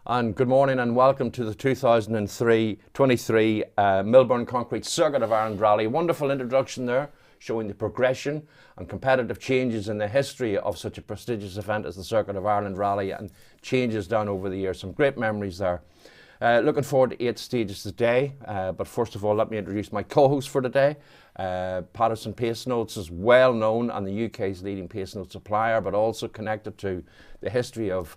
And good morning and welcome to the 2023 Milburn Concrete Circuit of Ireland Rally. Wonderful introduction there, showing the progression and competitive changes in the history of such a prestigious event as the Circuit of Ireland Rally, and changes down over the years. Some great memories there. Looking forward to 8 stages today, but first of all, let me introduce my co-host for today. Patterson Pace Notes is well known and the UK's leading pace note supplier, but also connected to the history of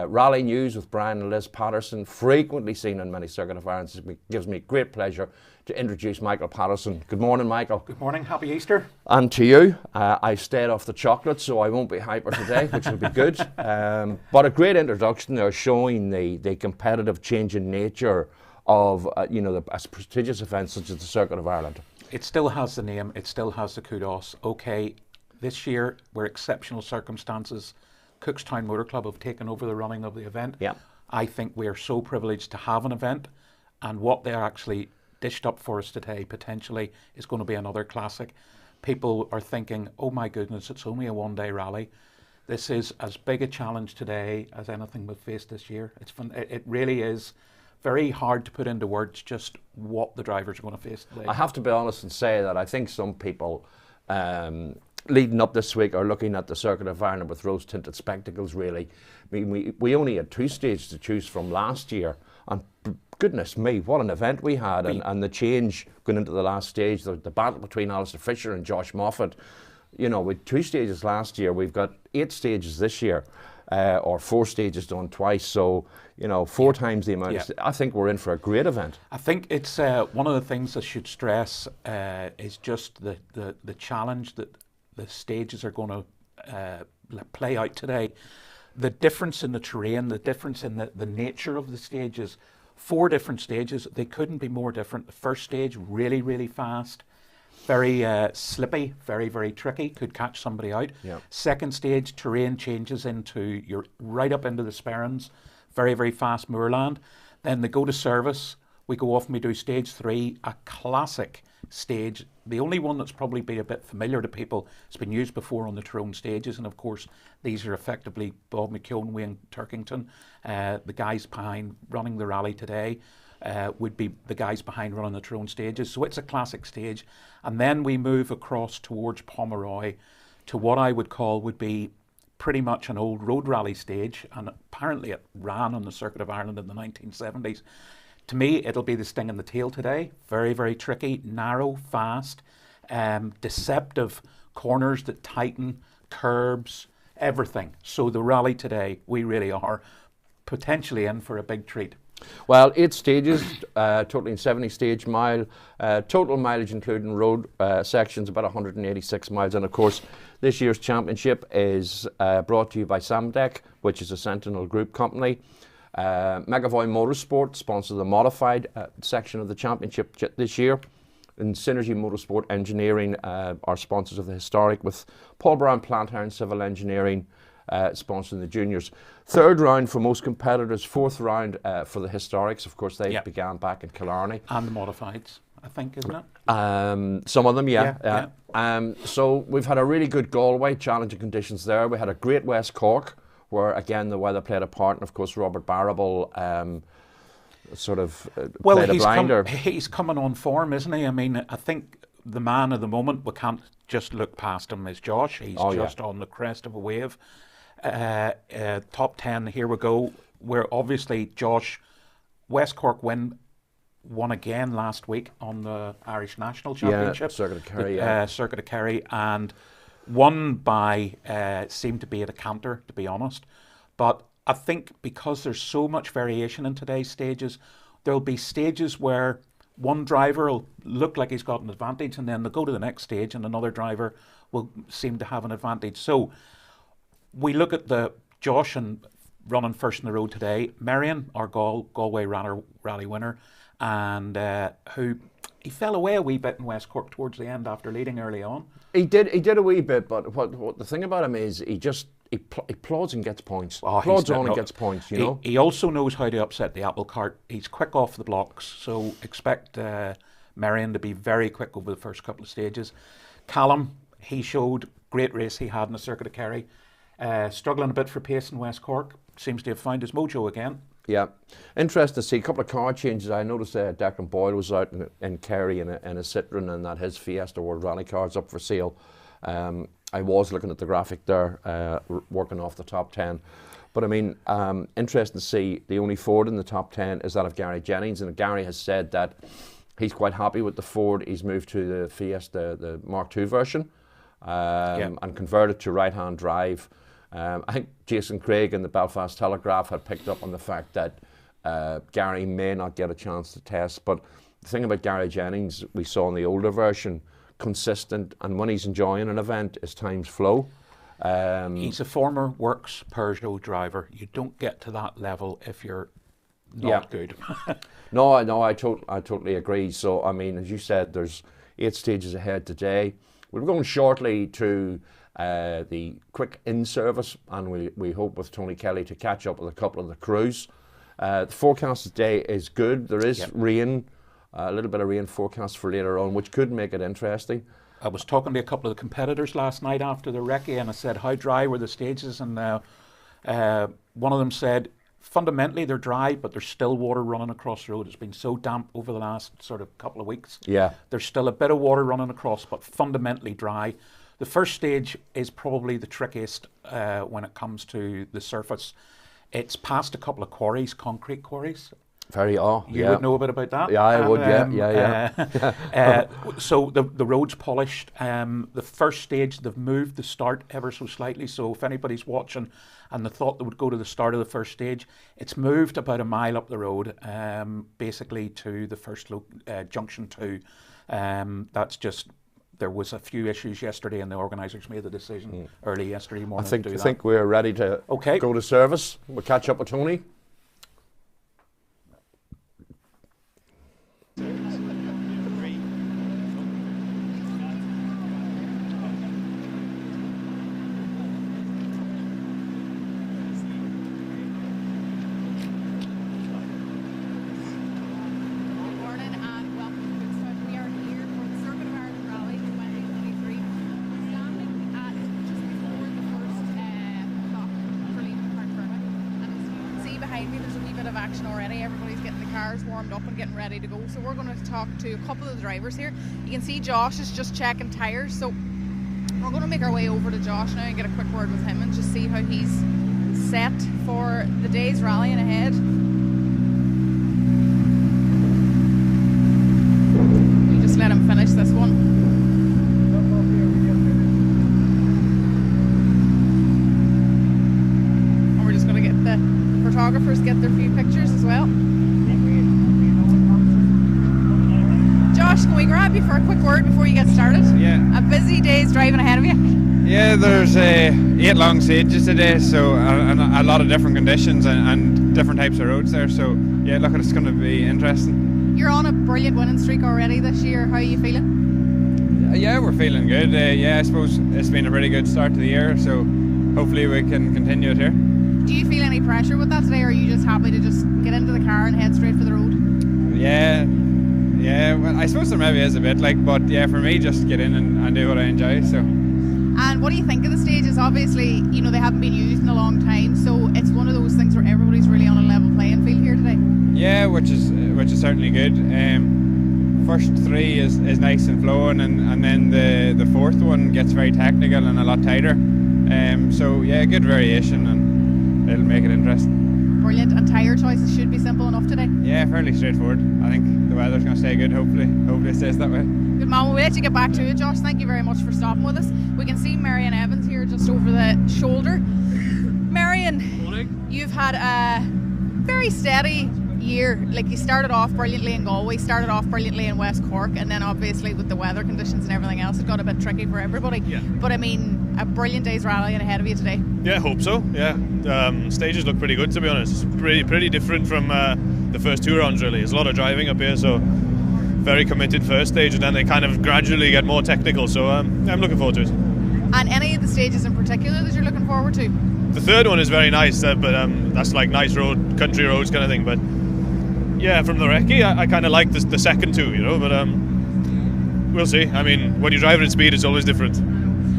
rally news with Brian and Liz Patterson, frequently seen in many Circuit of Ireland. It gives me great pleasure to introduce Michael Patterson. Good morning, Michael. Good morning, happy Easter. And to you. I've stayed off the chocolate, so I won't be hyper today, which will be good. But a great introduction there, showing the competitive change in nature of a prestigious event such as the Circuit of Ireland. It still has the name, it still has the kudos. Okay, this year we're exceptional circumstances. Cookstown Motor Club have taken over the running of the event. Yeah. I think we are so privileged to have an event, and what they are actually dished up for us today potentially is going to be another classic. People are thinking, oh my goodness, it's only a one-day rally. This is as big a challenge today as anything we've faced this year. It's fun. It really is very hard to put into words just what the drivers are going to face today. I have to be honest and say that I think some people leading up this week are looking at the Circuit of Ireland with rose-tinted spectacles, really. I mean, we only had 2 stages to choose from last year, and goodness me, what an event we had, and the change going into the last stage, the battle between Alistair Fisher and Josh Moffat. You know, with 2 stages last year, we've got 8 stages this year, or 4 stages done twice, so, 4 times the amount. Yeah. I think we're in for a great event. I think it's one of the things I should stress is just the challenge that the stages are going to play out today. The difference in the terrain, the difference in the nature of the stages. 4 different stages, they couldn't be more different. The first stage, really, really fast, very slippy, very, very tricky, could catch somebody out. Yeah. Second stage, terrain changes into, you're right up into the Sperrins, very, very fast moorland. Then they go to service, we go off and we do stage 3, a classic stage. The only one that's probably been a bit familiar to people, it's been used before on the Tyrone stages, and of course these are effectively Bob McKeown, Wayne Turkington. The guys behind running the rally today would be the guys behind running the Tyrone stages, so it's a classic stage. And then we move across towards Pomeroy to what I would call would be pretty much an old road rally stage, and apparently it ran on the Circuit of Ireland in the 1970s. To me, it'll be the sting in the tail today. Very, very tricky, narrow, fast, deceptive corners that tighten, curbs, everything. So the rally today, we really are potentially in for a big treat. Well, 8 stages, totaling 70 stage mile, total mileage including road sections about 186 miles, and of course this year's championship is brought to you by Samdec, which is a Sentinel Group company. Megavoy Motorsport sponsors the modified section of the championship this year, and Synergy Motorsport Engineering are sponsors of the historic, with Paul Brown Plant Iron Civil Engineering sponsoring the juniors. 3rd round for most competitors, 4th round for the historics. Of course, they began back in Killarney. And the modifieds, I think, isn't it? Some of them, yeah. So we've had a really good Galway, challenging conditions there. We had a great West Cork, where again the weather played a part, and of course Robert Barrable played a blinder. He's coming on form, isn't he? I mean, I think the man of the moment, we can't just look past him, is Josh. He's just on the crest of a wave. Top 10, here we go. We're obviously Josh, West Cork won again last week on the Irish National Championship. Circuit of Kerry, Circuit of Kerry, and won by, seemed to be at a canter, to be honest. But I think because there's so much variation in today's stages, there'll be stages where one driver will look like he's got an advantage, and then they'll go to the next stage and another driver will seem to have an advantage. So we look at the Josh and running first in the road today, Marion, our Galway rally winner, and who he fell away a wee bit in West Cork towards the end after leading early on. He did a wee bit, but what the thing about him is he plods and gets points. Plods on and gets points, He also knows how to upset the apple cart. He's quick off the blocks, so expect Marion to be very quick over the first couple of stages. Callum, he showed great race he had in the Circuit of Kerry. Struggling a bit for pace in West Cork. Seems to have found his mojo again. Yeah, interesting to see a couple of car changes. I noticed Declan Boyle was out in Kerry in a Citroen, and that his Fiesta World Rally car's up for sale. I was looking at the graphic there, working off the top 10. But I mean, interesting to see the only Ford in the top 10 is that of Gary Jennings, and Gary has said that he's quite happy with the Ford. He's moved to the Fiesta, the Mark II version, and converted to right-hand drive. I think Jason Craig in the Belfast Telegraph had picked up on the fact that Gary may not get a chance to test. But the thing about Gary Jennings, we saw in the older version, consistent, and when he's enjoying an event, his times flow. He's a former works Peugeot driver. You don't get to that level if you're not good. No, I totally agree. So, I mean, as you said, there's 8 stages ahead today. We're going shortly to the quick in-service, and we hope with Tony Kelly to catch up with a couple of the crews. The forecast today is good. There is rain, a little bit of rain forecast for later on, which could make it interesting. I was talking to a couple of the competitors last night after the recce, and I said, how dry were the stages? And one of them said, fundamentally they're dry, but there's still water running across the road. It's been so damp over the last sort of couple of weeks. Yeah. There's still a bit of water running across, but fundamentally dry. The first stage is probably the trickiest when it comes to the surface. It's past a couple of quarries, concrete quarries. You would know a bit about that. Yeah, I would. Yeah. So the road's polished. The first stage, they've moved the start ever so slightly. So if anybody's watching and they thought they would go to the start of the first stage, it's moved about a mile up the road, basically to the first junction 2. That's just. There was a few issues yesterday, and the organisers made the decision early yesterday morning. I think we're ready to go to service. We'll catch up with Tony. Ready to go. So we're going to talk to a couple of the drivers here. You can see Josh is just checking tyres, so we're going to make our way over to Josh now and get a quick word with him and just see how he's set for the day's rallying ahead. We just let him finish this one. And we're just going to get the photographers get their few pictures as well. Can we grab you for a quick word before you get started? Yeah. A busy day's driving ahead of you. Yeah, there's 8 long stages today, so a lot of different conditions and different types of roads there. So yeah, look, it's going to be interesting. You're on a brilliant winning streak already this year. How are you feeling? Yeah, we're feeling good. I suppose it's been a pretty good start to the year, so hopefully we can continue it here. Do you feel any pressure with that today, or are you just happy to just get into the car and head straight for the road? Yeah, well, I suppose there maybe is a bit, but yeah, for me, just get in and do what I enjoy. So. And what do you think of the stages? Obviously, they haven't been used in a long time, so it's one of those things where everybody's really on a level playing field here today. Yeah, which is certainly good. First 3 is nice and flowing, and then the fourth one gets very technical and a lot tighter. So yeah, good variation, and it'll make it interesting. Brilliant. And tyre choices should be simple enough today? Yeah, fairly straightforward. I think the weather's going to stay good, hopefully it stays that way. Good man, we'll let you get back to it, Josh. Thank you very much for stopping with us. We can see Marion Evans here just over the shoulder. Marion, morning. You've had a very steady year. Like, you started off brilliantly in Galway, started off brilliantly in West Cork, and then obviously with the weather conditions and everything else, it got a bit tricky for everybody. Yeah. But I mean, a brilliant day's rallying ahead of you today. Yeah, I hope so. Yeah, stages look pretty good, to be honest. It's pretty different from the first 2 rounds, really. There's a lot of driving up here, so very committed first stage, and then they kind of gradually get more technical. So I'm looking forward to it. And any of the stages in particular that you're looking forward to? The third one is very nice, but that's like nice road, country roads kind of thing. But yeah, from the recce, I kind of like the second 2, but we'll see. I mean, when you're driving at speed, it's always different.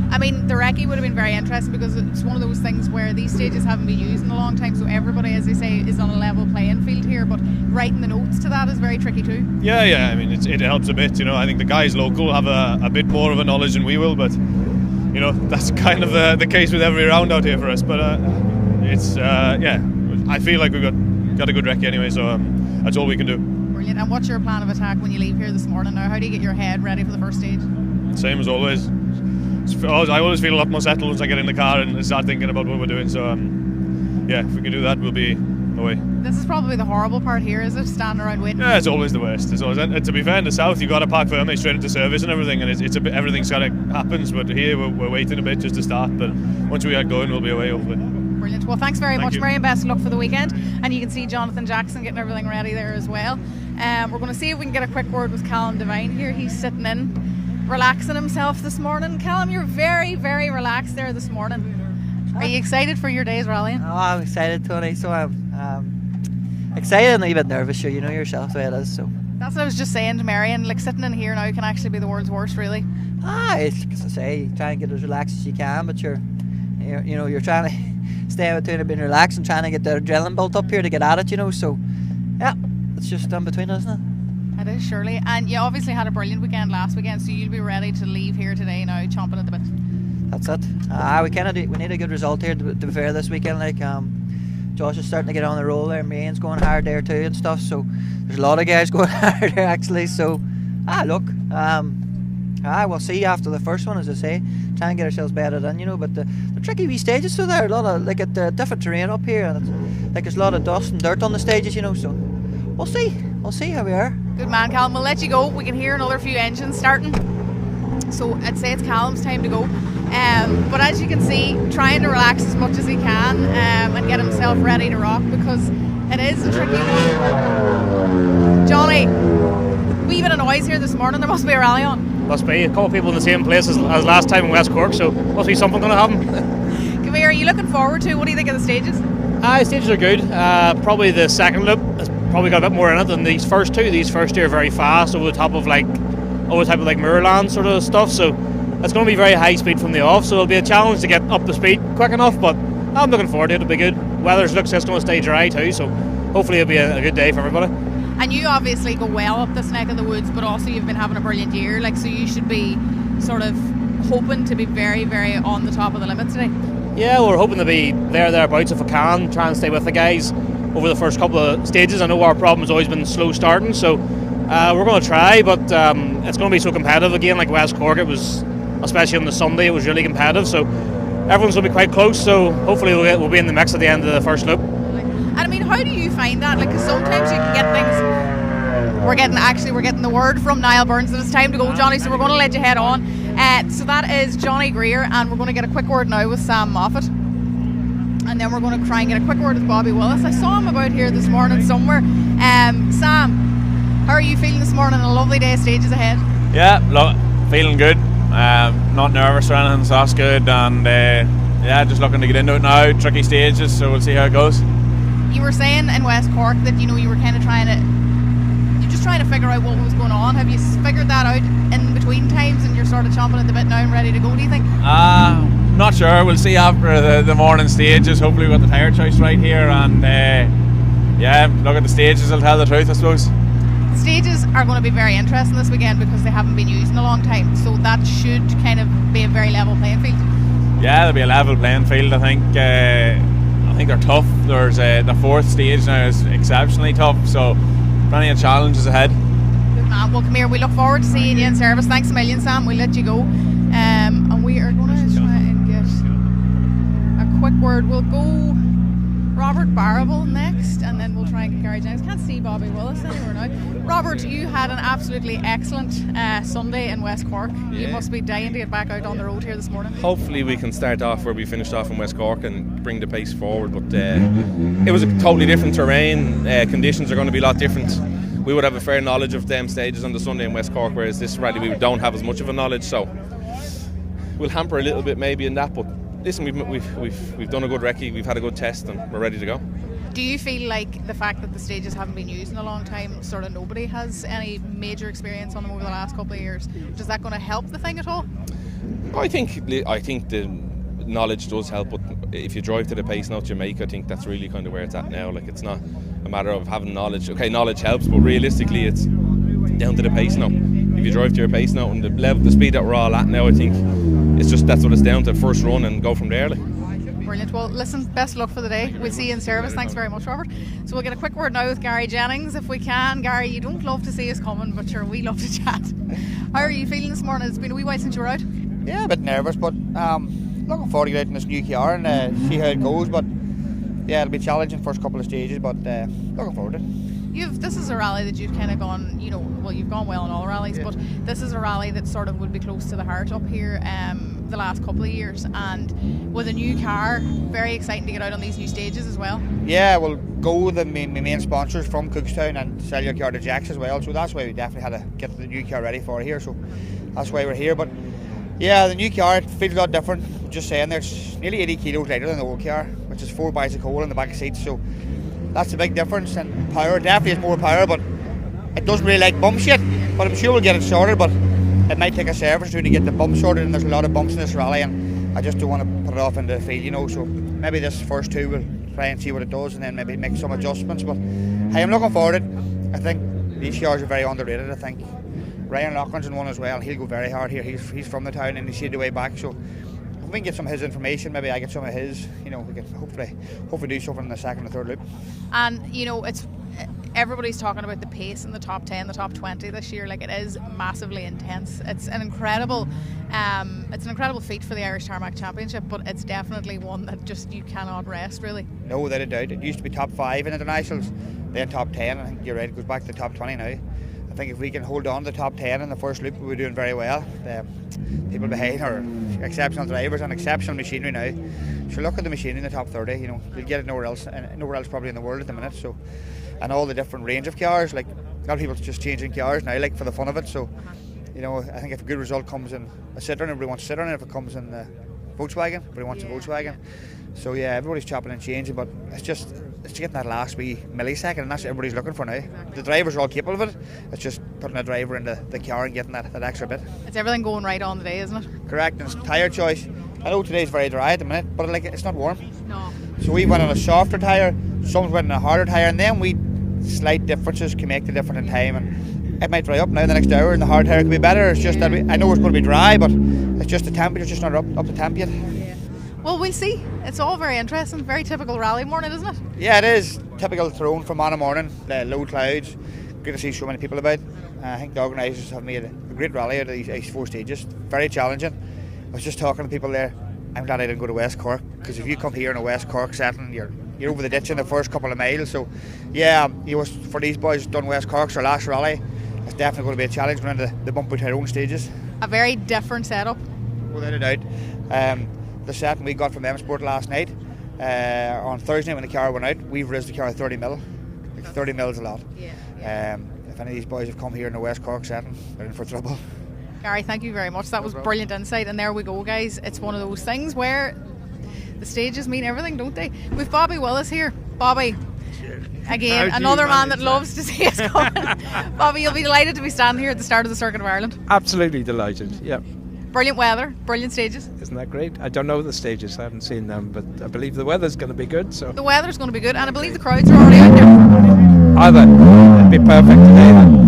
I mean, the recce would have been very interesting because it's one of those things where these stages haven't been used in a long time, so everybody, as they say, is on a level playing field here, but writing the notes to that is very tricky too. Yeah, I mean, it helps a bit, you know. I think the guys local have a bit more of a knowledge than we will, but, you know, that's kind of the case with every round out here for us, but it's, I feel like we've got a good recce anyway, so that's all we can do. Brilliant. And what's your plan of attack when you leave here this morning now? How do you get your head ready for the first stage? Same as always. I always feel a lot more settled once I get in the car and start thinking about what we're doing. So, if we can do that, we'll be away. This is probably the horrible part here, is it? Standing around waiting? Yeah, it's always the worst. It's always, and to be fair, in the south, you've got to park firmly straight into service and everything, and it's a bit, everything's kind of happens. But here, we're waiting a bit just to start. But once we get going, we'll be away, hopefully. Brilliant. Well, thanks very much, Mary, and best of luck for the weekend. And you can see Jonathan Jackson getting everything ready there as well. We're going to see if we can get a quick word with Callum Devine here. He's sitting in, relaxing himself this morning. Callum, you're very, very relaxed there this morning. Are you excited for your day's rallying? Oh, I'm excited, Tony. So I'm excited and a bit nervous. Sure, you know yourself the way it is. So that's what I was just saying to Marion. Like, sitting in here now can actually be the world's worst, really. It's as I say, you try and get as relaxed as you can, but you're trying to stay in between being relaxed and trying to get the adrenaline built up here to get at it. You know, so yeah, it's just in between, isn't it? It is, surely. And you obviously had a brilliant weekend last weekend, so you'll be ready to leave here today now, chomping at the bit. That's it. We need a good result here to be fair this weekend. Like Josh is starting to get on the roll there. Main's going hard there too and stuff. So there's a lot of guys going hard there actually. So we'll see after the first one, as I say. Try and get ourselves bedded in, you know. But the tricky wee stages, so there are a lot of like the different terrain up here, and it's like there's a lot of dust and dirt on the stages, you know. So we'll see how we are. Good man, Callum. We'll let you go. We can hear another few engines starting. So I'd say it's Callum's time to go. But as you can see, trying to relax as much as he can and get himself ready to rock, because it is a tricky one. Johnny, wee bit of noise here this morning. There must be a rally on. Must be. A couple of people in the same place as last time in West Cork, so must be something going to happen. Come here, are you looking forward to? What do you think of the stages? The stages are good. Probably the second loop has probably got a bit more in it than these first two. These first two are very fast over the type of like Moorland sort of stuff, so it's going to be very high speed from the off, so it'll be a challenge to get up the speed quick enough, but I'm looking forward to it. It'll be good. Weather looks like it's going to stay dry too, so hopefully it'll be a good day for everybody. And you obviously go well up this neck of the woods, but also you've been having a brilliant year, like, so you should be sort of hoping to be very, very on the top of the limit today. Yeah, we're hoping to be thereabouts if we can, try and stay with the guys over the first couple of stages. I know our problem has always been slow starting, so we're going to try, but it's going to be so competitive again. Like West Cork, it was, especially on the Sunday, it was really competitive, so everyone's going to be quite close, so hopefully we'll be in the mix at the end of the first loop. And I mean, how do you find that? Like, 'cause sometimes you can get things. We're getting the word from Niall Burns that it's time to go, Johnny, so we're going to let you head on. So that is Johnny Greer, and we're going to get a quick word now with Sam Moffat. And then we're going to try and get a quick word with Bobby Willis. I saw him about here this morning somewhere. Sam, how are you feeling this morning? A lovely day of stages ahead. Yeah, feeling good. Not nervous or anything, so that's good. And just looking to get into it now. Tricky stages, so we'll see how it goes. You were saying in West Cork that you were kind of trying to figure out what was going on. Have you figured that out in between times, and you're sort of chomping at the bit now and ready to go, do you think? Not sure. We'll see after the morning stages. Hopefully we got the tyre choice right here, and look at the stages, will tell the truth, I suppose. The stages are going to be very interesting this weekend because they haven't been used in a long time, so that should kind of be a very level playing field. Yeah, there'll be a level playing field. I think they're tough. There's the fourth stage now is exceptionally tough, so plenty of challenges ahead. Good man. Well, come here. We look forward to seeing you in service. Thanks a million, Sam. We'll let you go. And we are going to try and get a quick word. We'll go Robert Barrable next, and then we'll try and get Gary Jennings. Can't see Bobby Willis anywhere now. Robert, you had an absolutely excellent Sunday in West Cork. Yeah. You must be dying to get back out on the road here this morning. Hopefully we can start off where we finished off in West Cork and bring the pace forward, but it was a totally different terrain. Conditions are going to be a lot different. We would have a fair knowledge of them stages on the Sunday in West Cork, whereas this rally we don't have as much of a knowledge, so we'll hamper a little bit maybe in that, but listen, we've done a good recce, we've had a good test, and we're ready to go. Do you feel like the fact that the stages haven't been used in a long time, sort of nobody has any major experience on them over the last couple of years, is that going to help the thing at all? I think the knowledge does help, but if you drive to the pace notes you make, I think that's really kind of where it's at now. Like, it's not a matter of having knowledge. Okay, knowledge helps, but realistically it's down to the pace note. If you drive to your pace note and the speed that we're all at now, I think it's just that's what it's down to, first run and go from there. Like. Brilliant. Well, listen, best of luck for the day. We'll see you in service. Thanks very much, Robert. So we'll get a quick word now with Gary Jennings, if we can. Gary, you don't love to see us coming, but sure, we love to chat. How are you feeling this morning? It's been a wee while since you were out. Yeah, a bit nervous, but looking forward to get out in this new car and see how it goes. But yeah, it'll be challenging first couple of stages, but looking forward to it. This is a rally that you've kind of gone, well, you've gone well in all rallies, but this is a rally that sort of would be close to the heart up here the last couple of years, and with a new car, very exciting to get out on these new stages as well. Yeah, we'll go with my main sponsors from Cookstown and sell your car to Jacks as well, so that's why we definitely had to get the new car ready for it here, so that's why we're here. But yeah, the new car, it feels a lot different. Just saying there, it's nearly 80 kilos lighter than the old car, which is 4 bags of coal in the back seats, so that's a big difference. And power, definitely is more power, but it doesn't really like bumps yet, but I'm sure we'll get it sorted. But it might take a service to get the bumps sorted, and there's a lot of bumps in this rally, and I just don't want to put it off into the field, so maybe this first two we'll try and see what it does and then maybe make some adjustments. But hey, I'm looking forward to it. I think these cars are very underrated. I think Ryan Loughran's in one as well. He'll go very hard here. He's from the town and he's seen the way back, so if we can get some of his information, maybe I get some of his, we can hopefully do something in the second or third loop. And it's everybody's talking about the pace in the top 10, the top 20 this year. Like, it is massively intense. It's an incredible feat for the Irish Tarmac Championship, but it's definitely one that just you cannot rest, really. No, without a doubt. It used to be top 5 in internationals, then top 10. I think you're right, it goes back to the top 20 now. I think if we can hold on to the top 10 in the first loop, we're doing very well. The people behind are exceptional drivers and exceptional machinery now. So look at the machinery in the top 30. You'll get it nowhere else probably in the world at the minute. So, and all the different range of cars. Like, a lot of people just changing cars now, like, for the fun of it. So, I think if a good result comes in a Citroen, everybody wants a Citroen. If it comes in the Volkswagen, everybody wants a Volkswagen. So yeah, everybody's chopping and changing, but it's getting that last wee millisecond, and that's what everybody's looking for now. The drivers are all capable of it. It's just putting a driver into the car and getting that extra bit. It's everything going right on today, isn't it? Correct, and it's tyre choice. I know today's very dry at the minute, but it's not warm. No. So we went on a softer tyre, some went on a harder tyre, and then slight differences can make the difference in time. And it might dry up now the next hour, and the hard tyre could be better. It's just that I know it's going to be dry, but it's just the temperature's just not up to temp yet. Yeah. Well, we'll see. It's all very interesting. Very typical rally morning, isn't it? Yeah, it is. Typical Tyrone from on a morning. Low clouds. Good to see so many people about. I think the organisers have made a great rally out of these 4 stages. Very challenging. I was just talking to people there. I'm glad I didn't go to West Cork, because if you come here in a West Cork setting, you're over the ditch in the first couple of miles. So yeah, for these boys who've done West Cork's their last rally, it's definitely going to be a challenge going into the bumpy Tyrone stages. A very different setup. Without a doubt. The setting we got from M Sport last night, on Thursday when the car went out, we've raised the car 30 mil. Like 30 mil is a lot. Yeah. If any of these boys have come here in the West Cork setting, they're in for trouble. Gary, thank you very much. That was brilliant insight, and there we go, guys. It's one of those things where the stages mean everything, don't they? We've Bobby Willis here. Bobby, again, another man that loves to see us coming. Bobby, you'll be delighted to be standing here at the start of the Circuit of Ireland. Absolutely delighted, yeah. Brilliant weather, brilliant stages. Isn't that great? I don't know the stages, I haven't seen them, but I believe the weather's going to be good. So the weather's going to be good, and I believe the crowds are already out there. Either it'd be perfect today then.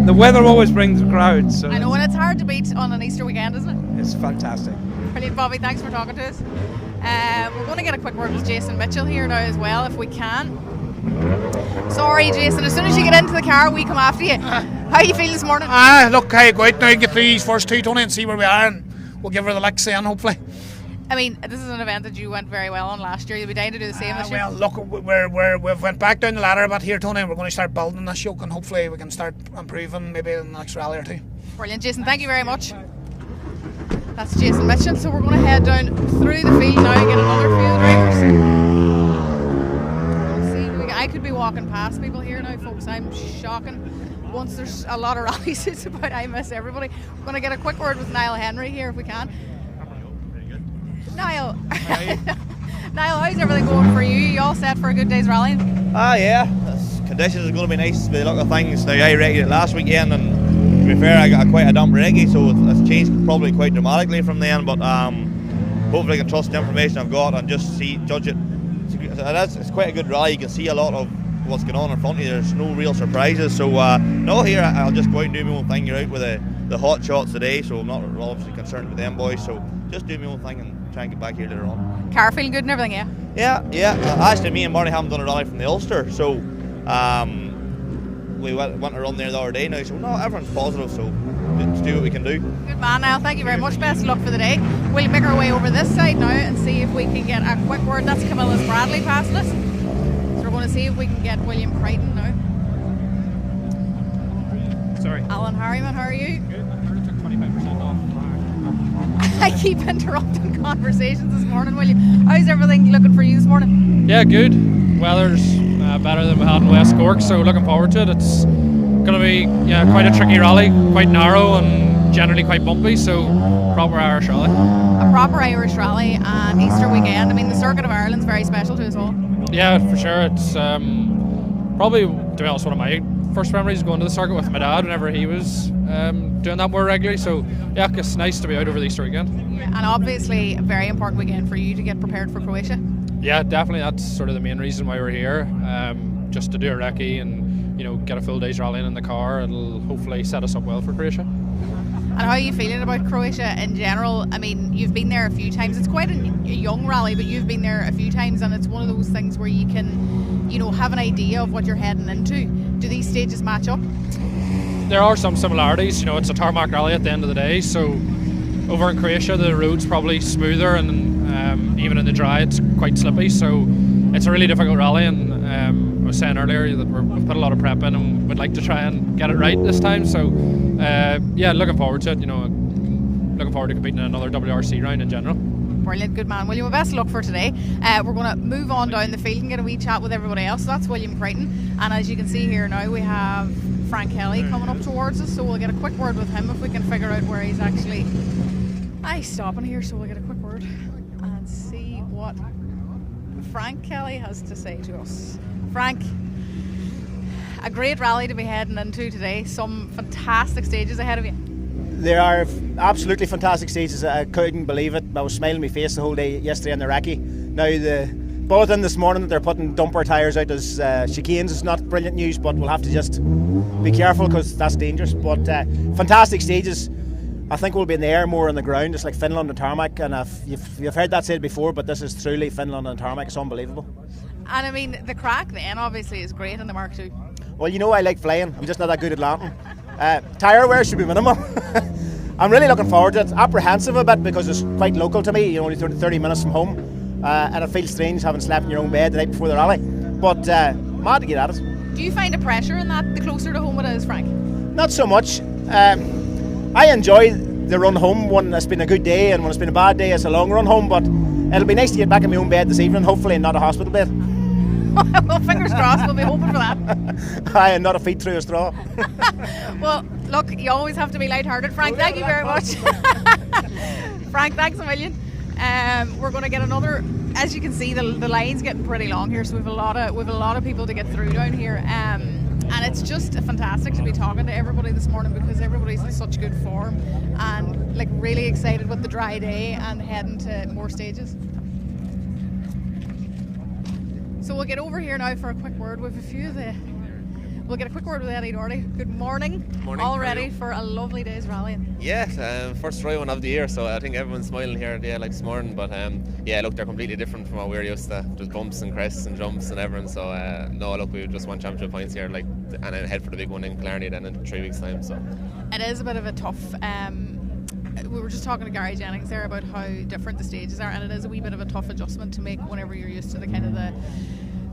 The weather always brings crowds. So I know, and it's hard to beat on an Easter weekend, isn't it? It's fantastic. Brilliant, Bobby. Thanks for talking to us. We're going to get a quick word with Jason Mitchell here now as well, if we can. Sorry, Jason. As soon as you get into the car, we come after you. How are you feeling this morning? Look, go out now and get through these first 2, Tony, and see where we are, and we'll give her the licks in, hopefully. I mean, this is an event that you went very well on last year. You'll be dying to do the same this year. Well, look, we've went back down the ladder a bit here, Tony, and we're going to start building this yoke, and hopefully we can start improving maybe in the next rally or 2. Brilliant, Jason. Thank you very much. That's Jason Mitchell. So we're going to head down through the field now and get another few drivers. We'll see. I could be walking past people here now, folks. I'm shocking. Once there's a lot of rallies, it's about I miss everybody. We're going to get a quick word with Niall Henry here if we can. Niall, Niall, how's everything going for you? You all set for a good day's rallying? Yeah, conditions are going to be nice by the look of things. Now I rated it last weekend and to be fair, I got quite a dump reggae, so it's changed probably quite dramatically from then. But hopefully I can trust the information I've got and just judge it. It's quite a good rally. You can see a lot of what's going on in front of you. There's no real surprises. So no, here I'll just go out and do my own thing. You're out with the hot shots today, so I'm not obviously concerned with them boys. So just do my own thing and try and get back here later on. Car feeling good and everything, yeah? Yeah. Actually, me and Marty haven't done a rally from the Ulster, so we went to run there the other day now. So no, everyone's positive. So just do what we can do. Good man, Niall. Thank you very much. Best of luck for the day. We'll make our way over this side now and see if we can get a quick word. That's Camilla's Bradley passing us. So we're going to see if we can get William Crichton now. Sorry. Alan Harriman, how are you? Good. I heard it took 25% off. I keep interrupting conversations this morning, William. How's everything looking for you this morning? Yeah, good. Weather's better than we had in West Cork, so looking forward to it. It's going to be quite a tricky rally, quite narrow and generally quite bumpy, so proper Irish rally. A proper Irish rally and Easter weekend. I mean, the Circuit of Ireland's very special to us all. Yeah, for sure. It's probably, to be honest, one of my first memories going to the circuit with my dad whenever he was doing that more regularly. So yeah, it's nice to be out over the Easter weekend. Yeah, and obviously a very important weekend for you to get prepared for Croatia. Yeah, definitely. That's sort of the main reason why we're here, just to do a recce and get a full day's rallying in the car. It'll hopefully set us up well for Croatia. And how are you feeling about Croatia in general? I mean, you've been there a few times. It's quite a young rally, but you've been there a few times, and it's one of those things where you can, have an idea of what you're heading into. Do these stages match up? There are some similarities. It's a tarmac rally at the end of the day, so over in Croatia the road's probably smoother, and even in the dry it's quite slippy, so it's a really difficult rally. And I was saying earlier that we've put a lot of prep in and we'd like to try and get it right this time, so looking forward to it. Looking forward to competing in another WRC round in general. Brilliant, good man, William. Well, best of luck for today. We're going to move on down the field and get a wee chat with everybody else. So that's William Crichton, and as you can see here now we have Frank Kelly coming up towards us, so we'll get a quick word with him if we can figure out where he's actually stopping here. So we'll get a quick word and see what Frank Kelly has to say to us. Frank, a great rally to be heading into today. Some fantastic stages ahead of you. There are absolutely fantastic stages. I couldn't believe it. I was smiling my face the whole day yesterday on the recce. Now the bulletin this morning that they're putting dumper tyres out as chicanes is not brilliant news, but we'll have to just be careful because that's dangerous. But fantastic stages. I think we'll be in the air more on the ground. It's like Finland and Tarmac, and you've heard that said before, but this is truly Finland and Tarmac. It's unbelievable. And I mean, the crack then obviously is great in the Mark II. Well, I like flying. I'm just not that good at landing. Tyre wear should be minimal. I'm really looking forward to it. Apprehensive a bit because it's quite local to me, only 30 minutes from home, and it feels strange having slept in your own bed the night before the rally. But mad to get at it. Do you find a pressure in that the closer to home it is, Frank? Not so much. I enjoy the run home when it's been a good day, and when it's been a bad day it's a long run home, but it'll be nice to get back in my own bed this evening, hopefully, and not a hospital bed. Well, fingers crossed, we'll be hoping for that. Aye, and not a feet through a straw. Well, look, you always have to be lighthearted, Frank. Thank you very much. Frank, thanks a million. We're going to get another. As you can see, the line's getting pretty long here, so we've a lot of people to get through down here. And it's just fantastic to be talking to everybody this morning because everybody's in such good form and really excited with the dry day and heading to more stages. So we'll get over here now for a quick word with we'll get a quick word with Eddie Doherty. Good morning. Morning. All ready for a lovely day's rallying? Yeah, first dry one of the year, so I think everyone's smiling here like this morning. But look, they're completely different from what we're used to. Just bumps and crests and jumps and everything. So we just want championship points here, and then head for the big one in Killarney then in 3 weeks' time. So it is a bit of a tough. We were just talking to Gary Jennings there about how different the stages are, and it is a wee bit of a tough adjustment to make whenever you're used to the kind of the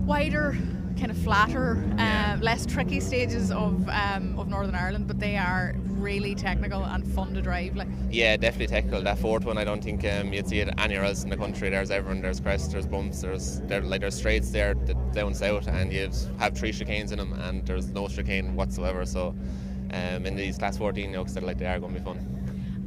wider, kind of flatter, less tricky stages of Northern Ireland, but they are really technical and fun to drive. Yeah, definitely technical. That fourth one, I don't think you'd see it anywhere else in the country. There's everyone, there's crests, there's bumps, there's straights there down south, and you have 3 chicanes in them, and there's no chicane whatsoever. So in these class 14 yokes, they are going to be fun.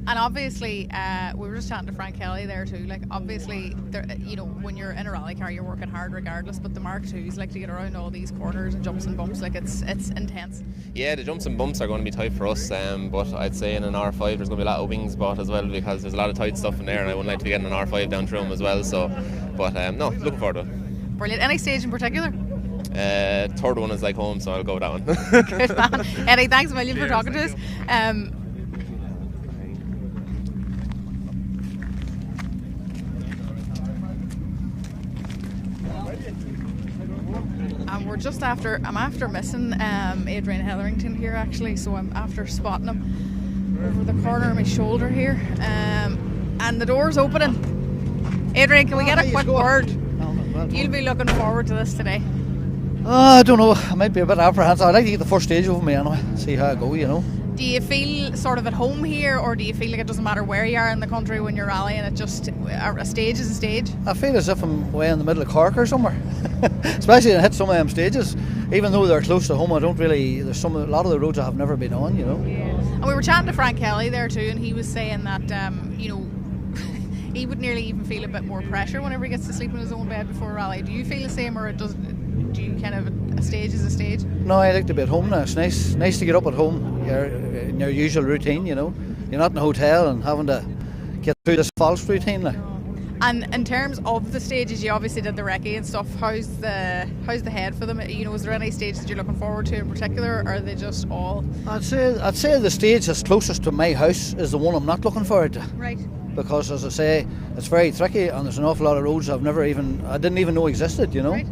And obviously, we were just chatting to Frank Kelly there too. Like, obviously, you know, when you're in a rally car, you're working hard regardless. But the Mark IIs, like, to get around all these corners and jumps and bumps, like, it's intense. Yeah, the jumps and bumps are going to be tight for us. But I'd say in an R5 there's going to be a lot of wings bought as well, because there's a lot of tight stuff in there, and I wouldn't like to be getting an R5 down through them as well. So, but no, looking forward to it. Brilliant. Any stage in particular? Third one is like home, so I'll go with that one. Good man. Eddie, thanks a million for talking to us. And we're just I'm after missing Adrian Hetherington here actually, so I'm after spotting him over the corner of my shoulder here. And the door's opening. Adrian, can we get a quick word? You'll be looking forward to this today. I don't know, I might be a bit apprehensive. I'd like to get the first stage over me anyway, see how I go, you know. Do you feel sort of at home here, or do you feel like it doesn't matter where you are in the country when you're rallying, it just, a stage is a stage? I feel as if I'm way in the middle of Cork or somewhere. Especially when I hit some of them stages. Even though they're close to home, I don't really, a lot of the roads I have never been on, you know. Yeah. And we were chatting to Frank Kelly there too, and he was saying that, you know, he would nearly even feel a bit more pressure whenever he gets to sleep in his own bed before a rally. Do you feel the same, or do you kind of, a stage is a stage? No, I like to be at home now. It's nice to get up at home, in your usual routine, you know. You're not in a hotel and having to get through this false routine now. And in terms of the stages, you obviously did the recce and stuff. How's the head for them? You know, is there any stage that you're looking forward to in particular, or are they just all? I'd say the stage that's closest to my house is the one I'm not looking forward to. Right. Because, as I say, it's very tricky, and there's an awful lot of roads I didn't even know existed, you know. Right.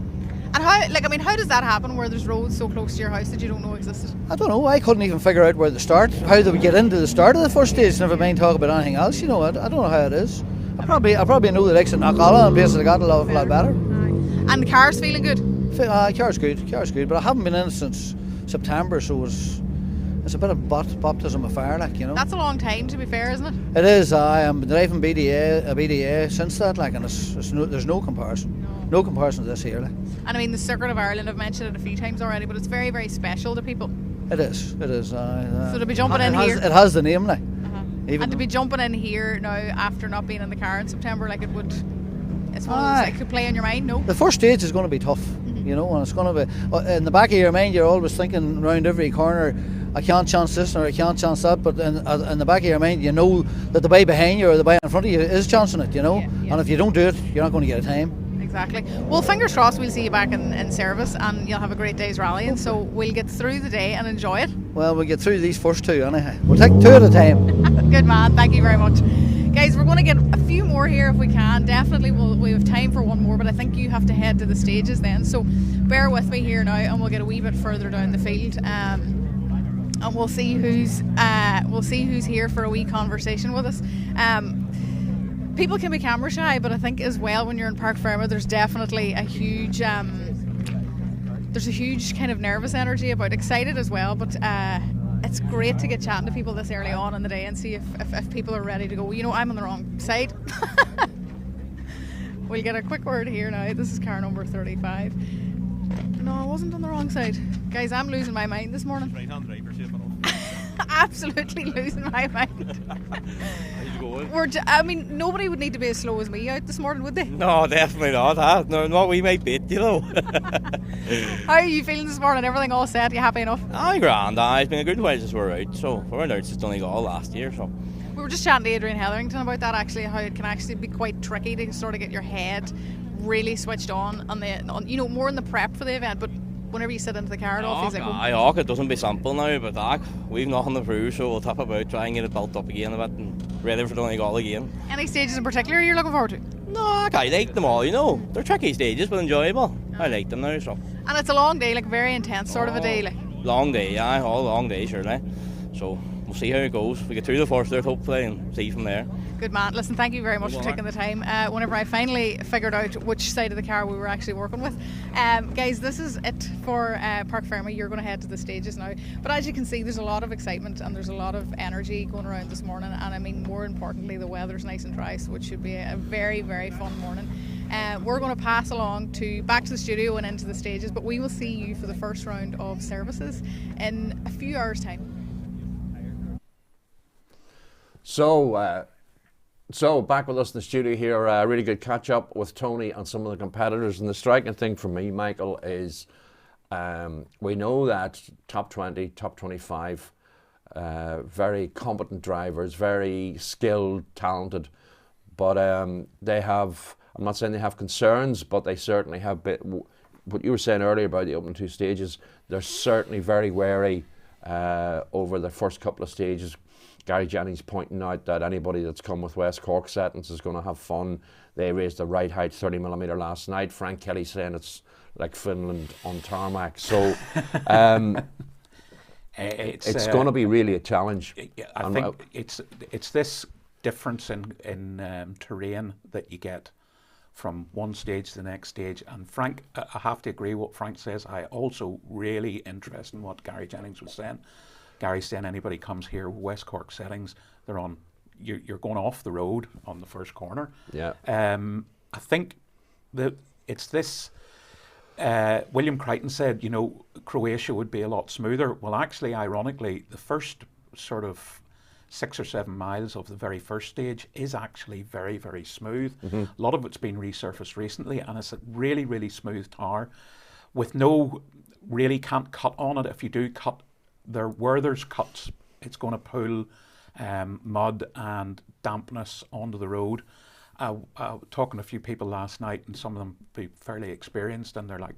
And how does that happen, where there's roads so close to your house that you don't know existed? I don't know. I couldn't even figure out where to start. How did we get into the start of the first stage? Never mind talk about anything else. You know, I don't know how it is. I probably know the exit in Knockalla and places I got a lot better. And the car's feeling good? Car's good. But I haven't been in since September, so it's a bit of baptism of fire, like, you know. That's a long time, to be fair, isn't it? It is. I am driving BDA since that, like, and there's no comparison. No comparison to this here, like. And I mean, the Circuit of Ireland, I've mentioned it a few times already, but it's very, very special to people. It is. So to be jumping in here, it has the name, like. And to be jumping in here now after not being in the car in September, like, it's one of those that could play on your mind. No. The first stage is going to be tough, you know, and it's going to be in the back of your mind. You're always thinking around every corner, I can't chance this or I can't chance that, but in the back of your mind, you know that the guy behind you or the guy in front of you is chancing it, you know. Yeah. And if you don't do it, you're not going to get a time. Exactly. Well, fingers crossed we'll see you back in service and you'll have a great day's rallying, so we'll get through the day and enjoy it. Well, we'll get through these first two anyhow. We'll take two at a time. Good man, thank you very much. Guys, we're going to get a few more here if we can. Definitely we have time for one more, but I think you have to head to the stages then, so bear with me here now and we'll get a wee bit further down the field. And we'll see who's here for a wee conversation with us. People can be camera shy, but I think as well when you're in Parc Fermé, there's definitely a huge kind of nervous energy about, excited as well, but it's great to get chatting to people this early on in the day and see if people are ready to go. You know, I'm on the wrong side. We'll get a quick word here now. This is car number 35. No, I wasn't on the wrong side. Guys, I'm losing my mind this morning. Right-hand driver, Absolutely losing my mind. I mean, nobody would need to be as slow as me out this morning, would they? No, definitely not. No, not we might beat, you know. How are you feeling this morning? Everything all set? You happy enough? I'm grand. It's been a good while since we're out. So we weren't out since Donegal last year. So we were just chatting to Adrian Hetherington about that, actually, how it can actually be quite tricky to sort of get your head really switched on you know, more in the prep for the event, but whenever you sit into the car, it all feels like it doesn't be simple now, but we've nothing to prove, so we'll tap about, try and get it built up again a bit and ready for Donegal again. Any stages in particular you're looking forward to? No, I like them all, you know. They're tricky stages, but enjoyable. I like them now, so. And it's a long day, like very intense sort of a day, like. Long day, all long day, surely. So we'll see how it goes. We get through the first route, hopefully, and see from there. Good man. Listen, thank you very much for taking the time. Whenever I finally figured out which side of the car we were actually working with. Guys, this is it for Parc Fermé. You're going to head to the stages now. But as you can see, there's a lot of excitement and there's a lot of energy going around this morning. And I mean, more importantly, the weather's nice and dry, so it should be a very, very fun morning. We're going to pass along back to the studio and into the stages, but we will see you for the first round of services in a few hours' time. So back with us in the studio here, a really good catch up with Tony and some of the competitors. And the striking thing for me, Michael, is we know that top 20, top 25, very competent drivers, very skilled, talented, but they have, I'm not saying they have concerns, but they certainly have what you were saying earlier about the opening 2 stages, they're certainly very wary over the first couple of stages. Gary Jennings pointing out that anybody that's come with West Cork settings is going to have fun. They raised the right height 30mm last night. Frank Kelly saying it's like Finland on tarmac. So it's going to be really a challenge. I think it's this difference in terrain that you get from one stage to the next stage. And Frank, I have to agree with what Frank says. I also really interested in what Gary Jennings was saying. Gary's saying anybody comes here with West Cork settings, they're on. You're going off the road on the first corner. Yeah. I think that it's this. William Crichton said, Croatia would be a lot smoother. Well, actually, ironically, the first sort of 6 or 7 miles of the very first stage is actually very, very smooth. Mm-hmm. A lot of it's been resurfaced recently, and it's a really, really smooth tar with no, really can't cut on it. If you do cut, where there's cuts, it's going to pull mud and dampness onto the road. Talking to a few people last night, and some of them be fairly experienced, and they're like,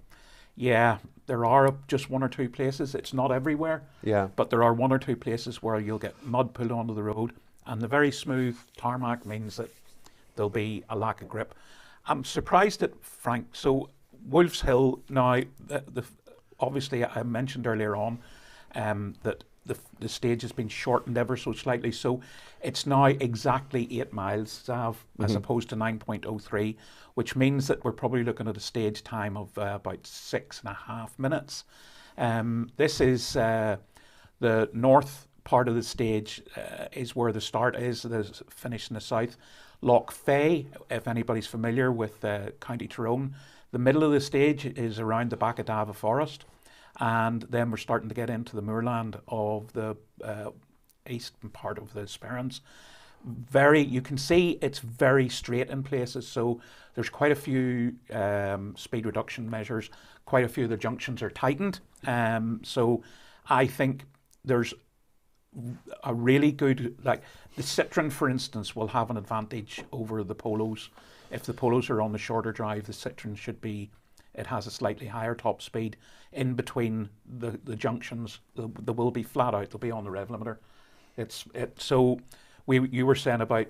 yeah, there are just 1 or 2 places. It's not everywhere, but there are 1 or 2 places where you'll get mud pulled onto the road, and the very smooth tarmac means that there'll be a lack of grip. I'm surprised at Frank. So Wolf's Hill now, obviously I mentioned earlier on that the stage has been shortened ever so slightly, so it's now exactly 8 miles, as opposed to 9.03, which means that we're probably looking at a stage time of about 6.5 minutes. This is the north part of the stage is where the start is, the finish in the south. Loch Fay, if anybody's familiar with County Tyrone, the middle of the stage is around the back of Dava Forest. And then we're starting to get into the moorland of the eastern part of the Sperrins. You can see it's very straight in places, so there's quite a few speed reduction measures. Quite a few of the junctions are tightened. So I think there's a really good, like the Citroen, for instance, will have an advantage over the Polos. If the Polos are on the shorter drive, the Citroen it has a slightly higher top speed. In between the junctions, they will be flat out. They'll be on the rev limiter. So you were saying about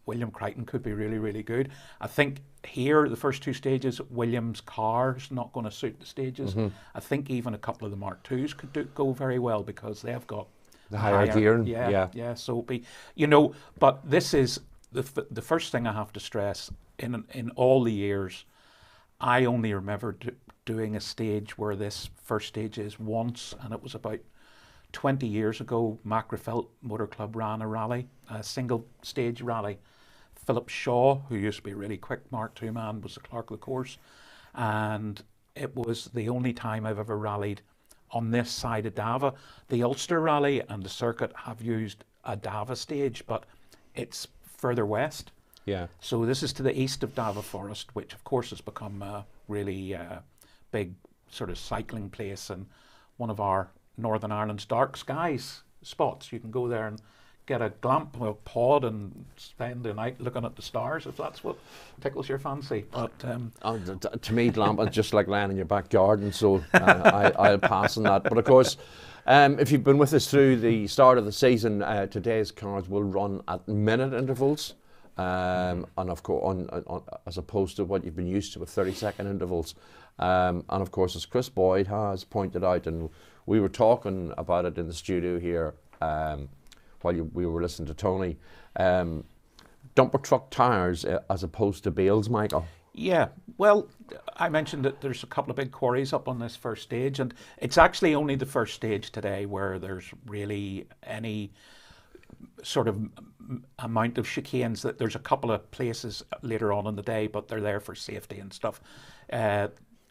William Crichton could be really, really good. I think here, the first 2 stages, William's car's not going to suit the stages. Mm-hmm. I think even a couple of the Mark IIs could go very well because they've got the higher gear. Yeah. So it'll be, but this is the first thing I have to stress in all the years. I only remember doing a stage where this first stage is once, and it was about 20 years ago. Macrofelt Motor Club ran a rally, a single stage rally. Philip Shaw, who used to be a really quick Mark II man, was the clerk of the course, and it was the only time I've ever rallied on this side of Dava. The Ulster Rally and the circuit have used a Dava stage, but it's further west. Yeah. So this is to the east of Dava Forest, which of course has become a really big sort of cycling place and one of our Northern Ireland's dark skies spots. You can go there and get a glamp or a pod and spend the night looking at the stars if that's what tickles your fancy. But to me, glamp is just like lying in your back garden, so I'll pass on that. But of course, if you've been with us through the start of the season, today's cars will run at minute intervals. And of course, as opposed to what you've been used to with 30-second intervals. And of course, as Chris Boyd has pointed out, and we were talking about it in the studio here while we were listening to Tony, dumper truck tyres as opposed to bales, Michael. Yeah, well, I mentioned that there's a couple of big quarries up on this first stage, and it's actually only the first stage today where there's really any sort of amount of chicanes. That there's a couple of places later on in the day, but they're there for safety and stuff.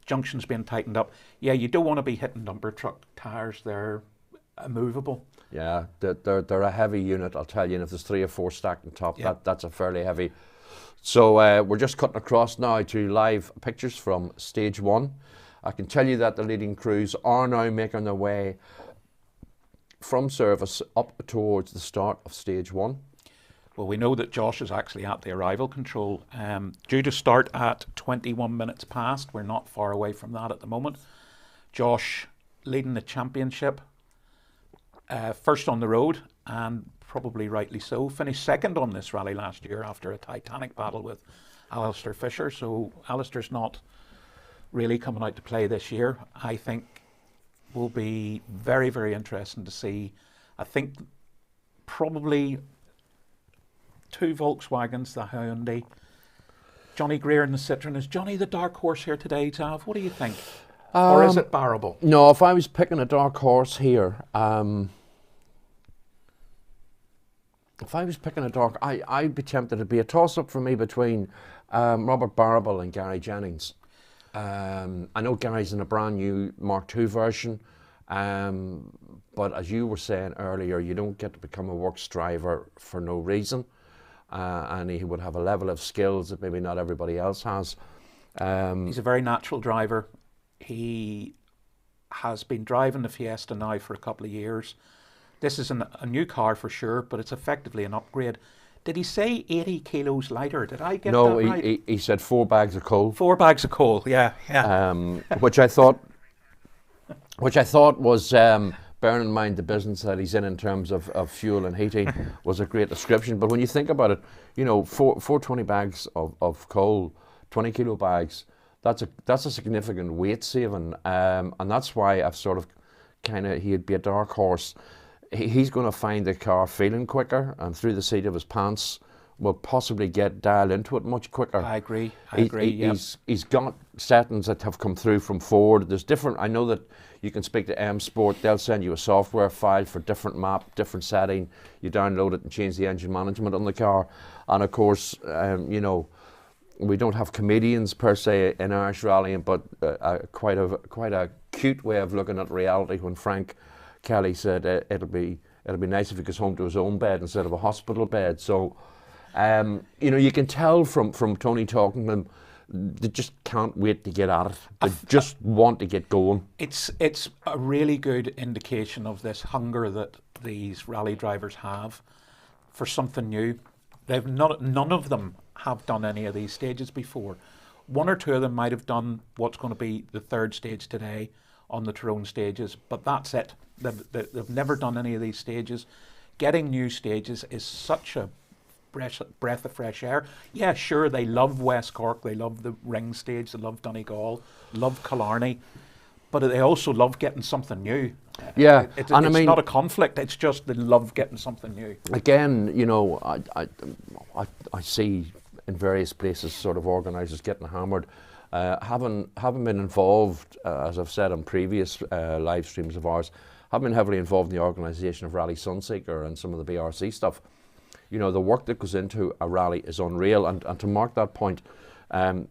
Junctions being tightened up. Yeah, you don't want to be hitting dumper truck tyres. They're immovable. Yeah, they're a heavy unit, I'll tell you, and if there's 3 or 4 stacked on top, that's a fairly heavy. So we're just cutting across now to live pictures from stage 1. I can tell you that the leading crews are now making their way from service up towards the start of stage 1. Well, we know that Josh is actually at the arrival control, due to start at 21 minutes past. We're not far away from that at the moment. Josh leading the championship, first on the road, and probably rightly so. Finished second on this rally last year after a titanic battle with Alistair Fisher. So Alistair's not really coming out to play this year. I think will be very, very interesting to see. I think probably 2 Volkswagens, the Hyundai. Johnny Greer in the Citroen. Is Johnny the dark horse here today, Tav? What do you think? Or is it bearable? No, if I was picking a dark horse here, I'd be tempted to be a toss-up for me between Robert Barrable and Gary Jennings. I know Gary's in a brand new Mark II version, but as you were saying earlier, you don't get to become a works driver for no reason, and he would have a level of skills that maybe not everybody else has. He's a very natural driver. He has been driving the Fiesta now for a couple of years. This is a new car for sure, but it's effectively an upgrade. Did he say 80 kilos lighter? Did I get that right? No, he said 4 bags of coal. 4 bags of coal, yeah. Which I thought was, bearing in mind the business that he's in terms of fuel and heating, was a great description. But when you think about it, you know, 420 bags of coal, 20 kilo bags, that's a significant weight saving, and that's why I've sort of he'd be a dark horse. He's going to find the car feeling quicker, and through the seat of his pants will possibly get dialed into it much quicker. I agree. He's got settings that have come through from Ford. There's different. I know that you can speak to M Sport. They'll send you a software file for different map, different setting. You download it and change the engine management on the car. And of course, you know, we don't have comedians per se in Irish rallying, but quite a cute way of looking at reality when Frank Kelly said it'll be nice if he goes home to his own bed instead of a hospital bed. So, you know, you can tell from Tony talking to them, they just can't wait to get at it. They just want to get going. It's a really good indication of this hunger that these rally drivers have for something new. None of them have done any of these stages before. 1 or 2 of them might have done what's going to be the 3rd stage today on the Tyrone stages, but that's it. They've never done any of these stages. Getting new stages is such a breath of fresh air. Yeah, sure, they love West Cork, they love the ring stage, they love Donegal, love Killarney, but they also love getting something new. Yeah, it's and I mean, not a conflict, it's just they love getting something new. Again, you know, I see in various places sort of organisers getting hammered. Having been involved, as I've said on previous live streams of ours, have been heavily involved in the organisation of Rally Sunseeker and some of the BRC stuff. You know, the work that goes into a rally is unreal, and to mark that point,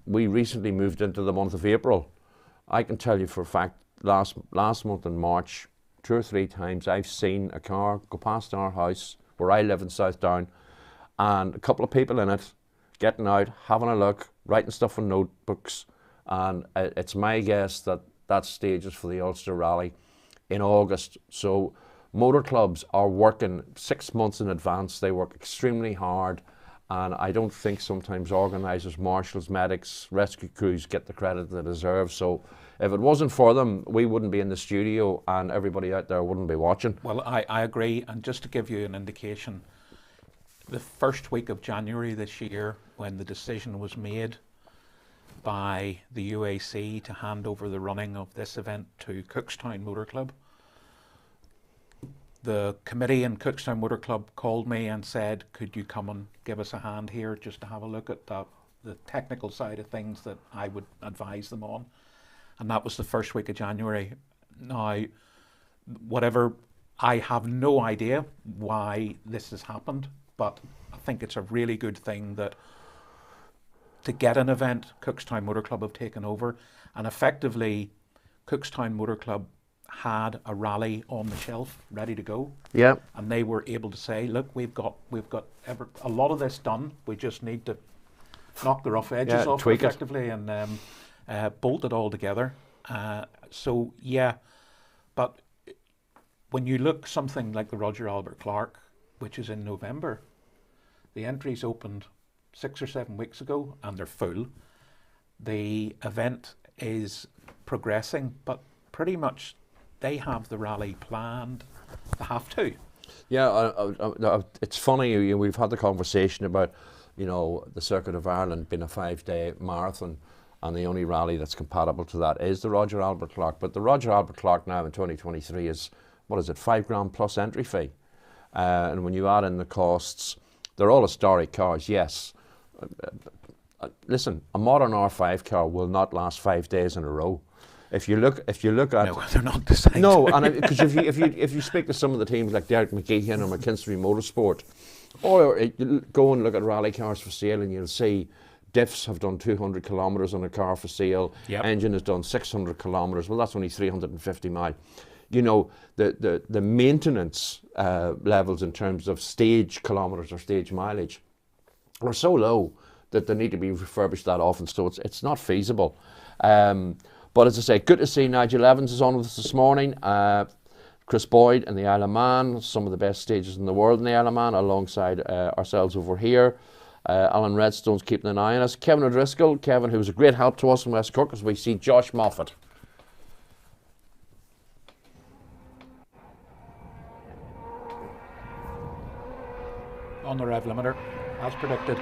we recently moved into the month of April. I can tell you for a fact, last month in March, 2 or 3 times I've seen a car go past our house where I live in South Down, and a couple of people in it getting out, having a look, writing stuff in notebooks, and it's my guess that that stage is for the Ulster Rally in August. So motor clubs are working 6 months in advance. They work extremely hard, and I don't think sometimes organisers, marshals, medics, rescue crews get the credit they deserve. So if it wasn't for them, we wouldn't be in the studio and everybody out there wouldn't be watching. Well, I agree, and just to give you an indication, the first week of January this year, when the decision was made by the UAC to hand over the running of this event to Cookstown Motor Club, the committee in Cookstown Motor Club called me and said, could you come and give us a hand here just to have a look at the technical side of things that I would advise them on. And that was the first week of January. Now, whatever, I have no idea why this has happened, but I think it's a really good thing that to get an event, Cookstown Motor Club have taken over, and effectively Cookstown Motor Club had a rally on the shelf ready to go. Yeah. And they were able to say, look, we've got a lot of this done. We just need to knock the rough edges off tweak effectively and bolt it all together. So yeah, but when you look something like the Roger Albert Clark, which is in November, the entries opened 6 or 7 weeks ago and they're full. The event is progressing, but pretty much they have the rally planned. They have to. Yeah, it's funny. We've had the conversation about, the Circuit of Ireland being a 5-day marathon, and the only rally that's compatible to that is the Roger Albert Clark. But the Roger Albert Clark now in 2023 is, what is it, £5,000 plus entry fee, and when you add in the costs, they're all historic cars. Yes. Listen, a modern R5 car will not last 5 days in a row. If you look at no, they're not designed. No, and because if you speak to some of the teams like Derek McGeehan or McKinstry Motorsport, or you go and look at rally cars for sale, and you'll see diffs have done 200 kilometres on a car for sale. Yep. Engine has done 600 kilometres. Well, that's only 350 miles. The maintenance levels in terms of stage kilometres or stage mileage are so low that they need to be refurbished that often. So it's not feasible. But as I say, good to see Nigel Evans is on with us this morning. Chris Boyd in the Isle of Man, some of the best stages in the world in the Isle of Man, alongside ourselves over here. Alan Redstone's keeping an eye on us. Kevin O'Driscoll, Kevin, who was a great help to us in West Cork, as we see Josh Moffat. On the rev limiter, as predicted.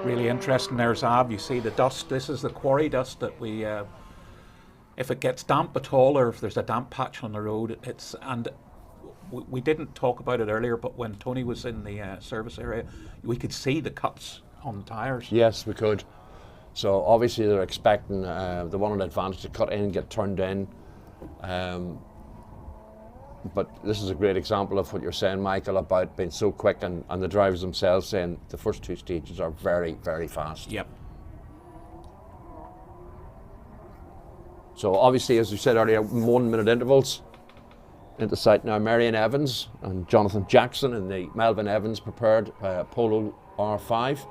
Really interesting there, Zav. You see the dust. This is the quarry dust that we, if it gets damp at all, or if there's a damp patch on the road, we didn't talk about it earlier, but when Tony was in the service area, we could see the cuts on the tyres. Yes, we could. So obviously they're expecting the one advantage to cut in, get turned in. But this is a great example of what you're saying, Michael, about being so quick, and the drivers themselves saying the first 2 stages are very, very fast. Yep. So obviously, as we said earlier, 1 minute intervals into sight now. Marion Evans and Jonathan Jackson in the Melvin Evans prepared Polo R5.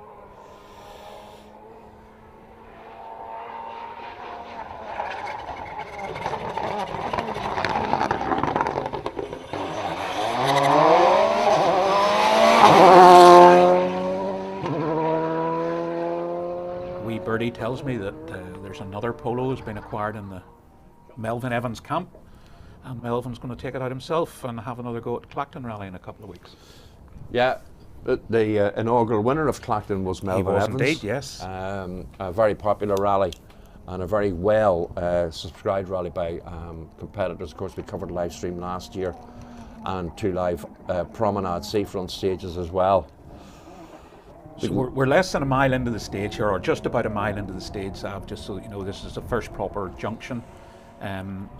Birdie tells me that there's another Polo has been acquired in the Melvin Evans camp, and Melvin's going to take it out himself and have another go at Clacton Rally in a couple of weeks. Yeah, the inaugural winner of Clacton was Melvin Evans. Indeed, yes. A very popular rally and a very well subscribed rally by competitors. Of course, we covered live stream last year, and 2 live promenade seafront stages as well. So we're less than a mile into the stage here, or just about a mile into the stage, just so you know. This is the first proper junction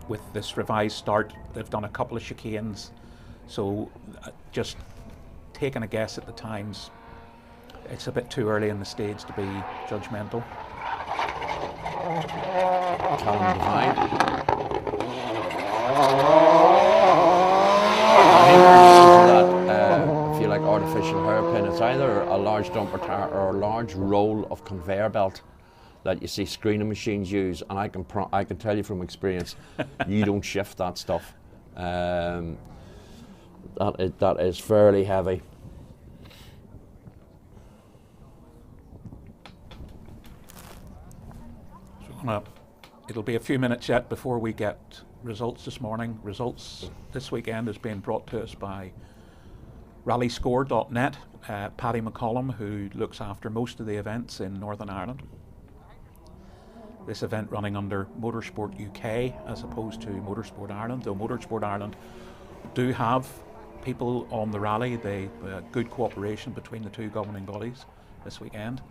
with this revised start. They've done a couple of chicanes, so just taking a guess at the times, it's a bit too early in the stage to be judgmental. Callum Devine. If you like artificial hairpin, it's either a large dumper tire or a large roll of conveyor belt that you see screening machines use, and I can tell you from experience, you don't shift that stuff. That is fairly heavy. So it'll be a few minutes yet before we get results this morning. Results this weekend is being brought to us by rallyscore.net. Paddy McCollum, who looks after most of the events in Northern Ireland. This event running under Motorsport UK as opposed to Motorsport Ireland, though Motorsport Ireland do have people on the rally. They good cooperation between the 2 governing bodies this weekend.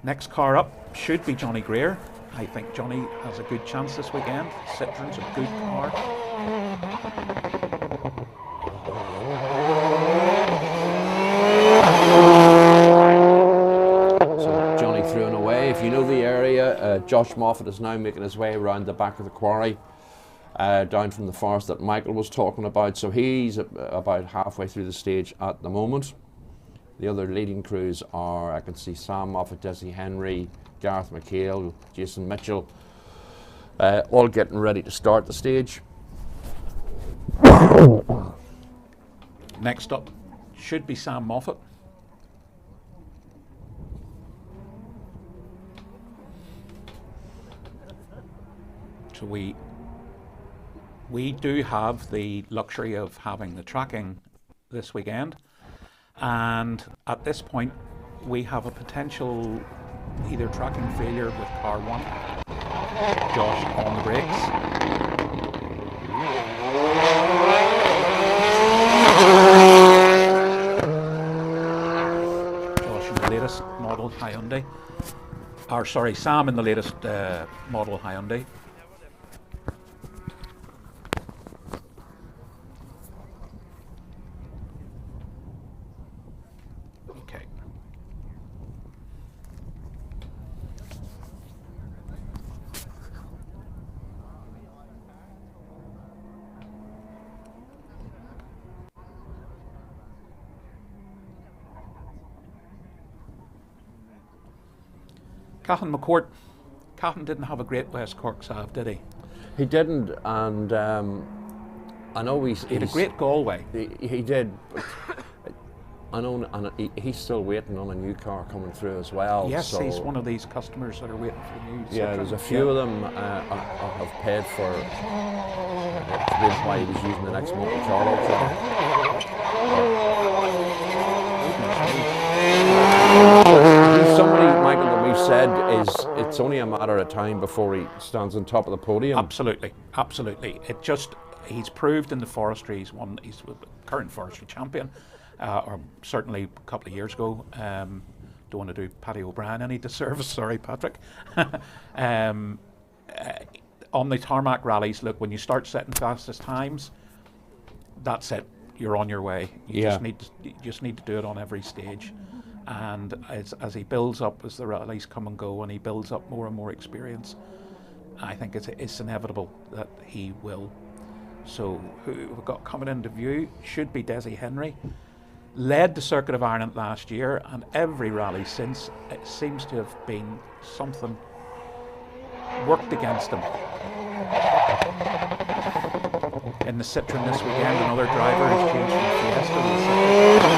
Next car up should be Johnny Greer. I think Johnny has a good chance this weekend. Citroen's a good car. through and away. If you know the area, Josh Moffat is now making his way around the back of the quarry, down from the forest that Michael was talking about. So he's about halfway through the stage at the moment. The other leading crews are, I can see Sam Moffat, Desi Henry, Gareth McHale, Jason Mitchell, all getting ready to start the stage. Next up should be Sam Moffat. So we do have the luxury of having the tracking this weekend, and at this point we have a potential either tracking failure with car 1. Josh on the brakes. Josh in the latest model Hyundai. Or sorry, Sam in the latest model Hyundai. Okay. Cahan McCourt. Cahan didn't have a great West Cork Sav, did he? He didn't, and I know he had a great Galway. He did. But I know, and he's still waiting on a new car coming through as well. Yes, so he's one of these customers that are waiting for the new. Yeah, Citroen. there's a few of them have paid for. That's why he was using the next Monte Carlo car. He's somebody, Michael, that we've said is it's only a matter of time before he stands on top of the podium. Absolutely, absolutely. He's proved in the forestry. He's the current forestry champion, or certainly a couple of years ago. Don't want to do Paddy O'Brien any disservice. Sorry, Patrick. On the tarmac rallies, look, when you start setting fastest times, that's it. You're on your way. You just need to do it on every stage. And as he builds up, as the rallies come and go, and he builds up more and more experience, I think it's inevitable that he will. So who we've got coming into view should be Desi Henry. Led the Circuit of Ireland last year, and every rally since, it seems to have been something worked against him. In the Citroen this weekend, another driver has changed from Fiesta to the Citroen.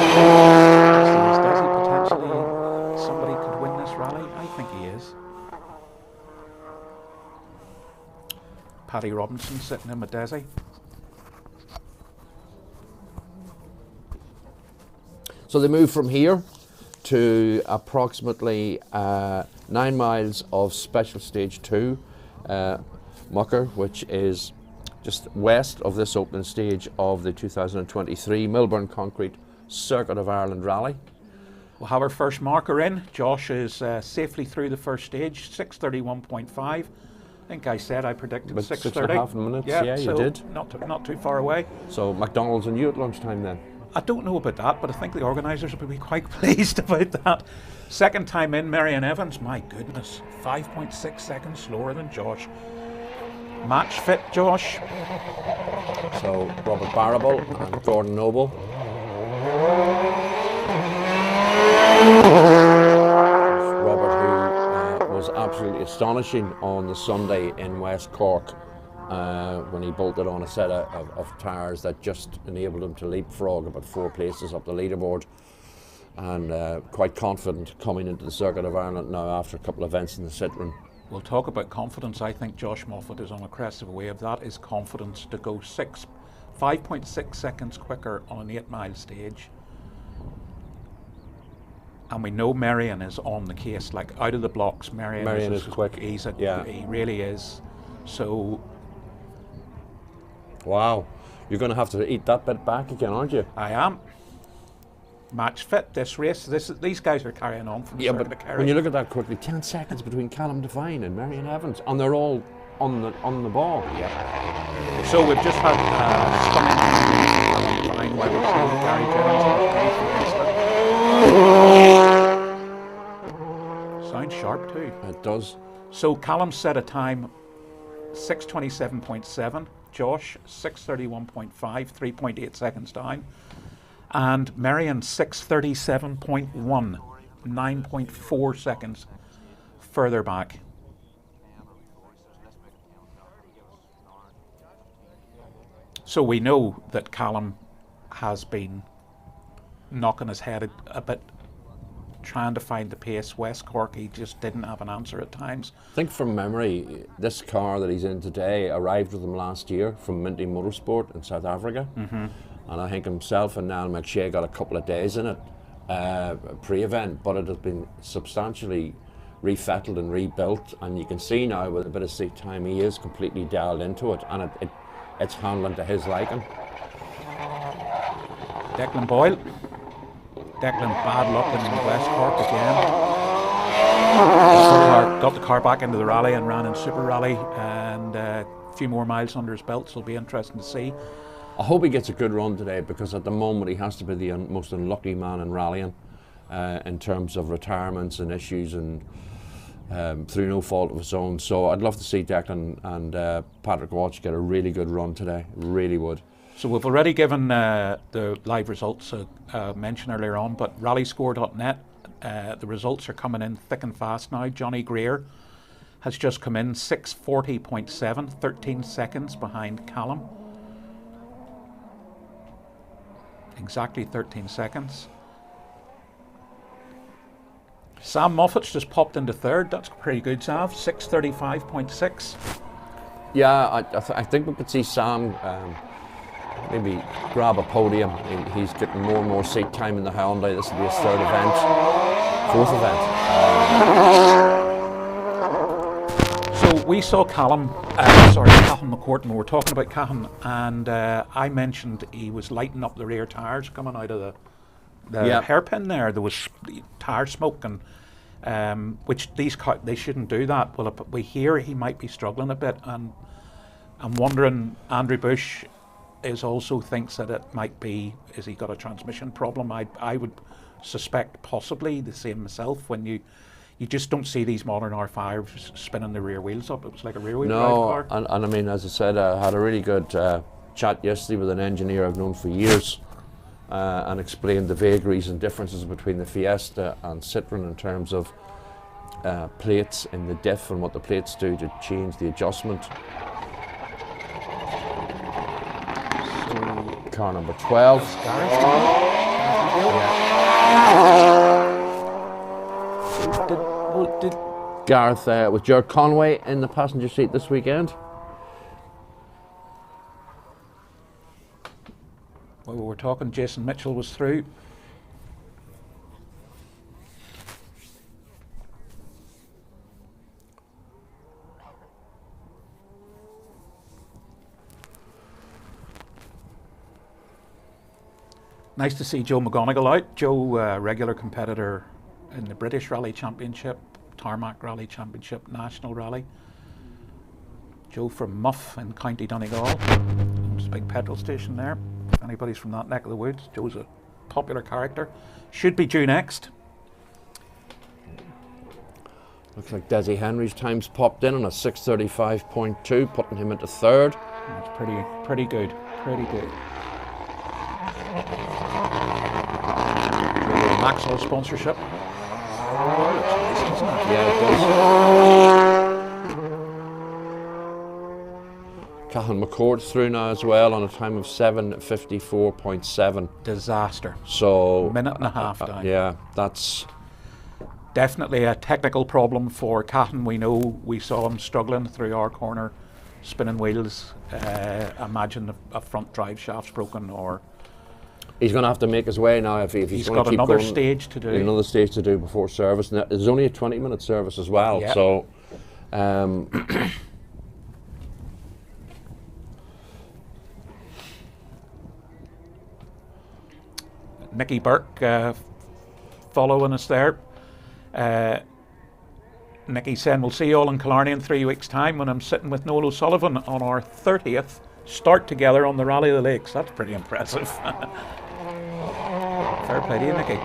Is Desi potentially somebody could win this rally? I think he is. Paddy Robinson sitting in with Desi. So they move from here to approximately 9 miles of Special Stage 2 mucker, which is just west of this opening stage of the 2023 Milburn Concrete Circuit of Ireland Rally. We'll have our first marker in. Josh is safely through the first stage, 6:31.5. I think I said I predicted 6:30. 6.5 minutes, yeah, so you did. Not too far away. So McDonald's and you at lunchtime then? I don't know about that, but I think the organisers will be quite pleased about that. Second time in, Marion Evans, my goodness, 5.6 seconds slower than Josh. Match fit, Josh. So Robert Barrable and Gordon Noble. Robert, who was absolutely astonishing on the Sunday in West Cork when he bolted on a set of tyres that just enabled him to leapfrog about 4 places up the leaderboard, and quite confident coming into the Circuit of Ireland now after a couple of events in the Citroen. We'll talk about confidence. I think Josh Moffat is on a crest of a wave. That is confidence to go 5.6 seconds quicker on an 8-mile stage. And we know Marion is on the case, like out of the blocks. Marion is quick. He really is. So. Wow, you're going to have to eat that bit back again, aren't you? I am. Match fit this race. These guys are carrying on from the Circuit of Kerry. When you look at that quickly, 10 seconds between Callum Devine and Marion Evans, and they're all on the ball. Yeah. So we've just had Devine while we're seeing Gary Jones. sounds sharp too. It does. So Callum set a time 6:27.7, Josh 6:31.5, 3.8 seconds down, and Marion 6:37.1, 9.4 seconds further back. So we know that Callum has been knocking his head a bit, trying to find the pace. West Cork, he just didn't have an answer at times. I think from memory, this car that he's in today arrived with him last year from Minty Motorsport in South Africa. Mm-hmm. And I think himself and Niall McShea got a couple of days in it pre-event, but it has been substantially refettled and rebuilt, and you can see now with a bit of seat time he is completely dialed into it, and it's handling to his liking. Declan Boyle. Declan, bad luck in West Cork again. Got the car back into the rally and ran in Super Rally, and a few more miles under his belt, so it'll be interesting to see. I hope he gets a good run today, because at the moment he has to be the most unlucky man in rallying in terms of retirements and issues, and through no fault of his own. So I'd love to see Declan and Patrick Walsh get a really good run today, really would. So we've already given the live results a mention earlier on, but rallyscore.net, the results are coming in thick and fast now. Johnny Greer has just come in 6:40.7, 13 seconds behind Callum. Exactly 13 seconds. Sam Moffat's just popped into third. That's pretty good, Sav. 6:35.6. Yeah, I think we could see Sam maybe grab a podium. He's getting more and more seat time in the Hyundai. This will be his fourth event. So we saw Callum McCourt, and we were talking about Cahan, and I mentioned he was lighting up the rear tyres coming out of the hairpin there. There was tyre smoke, and which these cars, they shouldn't do that. Well, we hear he might be struggling a bit, and I'm wondering, Andrew Bush also thinks that it might be, is he got a transmission problem? I would suspect possibly the same myself. When you just don't see these modern R5s spinning the rear wheels up. It was like a rear wheel drive car. And I mean, as I said, I had a really good chat yesterday with an engineer I've known for years, and explained the vagaries and differences between the Fiesta and Citroen in terms of plates in the diff and what the plates do to change the adjustment. Car number 12. Did Gareth with Gerard Conway in the passenger seat this weekend? Well, we were talking, Jason Mitchell was through. Nice to see Joe McGonigal out. Joe, regular competitor in the British Rally Championship, Tarmac Rally Championship, National Rally. Joe from Muff in County Donegal. There's a big petrol station there. If anybody's from that neck of the woods, Joe's a popular character. Should be due next. Looks like Desi Henry's time's popped in on a 6:35.2, putting him into third. That's pretty good. Pretty good. Maxwell sponsorship. Yeah, it does. Cahan McCourt through now as well on a time of 7:54.7. Disaster. So minute and a half down. Yeah, that's definitely a technical problem for Cahan. We saw him struggling through our corner, spinning wheels. Imagine a front drive shaft's broken, or he's going to have to make his way now if he's going got to keep another going. stage to do. Another stage to do before service. And there's only a 20-minute service as well. Yep. So Nicky Burke following us there. Nicky saying, we'll see you all in Killarney in 3 weeks' time when I'm sitting with Noel O'Sullivan on our 30th start together on the Rally of the Lakes. That's pretty impressive. Fair play to you, Nicky.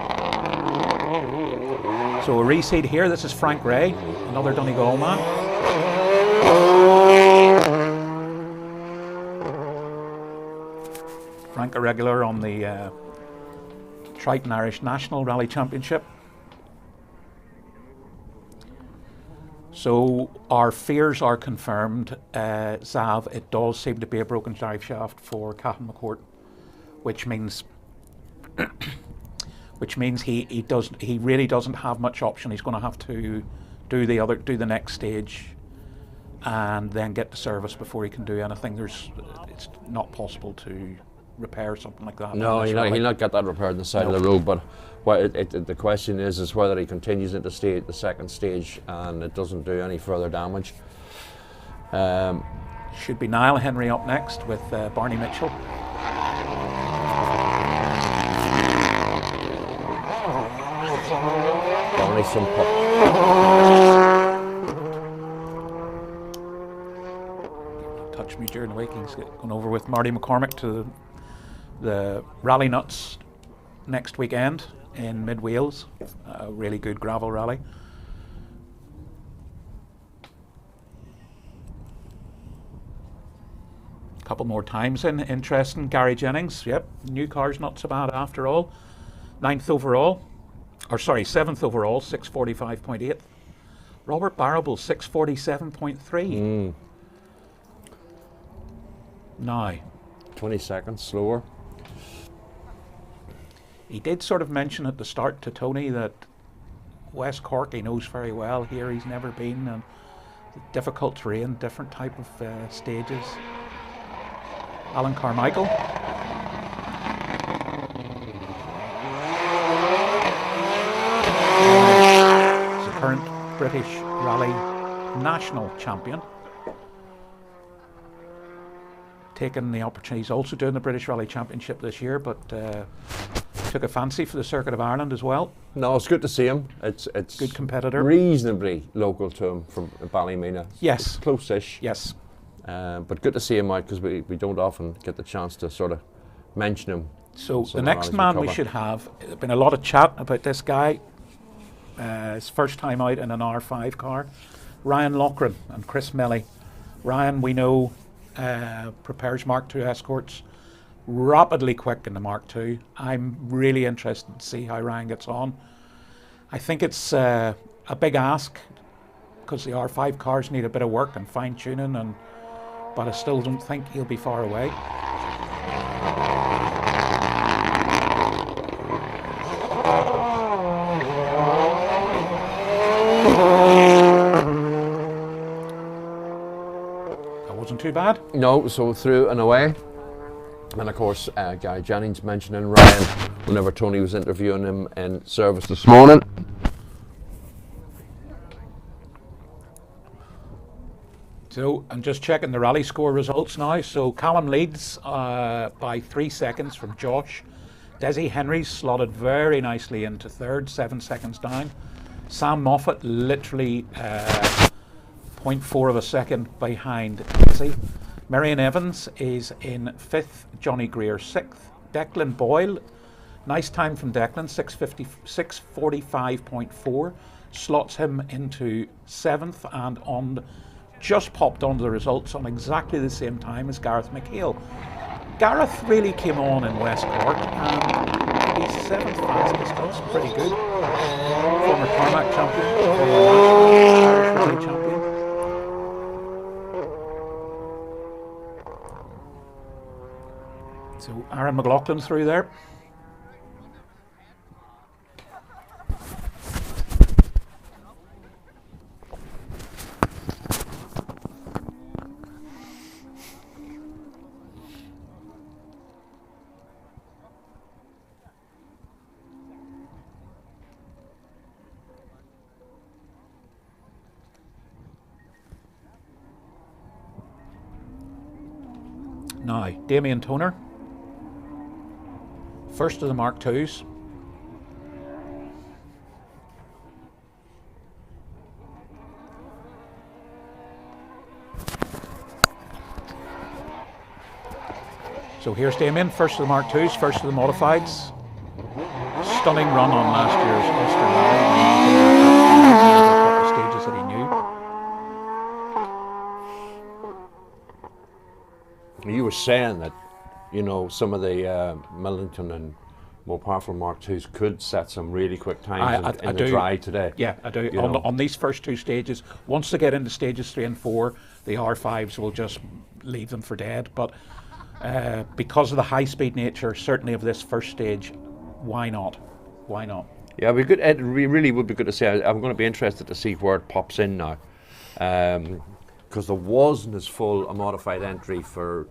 So a reseed here, this is Frank Ray, another Donegal man. Frank a regular on the Triton Irish National Rally Championship. So our fears are confirmed. Zav, it does seem to be a broken drive shaft for Cathal McCourt, which means he really doesn't have much option. He's going to have to do the next stage and then get the service before he can do anything. It's not possible to repair something like that. No, he'll not get that repaired on the side of the road. But the question is whether he continues into the second stage and it doesn't do any further damage. Should be Niall Henry up next with Barney Mitchell. Barney some touch me during the week. He's going over with Marty McCormick to the Rally Nuts next weekend in Mid Wales, a really good gravel rally. A couple more times in, interesting. Gary Jennings, yep, new car's not so bad after all. 7th overall, 6:45.8. Robert Barrable, 6:47.3. Now 20 seconds slower. He did sort of mention at the start to Tony that West Cork he knows very well. Here he's never been, and difficult terrain, different type of stages. Alan Carmichael. He's the current British Rally National Champion. Taking the opportunity, he's also doing the British Rally Championship this year, but took a fancy for the Circuit of Ireland as well. No, it's good to see him. It's good competitor, reasonably local to him from Ballymena. Yes, it's close-ish. Yes, but good to see him out because we don't often get the chance to sort of mention him. So the next man we should have. There's been a lot of chat about this guy. His first time out in an R5 car, Ryan Loughran and Chris Melly. Ryan, we know. Prepares Mark II escorts, rapidly quick in the Mark II. I'm really interested to see how Ryan gets on. I think it's a big ask because the R5 cars need a bit of work and fine tuning, but I still don't think he'll be far away. Too bad? No, so through and away. And of course, Guy Jennings mentioning Ryan whenever Tony was interviewing him in service this morning. So I'm just checking the rally score results now. So Callum leads by 3 seconds from Josh. Desi Henry's slotted very nicely into third, 7 seconds down. Sam Moffat literally 0.4 of a second behind Desi. Marion Evans is in 5th, Johnny Greer 6th. Declan Boyle, nice time from Declan, 6:45.4, slots him into 7th and just popped onto the results on exactly the same time as Gareth McHale. Gareth really came on in West Cork and he's 7th fastest. That's pretty good. Former Tarmac champion, former Irish Rally champion. So Aaron McLaughlin through there. Now, Damien Toner. First of the Mark IIs. So here's Damien, first of the Mark IIs, first of the modifieds. Stunning run on last year's Ulster Rally. were saying that, you know, some of the Millington and more powerful Mark IIs could set some really quick times in the dry today. Yeah, I do. You know. On these first two stages, once they get into stages 3 and 4, the R5s will just leave them for dead. But because of the high-speed nature, certainly of this first stage, why not? Why not? Yeah, it really would be good to see. I'm going to be interested to see where it pops in now, because there wasn't as full a modified entry for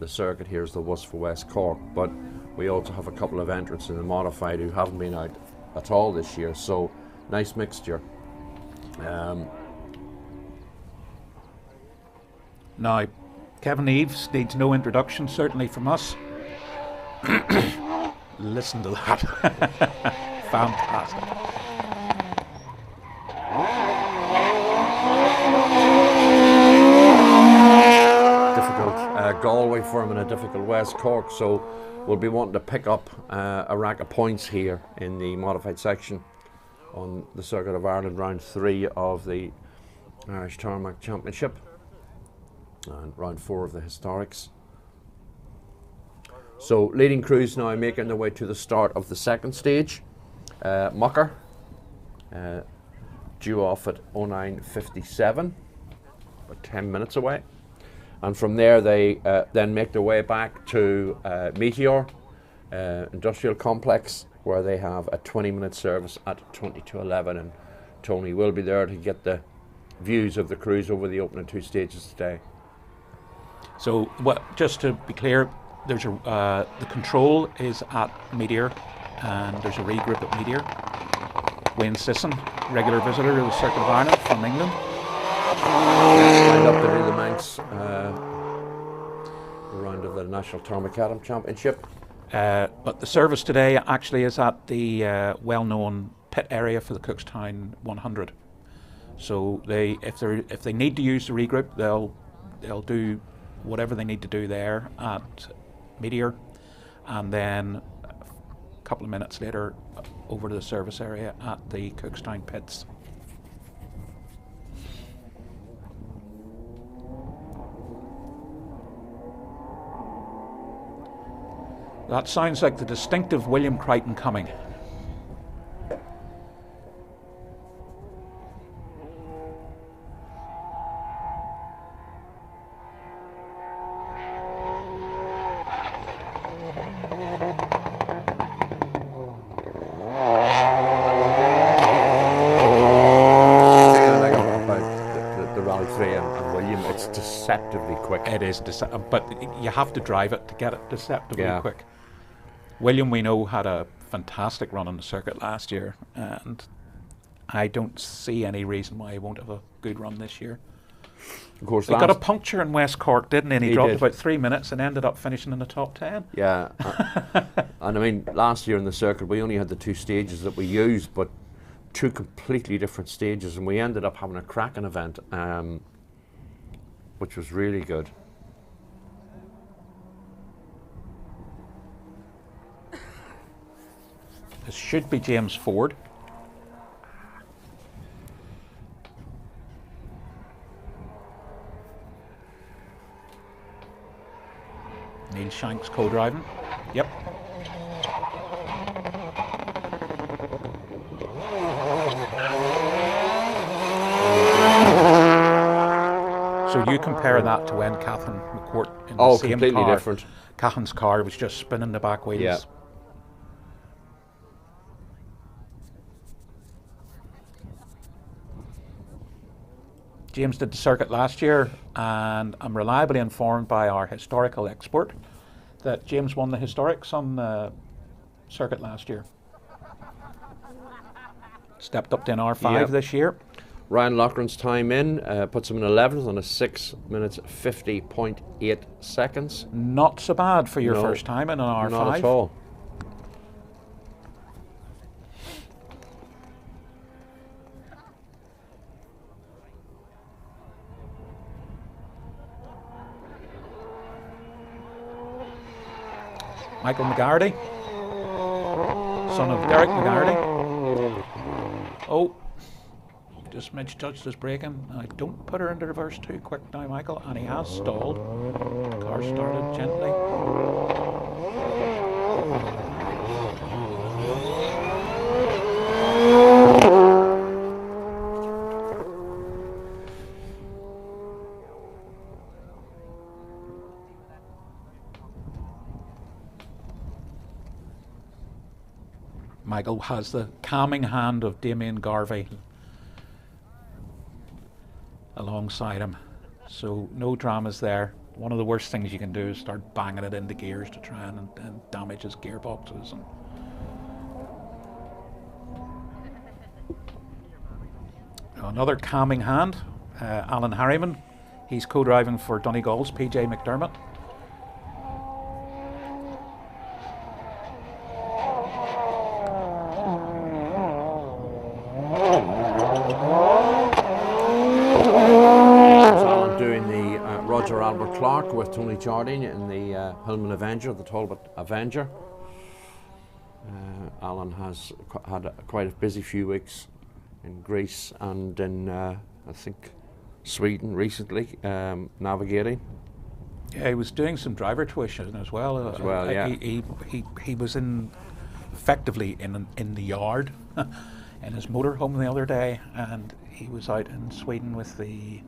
the circuit here as there was for West Cork, but we also have a couple of entrants in the modified who haven't been out at all this year, so nice mixture. Now, Kevin Eves needs no introduction, certainly from us. Listen to that. Fantastic. Difficult Galway for him and a difficult West Cork, so we'll be wanting to pick up a rack of points here in the modified section on the Circuit of Ireland round 3 of the Irish Tarmac Championship and round 4 of the Historics. So leading crews now making their way to the start of the second stage. Mucker due off at 09:57, about 10 minutes away. And from there they then make their way back to Meteor Industrial Complex, where they have a 20-minute service at 20:11, and Tony will be there to get the views of the crews over the opening 2 stages today. So just to be clear, there's the control is at Meteor, and there's a regroup at Meteor. Wayne Sisson, regular visitor to the Circuit of Ireland from England. Lined up to do the Manx round of the National Tarmac Championship. But the service today actually is at the well-known pit area for the Cookstown 100. So if they need to use the regroup, they'll do whatever they need to do there at Meteor, and then a couple of minutes later over to the service area at the Cookstown pits. That sounds like the distinctive William Crichton coming. Deceptively quick. It is, but you have to drive it to get it deceptively quick. William, we know, had a fantastic run on the circuit last year, and I don't see any reason why he won't have a good run this year. Of course, he got a puncture in West Cork, didn't he? And he dropped did. About 3 minutes and ended up finishing in the top 10. Yeah, and I mean, last year in the circuit we only had the 2 stages that we used, but 2 completely different stages, and we ended up having a cracking event, which was really good. This should be James Ford. Neil Shanks co-driving. Yep. So you compare that to when Catherine McCourt in the same completely car. Different. Catherine's car was just spinning the back wheels. Yeah. James did the circuit last year, and I'm reliably informed by our historical expert that James won the historics on the circuit last year. Stepped up to an R5 this year. Ryan Loughran's time in puts him in 11th on a 6 minutes 50.8 seconds. Not so bad for your first time in an R5. Not at all. Michael McGarty, son of Derek McGarty. Oh, just misjudged his braking. I don't put her into reverse too quick now, Michael, and he has stalled. Car started gently. Michael has the calming hand of Damien Garvey alongside him, so no dramas there. One of the worst things you can do is start banging it into gears to try and damage his gearboxes. Another calming hand, Alan Harriman. He's co-driving for Donegal's PJ McDermott. Albert Clark with Tony Jardine in the Hillman Avenger, the Talbot Avenger. Alan has had quite a busy few weeks in Greece and in I think Sweden recently, navigating. Yeah, he was doing some driver tuition as well. Yeah. He was effectively in the yard in his motorhome the other day, and he was out in Sweden with the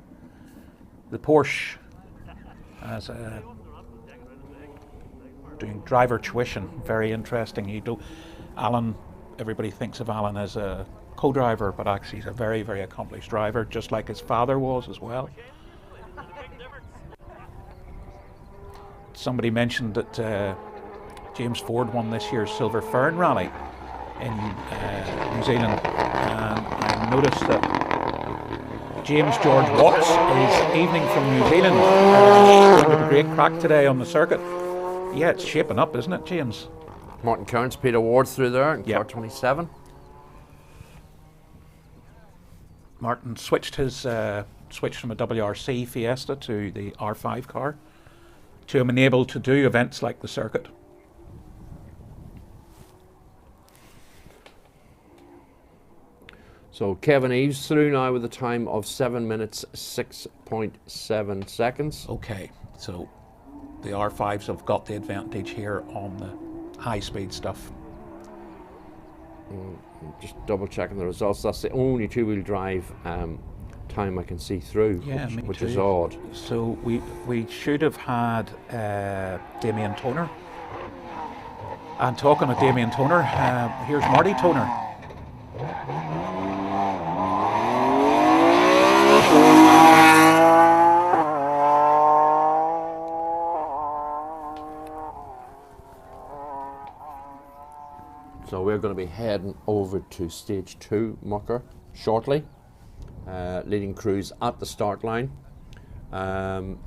Porsche as doing driver tuition. Very interesting. Alan, everybody thinks of Alan as a co-driver, but actually he's a very, very accomplished driver, just like his father was as well. Somebody mentioned that James Ford won this year's Silver Fern Rally in New Zealand, and I noticed that James George Watts is evening from New Zealand. A great crack today on the circuit. Yeah, it's shaping up, isn't it, James? Martin Kearns, Peter Ward's through there in car 27. Martin switched from a WRC Fiesta to the R5 car to enable to do events like the circuit. So Kevin Eves through now with a time of 7 minutes 6.7 seconds. Okay, so the R5s have got the advantage here on the high speed stuff. Just double checking the results. That's the only two-wheel drive time I can see through, which is odd. So we should have had Damien Toner. And talking of Damien Toner, here's Marty Toner. So we're going to be heading over to stage 2 mucker shortly. Leading crews at the start line. And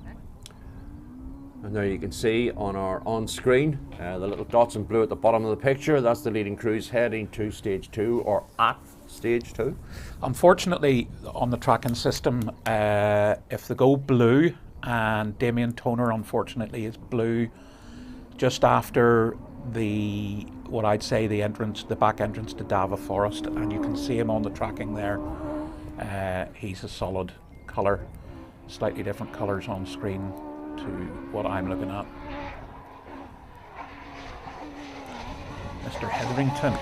there you can see on our on-screen, the little dots in blue at the bottom of the picture, that's the leading crews heading to stage 2 or at stage 2. Unfortunately, on the tracking system, if they go blue, and Damien Toner unfortunately is blue just after what I'd say the back entrance to Dava Forest, and you can see him on the tracking there. He's a solid colour, slightly different colours on screen to what I'm looking at. Mr. Hetherington.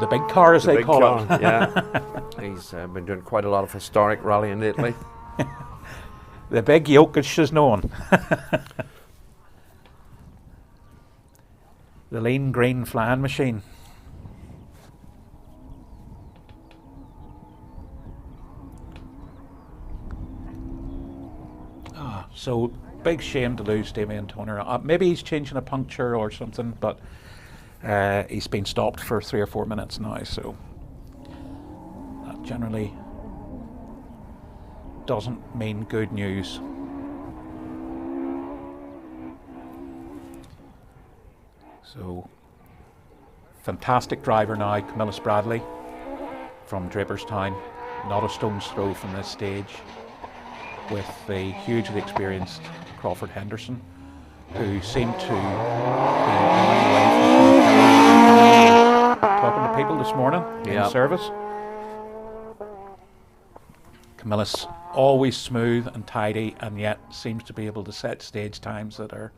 The big car, as they call it. Yeah. He's been doing quite a lot of historic rallying lately. The big Jokic is known. The lean green flying machine. So big shame to lose Damien Toner. Maybe he's changing a puncture or something, but he's been stopped for 3 or 4 minutes now, so that generally doesn't mean good news. So, fantastic driver now, Camillus Bradley from Draperstown, not a stone's throw from this stage, with the hugely experienced Crawford Henderson. who seem to be running away from talking to people this morning in the service. Camilla's always smooth and tidy, and yet seems to be able to set stage times that are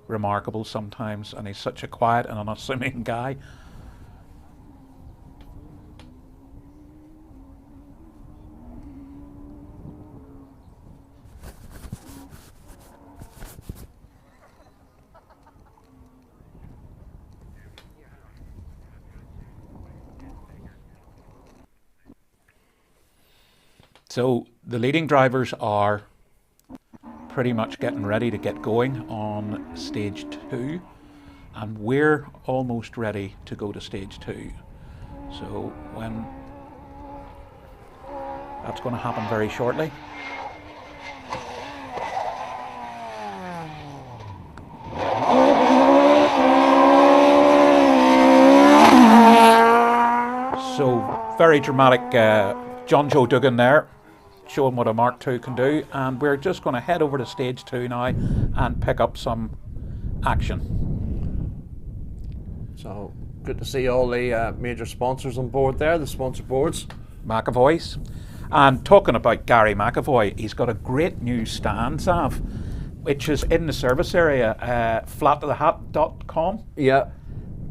remarkable sometimes, and he's such a quiet and unassuming guy. So the leading drivers are pretty much getting ready to get going on stage 2, and we're almost ready to go to stage 2. So when that's going to happen very shortly. So very dramatic John Joe Duggan there, showing what a Mark II can do, and we're just going to head over to stage 2 now and pick up some action. So good to see all the major sponsors on board there, the sponsor boards. McAvoy's. And talking about Gary McAvoy, he's got a great new stand, Sav, which is in the service area, flattothehat.com. Yeah.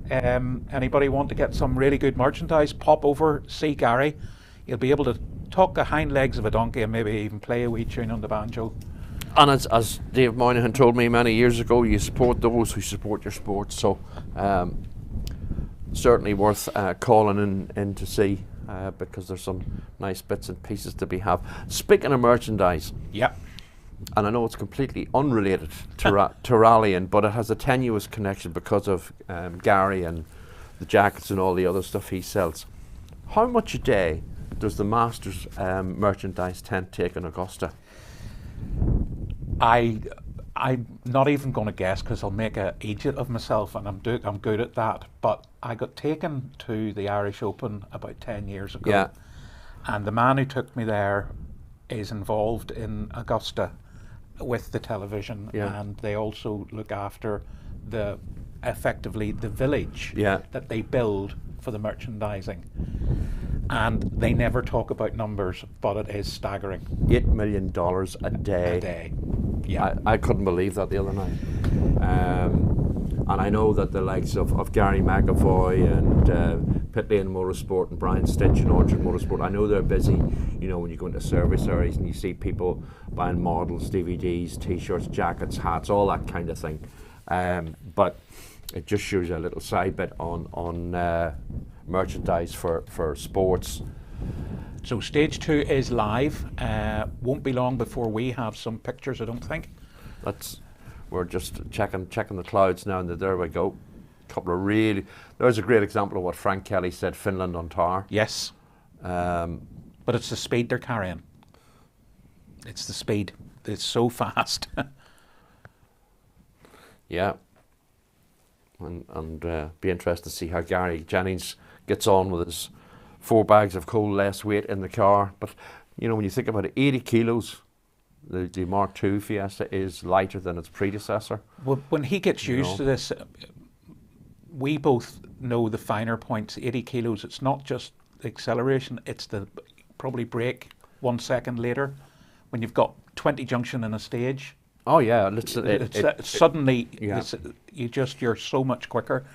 Anybody want to get some really good merchandise, pop over, see Gary. You'll be able to talk the hind legs of a donkey and maybe even play a wee tune on the banjo. And as Dave Moynihan told me many years ago, you support those who support your sport, so certainly worth calling in to see, because there's some nice bits and pieces to be have. Speaking of merchandise, yep. And I know it's completely unrelated to rallying, but it has a tenuous connection because of Gary and the jackets and all the other stuff he sells. How much a day does the Masters merchandise tent take in Augusta? I'm not even going to guess, because I'll make an idiot of myself, and I'm good at that. But I got taken to the Irish Open about 10 years ago. Yeah. And the man who took me there is involved in Augusta with the television, and they also look after effectively the village that they build for the merchandising. And they never talk about numbers, but it is staggering. $8 million a day. A day. Yeah. I couldn't believe that the other night. And I know that the likes of Gary McAvoy and Pit Lane Motorsport and Brian Stitch and Orchard Motorsport, I know they're busy, you know, when you go into service areas and you see people buying models, DVDs, t-shirts, jackets, hats, all that kind of thing. But it just shows you a little side bit on merchandise for sports. So stage 2 is live. Won't be long before we have some pictures, I don't think. We're just checking the clouds now, and there we go. There's a great example of what Frank Kelly said, Finland on tar. Yes. But it's the speed they're carrying. It's the speed. It's so fast. Yeah. And be interested to see how Gary Jennings gets on with his 4 bags of coal less weight in the car. But, you know, when you think about it, 80 kilos, the Mark II Fiesta is lighter than its predecessor. Well, when he gets used to this, we both know the finer points. 80 kilos, it's not just the acceleration, it's the probably brake 1 second later. When you've got 20 junction in a stage. Oh yeah, suddenly you're so much quicker.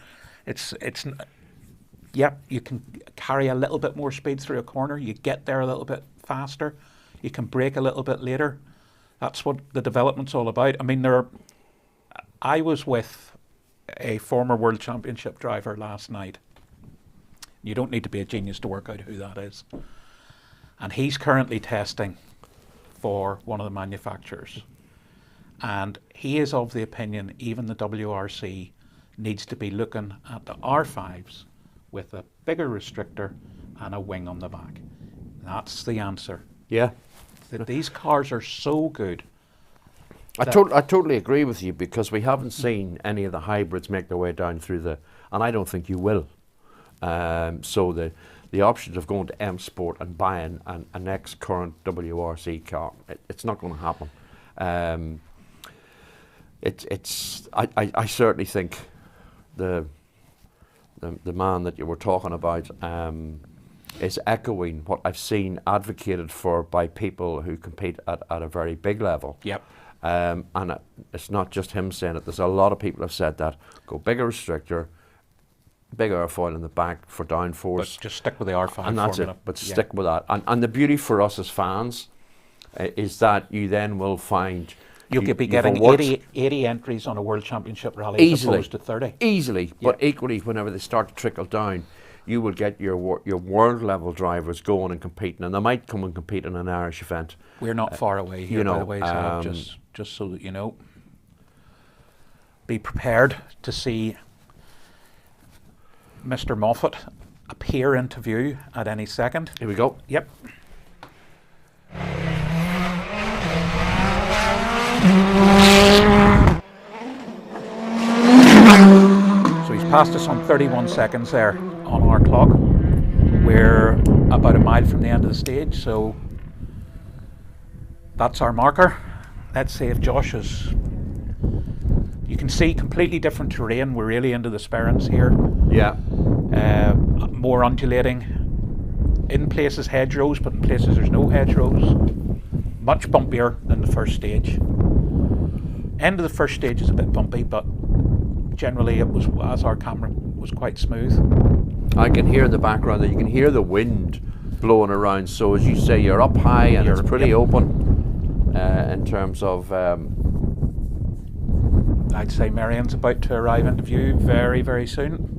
You can carry a little bit more speed through a corner. You get there a little bit faster. You can brake a little bit later. That's what the development's all about. I mean, I was with a former World Championship driver last night. You don't need to be a genius to work out who that is. And he's currently testing for one of the manufacturers. And he is of the opinion even the WRC needs to be looking at the R5s with a bigger restrictor and a wing on the back. That's the answer. Yeah. These cars are so good. I totally agree with you, because we haven't seen any of the hybrids make their way down through and I don't think you will. So the options of going to M Sport and buying an ex-current WRC car, it's not going to happen. I certainly think the man that you were talking about is echoing what I've seen advocated for by people who compete at a very big level. Yep. And it's not just him saying it. There's a lot of people have said that. Go bigger restrictor, big airfoil in the back for downforce. But just stick with the R5 and that's formula. it. But stick with that. And the beauty for us as fans is that you then will find you could be getting 80 entries on a World Championship rally easily, as opposed to 30. Easily, but equally, whenever they start to trickle down, you will get your world level drivers going and competing, and they might come and compete in an Irish event. We're not far away here, by the way, so just so that you know. Be prepared to see Mr. Moffat appear into view at any second. Here we go. Yep. So he's passed us on 31 seconds there on our clock. We're about a mile from the end of the stage, so that's our marker. Let's see if Josh is... You can see completely different terrain. We're really into the Sperrins here. Yeah. More undulating. In places hedgerows, but in places there's no hedgerows. Much bumpier than the first stage. End of the first stage is a bit bumpy, but generally it was, as our camera, was quite smooth. I can hear in the background that you can hear the wind blowing around. So as you say, you're up high and it's pretty open in terms of... I'd say Marianne's about to arrive into view very, very soon.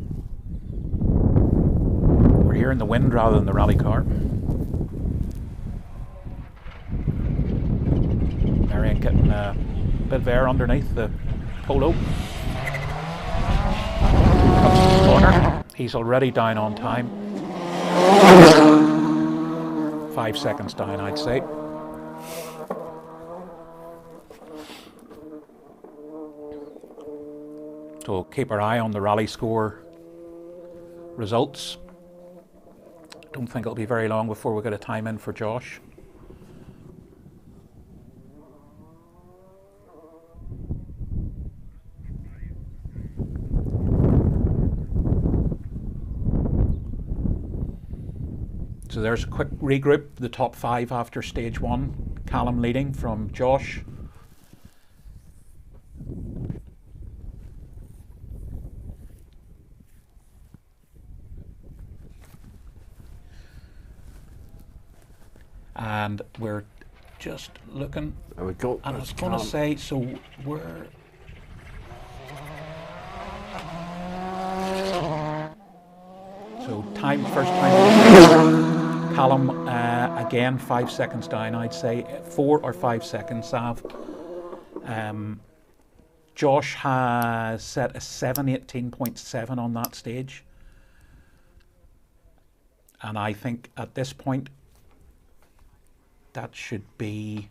We're hearing the wind rather than the rally car. Marianne getting a bit of air underneath the polo. Comes to the corner. He's already down on time. 5 seconds down, I'd say. So keep our eye on the rally score results. Don't think it'll be very long before we get a time in for Josh. So there's a quick regroup, the top 5 after stage 1. Callum leading from Josh. And we're just looking. There we go. And I was going to say, so we're... So first time, Callum, again, 5 seconds down, I'd say, 4 or 5 seconds, Sav. Josh has set a 7:18.7 on that stage. And I think at this point, that should be,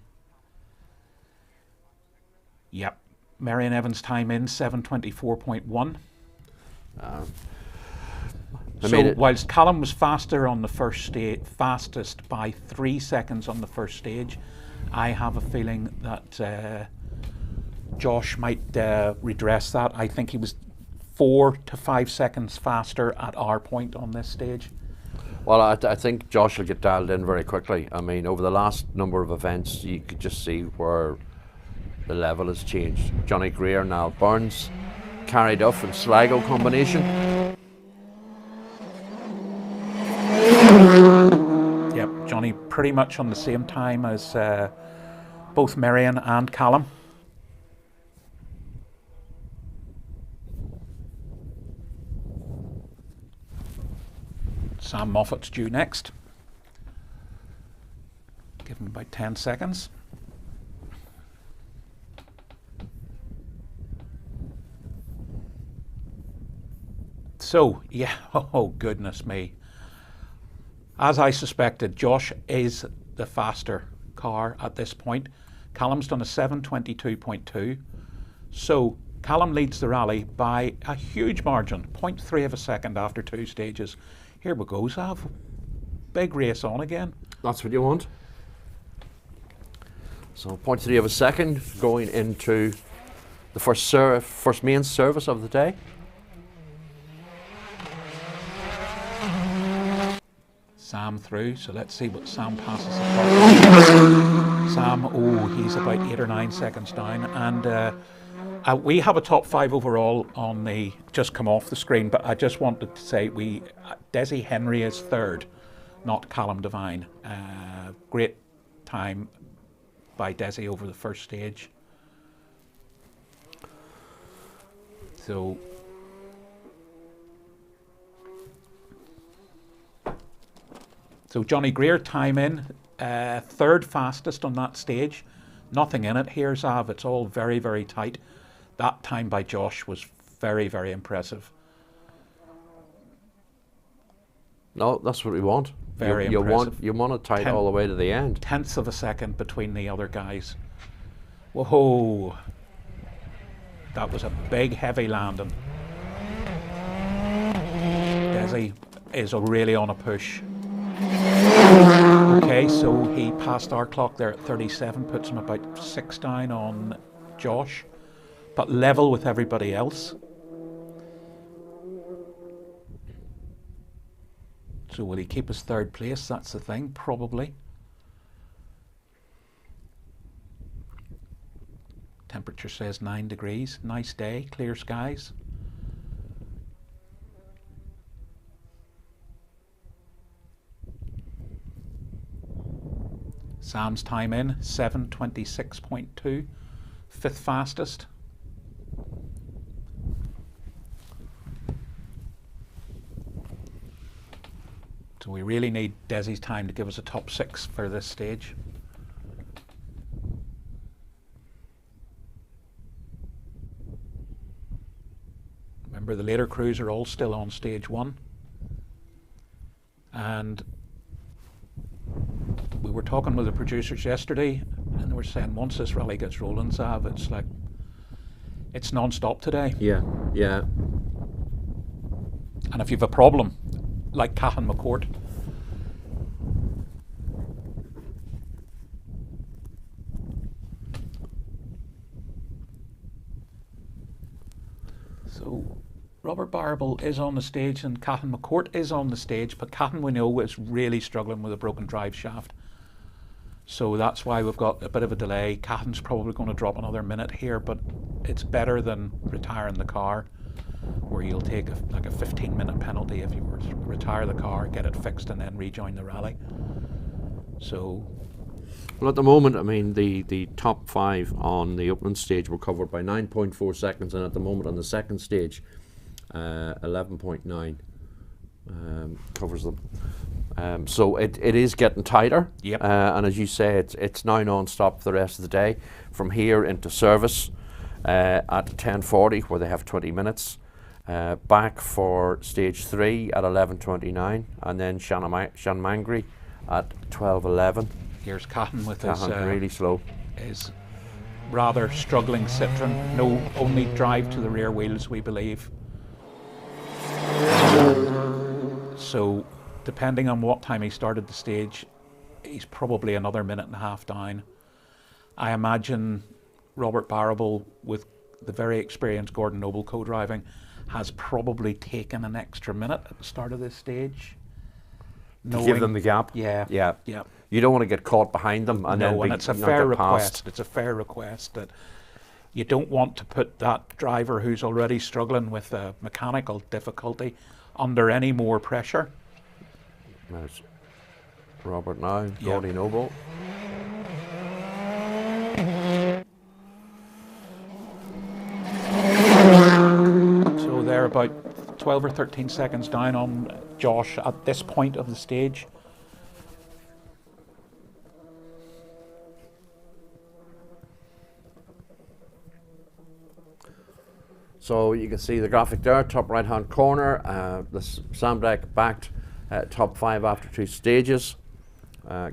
yep, Marion Evans' time in 7:24.1. So whilst Callum was faster on the first stage, fastest by 3 seconds on the first stage, I have a feeling that Josh might redress that. I think he was 4 to 5 seconds faster at our point on this stage. Well, I think Josh will get dialed in very quickly. I mean, over the last number of events, you could just see where the level has changed. Johnny Greer, Niall Burns, Carrie Duff and Sligo combination. Yep, Johnny pretty much on the same time as both Marion and Callum. Sam Moffat's due next. Give him about 10 seconds. So, yeah, oh goodness me. As I suspected, Josh is the faster car at this point. Callum's done a 7:22.2. So Callum leads the rally by a huge margin, 0.3 of a second after 2 stages. Here we go, Sav. Big race on again. That's what you want. So 0.3 of a second going into the the first main service of the day. Sam through, so let's see what Sam passes across. Sam, he's about 8 or 9 seconds down, and we have a top 5 overall on the just come off the screen, but I just wanted to say Desi Henry is 3rd, not Callum Devine. Great time by Desi over the first stage. So Johnny Greer time in, 3rd fastest on that stage. Nothing in it here, Zav. It's all very, very tight. That time by Josh was very, very impressive. No, that's what we want. Very you impressive. You want it tight all the way to the end. 10ths of a second between the other guys. Whoa. That was a big, heavy landing. Desi is really on a push. Okay, so he passed our clock there at 37, puts him about 6 down on Josh, but level with everybody else. So will he keep his 3rd place? That's the thing, probably. Temperature says 9 degrees. Nice day, clear skies. Sam's time in, 7:26.2, 5th fastest. So we really need Desi's time to give us a top 6 for this stage. Remember, the later crews are all still on stage 1. And we were talking with the producers yesterday, and they were saying once this rally gets rolling, Zav, it's like, it's non-stop today. Yeah, yeah. And if you have a problem, like Cahan McCourt, so Robert Barable is on the stage and Cahan McCourt is on the stage, but Cahan, we know, is really struggling with a broken drive shaft. So that's why we've got a bit of a delay. Cahan's probably going to drop another minute here, but it's better than retiring the car, where you'll take a 15-minute penalty if you were to retire the car, get it fixed, and then rejoin the rally. So, well, at the moment, I mean, the top 5 on the opening stage were covered by 9.4 seconds, and at the moment on the second stage, 11.9 covers them. So it is getting tighter. Yep. And as you say, it's now non-stop for the rest of the day. From here into service at 10:40, where they have 20 minutes. Back for stage 3 at 11:29, and then Shanmangri at 12:11. Here's Cahan with his really slow. His rather struggling Citroen. No, only drive to the rear wheels, we believe. So, depending on what time he started the stage, he's probably another minute and a half down. I imagine Robert Barable, with the very experienced Gordon Noble co-driving, has probably taken an extra minute at the start of this stage. To give them the gap? Yeah. Yeah. Yeah. You don't want to get caught behind them and then it's a fair request. It's a fair request that you don't want to put that driver who's already struggling with a mechanical difficulty under any more pressure. There's Robert now, Gordon Noble. So they're about 12 or 13 seconds down on Josh at this point of the stage. So you can see the graphic there, top right hand corner, the Samdeck backed top 5 after 2 stages.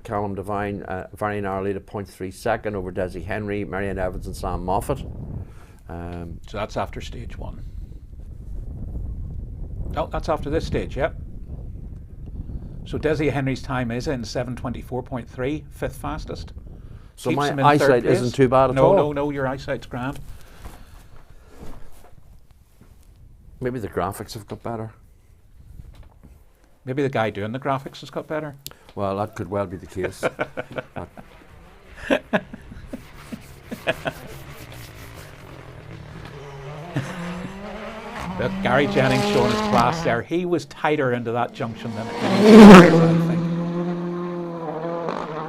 Callum Devine very narrowly to 0.3 second over Desi Henry, Marianne Evans and Sam Moffat. So that's after stage 1. Oh, that's after this stage, yep. So Desi Henry's time is in 7:24.3, 5th fastest. So my eyesight isn't too bad at all. No, your eyesight's grand. Maybe the graphics have got better. Maybe the guy doing the graphics has got better. Well, that could well be the case. Look, Gary Jennings showing his class there. He was tighter into that junction than I think.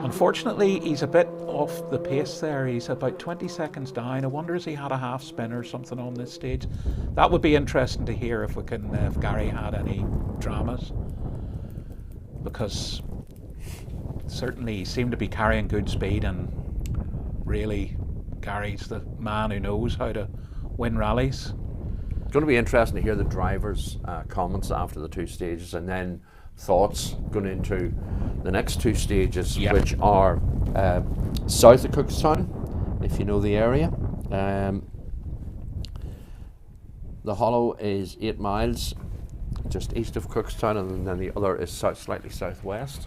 Unfortunately, he's a bit off the pace there. He's about 20 seconds down. I wonder if he had a half spin or something on this stage. That would be interesting to hear if Gary had any dramas, because certainly he seemed to be carrying good speed, and really Gary's the man who knows how to win rallies. It's going to be interesting to hear the drivers' comments after the 2 stages, and then thoughts going into the next 2 stages, which are south of Cookstown, if you know the area. The Hollow is 8 miles just east of Cookstown, and then the other is slightly southwest,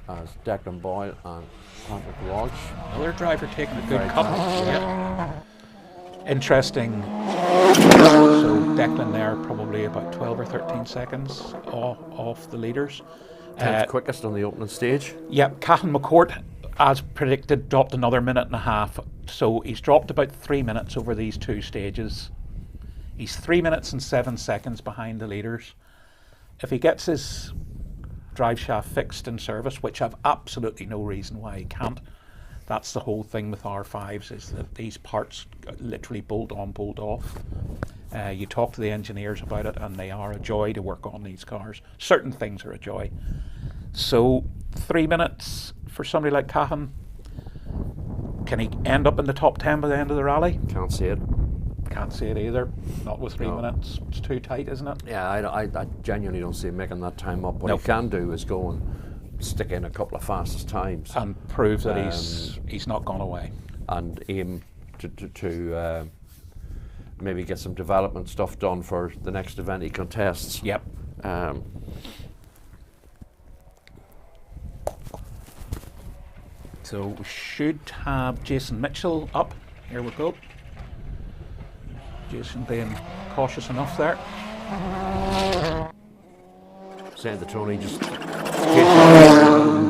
as Declan Boyle and Patrick Walsh. Another driver taking a good cut. Interesting. So Declan there probably about 12 or 13 seconds off the leaders. 10th quickest on the opening stage. Yep, Cahan McCourt, as predicted, dropped another 1.5 minutes. So he's dropped about 3 minutes over these 2 stages. He's 3 minutes and 7 seconds behind the leaders. If he gets his drive shaft fixed in service, which I've absolutely no reason why he can't, that's the whole thing with R5s, is that these parts literally bolt on, bolt off. You talk to the engineers about it, and they are a joy to work on these cars. Certain things are a joy. So 3 minutes for somebody like Cahan. Can he end up in the top 10 by the end of the rally? Can't see it. Can't see it either. Not with 3 minutes. It's too tight, isn't it? Yeah, I genuinely don't see him making that time up. What he can do is go and stick in a couple of fastest times and prove that he's not gone away, and aim to maybe get some development stuff done for the next event he contests. Yep. So we should have Jason Mitchell up. Here we go. Jason being cautious enough there. Saying to Tony, just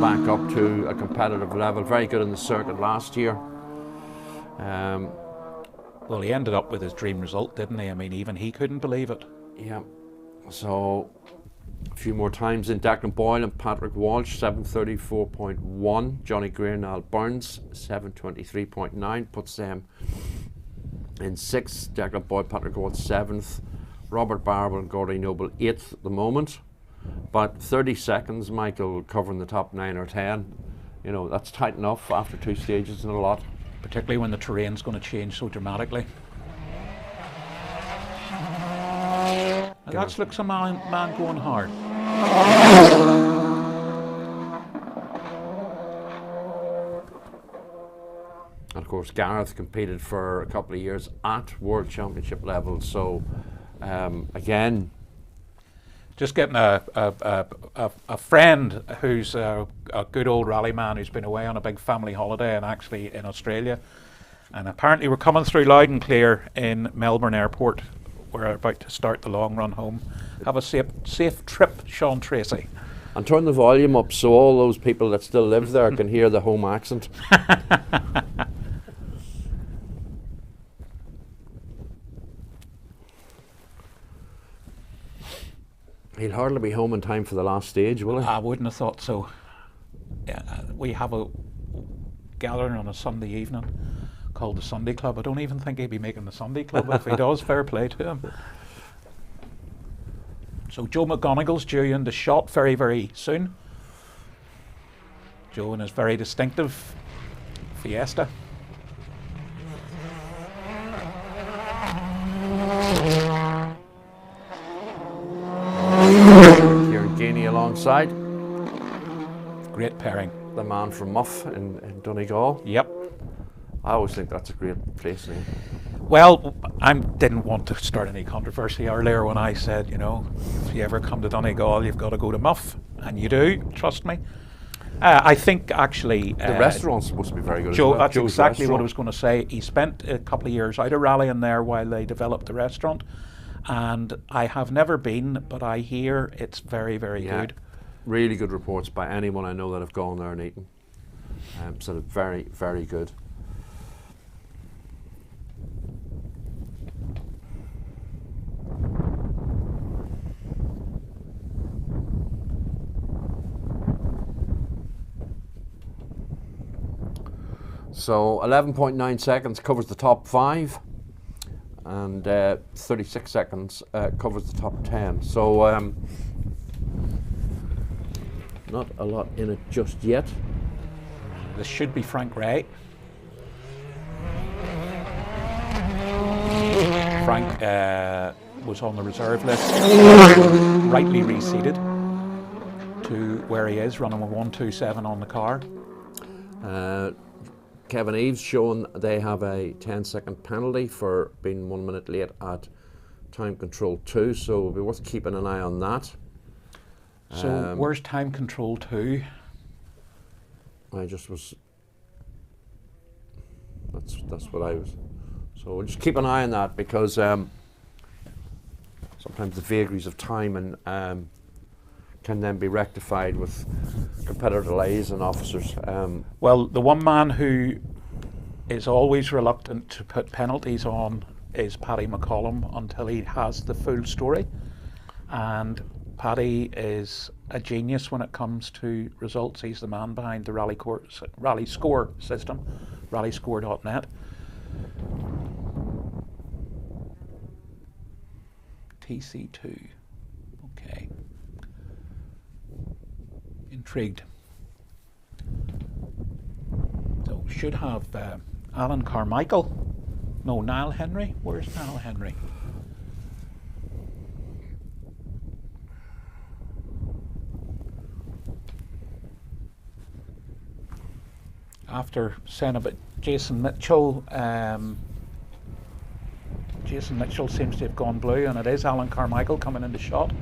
back up to a competitive level. Very good in the circuit last year. Well, he ended up with his dream result, didn't he? I mean, even he couldn't believe it. Yeah. So a few more times in. Declan Boyle and Patrick Walsh, 7:34.1. Johnny Greer and Al Burns, 7:23.9. Puts them in 6th. Declan Boyle, Patrick Walsh, 7th. Robert Barber and Gordy Noble, 8th at the moment. But 30 seconds, Michael, covering the top 9 or 10. You know, that's tight enough after 2 stages and a lot. Particularly when the terrain's going to change so dramatically. And that looks a man going hard. And of course, Gareth competed for a couple of years at World Championship level. So, again, just getting a friend who's a good old rally man who's been away on a big family holiday and actually in Australia. And apparently we're coming through loud and clear in Milburn Airport. We're about to start the long run home. Have a safe trip, Sean Tracy. And turn the volume up so all those people that still live there can hear the home accent. He'll hardly be home in time for the last stage, will he? I wouldn't have thought so. Yeah, we have a gathering on a Sunday evening called the Sunday Club. I don't even think he'd be making the Sunday Club. If he does, fair play to him. So Joe McGonigal's due in the shot very, very soon. Joe in his very distinctive Fiesta. Kieran Ganey alongside. Great pairing. The man from Muff in Donegal. Yep. I always think that's a great place name. Well, I didn't want to start any controversy earlier when I said, you know, if you ever come to Donegal, you've got to go to Muff. And you do, trust me. I think actually... the restaurant's supposed to be very good Joe, as well. That's exactly what I was going to say. He spent a couple of years out of rallying there while they developed the restaurant. and I have never been, but I hear it's very, very good. Really good reports by anyone I know that have gone there and eaten. So it's very, very good. So 11.9 seconds covers the top 5, and 36 seconds covers the top 10. So not a lot in it just yet. This should be Frank Ray. Frank was on the reserve list, rightly reseated to where he is, running a 1:27 on the car. Kevin Eves showing they have a 10-second penalty for being 1 minute late at time control 2, so it'll be worth keeping an eye on that. So where's time control 2? I just was. That's what I was. So we'll just keep an eye on that, because sometimes the vagaries of time and can then be rectified with competitor delays and officers. Well, the one man who is always reluctant to put penalties on is Paddy McCollum until he has the full story. And Paddy is a genius when it comes to results. He's the man behind the Rally Score system, rallyscore.net. TC2. Okay. Intrigued. So should have Alan Carmichael. No, Niall Henry. Where's Niall Henry? After saying about Jason Mitchell, Jason Mitchell seems to have gone blue, and it is Alan Carmichael coming into shot.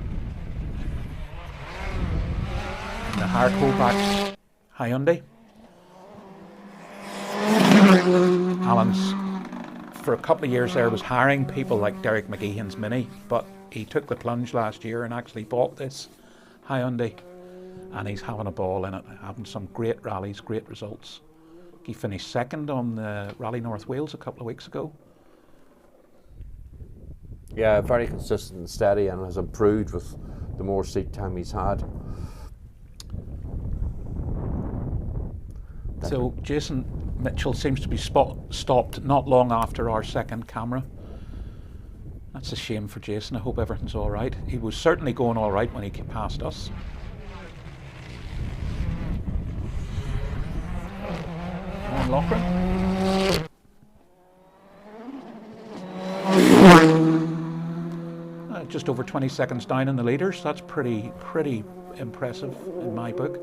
The hardcore Hyundai. Alan's, for a couple of years there, was hiring people like Derek McGeehan's Mini, but he took the plunge last year and actually bought this Hyundai, and he's having a ball in it, having some great rallies, great results. He finished second on the Rally North Wales a couple of weeks ago. Yeah, very consistent and steady, and has improved with the more seat time he's had. So Jason Mitchell seems to be stopped not long after our second camera. That's a shame for Jason. I hope everything's all right. He was certainly going all right when he came past us. On Loughran. Just over 20 seconds down in the leaders. That's pretty impressive in my book.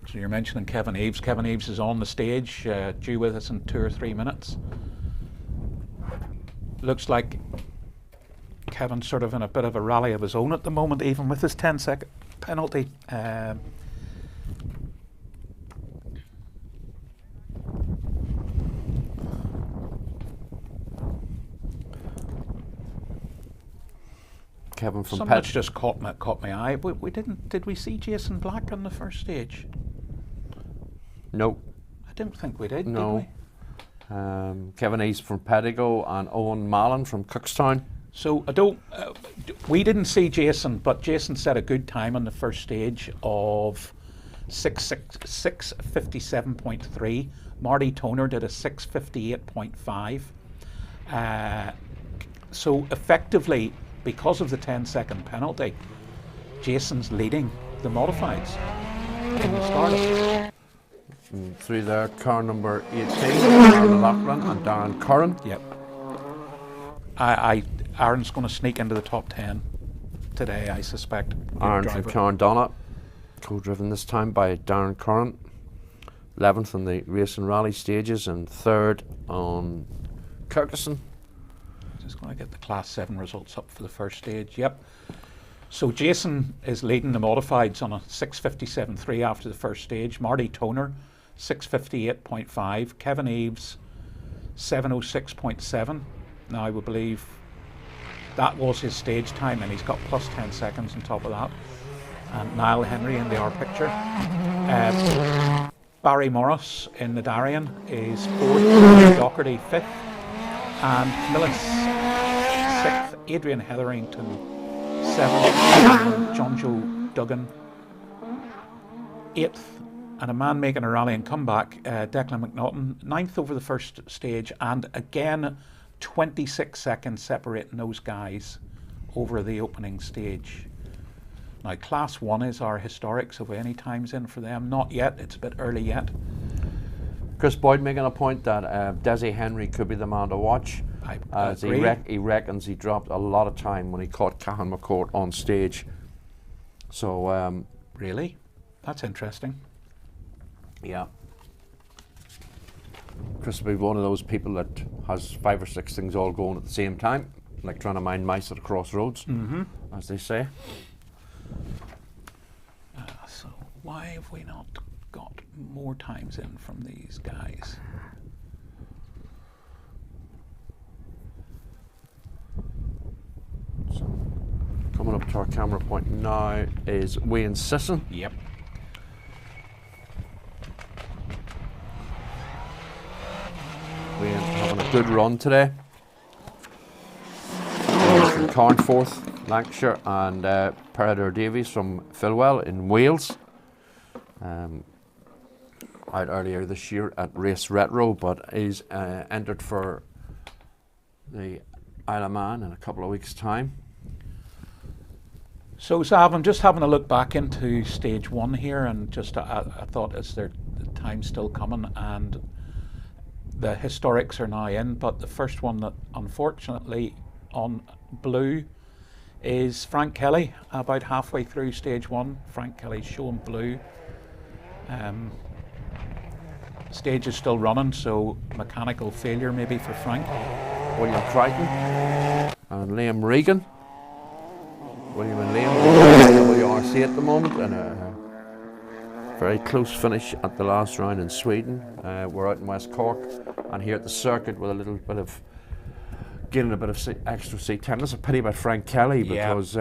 So you're mentioning Kevin Eves. Kevin Eves is on the stage, due with us in 2 or 3 minutes. Looks like Kevin's sort of in a bit of a rally of his own at the moment, even with his 10-second penalty. Kevin from Something that's just caught my eye. Did we see Jason Black on the first stage? No. I didn't think we did. No. Did we? Kevin East from Pedigo and Owen Mallon from Cookstown. So we didn't see Jason, but Jason set a good time on the first stage of 6:57.3. Marty Toner did a 6:58.5. So effectively, because of the 10-second penalty, Jason's leading the modifieds in the startup. Through there, car number 18, Aaron Loughran and Darren Curran. Yep. Aaron's going to sneak into the top 10 today, I suspect. Aaron from Carndonna, co-driven this time by Darren Curran. 11th in the race and rally stages and 3rd on Kirkuson. Just going to get the Class 7 results up for the first stage. Yep. So Jason is leading the modifieds on a 6:57.3 after the first stage. Marty Toner, 6:58.5. Kevin Eves, 7:06.7. Now we believe that was his stage time, and he's got plus 10 seconds on top of that. And Niall Henry in the R picture. Barry Morris in the Darien is 4th. Docherty 5th. And Millis 6th. Adrian Hetherington 7th. And John Joe Duggan 8th. And a man making a rallying comeback, Declan McNaughton, 9th over the first stage, and again 26 seconds separating those guys over the opening stage. Now Class 1 is our historic, so any times in for them? Not yet, it's a bit early yet. Chris Boyd making a point that Desi Henry could be the man to watch. I agree. He reckons he dropped a lot of time when he caught Cahan McCourt on stage. So really? That's interesting. Yeah. Chris will be one of those people that has 5 or 6 things all going at the same time, like trying to mind mice at a crossroads, as they say. So why have we not got more times in from these guys? So, coming up to our camera point now is Wayne Sisson. Yep. Wayne having a good run today. From Carnforth, Lancashire, and Peredur Davies from Philwell in Wales. Out earlier this year at Race Retro, but is entered for the Isle of Man in a couple of weeks' time. So Sav, I'm just having a look back into stage 1 here, and just I thought, is there the time still coming? And the historics are now in, but the first one that unfortunately on blue is Frank Kelly, about halfway through stage 1. Frank Kelly's showing blue. Stage is still running, so mechanical failure maybe for Frank. William Crichton and Liam Regan. William and Liam WRC at the moment, and a very close finish at the last round in Sweden. We're out in West Cork and here at the circuit with a little bit of getting a bit of extra seat time. That's a pity about Frank Kelly, because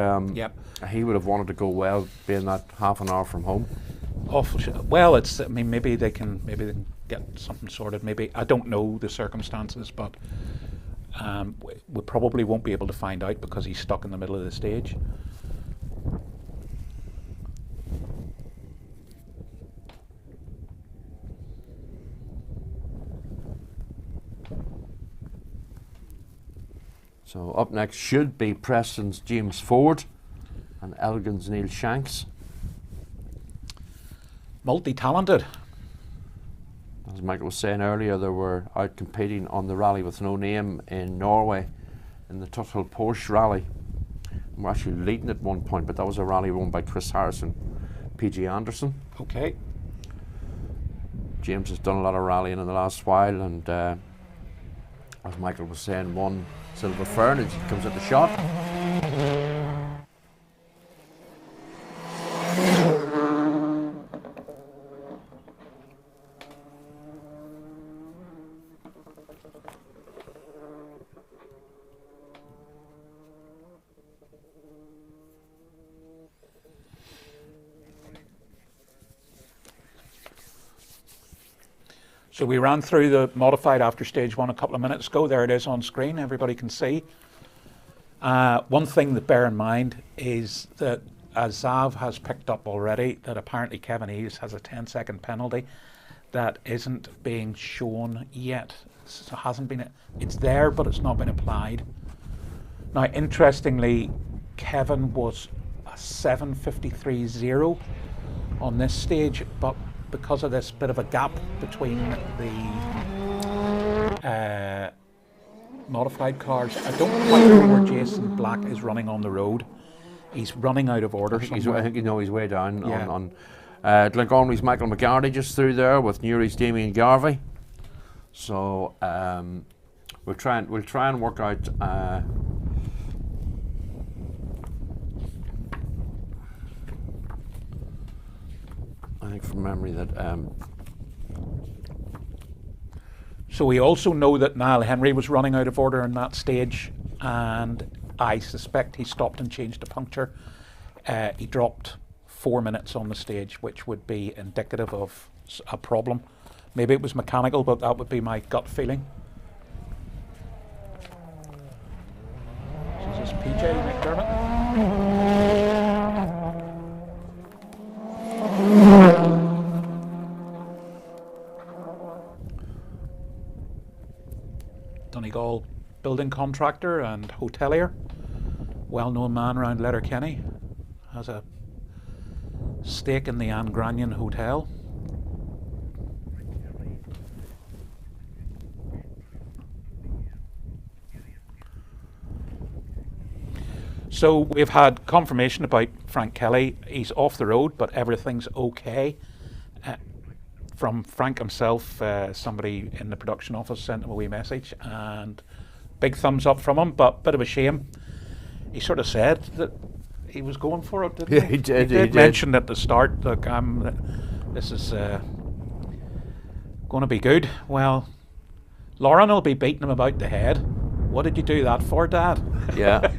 he would have wanted to go well, being that half an hour from home. Awful shit. Well, it's, I mean, maybe they can get something sorted. Maybe, I don't know the circumstances, but we probably won't be able to find out because he's stuck in the middle of the stage. So up next should be Preston's James Ford and Elgin's Neil Shanks. Multi-talented. As Michael was saying earlier, they were out competing on the rally with no name in Norway in the Tuthill Porsche rally. And we're actually leading at one point, but that was a rally won by Chris Harrison, PG Anderson. Okay. James has done a lot of rallying in the last while, and as Michael was saying, won Silver Fern as he comes at the shot. So we ran through the modified after stage 1 a couple of minutes ago. There it is on screen, everybody can see. One thing to bear in mind is that, as Zav has picked up already, that apparently Kevin Eves has a 10-second penalty that isn't being shown yet. So hasn't been, it's there, but it's not been applied. Now, interestingly, Kevin was a 7:53.0 on this stage, but because of this bit of a gap between the modified cars, I don't quite know where Jason Black is running on the road. He's running out of order. I think he's way down on Glencormley's Michael McGarty just through there with Newry's Damien Garvey. So we'll try and work out think from memory that. So we also know that Niall Henry was running out of order in that stage, and I suspect he stopped and changed a puncture. He dropped 4 minutes on the stage, which would be indicative of a problem. Maybe it was mechanical, but that would be my gut feeling. So is this PJ McDermott? Donegal building contractor and hotelier, well-known man around Letterkenny, has a stake in the Anne Granion Hotel. So we've had confirmation about Frank Kelly. He's off the road, but everything's okay. From Frank himself, somebody in the production office sent him a wee message, and big thumbs up from him, but bit of a shame. He sort of said that he was going for it, didn't he? Yeah, he did. He did mention at the start, look, this is going to be good. Well, Lauren will be beating him about the head. What did you do that for, Dad? Yeah.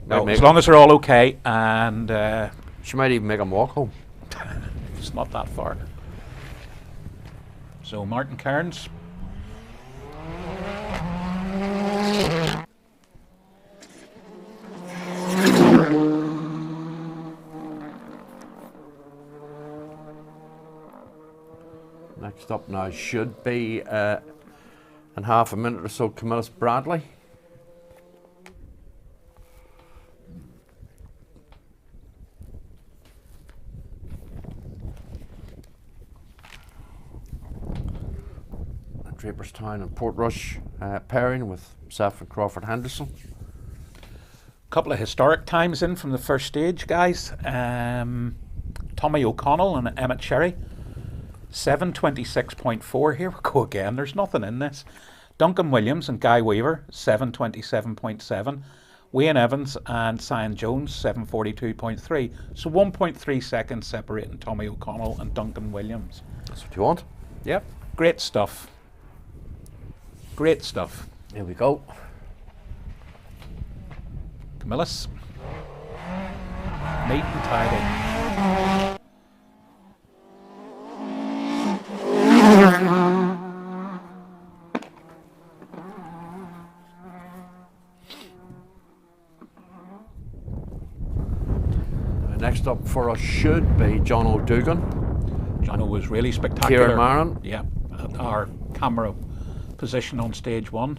No, as long as they're all okay, and she might even make him walk home. It's not that far. So Martin Cairns. Next up now should be in half a minute or so, Camillus Bradley. Draperstown and Portrush pairing with Seth and Crawford Henderson. Couple of historic times in from the first stage, guys. Tommy O'Connell and Emmett Sherry. 7:26.4. Here we go again. There's nothing in this. Duncan Williams and Guy Weaver. 7:27.7. Wayne Evans and Cyan Jones. 7:42.3. So 1.3 seconds separating Tommy O'Connell and Duncan Williams. That's what you want. Yep. Great stuff. Great stuff. Here we go. Camillus. Neat and tidy. Next up for us should be John O'Dugan. John O was really spectacular. Kieran Marin. Yeah, our camera position on stage one.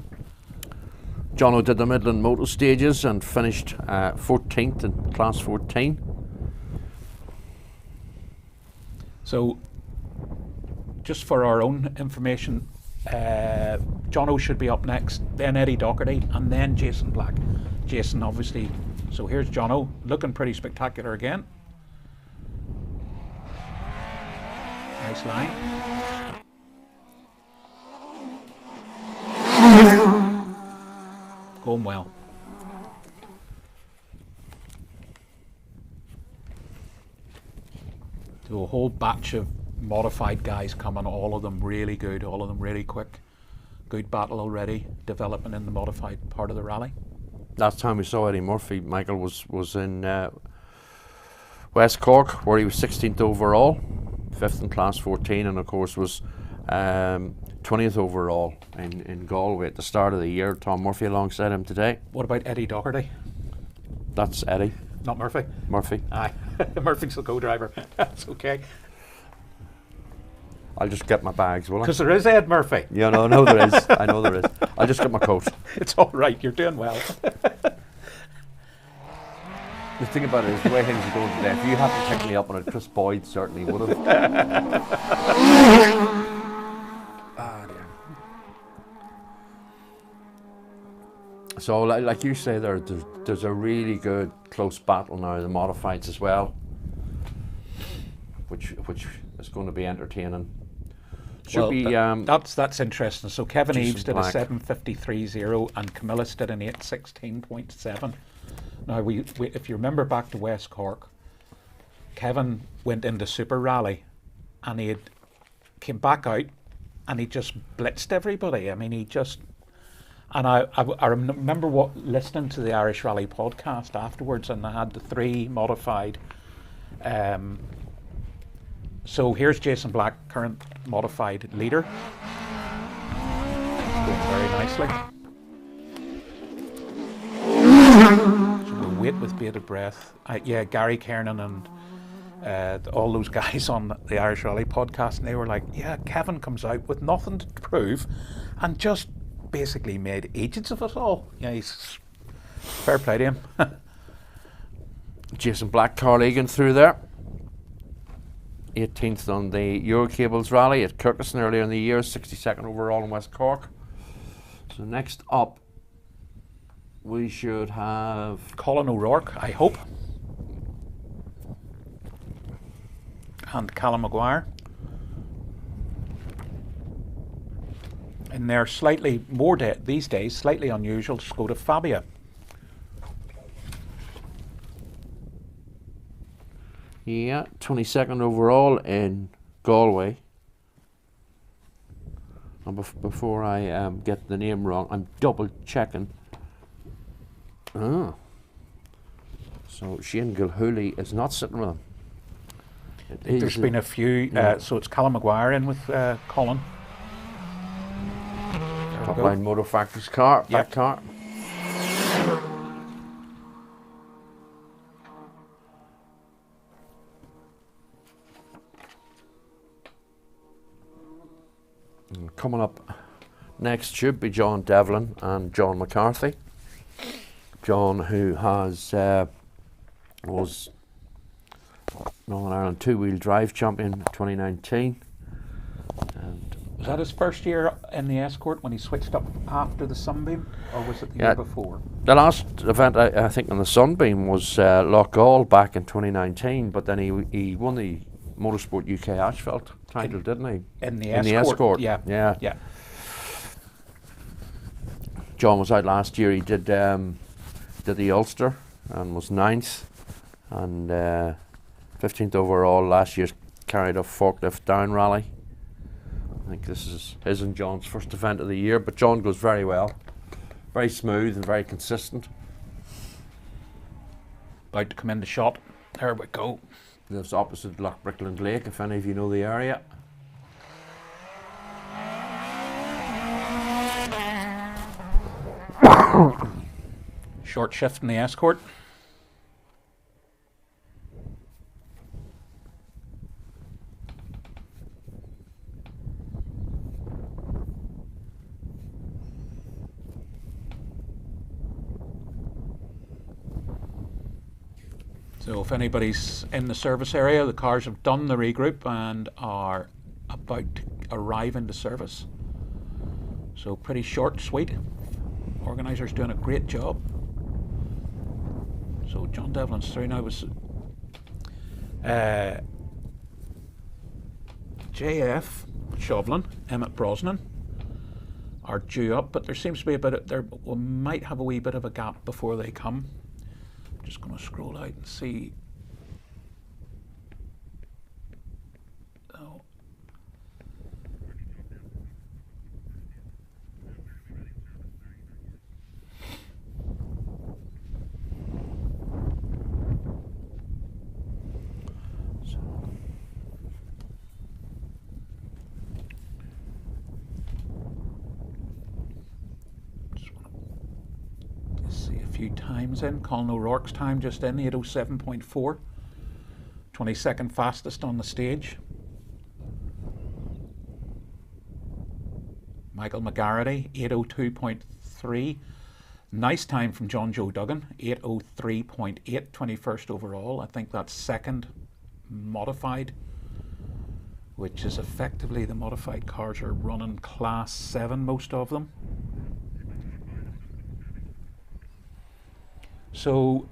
John O did the Midland Moto stages and finished 14th in class 14. So, just for our own information, John O should be up next, then Eddie Doherty, and then Jason Black. Jason, obviously. So here's John O, looking pretty spectacular again. Nice line. Going well. So a whole batch of modified guys coming, all of them really good, all of them really quick. Good battle already developing in the modified part of the rally. Last time we saw Eddie Murphy, Michael, was in West Cork, where he was 16th overall, 5th in class 14, and of course was 20th overall in Galway at the start of the year. Tom Murphy alongside him today. What about Eddie Doherty? That's Eddie. Not Murphy? Murphy. Aye. Murphy's the co-driver. That's okay. I'll just get my bags, will I? Because there is Ed Murphy. Yeah, no, I know there is. I know there is. I'll just get my coat. It's all right. You're doing well. The thing about it is the way things are going today. If you hadn't picked me up on it, Chris Boyd certainly would have. So, like you say, there's a really good close battle now, the modifieds as well, which is going to be entertaining. Should be that's interesting. So Kevin Jason Eves did Black. a 7:53.0 and Camillus did an 8:16.7. Now we if you remember back to West Cork, Kevin went into Super Rally and he came back out and he just blitzed everybody. I mean, he just... And I remember listening to the Irish Rally podcast afterwards, and I had the 3 modified. So here's Jason Black, current modified leader. Going very nicely. So we'll wait with bated breath. Yeah, Gary Kernan and all those guys on the Irish Rally podcast, and they were like, yeah, Kevin comes out with nothing to prove and just basically made agents of it all. Yeah, he's fair play to him. Jason Black, Carl Egan through there. 18th on the Eurocables rally at Kirkuson earlier in the year, 62nd overall in West Cork. So next up, we should have Colin O'Rourke, I hope, and Callum Maguire. And they're slightly more these days, slightly unusual Skoda Fabia. Yeah, 22nd overall in Galway. And before I get the name wrong, I'm double checking. So Shane Gilhooly is not sitting with him. There's been a few, so it's Callum Maguire in with Colin. Top line Motor Factory's car, that car. And coming up next should be John Devlin and John McCarthy. John, who has was Northern Ireland two-wheel drive champion in 2019. And was that his first year in the Escort when he switched up after the Sunbeam, or was it the year before? The last event I think on the Sunbeam was Loughgall back in 2019, but then he won the Motorsport UK Asphalt title, didn't he? In the Escort. Yeah. John was out last year. He did the Ulster and was 9th and 15th overall. Last year's carried a forklift down rally. I think this is his and John's first event of the year, but John goes very well. Very smooth and very consistent. About to come in the shot. There we go. Lives opposite Lochbrickland Lake, if any of you know the area. Short shift in the Escort. So if anybody's in the service area, the cars have done the regroup and are about to arrive into service. So pretty short, sweet. Organisers doing a great job. So John Devlin's through now. Was JF Shovlin, Emmett Brosnan are due up, but there seems to be we might have a wee bit of a gap before they come. Just going to scroll out and see. Oh. Times in. Colin O'Rourke's time just in, 8:07.4. 22nd fastest on the stage. Michael McGarrity, 8:02.3. Nice time from John Joe Duggan, 8:03.8, 21st overall. I think that's second modified, which is effectively the modified cars are running class 7, most of them. So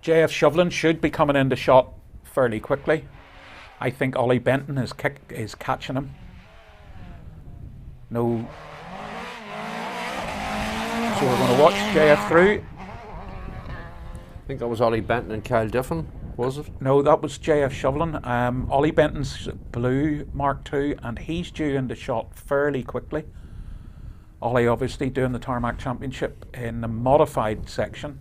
JF Shovlin should be coming into shot fairly quickly. I think Ollie Benton is catching him. No. So we're going to watch JF through. I think that was Ollie Benton and Kyle Diffin. Was it? No, that was JF Shovelin. Ollie Benton's blue Mark II, and he's due into shot fairly quickly. Ollie obviously doing the Tarmac Championship in the modified section.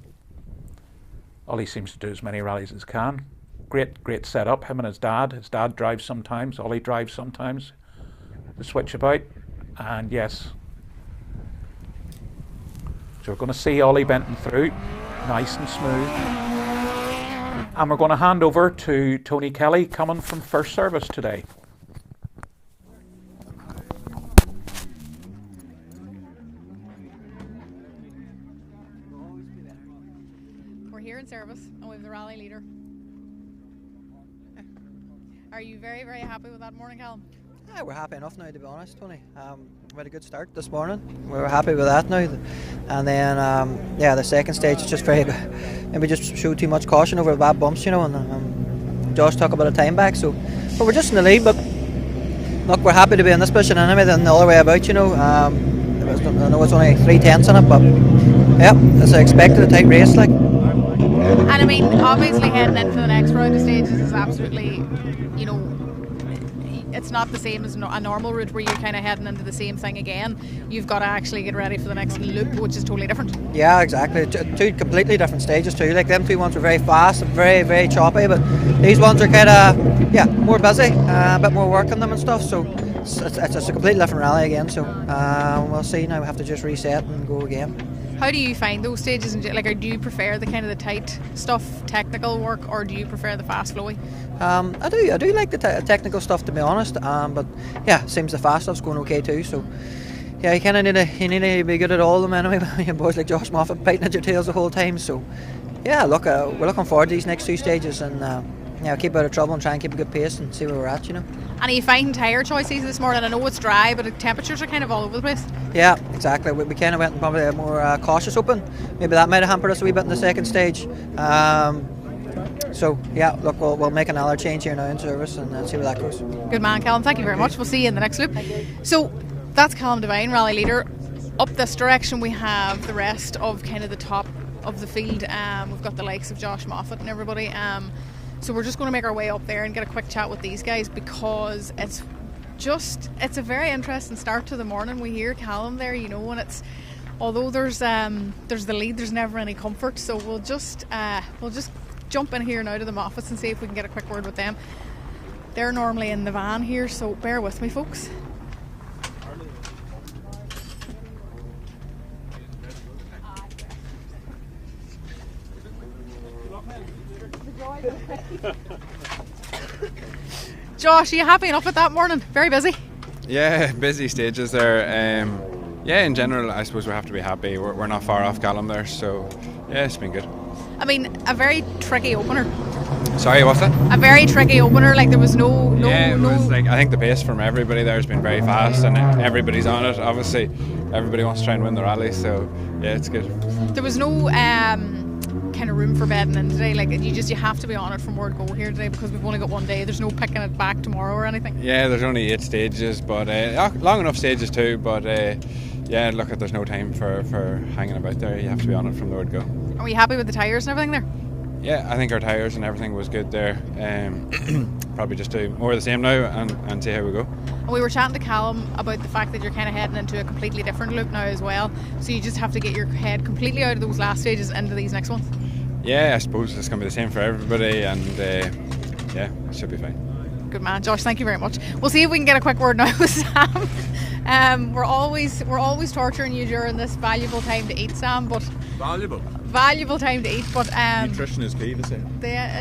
Ollie seems to do as many rallies as can. Great setup, him and his dad. His dad drives sometimes, Ollie drives sometimes. The switch about, and yes. So we're going to see Ollie Benton through, nice and smooth. And we're going to hand over to Tony Kelly coming from first service today. We're here in service and we have the rally leader. Are you very, very happy with that morning, Callum? Yeah, we're happy enough now, to be honest, Tony. We had a good start this morning. We were happy with that now. And then, yeah, the second stage is just maybe just showed too much caution over the bad bumps, you know, and Josh took a bit of time back. But we're just in the lead, but look, we're happy to be in this position anyway than the other way about, you know. I know it's only 3/10 in it, but yeah, as I expected, a tight race, like. And I mean, obviously heading into the next round of stages is absolutely, you know, it's not the same as a normal route where you're kind of heading into the same thing again. You've got to actually get ready for the next loop, which is totally different. Yeah, exactly. Two completely different stages too. Like them two ones were very fast and very, very choppy, but these ones are kind of, yeah, more busy, a bit more work on them and stuff. So it's a completely different rally again. So we'll see now. We have to just reset and go again. How do you find those stages? Like, do you prefer the kind of the tight stuff, technical work, or do you prefer the fast flowy? I do like the technical stuff, to be honest. But yeah, seems the fast stuff's going okay too. So yeah, you kind of need to be good at all of them anyway. Boys like Josh Moffat biting at your tails the whole time. So yeah, look, we're looking forward to these next two stages, and yeah, keep out of trouble and try and keep a good pace and see where we're at, you know. And are you finding tyre choices this morning? I know it's dry, but the temperatures are kind of all over the place. Yeah, exactly. We kind of went probably a more cautious open. Maybe that might have hampered us a wee bit in the second stage. So yeah, look, we'll make another change here now in service and see where that goes. Good man, Callum. Thank you very much. We'll see you in the next loop. So that's Callum Devine, rally leader. Up this direction we have the rest of kind of the top of the field. We've got the likes of Josh Moffat and everybody. So we're just going to make our way up there and get a quick chat with these guys, because it's a very interesting start to the morning. We hear Callum there, you know, and it's, although there's the lead, there's never any comfort. So we'll just jump in here now to the Moffats and see if we can get a quick word with them. They're normally in the van here, so bear with me, folks. Josh, are you happy enough with that morning? Very busy. Yeah, busy stages there. Yeah, in general, I suppose we have to be happy. We're not far off Callum there, so yeah, it's been good. I mean, a very tricky opener. Sorry, what's that? A very tricky opener. Like there was no. Yeah, it was like, I think the pace from everybody there has been very fast, and everybody's on it. Obviously, everybody wants to try and win the rally, so yeah, it's good. There was no kind of room for bedding in today. Like you have to be on it from word go here today, because we've only got one day. There's no picking it back tomorrow or anything. Yeah, there's only 8 stages, but long enough stages too. But yeah, look, there's no time for hanging about there. You have to be on it from the word go. Are we happy with the tyres and everything there? Yeah, I think our tyres and everything was good there. Probably just do more of the same now and see how we go. And we were chatting to Callum about the fact that you're kind of heading into a completely different loop now as well. So you just have to get your head completely out of those last stages into these next ones. Yeah, I suppose it's going to be the same for everybody, and yeah, it should be fine. Good man, Josh. Thank you very much. We'll see if we can get a quick word now with Sam. We're always torturing you during this valuable time to eat, Sam. But valuable time to eat. But nutrition is key, to say.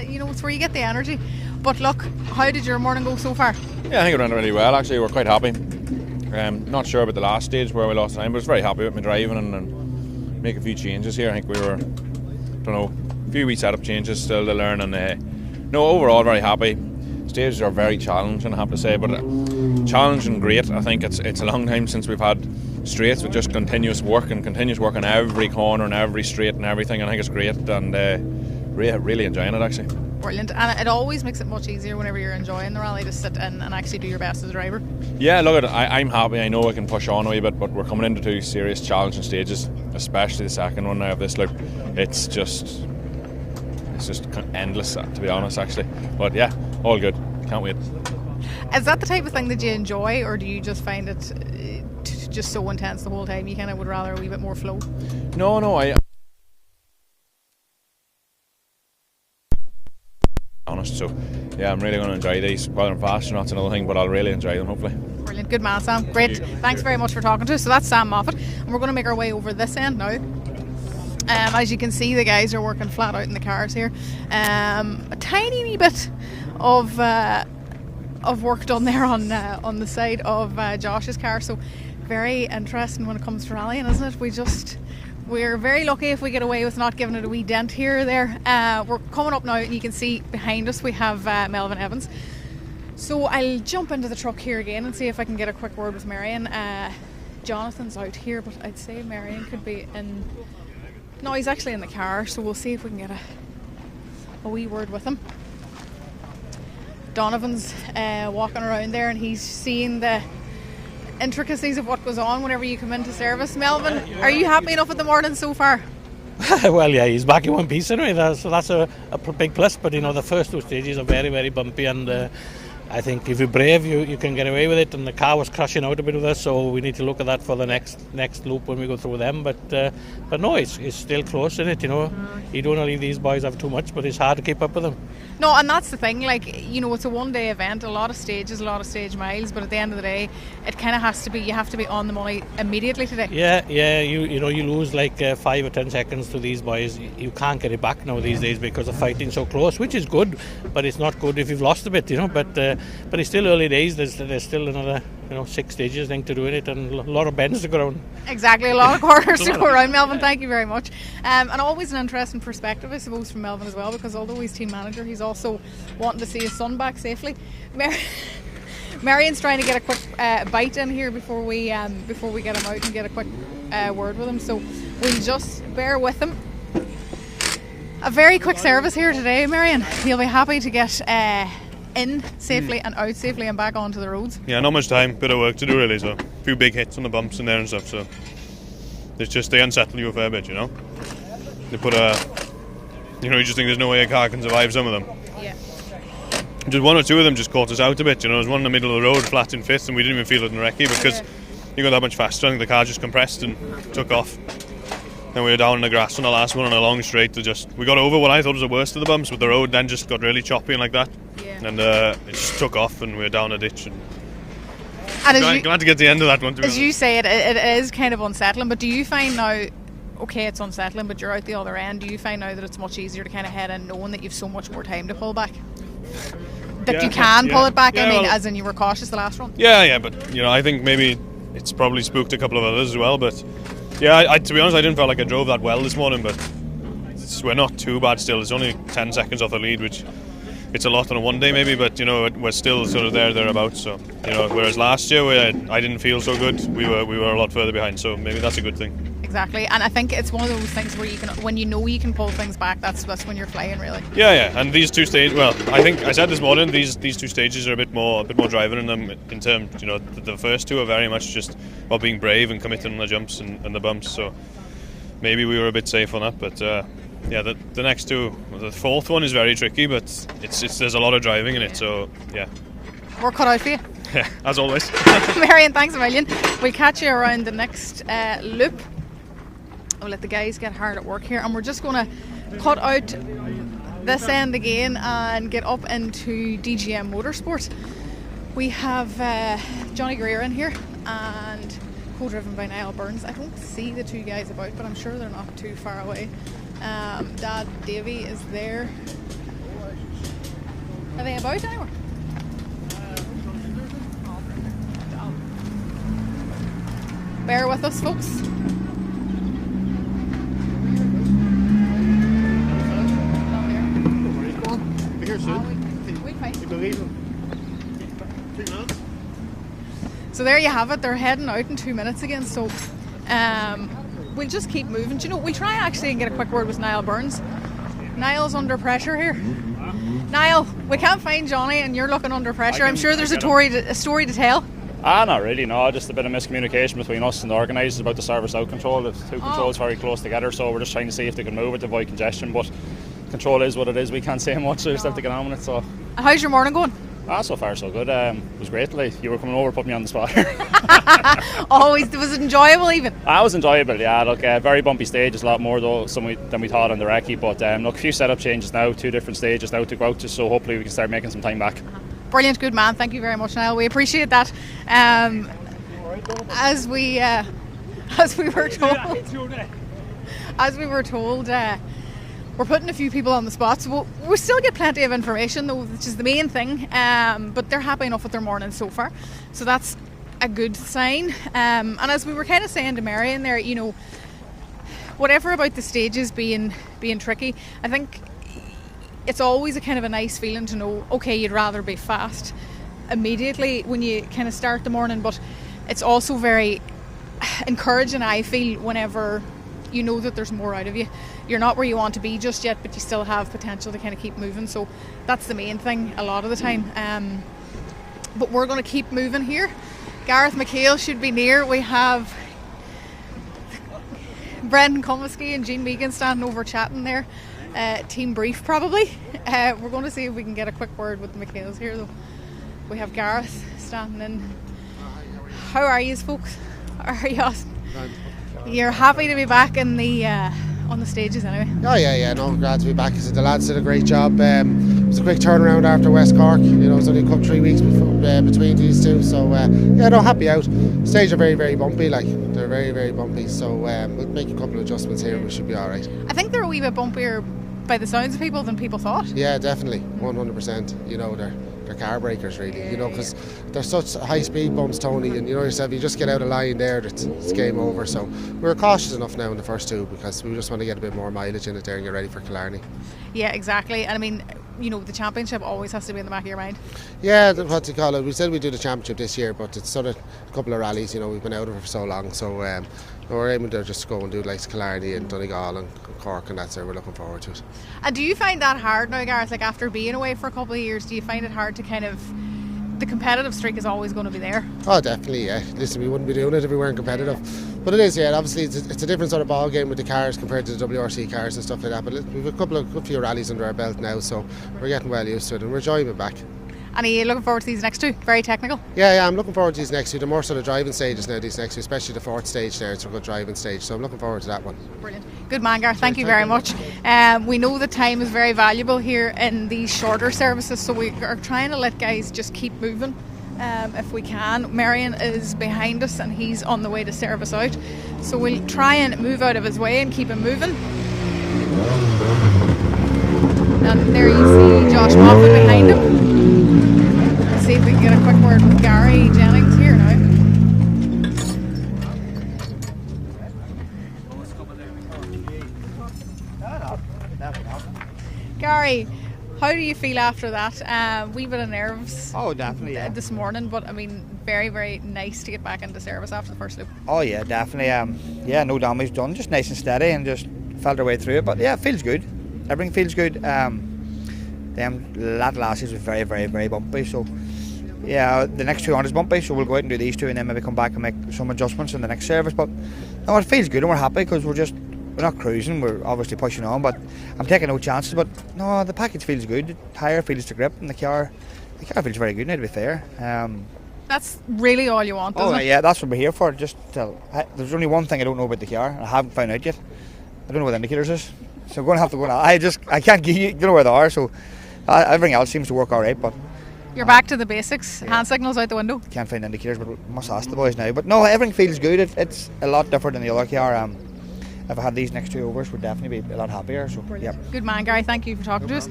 You know, it's where you get the energy. But look, how did your morning go so far? Yeah, I think it went really well. Actually, we're quite happy. Not sure about the last stage where we lost time, but I was very happy with my driving and make a few changes here. I think we were, a few wee setup changes still to learn, and no, overall very happy. Stages are very challenging, I have to say, but challenging great. I think it's a long time since we've had straights with just continuous work on every corner and every straight and everything. I think it's great, and really enjoying it actually. Brilliant, and it always makes it much easier whenever you're enjoying the rally to sit in and actually do your best as a driver. Yeah, look, I'm happy. I know I can push on a wee bit, but we're coming into 2 serious challenging stages, especially the second one now of this loop. It's it's just endless, to be honest, actually. But yeah, all good. Can't wait. Is that the type of thing that you enjoy, or do you just find it just so intense the whole time? You kind of would rather a wee bit more flow? No, I honest. So yeah, I'm really going to enjoy these. Whether I'm fast or not's another thing, but I'll really enjoy them, hopefully. Brilliant. Good man, Sam. Great. Thanks very much for talking to us. So that's Sam Moffat, and we're going to make our way over this end now. As you can see, the guys are working flat out in the cars here. A tiny wee bit of work done there on the side of Josh's car. So very interesting when it comes to rallying, isn't it? We're very lucky if we get away with not giving it a wee dent here or there. We're coming up now, and you can see behind us we have Melvin Evans. So I'll jump into the truck here again and see if I can get a quick word with Marion. Jonathan's out here, but I'd say Marion could be in. No, he's actually in the car, so we'll see if we can get a wee word with him. Donovan's walking around there, and he's seeing the intricacies of what goes on whenever you come into service. Melvin, are you happy enough with the morning so far? Well, yeah, he's back in one piece anyway, so that's a big plus. But the first two stages are very, very bumpy, and I think if you're brave, you can get away with it. And the car was crashing out a bit with us, so we need to look at that for the next loop when we go through them. But no, it's still close, isn't it? You don't want to leave these boys have too much, but it's hard to keep up with them. No, and that's the thing. It's a one-day event, a lot of stages, a lot of stage miles. But at the end of the day, it kind of has to be. You have to be on the money immediately today. Yeah. You lose like 5 or 10 seconds to these boys. You can't get it back now these days because the fighting's so close, which is good, but it's not good if you've lost a bit. But it's still early days. There's still another 6 stages I think to do in it, and a lot of bends to go around. Exactly, a lot of corners to go around. Melvin, thank you very much. And always an interesting perspective, I suppose, from Melvin as well, because although he's team manager, he's also wanting to see his son back safely. Marion's trying to get a quick bite in here before we get him out and get a quick word with him. So we'll just bear with him. A very quick service here today, Marion. You'll be happy to get in safely and out safely and back onto the roads. Yeah, not much time, bit of work to do really, so a few big hits on the bumps in there and stuff, so they unsettle you a fair bit, They put you just think there's no way a car can survive some of them. Yeah. Just one or two of them just caught us out a bit, There was one in the middle of the road, flat in fifth, and we didn't even feel it in the recce because you got that much faster. I think the car just compressed and took off. Then we were down in the grass on the last one on a long straight. We got over what I thought was the worst of the bumps, but the road then just got really choppy and like that. Yeah. And it just took off, and we were down a ditch. And glad to get to the end of that one. As you say, it is kind of unsettling. But do you find now, okay, it's unsettling, but you're out the other end. Do you find now that it's much easier to kind of head in, knowing that you've so much more time to pull back? That you can pull it back. As in you were cautious the last run. Yeah, but I think maybe it's probably spooked a couple of others as well, but. Yeah, to be honest, I didn't feel like I drove that well this morning, but we're not too bad still. It's only 10 seconds off the lead, which it's a lot on a one day maybe, but we're still sort of thereabouts. So whereas last year I didn't feel so good, we were a lot further behind. So maybe that's a good thing. Exactly, and I think it's one of those things where when you can pull things back, that's when you're flying really. Yeah, and these two stages. Well, I think I said this morning these two stages are a bit more driving in them in terms. The first two are very much just about being brave and committing on the jumps and the bumps. So maybe we were a bit safe on that, but the next two, the fourth one is very tricky, but there's a lot of driving in it. So yeah, we're cut out for you. Yeah, as always. Marion, thanks a million. We'll catch you around the next loop. We'll let the guys get hard at work here, and we're just going to cut out this end again and get up into DGM Motorsport. We have Johnny Greer in here and co-driven by Niall Burns. I don't see the two guys about, but I'm sure they're not too far away. Dad Davey is there. Are they about anywhere? Bear with us, folks. So there you have it. They're heading out in 2 minutes again. So we'll just keep moving. We'll try actually and get a quick word with Niall Burns. Niall's under pressure here. Niall, we can't find Johnny, and you're looking under pressure. I'm sure there's a story to tell. Not really, no. Just a bit of miscommunication between us and the organisers about the service out control. The two controls very close together, so we're just trying to see if they can move it to avoid congestion. But control is what it is. We can't say much, so just have to get on with it. So. How's your morning going? So far so good. It was great. Like, you were coming over, put me on the spot. Always. Was it enjoyable even? It was enjoyable, yeah. Look, very bumpy stages, a lot more though than we thought on the recce. But look, a few setup changes now, 2 different stages now to go out to, so hopefully we can start making some time back. Brilliant, good man. Thank you very much, Niall. We appreciate that. As we were told, we're putting a few people on the spot, so we'll still get plenty of information though, which is the main thing, but they're happy enough with their morning so far, so that's a good sign. And as we were kind of saying to Marion there, you know, whatever about the stages being tricky, I think it's always a kind of a nice feeling to know, okay, you'd rather be fast immediately when you kind of start the morning, but it's also very encouraging, I feel, whenever you know that there's more out of you. You're not where you want to be just yet, but you still have potential to kind of keep moving, so that's the main thing a lot of the time. But we're going to keep moving here. Gareth McHale should be near. We have Brendan Comiskey and Jean Megan standing over chatting there. Team brief probably. We're going to see if we can get a quick word with the McHales here though. We have Gareth standing in. How are you folks? How are you? You're happy to be back in the on the stages anyway? Oh yeah, no, glad to be back. The lads did a great job. It was a quick turnaround after West Cork. You know, it was only a couple 3 weeks between these two. So yeah, no, happy out. Stages are very, very bumpy. Like, they're very, very bumpy. So we'll make a couple of adjustments here and we should be all right. I think they're a wee bit bumpier by the sounds of people than people thought. Yeah, definitely, 100%. You know, they're car breakers really, you know, because they're such high speed bumps, Tony, and you know yourself, you just get out of line there, it's game over. So we're cautious enough now in the first two because we just want to get a bit more mileage in it there and get ready for Killarney. Yeah, exactly. And I mean, you know, the championship always has to be in the back of your mind. Yeah, what to call it, we said we'd do the championship this year, but it's sort of a couple of rallies, you know, we've been out of it for so long, so we're aiming to just go and do like Killarney and Donegal and Cork, and that's where we're looking forward to it. And do you find that hard now, Gareth? Like, after being away for a couple of years, do you find it hard to kind of, the competitive streak is always going to be there? Oh, definitely, yeah. Listen, we wouldn't be doing it if we weren't competitive. But it is, yeah. Obviously, it's a different sort of ball game with the cars compared to the WRC cars and stuff like that. But we've a few rallies under our belt now, so we're getting well used to it, and we're enjoying it back. And are you looking forward to these next two? Very technical? Yeah, I'm looking forward to these next two. The more sort of driving stages now, these next two, especially the fourth stage there, it's a good driving stage, so I'm looking forward to that one. Brilliant. Good man, Gareth. Thank you very much. We know that time is very valuable here in these shorter services, so we are trying to let guys just keep moving if we can. Marion is behind us and he's on the way to service out, so we'll try and move out of his way and keep him moving. And there you see Josh Moffat behind him. Let's see if we can get a quick word with Gary Jennings here now. Gary, how do you feel after that? Wee bit of nerves. Oh, definitely. Yeah. This morning, but I mean, very, very nice to get back into service after the first loop. Oh yeah, definitely. Yeah, no damage done, just nice and steady, and just felt our way through it. But yeah, it feels good. Everything feels good. That last year was very, very, very bumpy. So yeah, the next 200 is bumpy, so we'll go out and do these two, and then maybe come back and make some adjustments in the next service. But no, it feels good, and we're happy because we're not cruising. We're obviously pushing on, but I'm taking no chances. But no, the package feels good. The tyre feels the grip, and the car feels very good now, to be fair. That's really all you want, isn't it? Yeah, that's what we're here for. There's only one thing I don't know about the car, and I haven't found out yet. I don't know what the indicators is, so I'm going to have to go now. I can't give you, know where they are, so everything else seems to work all right. But you're back to the basics. Yeah. Hand signals out the window. Can't find indicators, but we must ask the boys now. But no, everything feels good. It's a lot different than the other car. If I had these next two overs, we'd definitely be a lot happier. So, yep. Good man, Gary. Thank you for talking to us.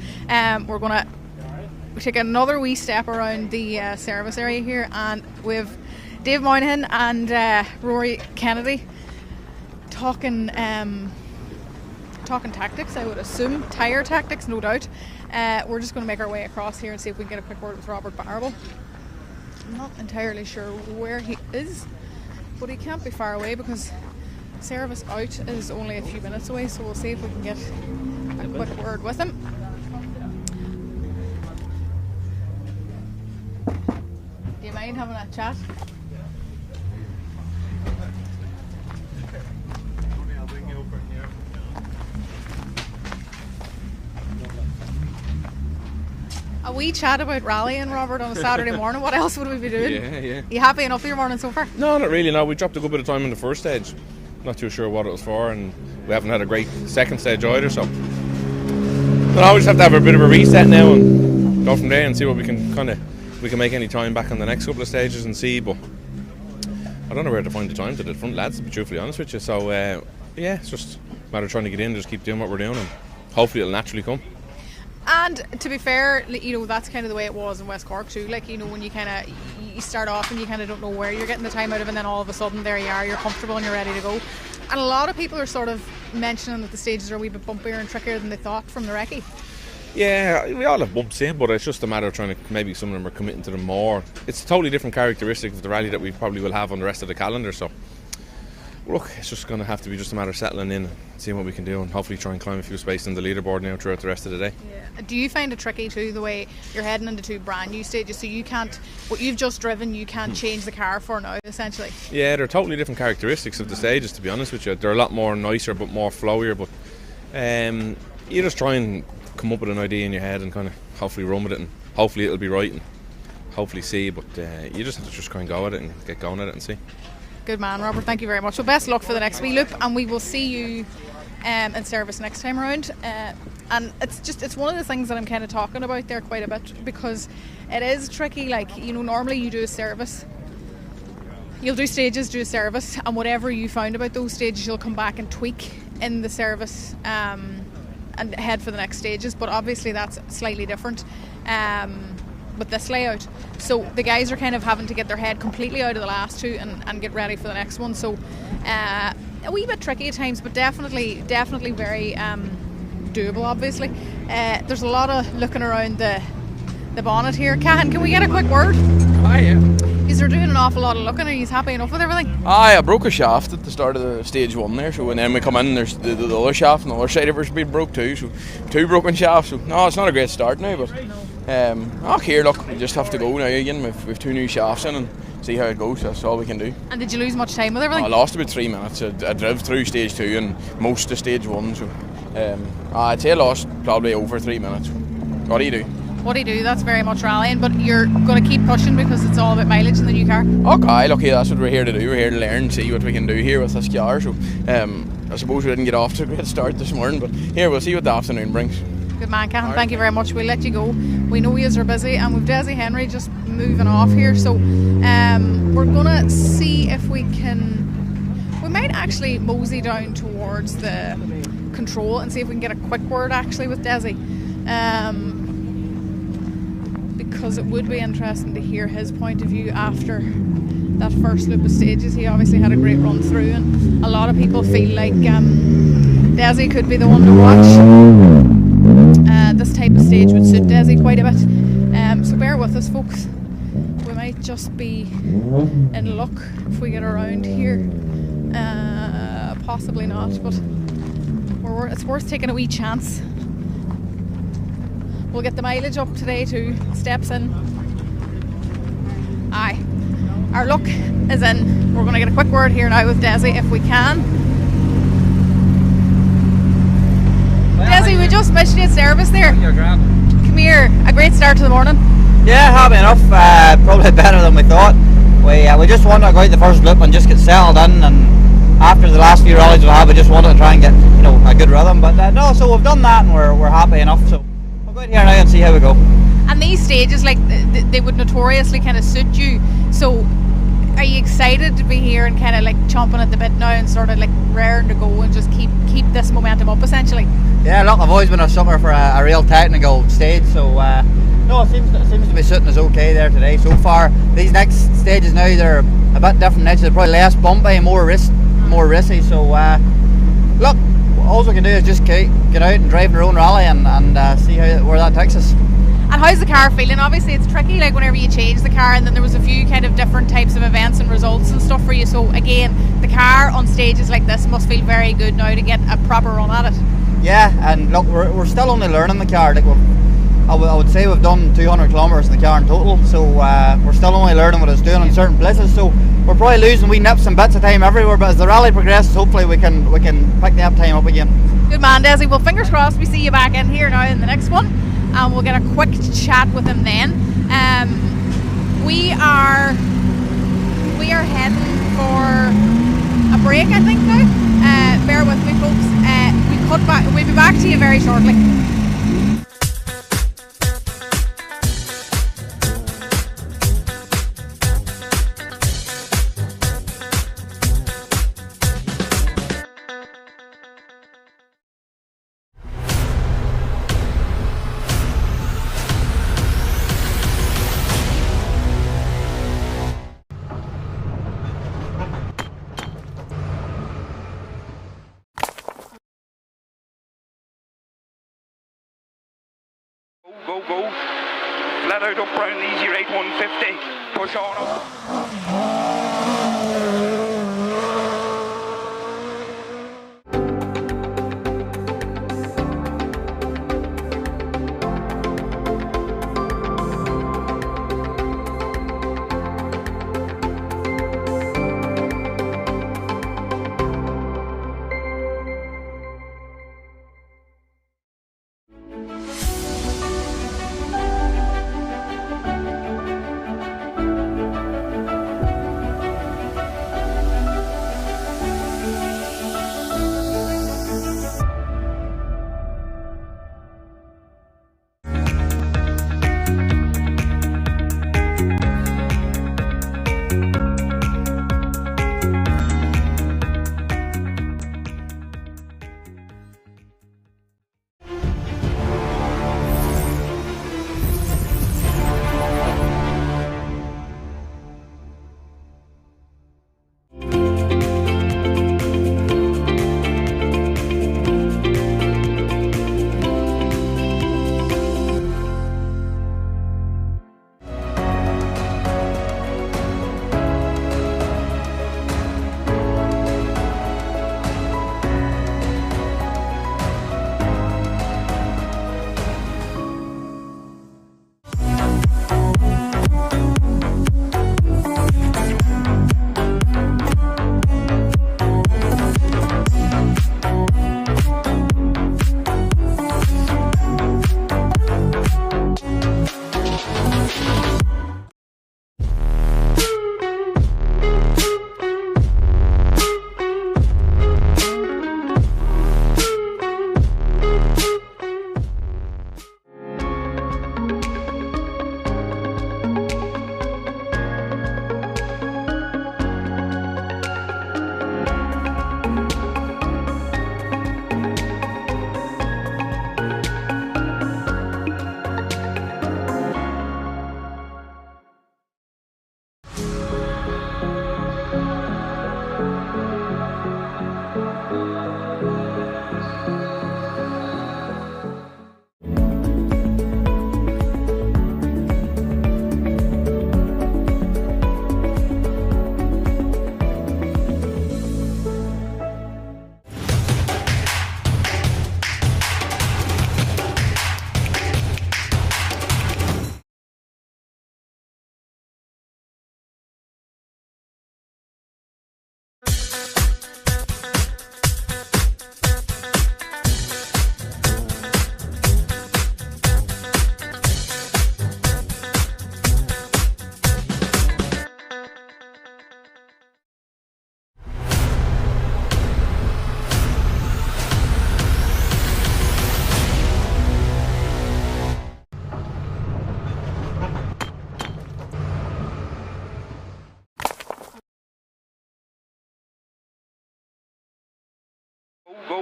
We're going to take another wee step around the service area here, and with Dave Moynihan and Rory Kennedy talking tactics, I would assume. Tyre tactics, no doubt. We're just going to make our way across here and see if we can get a quick word with Robert Barrable. I'm not entirely sure where he is, but he can't be far away because service out is only a few minutes away, so we'll see if we can get a quick word with him. Do you mind having a chat? A wee chat about rallying, Robert, on a Saturday morning. What else would we be doing? Yeah. Are you happy enough with your morning so far? No, not really. No, we dropped a good bit of time in the first stage. Not too sure what it was for, and we haven't had a great second stage either. So, we just have to have a bit of a reset now and go from there and see what we can make any time back on the next couple of stages and see. But I don't know where to find the time to the front lads, to be truthfully honest with you. So it's just a matter of trying to get in, just keep doing what we're doing, and hopefully it'll naturally come. And to be fair, that's kind of the way it was in West Cork too. When you start off and you kind of don't know where you're getting the time out of, and then all of a sudden there you are, you're comfortable and you're ready to go. And a lot of people are sort of mentioning that the stages are a wee bit bumpier and trickier than they thought from the recce. Yeah, we all have bumps in, but it's just a matter of trying to, maybe some of them are committing to them more. It's a totally different characteristic of the rally that we probably will have on the rest of the calendar. So look, it's just going to have to be just a matter of settling in, seeing what we can do, and hopefully try and climb a few spaces in the leaderboard now throughout the rest of the day. Yeah. Do you find it tricky too, the way you're heading into two brand new stages, so you can't, what you've just driven, you can't change the car for now, essentially? Yeah, they're totally different characteristics of the stages, to be honest with you. They're a lot more nicer but more flowier, but you just try and come up with an idea in your head and kind of hopefully run with it, and hopefully it'll be right, and hopefully see, but you just have to just try and go at it and get going at it and see. Good man, Robert, thank you very much. Well, best luck for the next wee loop, and we will see you in service next time around. And it's one of the things that I'm kind of talking about there quite a bit, because it is tricky. Normally you do a service, you'll do stages, do a service, and whatever you found about those stages you'll come back and tweak in the service and head for the next stages. But obviously that's slightly different with this layout, so the guys are kind of having to get their head completely out of the last two and get ready for the next one. So a wee bit tricky at times, but definitely very doable. Obviously there's a lot of looking around the bonnet here. Can we get a quick word? Yeah. Is doing an awful lot of looking? Are you happy enough with everything? I broke a shaft at the start of the stage one there, so and then we come in and there's the other shaft on the other side of it's been broke too, so two broken shafts. So no, it's not a great start now, but here, look, we just have to go now again. We've two new shafts in and see how it goes. That's all we can do. And did you lose much time with everything? I lost about 3 minutes. I drove through stage 2 and most of stage 1, so I'd say I lost probably over 3 minutes. What do you do? What do you do? That's very much rallying, but you're going to keep pushing because it's all about mileage in the new car. Okay, look, that's what we're here to do. We're here to learn and see what we can do here with this car. So I suppose we didn't get off to a great start this morning, but here, we'll see what the afternoon brings. Good man, Cahan. Thank you very much. We'll let you go. We know you are busy, and with Desi Henry just moving off here, so we're going to see if we might actually mosey down towards the control and see if we can get a quick word actually with Desi. Because it would be interesting to hear his point of view after that first loop of stages. He obviously had a great run through, and a lot of people feel like Desi could be the one to watch. This type of stage would suit Desi quite a bit, so bear with us, folks. We might just be in luck if we get around here. Possibly not, but it's worth taking a wee chance. We'll get the mileage up today too. Steps in. Aye. Our luck is in. We're going to get a quick word here now with Desi if we can. Desi, we just missed you at service there. Come here. A great start to the morning. Yeah, happy enough. Probably better than we thought. We just wanted to go out the first loop and just get settled in, and after the last few rallies we've had, we just wanted to try and get a good rhythm. But no, so we've done that and we're happy enough. So we'll go out here now and see how we go. And these stages, they would notoriously kind of suit you. So are you excited to be here and kind of chomping at the bit now and sort of raring to go and just keep this momentum up essentially? Yeah, look, I've always been a sucker for a real technical stage, so no, it seems to be suiting us okay there today so far. These next stages now, they're a bit different edges. They're probably less bumpy, more risky. So look, all we can do is just get out and drive our own rally and see where that takes us. And how's the car feeling? Obviously it's tricky whenever you change the car, and then there was a few kind of different types of events and results and stuff for you. So again, the car on stages like this must feel very good now to get a proper run at it. Yeah, and look, we're still only learning the car. I would say we've done 200 kilometres in the car in total, so we're still only learning what it's doing in certain places. So we're probably losing wee nips and bits of time everywhere, but as the rally progresses, hopefully we can pick the up time up again. Good man, Desi. Well, fingers crossed we see you back in here now in the next one. and we'll get a quick chat with him then. We are heading for a break, I think now. Bear with me, folks. We'll be back to you very shortly. Go. Flat out up round, easy right 150. Push on up.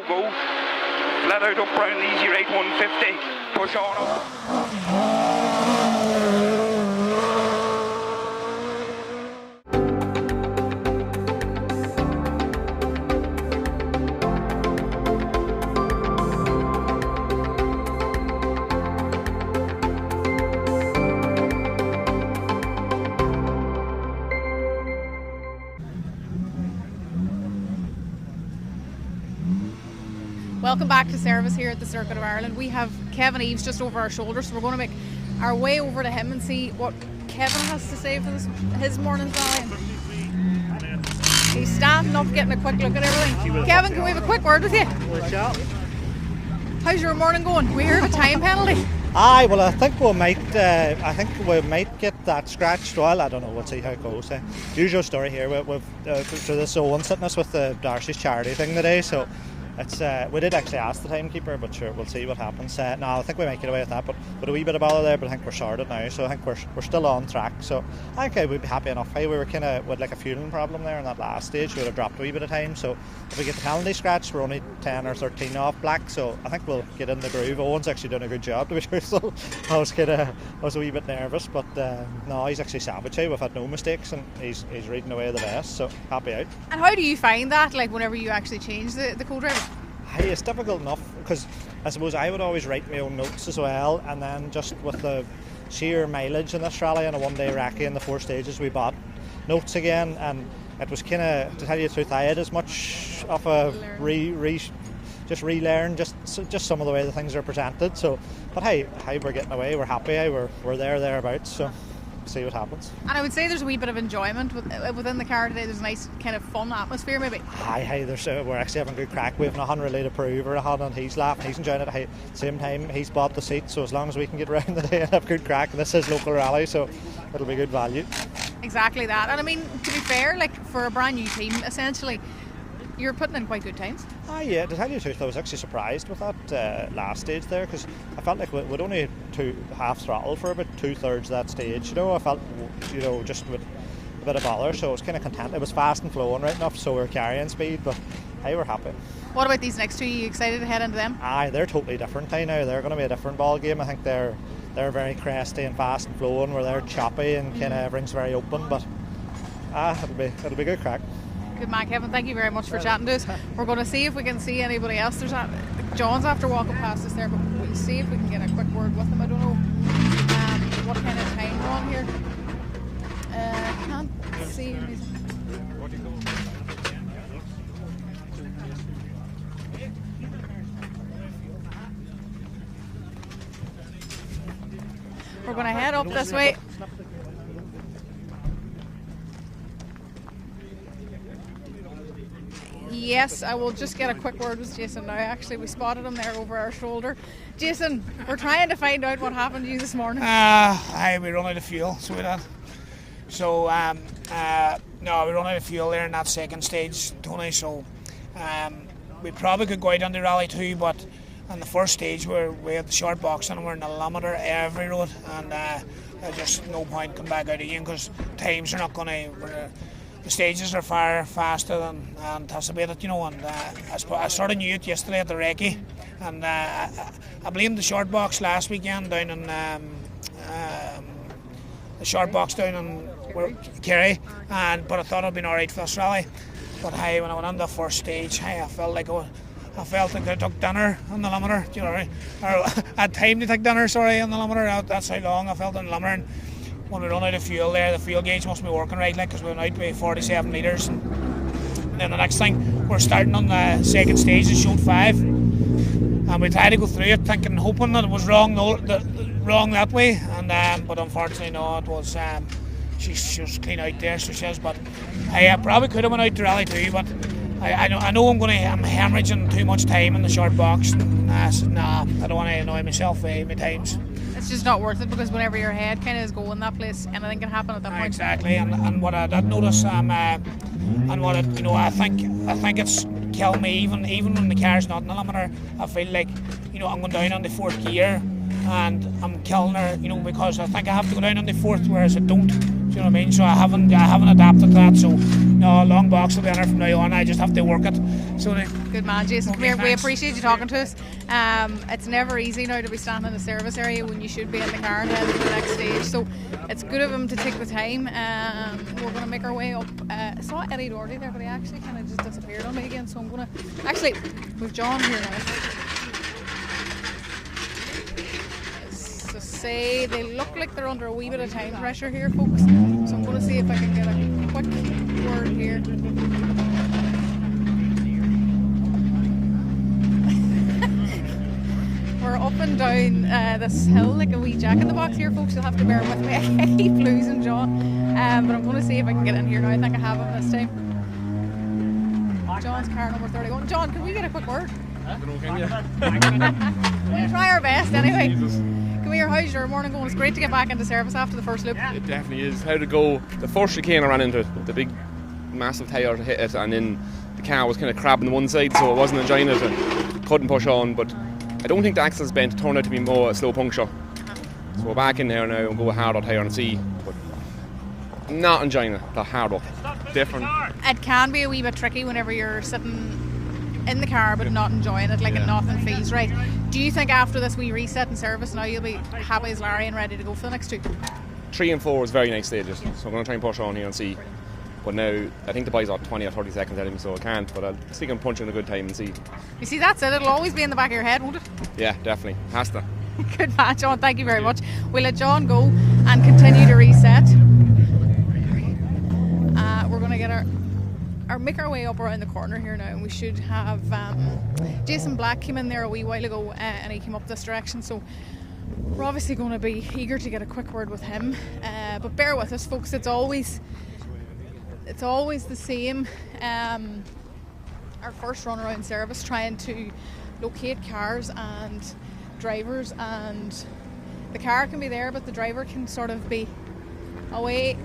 Go. Flat out up round, easy right 150. Push on up. Welcome back to service here at the Circuit of Ireland. We have Kevin Eves just over our shoulder, so we're going to make our way over to him and see what Kevin has to say for his morning's rally. He's standing up, getting a quick look at everything. Kevin, can we have a quick word with you? How's your morning going? We heard a time penalty. Aye, well, I think we might get that scratched. Well, I don't know. We'll see how it goes. Usual story here. We've through this Owen sitting us with the Darcy's charity thing today, so it's we did actually ask the timekeeper, but sure, we'll see what happens. No, I think we might get away with that, but with a wee bit of bother there, but I think we're sorted now, so I think we're still on track. So I think we'd be happy enough. Hey, we were kind of with like a fueling problem there in that last stage. We would have dropped a wee bit of time, so if we get the penalty scratched, we're only 10 or 13 off black, so I think we'll get in the groove. Owen's actually doing a good job, to be truthful. I was a wee bit nervous, but no, he's actually savage. We've had no mistakes, and he's reading away the best, so happy out. And how do you find that, like whenever you actually change the co-driver? Hey, it's difficult enough because I suppose I would always write my own notes as well, and then just with the sheer mileage in this rally and a one-day recce in the 4 stages, we bought notes again, and it was kind of, to tell you the truth, I had as much of a relearn just some of the way the things are presented. So, but hey, we're getting away, we're happy, we're thereabouts. So. See what happens. And I would say there's a wee bit of enjoyment within the car today. There's a nice kind of fun atmosphere maybe. Hi, we're actually having a good crack. We have nothing really to prove or nothing, and he's laughing, he's enjoying it. At the same time, he's bought the seat, so as long as we can get around the day and have good crack, this is local rally, so it'll be good value. Exactly that. And I mean, to be fair, like for a brand new team essentially, you're putting in quite good times. Yeah, to tell you the truth, I was actually surprised with that last stage there, because I felt like we'd only half throttle for about 2/3 of that stage. I felt, just with a bit of bother, so I was kind of content. It was fast and flowing right enough, so we're carrying speed, but hey, we're happy. What about these next two? Are you excited to head into them? Aye, they're totally different. I know they're going to be a different ball game. I think they're very cresty and fast and flowing, where they're choppy and kind of everything's very open, but it'll be good crack. Good man, Kevin. Thank you very much for chatting to us. We're going to see if we can see anybody else. John's after walking past us there, but we'll see if we can get a quick word with him. I don't know what kind of time we're on here. Can't see. We're going to head up this way. Yes, I will just get a quick word with Jason now. Actually, we spotted him there over our shoulder. Jason, we're trying to find out what happened to you this morning. We run out of fuel, so we did. So, no, we run out of fuel there in that second stage, Tony, so we probably could go out on the rally too, but on the first stage we had the short box and we're in a limiter every road, and there's just no point coming back out again because times are not going to... The stages are far faster than anticipated, and I sort of knew it yesterday at the recce, and I blamed the short box last weekend down in the short box down in Kerry, but I thought I'd been alright for this rally. But hey, when I went on the first stage, I felt like I took dinner on the limiter, or I had time to take dinner, on the limiter. That's how long I felt on the limiter. And when we run out of fuel there, the fuel gauge must be working right, because we went out by 47 litres. And then the next thing, we're starting on the second stage, it showed 5. And we tried to go through it, hoping that it was wrong that way. And but unfortunately, no, it was. She was clean out there, so she is. But I probably could have went out to rally too, but I know I'm hemorrhaging too much time in the short box. And I said, nah, I don't want to annoy myself my times. It's just not worth it, because whenever your head kind of is going that place, anything can happen at that point. Exactly, and what I did notice, and what I think it's killed me. Even when the car's not in the limiter, I feel like I'm going down on the 4th gear, and I'm killing her, because I think I have to go down on the 4th, whereas I don't. Do you know what I mean? So I haven't adapted to that. So no, long box will be on her from now on. I just have to work it. So good man, Jason. Come here. We appreciate you talking to us. It's never easy now to be standing in the service area when you should be in the car and heading to the next stage. So it's good of him to take the time. We're going to make our way up. I saw Eddie Doherty there, but he actually kind of just disappeared on me again. So I'm going to actually with John here now. Say they look like they're under a wee bit of time pressure here, folks, so I'm going to see if I can get a quick word here. We're up and down this hill like a wee jack in the box here, folks. You'll have to bear with me. I keep losing John, but I'm going to see if I can get in here now. I think I have him this time. John's car number 31. John, can we get a quick word? I don't know, can you? We'll try our best anyway. Can Come here, how's your morning going? It's great to get back into service after the first loop. It definitely is. How to go? The first chicane I ran into it, the big, massive tyre hit it, and then the car was kind of crabbing the one side, so it wasn't enjoying it and couldn't push on. But I don't think the axle's bent. It turned out to be more a slow puncture. So we're back in there now and go hard out tyre and see. But I'm not enjoying it. The hard up, different. It can be a wee bit tricky whenever you're sitting in the car but not enjoying it, like nothing feels right. Do you think after this wee reset and service now you'll be happy as Larry and ready to go for the next two? 3 and 4 is very nice stages, so I'm going to try and push on here and see. But now I think the boys are 20 or 30 seconds ahead of me, so I can't. But I'll see if I can punch in a good time and see. You see, that's it. It'll always be in the back of your head, won't it? Yeah, definitely. Has to. Good man, John. Thank you very much. We'll let John go and continue to reset. We're going to get make our way up around the corner here now, and we should have Jason Black came in there a wee while ago and he came up this direction, so we're obviously going to be eager to get a quick word with him, but bear with us folks, it's always the same. Our first run around service, trying to locate cars and drivers, and the car can be there but the driver can sort of be away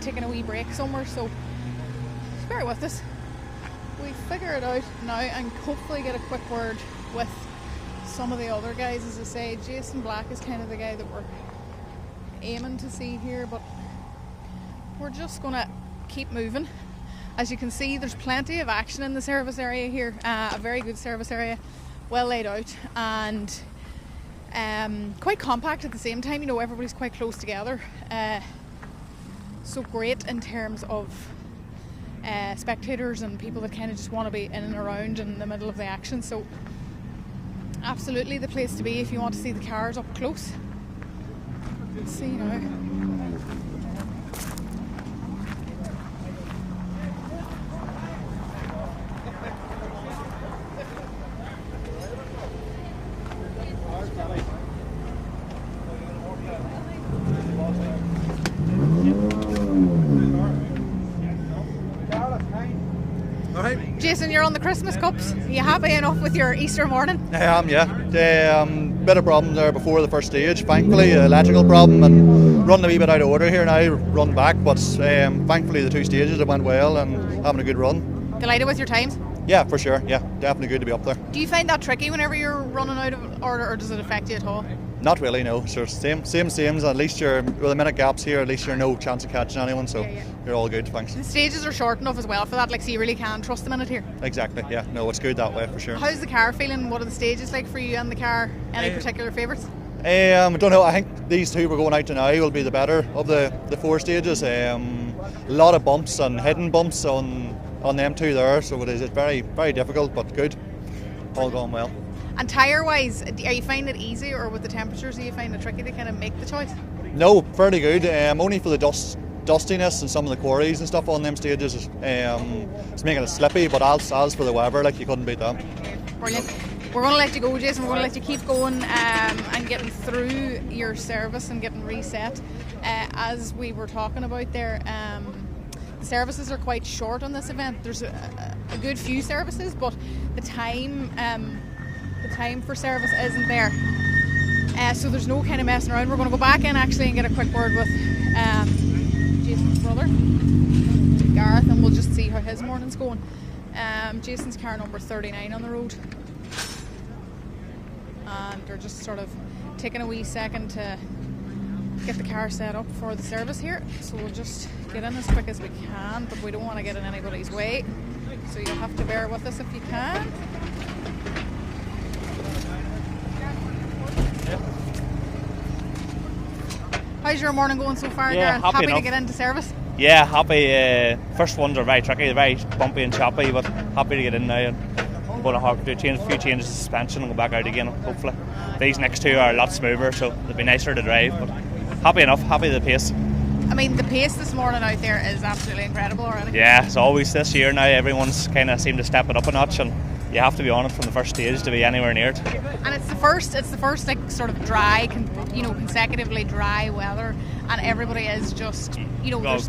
taking a wee break somewhere, so bear with us. We figure it out now and hopefully get a quick word with some of the other guys. As I say, Jason Black is kind of the guy that we're aiming to see here, but we're just going to keep moving. As you can see, there's plenty of action in the service area here, a very good service area, well laid out and quite compact at the same time. You know, everybody's quite close together, so great in terms of spectators and people that kind of just want to be in and around in the middle of the action. So absolutely the place to be if you want to see the cars up close. Let's see now. Jason, you're on the Christmas Cups. Are you happy enough with your Easter morning? I am, yeah. Bit of problem there before the first stage. Thankfully, electrical problem and running a wee bit out of order here now, run back. But thankfully, the 2 stages it went well and having a good run. Delighted with your times? Yeah, for sure. Yeah, definitely good to be up there. Do you find that tricky whenever you're running out of order, or does it affect you at all? Not really, no. So same. At least you're with a minute gaps here. At least you're no chance of catching anyone. So you're all good. Thanks. The stages are short enough as well for that. Like, so you really can trust the minute here. Exactly. Yeah. No, it's good that way for sure. How's the car feeling? What are the stages like for you and the car? Any particular favourites? I don't know. I think these 2 we're going out to now will be the better of the 4 stages. A lot of bumps and hidden bumps on them 2 there. So it is very, very difficult, but good. All going well. And tyre-wise, are you finding it easy, or with the temperatures, are you finding it tricky to kind of make the choice? No, fairly good. Only for the dustiness and some of the quarries and stuff on them stages, it's making it slippy. But as for the weather, like, you couldn't beat that. Brilliant. We're going to let you go, Jason. We're going to let you keep going and getting through your service and getting reset. As we were talking about there, the services are quite short on this event. There's a good few services, but the time for service isn't there, so there's no kind of messing around. We're going to go back in actually and get a quick word with Jason's brother Gareth, and we'll just see how his morning's going. Jason's car number 39 on the road, and they're just sort of taking a wee second to get the car set up for the service here, so we'll just get in as quick as we can, but we don't want to get in anybody's way, so you'll have to bear with us if you can. How's your morning going so far, Gareth? Happy to get into service? Yeah, happy. First ones are very tricky, very bumpy and choppy, but happy to get in now. And I'm going to have to change a few changes of suspension and go back out again, hopefully. These next 2 are a lot smoother, so it'll be nicer to drive, but happy enough, happy with the pace. I mean, the pace this morning out there is absolutely incredible already. Yeah, it's always this year now, everyone's kind of seemed to step it up a notch, and you have to be on it from the first stage to be anywhere near it. And it's the first like sort of dry, consecutively dry weather, and everybody is just, this is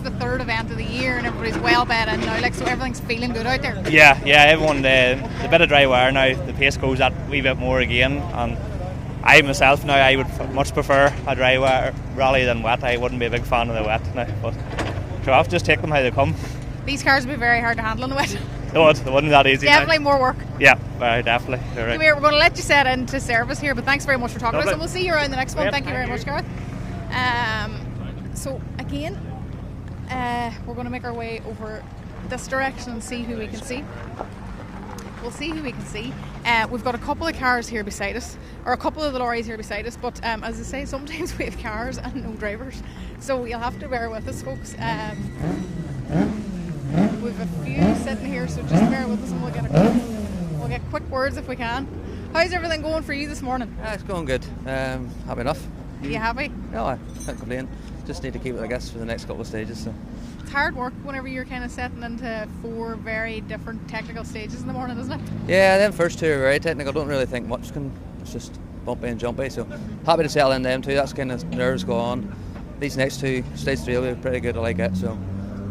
the 3rd event of the year, and everybody's well bed in now, like, so everything's feeling good out there. Yeah, everyone, the bit of dry weather now, the pace goes that wee bit more again, and I myself now, I would much prefer a dry rally than wet. I wouldn't be a big fan of the wet now, but sure, I'll just take them how they come. These cars would be very hard to handle in the wet. They wouldn't be that easy. Definitely more work. Yeah, definitely. You're right. Come here, we're going to let you set into service here, but thanks very much for talking to us, and we'll see you around the next one. Yep, Thank you very much, Gareth. So again, we're going to make our way over this direction and see who we can see. We'll see who we can see. We've got a couple of cars here beside us, or a couple of the lorries here beside us, but as I say, sometimes we have cars and no drivers, so you'll have to bear with us, folks. We've a few sitting here, so just bear with us and we'll get quick words if we can. How's everything going for you this morning? It's going good. Happy enough. Are you happy? No, I can't complain. Just need to keep it, I guess, for the next couple of stages. So. It's hard work whenever you're kind of setting into 4 very different technical stages in the morning, isn't it? Yeah, them first 2 are very technical. Don't really think much. It's just bumpy and jumpy. So happy to settle in them too. That's kind of nerves go on. These next 2, stage 3 will be pretty good. I like it. So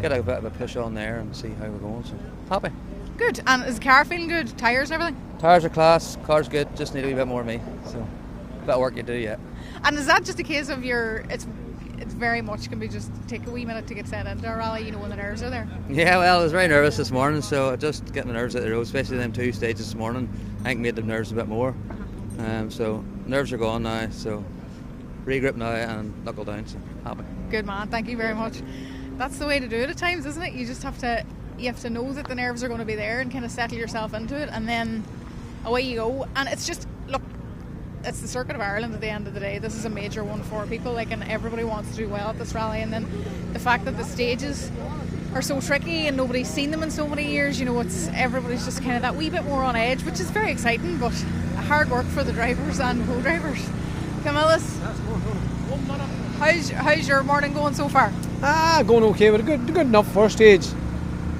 get a bit of a push on there and see how we're going. So happy. Good. And is the car feeling good? Tyres and everything? Tyres are class. Car's good. Just need a wee bit more of me. So a bit of work you do yet. And is that just a case of it's very much can be just take a wee minute to get set into a rally, when the nerves are there? Yeah, well, I was very nervous this morning, so just getting the nerves out of the road, especially them 2 stages this morning, I think made the nerves a bit more. So nerves are gone now, so regroup now and knuckle down, so happy. Good man, thank you very much. That's the way to do it at times, isn't it? You just have to know that the nerves are going to be there and kind of settle yourself into it, and then away you go. And it's just, look, it's the Circuit of Ireland at the end of the day. This is a major one for people, and everybody wants to do well at this rally, and then the fact that the stages are so tricky and nobody's seen them in so many years, everybody's just kind of that wee bit more on edge, which is very exciting, but hard work for the drivers and co-drivers. Camillus, how's your morning going so far? Going okay, but a good enough first stage.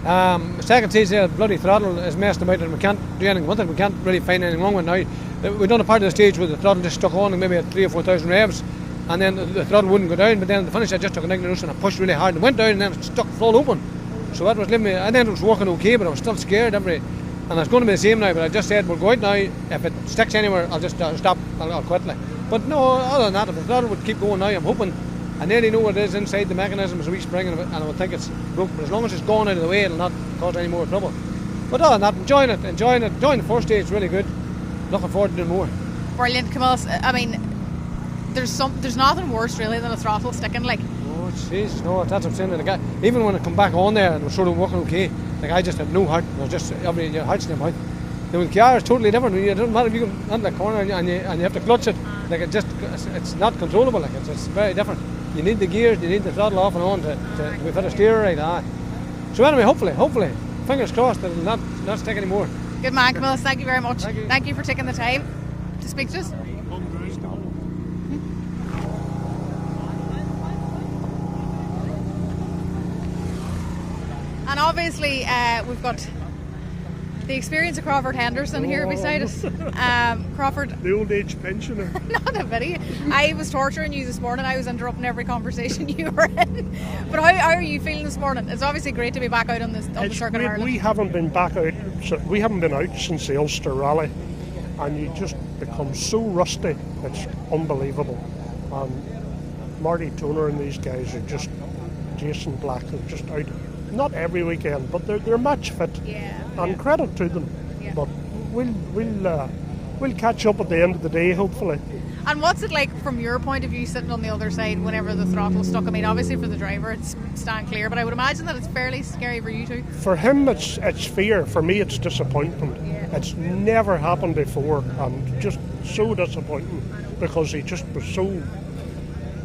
Second stage there, bloody throttle is messed about and we can't do anything with it. We can't really find anything wrong with it now. We've done a part of the stage where the throttle just stuck on and maybe at 3,000 or 4,000 revs, and then the throttle wouldn't go down, but then at the finish I just took an ignition and I pushed really hard and went down and then it stuck full open. So that was leaving me, and then it was working okay, but I was still scared and it's going to be the same now, but I just said we'll go out now. If it sticks anywhere I'll just stop, I'll quit. But no, other than that, if the throttle would keep going now, I'm hoping, I nearly know what it is inside the mechanism is a wee spring and I would think it's broken, but as long as it's gone out of the way it'll not cause any more trouble. But other than that, enjoying the first stage, really good. Looking forward to doing more. Brilliant, Camillus. I mean, there's nothing worse really than a throttle sticking. Oh jeez, no, that's what I'm saying. Even when I come back on there and was sort of working okay, I just had no heart. I was just your heart's in your mouth. The car is totally different. It doesn't matter if you go into the corner and you have to clutch it. It's not controllable. It's very different. You need the gears, you need the throttle off and on to be fit a steer right. So anyway, hopefully, fingers crossed that it'll not stick anymore. Good man, Camillus. Thank you very much. Thank you for taking the time to speak to us. And obviously, we've got the experience of Crawford Henderson here beside us. Crawford. The old age pensioner. Not a bit. I was torturing you this morning. I was interrupting every conversation you were in. But how are you feeling this morning? It's obviously great to be back out on the Circuit of Ireland. We haven't been back out. We haven't been out since the Ulster Rally, and you just become so rusty. It's unbelievable. And Marty Toner and these guys are just, Jason Black, are just out. Not every weekend, but they're match fit, and credit to them. Yeah. But we'll catch up at the end of the day, hopefully. And what's it like from your point of view, sitting on the other side whenever the throttle's stuck? I mean, obviously for the driver it's stand clear, but I would imagine that it's fairly scary for you too. For him, it's fear. For me, it's disappointment. Yeah. It's never happened before, and just so disappointing because he just was so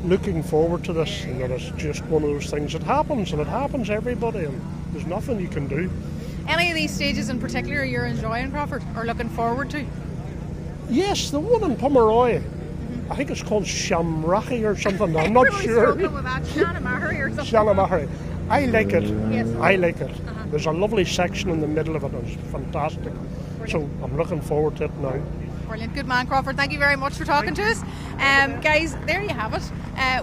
looking forward to this, and that it's just one of those things that happens, and it happens to everybody, and there's nothing you can do. Any of these stages in particular you're enjoying, Crawford, or looking forward to? Yes, the one in Pomeroy. I think it's called Shamrocky or something. I'm not sure. With that. Shanamahary or something. Shanamahary. I like it. Yes. I like it. There's a lovely section in the middle of it, and it's fantastic. Brilliant. So I'm looking forward to it now. Brilliant. Good man, Crawford. Thank you very much for talking to us. Guys, there you have it.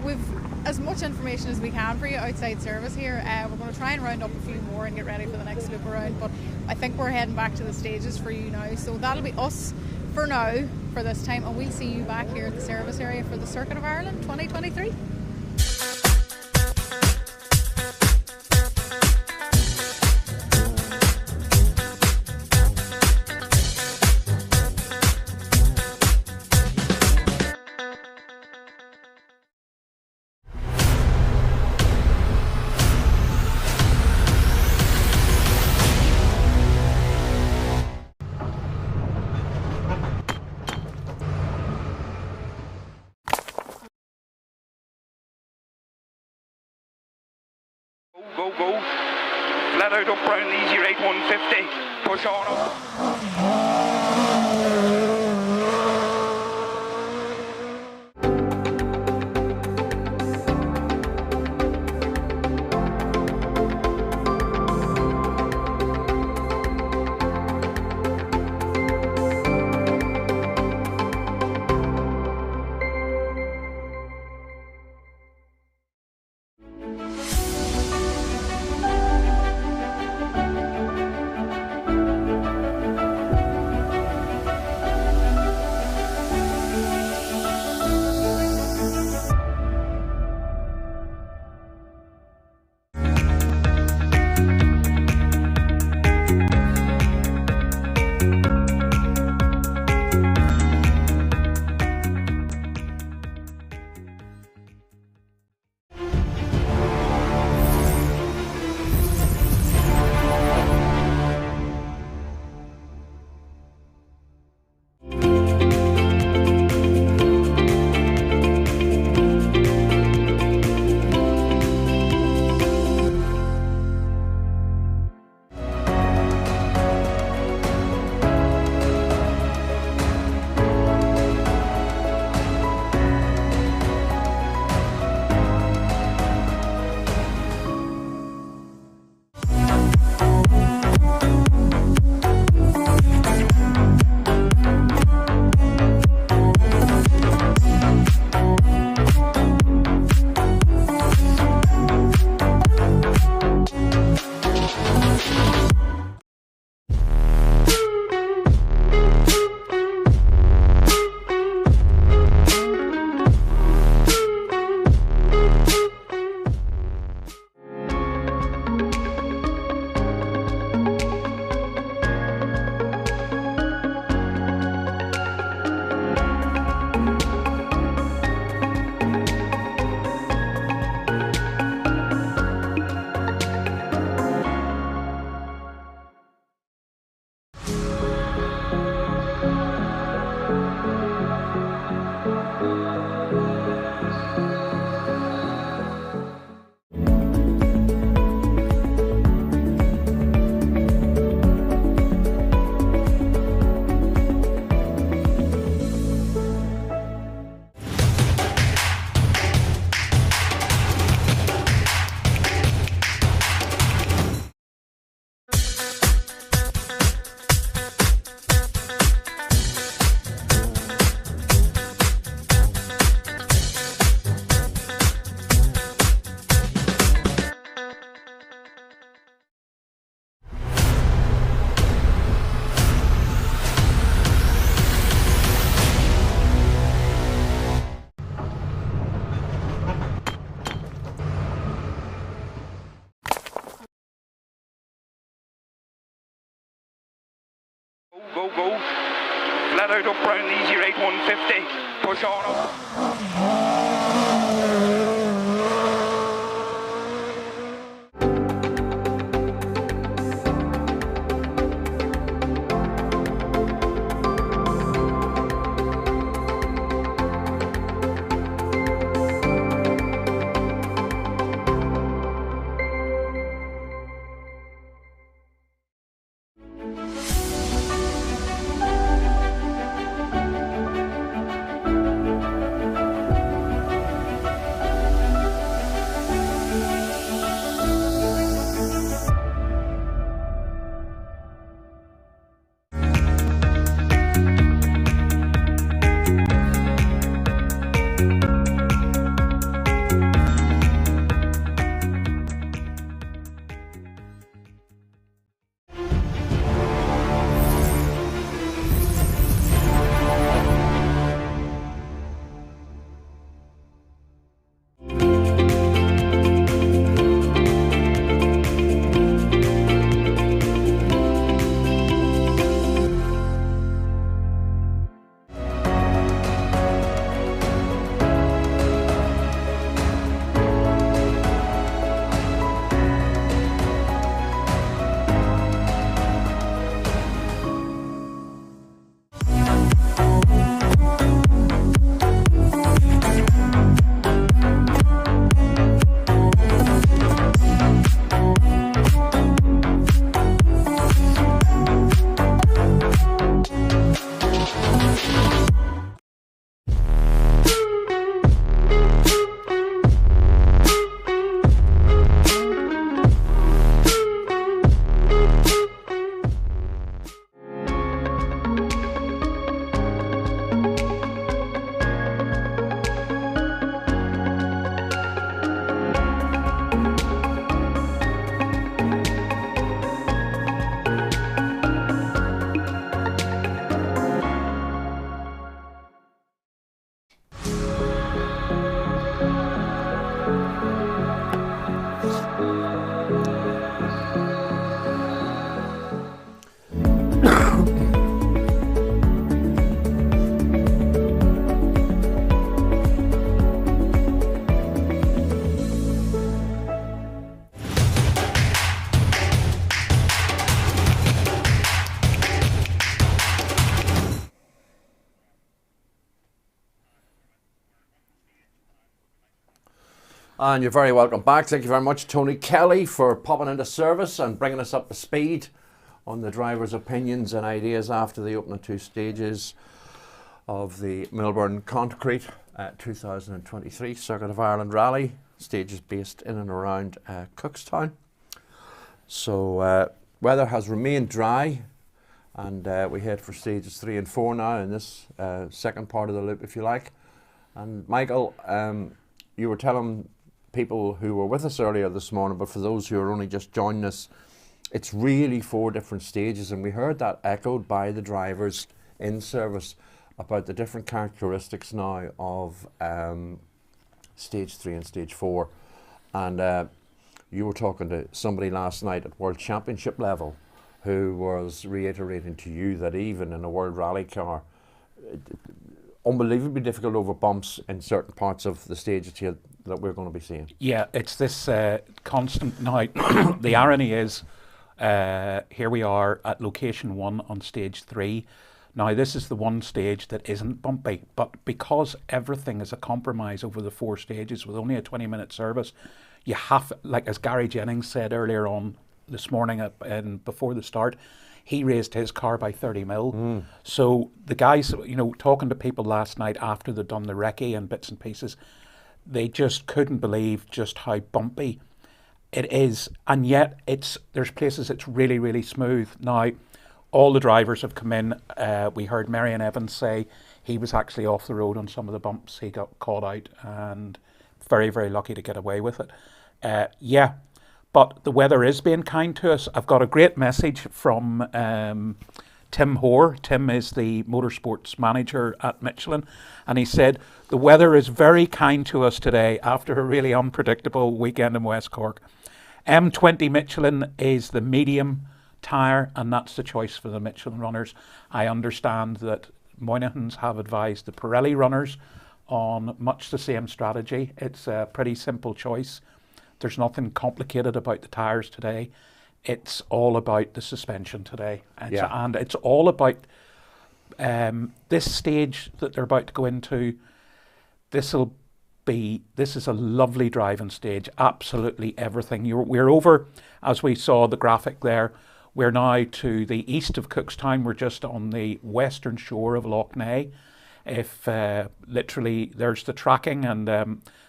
We've as much information as we can for you outside service here. We're going to try and round up a few more and get ready for the next loop around, but I think we're heading back to the stages for you now. So that'll be us for now, for this time, and we'll see you back here at the service area for the Circuit of Ireland 2023. Go, go. Flat out up round the easy right 150. Push on up. Go, go. Flat out up round the easy right 150. Push on up. And you're very welcome back. Thank you very much, Tony Kelly, for popping into service and bringing us up to speed on the drivers' opinions and ideas after the opening 2 stages of the Milburn Concrete 2023 Circuit of Ireland Rally. Stages based in and around Cookstown. So weather has remained dry, and we head for stages 3 and 4 now in this second part of the loop, if you like. And Michael, you were telling people who were with us earlier this morning, but for those who are only just joining us, it's really 4 different stages, and we heard that echoed by the drivers in service about the different characteristics now of stage 3 and stage 4. And you were talking to somebody last night at World Championship level who was reiterating to you that even in a World Rally car, unbelievably difficult over bumps in certain parts of the stages here that we're going to be seeing. Yeah, it's this constant now. The irony is, here we are at location 1 on stage 3. Now this is the one stage that isn't bumpy, but because everything is a compromise over the 4 stages with only a 20-minute service, you have, like as Gary Jennings said earlier on this morning before the start, he raised his car by 30 mil. So the guys, you know, talking to people last night after they'd done the recce and bits and pieces, they just couldn't believe just how bumpy it is. And yet there's places it's really, really smooth. Now, all the drivers have come in. We heard Marion Evans say he was actually off the road on some of the bumps. He got caught out and very, very lucky to get away with it. Yeah. But the weather is being kind to us. I've got a great message from Tim Hoare. Tim is the motorsports manager at Michelin. And he said, the weather is very kind to us today after a really unpredictable weekend in West Cork. M20 Michelin is the medium tyre, and that's the choice for the Michelin runners. I understand that Moynahans have advised the Pirelli runners on much the same strategy. It's a pretty simple choice. There's nothing complicated about the tyres today. It's all about the suspension today. And it's all about this stage that they're about to go into. This is a lovely driving stage. Absolutely everything. We're over, as we saw the graphic there, we're now to the east of Cookstown. We're just on the western shore of Lough Neagh. If literally there's the tracking, and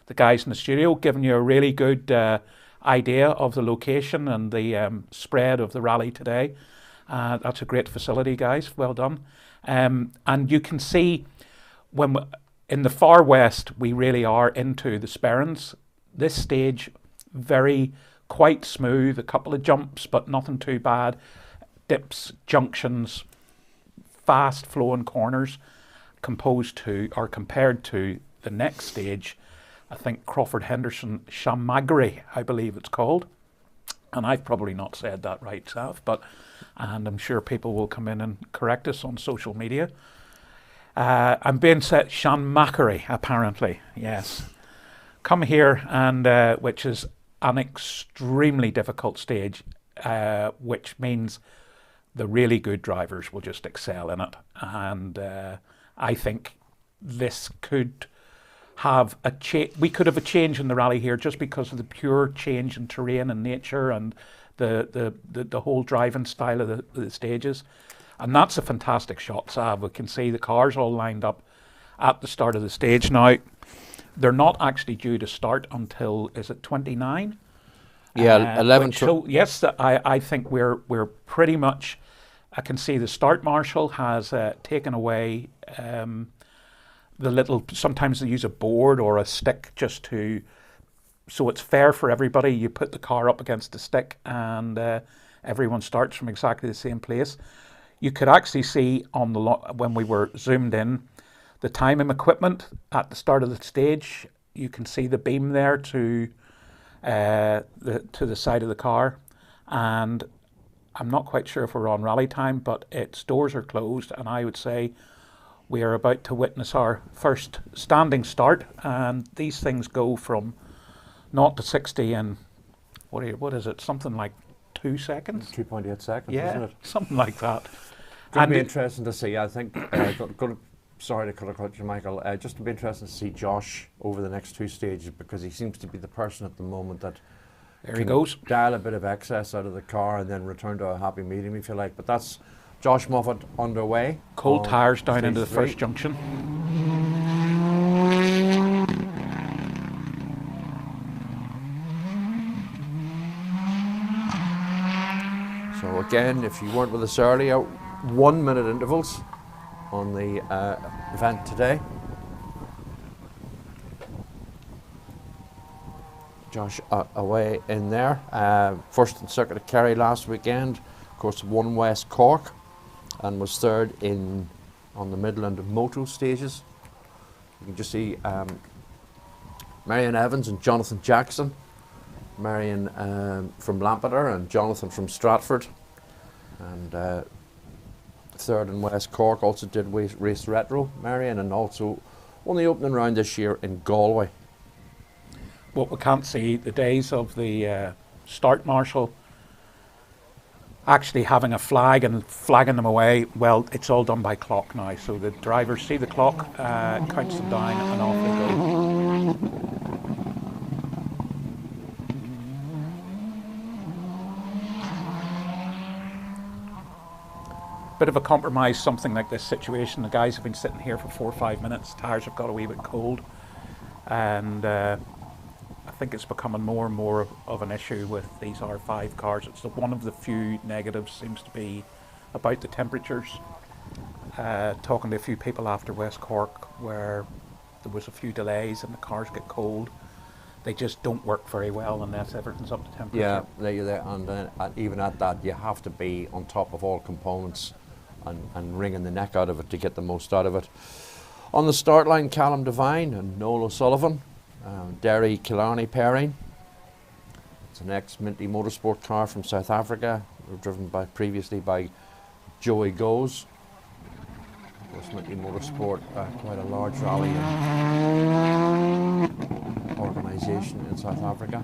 the guys in the studio giving you a really good idea of the location and the spread of the rally today. That's a great facility, guys. Well done. And you can see in the far west, we really are into the Sperrins. This stage, quite smooth, a couple of jumps, but nothing too bad. Dips, junctions, fast flowing corners, compared to the next stage. I think Crawford Henderson Shamagri, I believe it's called. And I've probably not said that right, Sav, and I'm sure people will come in and correct us on social media. I'm being said Shamagri, apparently, yes. Come here, and which is an extremely difficult stage, which means the really good drivers will just excel in it. And I think this could have we could have a change in the rally here just because of the pure change in terrain and nature and the whole driving style of the stages. And that's a fantastic shot, Sav. We can see the cars all lined up at the start of the stage now. They're not actually due to start until, is it 29? Yeah, 11. So yes, I think we're pretty much. I can see the start marshal has taken away the little. Sometimes they use a board or a stick just so it's fair for everybody. You put the car up against the stick, and everyone starts from exactly the same place. You could actually see on when we were zoomed in, the timing equipment at the start of the stage. You can see the beam there to the side of the car, and I'm not quite sure if we're on rally time, but its doors are closed, and I would say we are about to witness our first standing start. And these things go from 0 to 60 in what is it? Something like 2 seconds. 2.8 seconds, yeah, isn't it? Something like that. It'll be interesting to see. I think sorry to cut you, Michael. Just to be interesting to see Josh over the next 2 stages, because he seems to be the person at the moment that there he goes. Dial a bit of excess out of the car and then return to a happy medium, if you like. But that's Josh Moffat underway. Cold tyres down into the first junction. So again, if you weren't with us earlier, 1 minute intervals on the event today. Josh away in there. First in Circuit of Kerry last weekend, of course won West Cork and was third on the Midland Moto stages. You can just see Marion Evans and Jonathan Jackson. Marion from Lampeter and Jonathan from Stratford. And third in West Cork, also did race retro, Marion, and also won the opening round this year in Galway. What we can't see, the days of the start marshal actually having a flag and flagging them away, well, it's all done by clock now. So the drivers see the clock, counts them down, and off they go. Bit of a compromise, something like this situation. The guys have been sitting here for 4 or 5 minutes. Tires have got a wee bit cold, and I think it's becoming more and more of an issue with these R5 cars. It's one of the few negatives seems to be about the temperatures. Talking to a few people after West Cork, where there was a few delays and the cars get cold, they just don't work very well unless everything's up to temperature. Yeah, and even at that, you have to be on top of all components and wringing the neck out of it to get the most out of it. On the start line, Callum Devine and Noel O'Sullivan, Derry Killarney pairing. It's an ex-Minty Motorsport car from South Africa, driven previously by Joey Goes. Of course, Minty Motorsport, quite a large rally organisation in South Africa.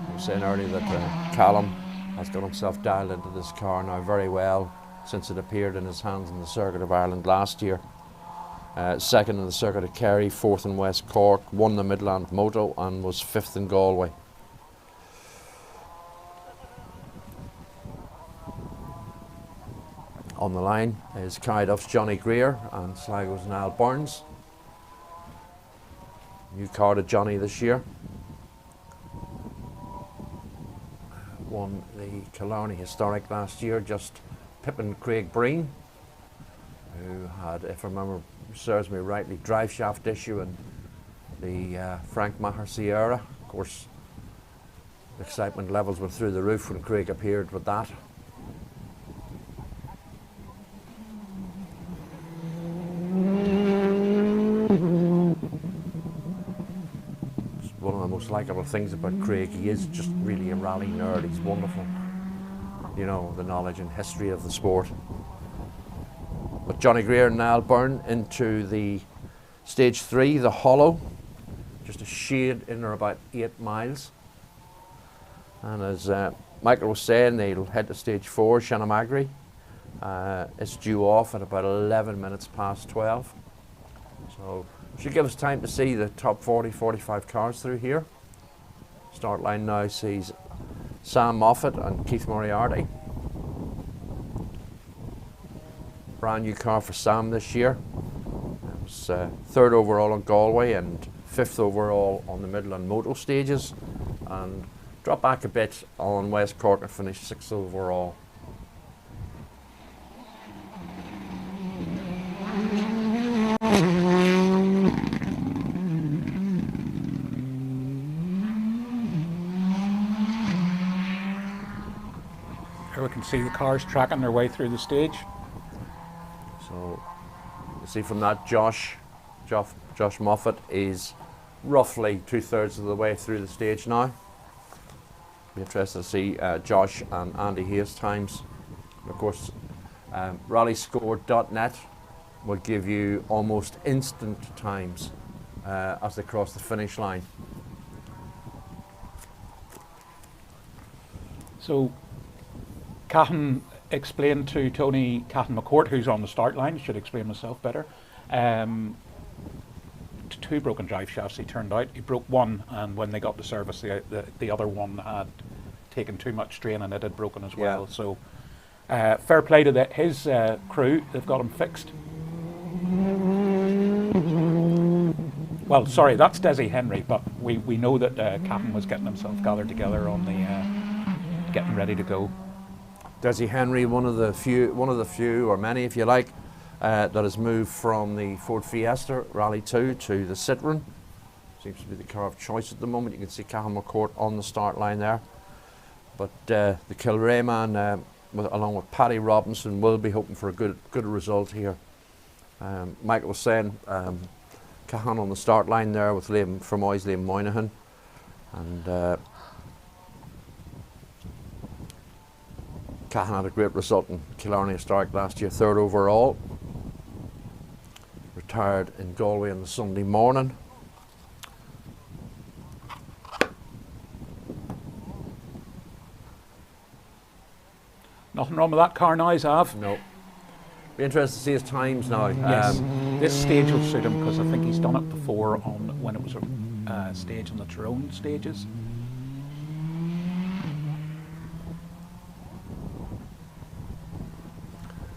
I was saying earlier that Callum has got himself dialed into this car now very well since it appeared in his hands in the Circuit of Ireland last year. Second in the Circuit of Kerry, fourth in West Cork, won the Midland Moto and was fifth in Galway. On the line is Cardiff's Johnny Greer and Sligo's Niall Burns. New car to Johnny this year. Won the Killarney Historic last year, just pipping Craig Breen, who had, if I remember, serves me rightly, drive shaft issue and the Frank Maher Sierra. Of course, excitement levels were through the roof when Craig appeared with that. One of the most likeable things about Craig, he is just really a rally nerd. He's wonderful. You know, the knowledge and history of the sport. But Johnny Greer and Niall Byrne into the stage 3, the Hollow. Just a shade in or about 8 miles. And as Michael was saying, they'll head to stage 4, Shanamagri. It's due off at about 11 minutes past 12. So should give us time to see the top 40, 45 cars through here. Start line now sees Sam Moffat and Keith Moriarty. Brand new car for Sam this year. It was third overall on Galway and fifth overall on the Midland Moto stages, and dropped back a bit on West Cork and finished sixth overall. Here we can see the cars tracking their way through the stage. So you see from that, Josh Moffat is roughly 2/3 of the way through the stage now. Be interested to see Josh and Andy Hayes' times. And of course, rallyscore.net will give you almost instant times as they cross the finish line. So Cahan explain to Tony Cathan McCourt, who's on the start line, should explain myself better. 2 broken drive shafts he turned out. He broke one, and when they got to service, the other one had taken too much strain and it had broken as well. So fair play to his crew, they've got him fixed. Well, sorry, that's Desi Henry, but we know that Cathan was getting himself gathered together on the getting ready to go. Desi Henry, one of the few, or many if you like, that has moved from the Ford Fiesta Rally 2 to the Citroen. Seems to be the car of choice at the moment. You can see Cathan McCourt on the start line there. But the Kilray man, along with Paddy Robinson, will be hoping for a good result here. Michael was saying Cathan on the start line there with Liam Fermoy's Liam Moynihan. And Cathan had a great result in Killarney Historic last year, 3rd overall. Retired in Galway on the Sunday morning. Nothing wrong with that car now, Zav? No. Be interested to see his times now. Yes. This stage will suit him because I think he's done it before on when it was a stage on the Tyrone stages.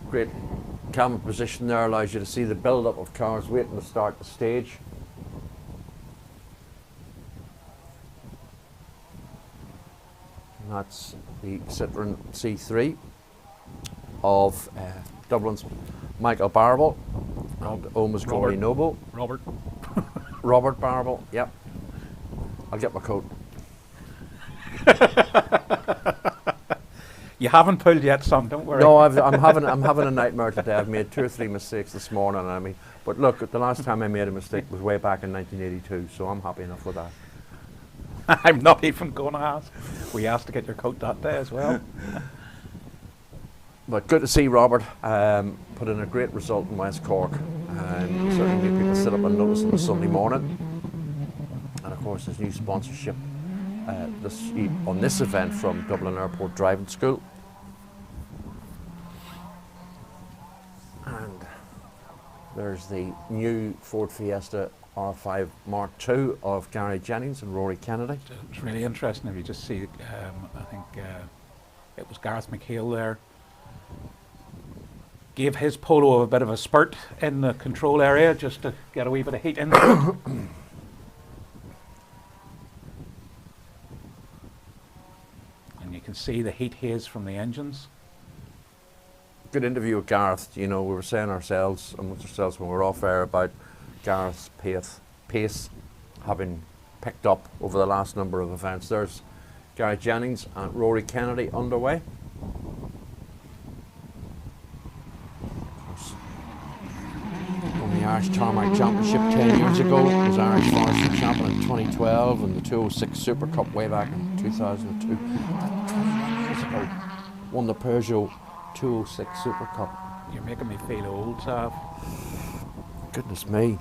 Great camera position there, allows you to see the build-up of cars waiting to start the stage. And that's the Citroen C3 of Dublin's Michael Barable and Oma's Gory Noble. Robert Barable, yep. I'll get my coat. You haven't pulled yet, son. Don't worry. No, I'm having a nightmare today. I've made 2 or 3 mistakes this morning. I mean, but look, the last time I made a mistake was way back in 1982, so I'm happy enough with that. I'm not even going to ask. We asked to get your coat that day as well. But good to see Robert put in a great result in West Cork, and certainly made people sit up and notice on the Sunday morning. And of course, his new sponsorship on this event from Dublin Airport Driving School. And there's the new Ford Fiesta R5 Mark II of Gary Jennings and Rory Kennedy. It's really interesting if you just see, I think it was Gareth McHale there, gave his Polo a bit of a spurt in the control area just to get a wee bit of heat into it. And you can see the heat haze from the engines. Good interview with Gareth. You know, we were saying amongst ourselves when we were off air about Gareth's pace having picked up over the last number of events. There's Gary Jennings and Rory Kennedy underway. Won the Irish Tarmac Championship 10 years ago. Was Irish Forestry Champion in 2012 and the 206 Super Cup way back in 2002. 20 years ago. Won the Peugeot 206 Super Cup. You're making me feel old, Sav. Goodness me.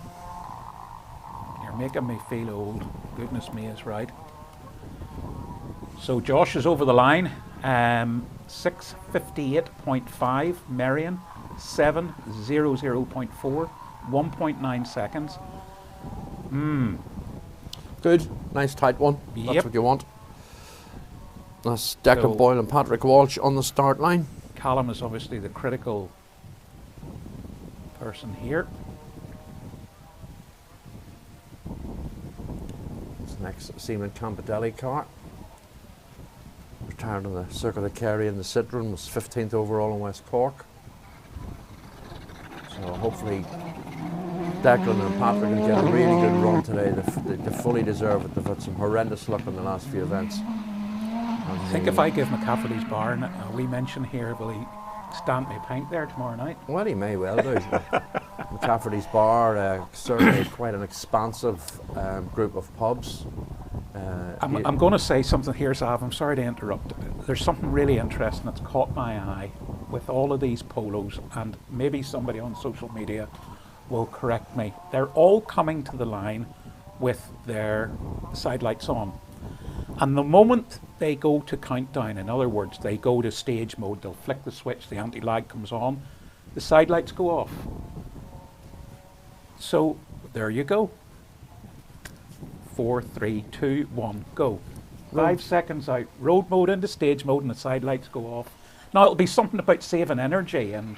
You're making me feel old. Goodness me is right. So Josh is over the line. 6:58.5. Marion 7:00.4. 1.9 seconds. Good. Nice tight one. That's Yep. what you want. That's Declan Boyle and Patrick Walsh on the start line. Callum is obviously the critical person here. This next Seaman Campidelli car. Retired on the Circuit of Kerry in the Citroen, was 15th overall in West Cork. So hopefully Declan and Patrick can get a really good run today. They fully deserve it. They've had some horrendous luck in the last few events. I think if I give McCafferty's bar a wee mention here, will he stamp me a pint there tomorrow night? Well, he may well do. McCafferty's bar, certainly quite an expansive group of pubs. I'm going to say something here, Sav. I'm sorry to interrupt. There's something really interesting that's caught my eye with all of these polos, and maybe somebody on social media will correct me. They're all coming to the line with their side lights on. And the moment they go to countdown. In other words, they go to stage mode. They'll flick the switch, the anti-lag comes on, the side lights go off. So there you go. 4, 3, 2, 1, go. 5 seconds out. Road mode into stage mode and the side lights go off. Now it'll be something about saving energy and,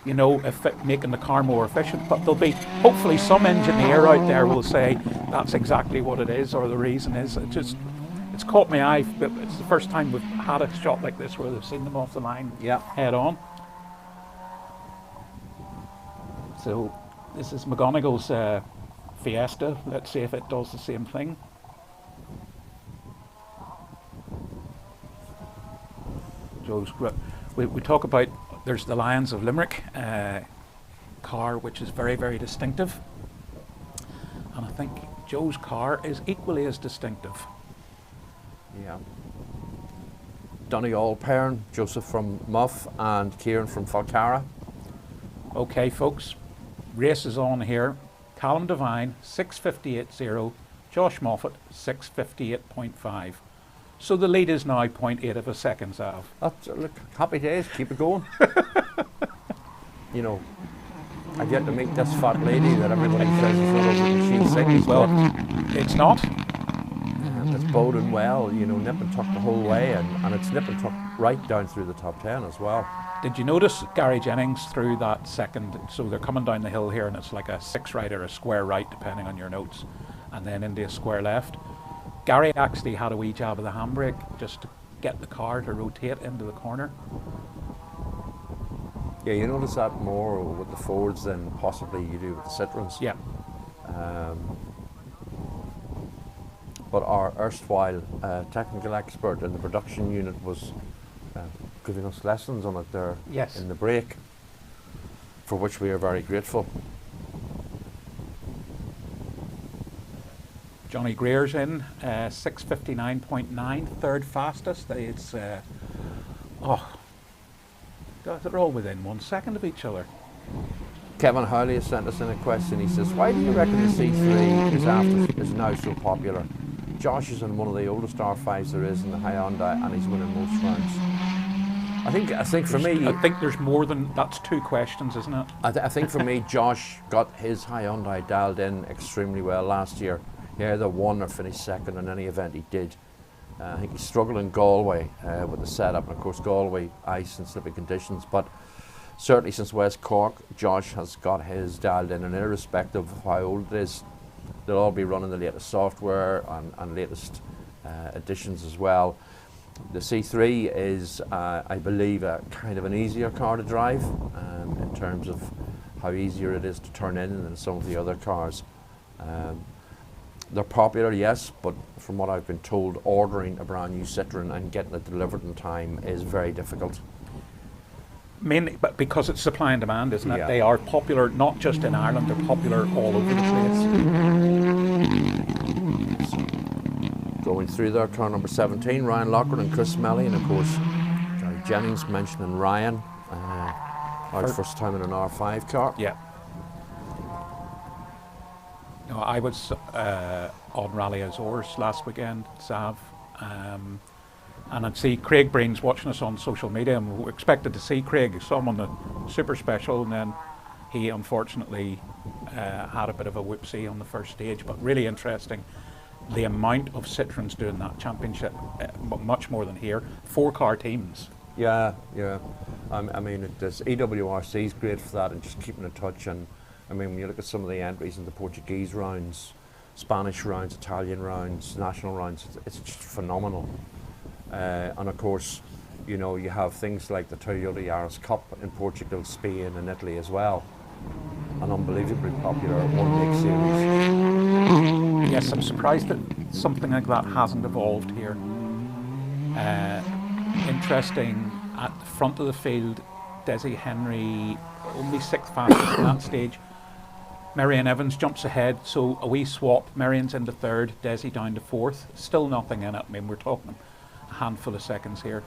you know, making the car more efficient, but there'll be hopefully some engineer out there will say that's exactly what it is or the reason is. It's caught my eye. It's the first time we've had a shot like this where they've seen them off the line head on. So this is McGonigal's Fiesta. Let's see if it does the same thing. We talk about, there's the Lions of Limerick car, which is very, very distinctive. And I think Joe's car is equally as distinctive. Yeah. Donegal Perrin, Joseph from Muff and Kieran from Falcara. Okay, folks, race is on here. Callum Devine, 6:58.0. Josh Moffat, 6:58.5. So the lead is now 0.8 of a second, Zav. That's, look, happy days, keep it going. You know, I've yet to meet this fat lady that everybody says is not over the Shield Singles. Well, it's not. It's boding well, you know, nip and tuck the whole way, and it's nip and tuck right down through the top 10 as well. Did you notice Gary Jennings through that second? So they're coming down the hill here, and it's like a 6 right or a square right, depending on your notes, and then into a square left. Gary actually had a wee jab of the handbrake just to get the car to rotate into the corner. Yeah, you notice that more with the Fords than possibly you do with the Citroens. Yeah. But our erstwhile technical expert in the production unit was giving us lessons on it there in the break, for which we are very grateful. Johnny Greer's in, 6:59.9, third fastest. It's, they're all within 1 second of each other. Kevin Howley has sent us in a question. He says, why do you reckon the C3 is now so popular? Josh is in one of the oldest R5s there is in the Hyundai, and he's winning most rounds. I think for me, I think there's more than that's 2 questions, isn't it? I think for me, Josh got his Hyundai dialed in extremely well last year. He either won or finished second in any event he did. I think he struggled in Galway with the setup, and of course Galway ice and slippy conditions, but certainly since West Cork, Josh has got his dialed in, and irrespective of how old it is, they'll all be running the latest software and latest additions as well. The C3 is, I believe, a kind of an easier car to drive in terms of how easier it is to turn in than some of the other cars. They're popular, yes, but from what I've been told, ordering a brand new Citroen and getting it delivered in time is very difficult. Mainly but because it's supply and demand, isn't it? Yeah. They are popular not just in Ireland, they're popular all over the place. Going through there, car number 17, Ryan Lockwood and Chris Melly, and of course Gary Jennings mentioning Ryan, our first time in an R5 car. Yeah. No, I was on Rally Azores last weekend, Sav, and I'd see Craig Breen's watching us on social media, and we expected to see Craig. Saw him on the Super Special, and then he unfortunately had a bit of a whoopsie on the first stage, but really interesting. The amount of Citroens doing that championship, much more than here. 4 car teams. Yeah. I mean, this EWRC is great for that and just keeping in touch. And I mean, when you look at some of the entries in the Portuguese rounds, Spanish rounds, Italian rounds, national rounds, it's just phenomenal. And of course, you know, you have things like the Toyota Yaris Cup in Portugal, Spain, and Italy as well. An unbelievably popular one-week series. Yes, I'm surprised that something like that hasn't evolved here. Interesting, at the front of the field, Desi Henry, only 6th fastest in that stage. Marion Evans jumps ahead, so a wee swap. Marion's into 3rd, Desi down to 4th. Still nothing in it. I mean, we're talking a handful of seconds here.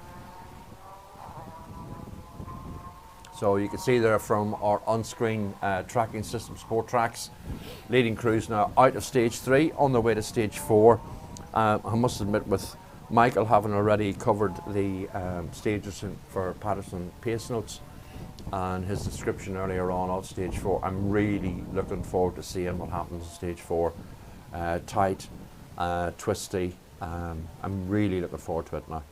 So you can see there from our on-screen tracking system, Sport Tracks, leading crews now out of stage 3 on their way to stage 4. I must admit, with Michael having already covered the stages for Patterson Pace Notes and his description earlier on of stage 4. I'm really looking forward to seeing what happens in stage 4. Tight, twisty. I'm really looking forward to it now.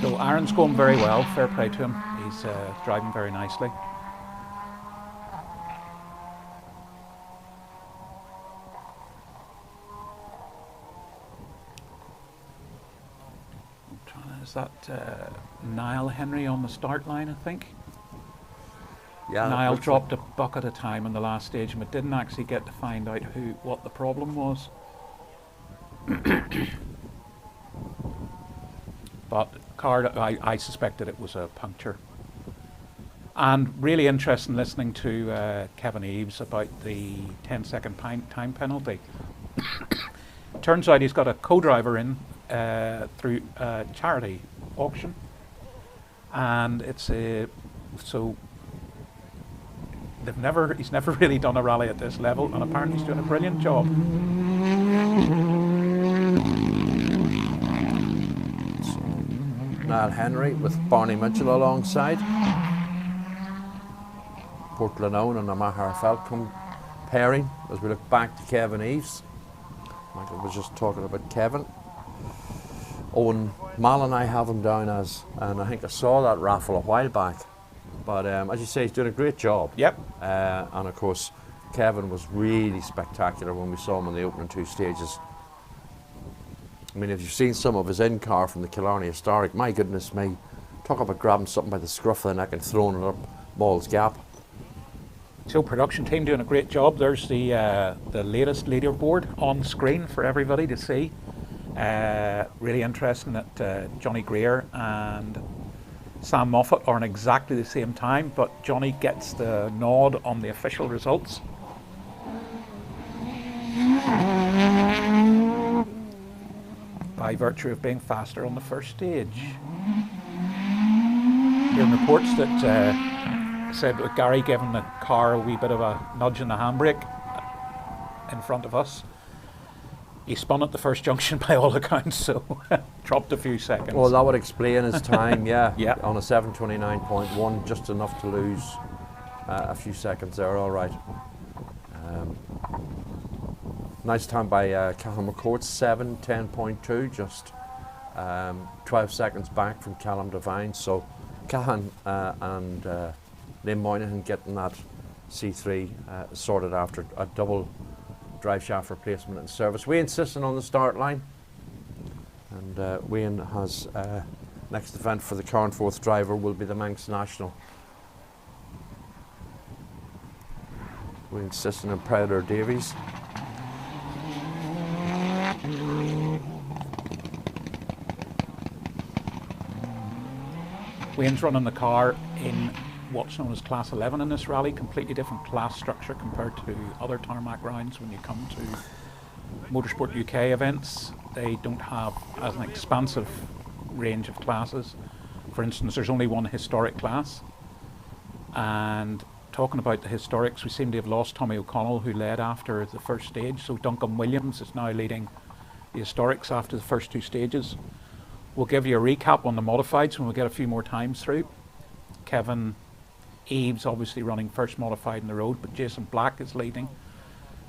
So Aaron's going very well, fair play to him. He's driving very nicely. Is that Niall Henry on the start line, I think? Yeah, Niall dropped a buck at a time in the last stage, and we didn't actually get to find out what the problem was. But I suspected it was a puncture. And really interesting listening to Kevin Eves about the 10-second time penalty. Turns out he's got a co-driver in through a charity auction, and it's so he's never really done a rally at this level, and apparently he's doing a brilliant job. Niall Henry with Barney Mitchell alongside. Portlanone and Amahar Falcon pairing as we look back to Kevin Eves. Michael was just talking about Kevin. Owen Mallon, I have him down as, and I think I saw that raffle a while back. But as you say, he's doing a great job. Yep. And of course, Kevin was really spectacular when we saw him in the opening 2 stages. I mean, if you've seen some of his in-car from the Killarney Historic, my goodness me, talk about grabbing something by the scruff of the neck and throwing it up Ball's Gap. So production team doing a great job. There's the latest leaderboard on screen for everybody to see. Really interesting that Johnny Greer and Sam Moffat are on exactly the same time, but Johnny gets the nod on the official results. By virtue of being faster on the first stage. Hearing reports that said that Gary giving the car a wee bit of a nudge in the handbrake in front of us. He spun at the first junction by all accounts, so dropped a few seconds. Well, that would explain his time, yeah. Yeah. On a 7:29.1, just enough to lose a few seconds there, all right. Nice time by Cahan McCourt, 7:10.2, just 12 seconds back from Callum Devine. So Cahan and Liam Moynihan getting that C3 sorted after a double drive shaft replacement in service. Wayne Sisson on the start line, and Wayne has next event for the current 4th driver will be the Manx National. Wayne Sisson and Predator Davies. Wayne's running the car in what's known as Class 11 in this rally, completely different class structure compared to other tarmac rounds. When you come to Motorsport UK events, they don't have as an expansive range of classes. For instance, there's only one historic class, and talking about the historics, we seem to have lost Tommy O'Connell, who led after the first stage, so Duncan Williams is now leading the historics after the first 2 stages. We'll give you a recap on the modifieds when we get a few more times through. Kevin Eves obviously running first modified in the road, but Jason Black is leading.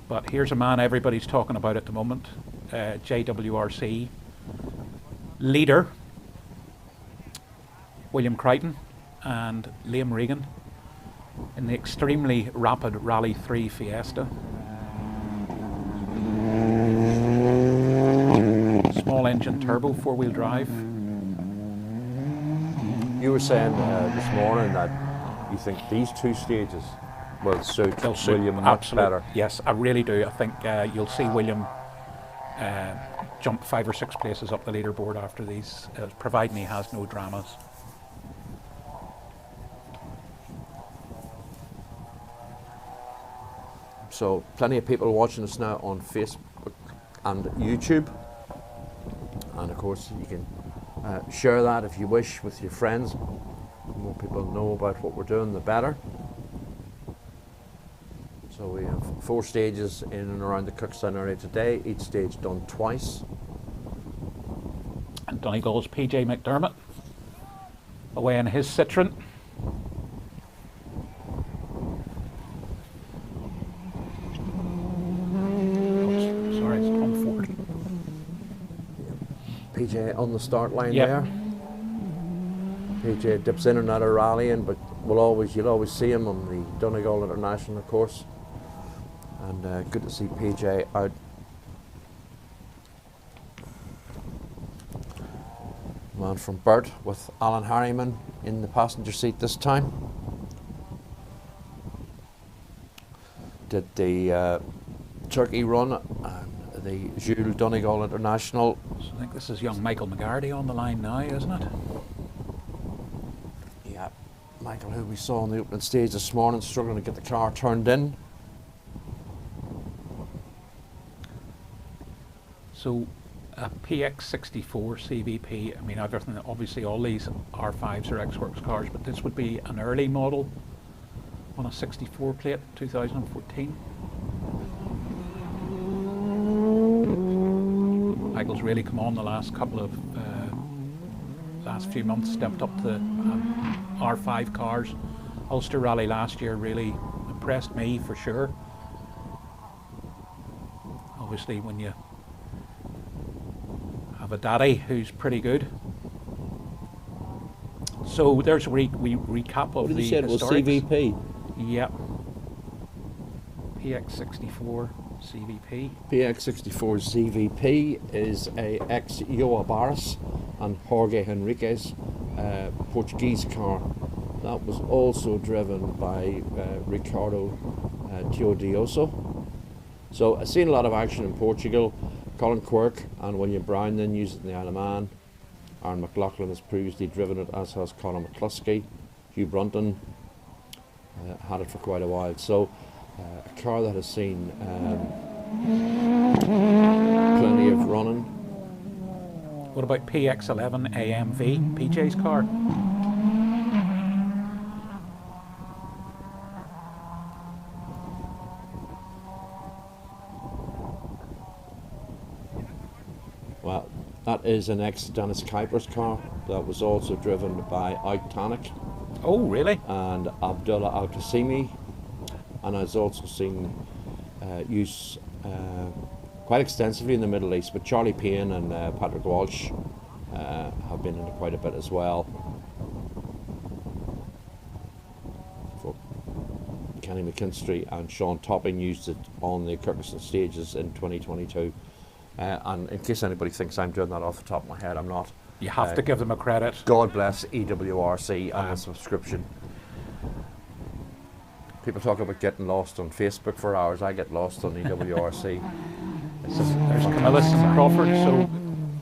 But here's a man everybody's talking about at the moment, JWRC leader, William Crichton and Liam Regan in the extremely rapid Rally 3 Fiesta. Small engine turbo, 4-wheel drive. You were saying this morning that you think these 2 stages will suit William much better. Yes, I really do. I think you'll see William jump 5 or 6 places up the leaderboard after these, providing he has no dramas. So plenty of people watching us now on Facebook and YouTube, and of course you can Share that if you wish with your friends. The more people know about what we're doing, the better. So we have 4 stages in and around the Cookstown area today, each stage done twice. And Donegal's PJ McDermott away in his Citroen. Sorry, it's Tom Ford. PJ on the start line Yep. there. PJ dips in and out of rallying, but you'll always see him on the Donegal International course. And good to see PJ out. Man from Burt with Alan Harriman in the passenger seat this time. Did the Turkey run and the Jules Donegal International. So I think this is young Michael McGarty on the line now, isn't it? Yeah, Michael, who we saw on the opening stage this morning, struggling to get the car turned in. So a PX64 CVP, I mean everything, obviously all these R5s are X-Works cars, but this would be an early model on a 64 plate, 2014. Michael's really come on the last few months, stepped up the R5 cars. Ulster Rally last year really impressed me for sure. Obviously when you have a daddy who's pretty good. So there's a recap of the historics. CVP? Yep. PX64 CVP. PX64 CVP is a ex-Joa Barros and Jorge Henriquez Portuguese car. That was also driven by Ricardo Teodioso. So I've seen a lot of action in Portugal. Colin Quirk and William Brown then used it in the Isle of Man. Aaron McLaughlin has previously driven it, as has Conor McCluskey. Hugh Brunton had it for quite a while. So a car that has seen plenty of running. What about PX11 AMV, PJ's car? Well, that is an ex-Dennis Kuiper's car that was also driven by Tarmac. Oh, really? And Abdullah Al-Qasimi, and has also seen use quite extensively in the Middle East, but Charlie Payne and Patrick Walsh have been in it quite a bit as well. For Kenny McKinstry and Sean Topping used it on the Kirkiston stages in 2022. And in case anybody thinks I'm doing that off the top of my head, I'm not. You have to give them a credit. God bless EWRC and the subscription. People talk about getting lost on Facebook for hours. I get lost on EWRC. There's Camillus and Crawford. So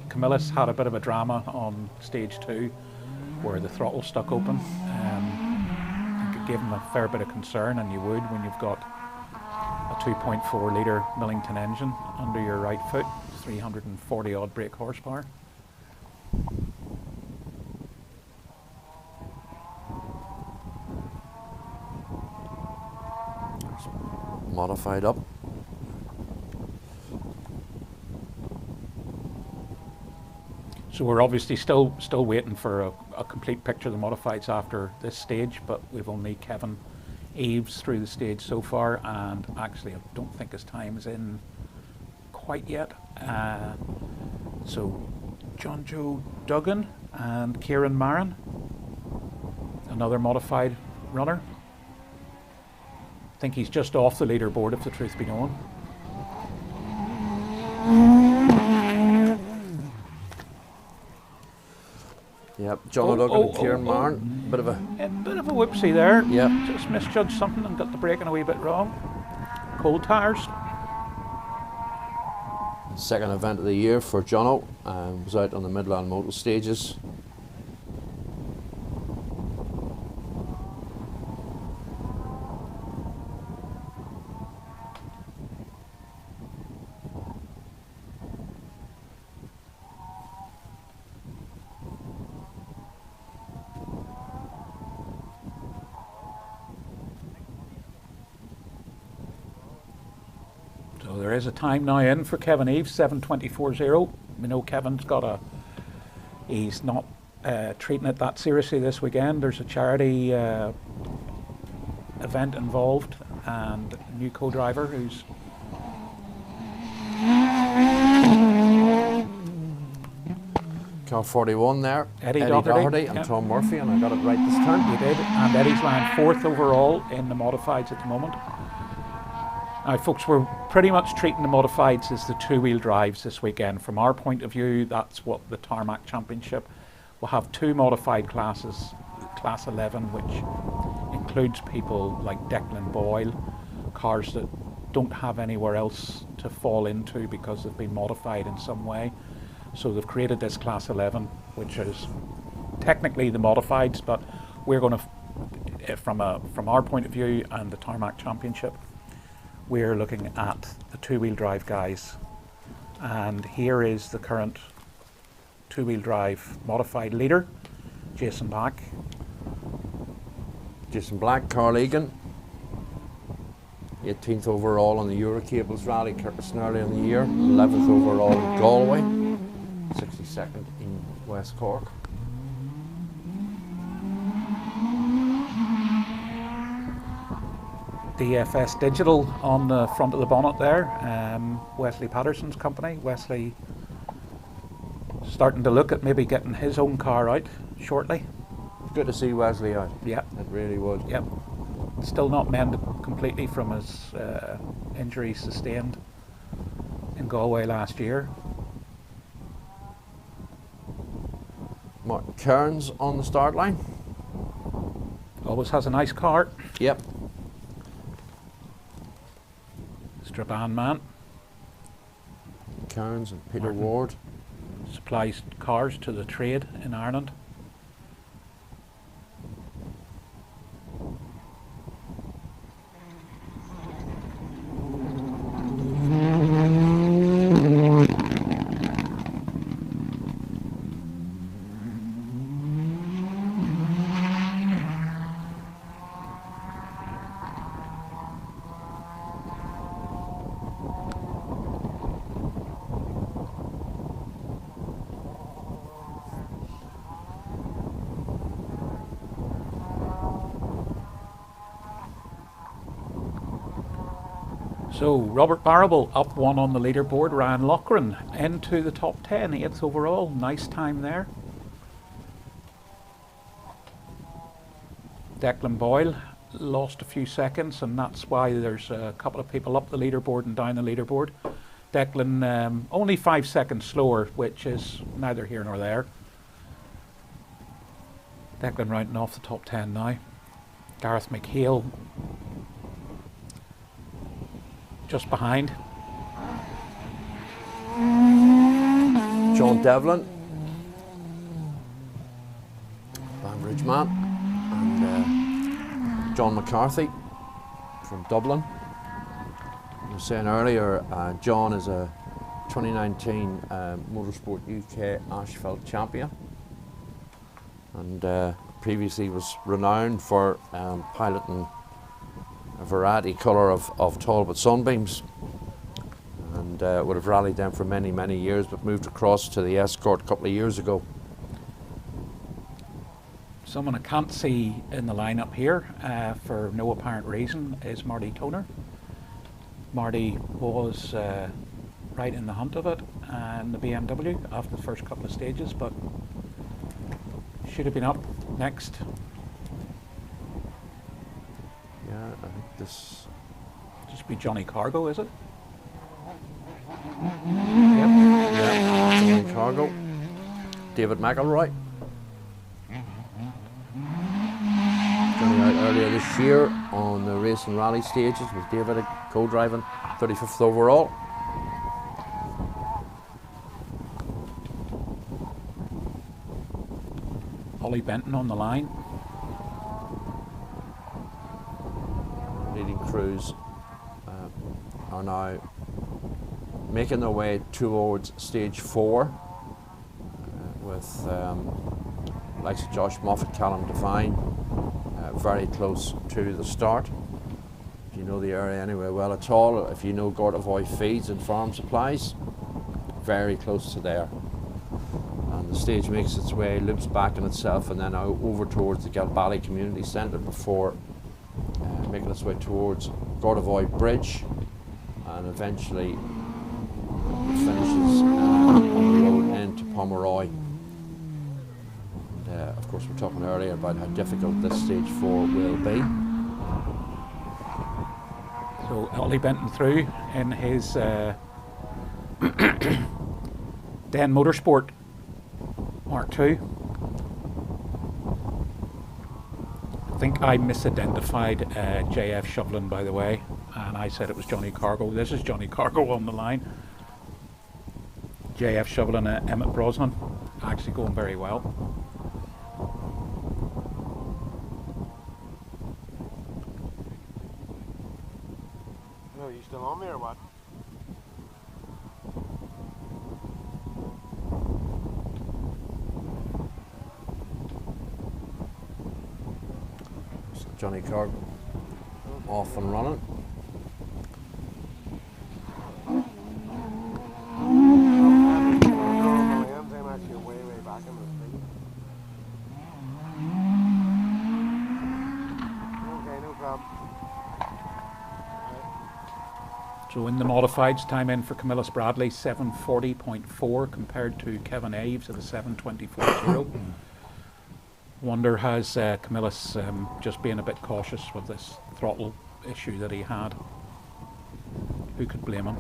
Camillus had a bit of a drama on stage 2 where the throttle stuck open. I think it gave him a fair bit of concern, and you would when you've got a 2.4 litre Millington engine under your right foot, 340 odd brake horsepower. Modified up. So we're obviously still waiting for a complete picture of the modifieds after this stage, but we've only Kevin Eves through the stage so far, and actually I don't think his time is in quite yet. So John Joe Duggan and Kieran Marin, another modified runner. I think he's just off the leaderboard, if the truth be known. Yep, John O'Duggan and Kieran Marin. Bit of a whoopsie there. Yep. Just misjudged something and got the braking a wee bit wrong. Cold tires. Second event of the year for Jono. Was out on the Midland Motor stages. is a time now in for Kevin Eves, 7:24.0. We know Kevin's he's not treating it that seriously this weekend. There's a charity event involved, and a new co-driver who's car 41 there, Eddie Doherty Doherty, and yeah. Tom Murphy, and I got it right this time. You did, and Eddie's lying 4th overall in the modifieds at the moment. Now folks, we're pretty much treating the modifieds as the two-wheel drives this weekend. From our point of view, that's what the Tarmac Championship will have. 2 modified classes, Class 11, which includes people like Declan Boyle, cars that don't have anywhere else to fall into because they've been modified in some way. So they've created this Class 11, which is technically the modifieds, but we're going to, from our point of view and the Tarmac Championship, we're looking at the two-wheel drive guys. And here is the current two-wheel drive modified leader, Jason Black. Jason Black, Carl Egan, 18th overall on the Eurocables Rally, Kirkus early in the year, 11th overall in Galway, 62nd in West Cork. DFS Digital on the front of the bonnet there, Wesley Patterson's company. Wesley starting to look at maybe getting his own car out shortly. Good to see Wesley out. Yeah. It really would. Yep. Still not mended completely from his injury sustained in Galway last year. Martin Kearns on the start line. Always has a nice car. Yep. Strabane man. Kearns and Peter Martin Ward. Supplies cars to the trade in Ireland. So Robert Barrable up 1 on the leaderboard. Ryan Loughran into the top 10, 8th overall. Nice time there. Declan Boyle lost a few seconds, and that's why there's a couple of people up the leaderboard and down the leaderboard. Declan only 5 seconds slower, which is neither here nor there. Declan rounding off the top 10 now. Gareth McHale just behind. John Devlin, Banbridge man, and John McCarthy from Dublin. I was saying earlier, John is a 2019 Motorsport UK Asphalt champion, and previously was renowned for piloting a variety colour of Talbot Sunbeams, and would have rallied them for many years, but moved across to the Escort a couple of years ago. Someone I can't see in the lineup here for no apparent reason is Marty Toner. Marty was right in the hunt of it and the BMW after the first couple of stages, but should have been up next. Yeah, I think this just be Johnny Cargo, is it? Yep. Johnny Cargo. David McElroy. Johnny out earlier this year on the race and rally stages with David co-driving, 35th overall. Ollie Benton on the line. Leading crews are now making their way towards stage 4 with likes of Josh Moffat, Callum Devine very close to the start. You know the area anyway well at all. If you know Gortavoy Feeds and Farm Supplies, very close to there. And the stage makes its way, loops back in itself, and then out over towards the Galbally Community Centre before making its way towards Gortavoy Bridge, and eventually finishes on the road into Pomeroy. And, of course, we were talking earlier about how difficult this stage 4 will be. So Ollie Benton through in his Den Motorsport Mark II. I think I misidentified JF Shovelin, by the way, and I said it was Johnny Cargo. This is Johnny Cargo on the line. JF Shovelin and Emmett Brosnan actually going very well. No, you still on me or what? So Johnny Cargo off and running. So in the modifieds, time in for Camillus Bradley, 7:40.4 compared to Kevin Aves at a 7:24.0. Wonder has Camillus just being a bit cautious with this throttle issue that he had. Who could blame him?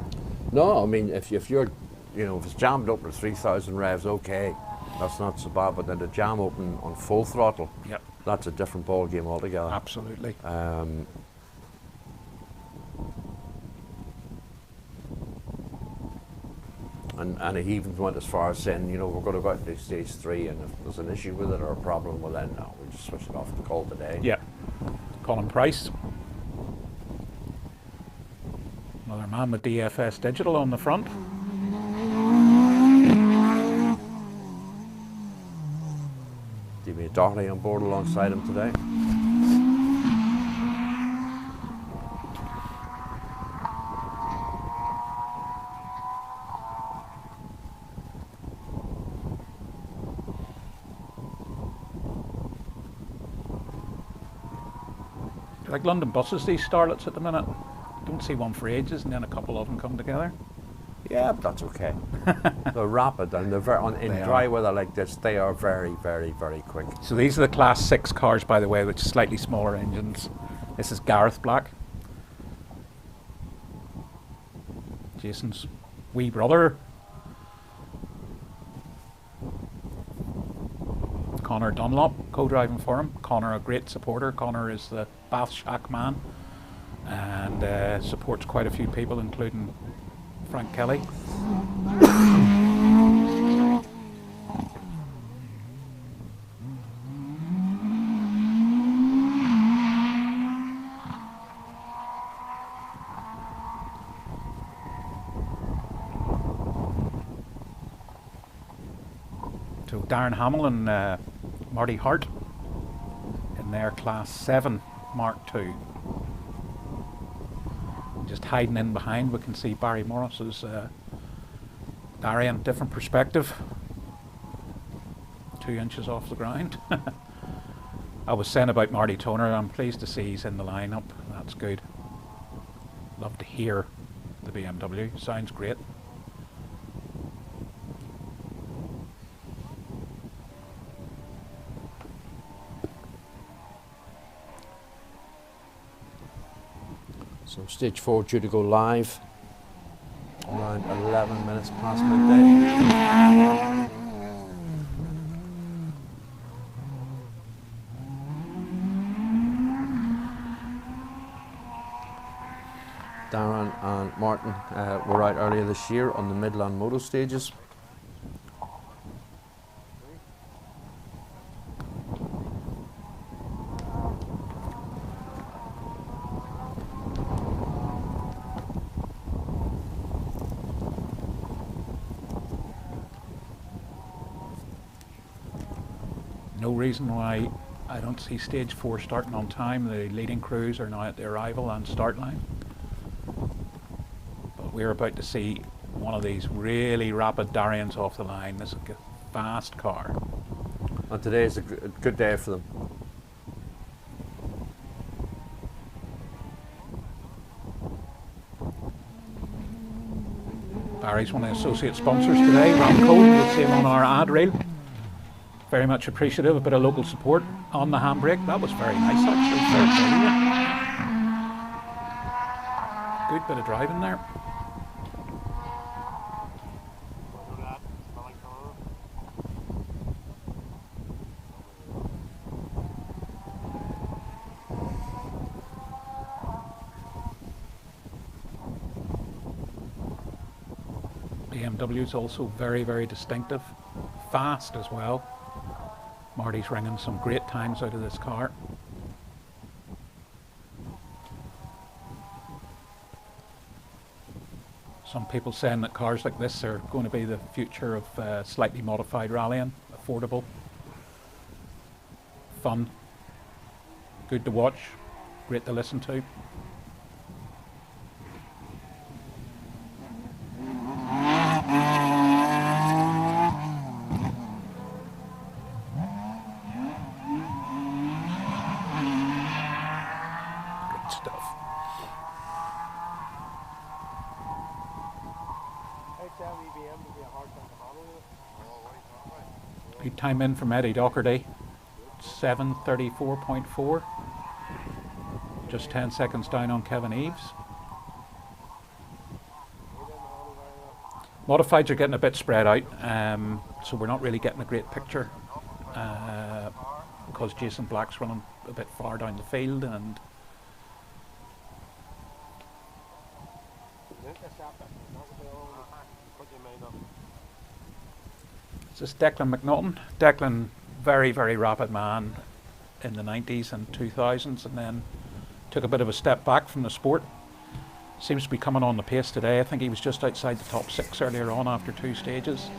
No, I mean, if you're, you know, if it's jammed up at 3,000 revs, okay, that's not so bad. But then to jam open on full throttle, yep, that's a different ball game altogether. Absolutely. And he even went as far as saying, you know, we're going to go out to stage 3, and if there's an issue with it or a problem, well then no, we'll just switch it off the call today. Yeah. Colin Price. Another man with DFS Digital on the front. Damien Doherty on board alongside him today. Like London buses, these starlets at the minute. Don't see one for ages, and then a couple of them come together. Yeah, but that's okay. They're rapid, and they're very, in dry weather like this, they are very, very, very quick. So these are the Class 6 cars, by the way, with slightly smaller engines. This is Gareth Black, Jason's wee brother. Connor Dunlop, co-driving for him. Connor, a great supporter. Connor is the Bath Shack man and supports quite a few people, including Frank Kelly. So Darren Hamill and Marty Hart in their Class 7 Mark II. Just hiding in behind, we can see Barry Morris's Darian, different perspective. 2 inches off the ground. I was saying about Marty Toner, I'm pleased to see he's in the lineup. That's good. Love to hear the BMW. Sounds great. So stage 4 due to go live around 11 minutes past midday. Darren and Martin were out earlier this year on the Midland Moto stages. No reason why I don't see stage 4 starting on time. The leading crews are now at the arrival and start line. But we're about to see one of these really rapid Darians off the line. This is a fast car. And today is a good day for them. Barry's one of the associate sponsors today, Ramco. You'll see him on our ad reel. Very much appreciative, a bit of local support on the handbrake. That was very nice actually. Good bit of driving there. BMW is also very, very distinctive, fast as well. Marty's ringing some great times out of this car. Some people saying that cars like this are going to be the future of slightly modified rallying, affordable, fun, good to watch, great to listen to. Lead time in from Eddie Docherty, 7:34.4. Just 10 seconds down on Kevin Eves. Modifieds are getting a bit spread out, so we're not really getting a great picture because Jason Black's running a bit far down the field, and this is Declan McNaughton. Declan, very, very rapid man in the 90s and 2000s, and then took a bit of a step back from the sport. Seems to be coming on the pace today. I think he was just outside the top 6 earlier on after 2 stages.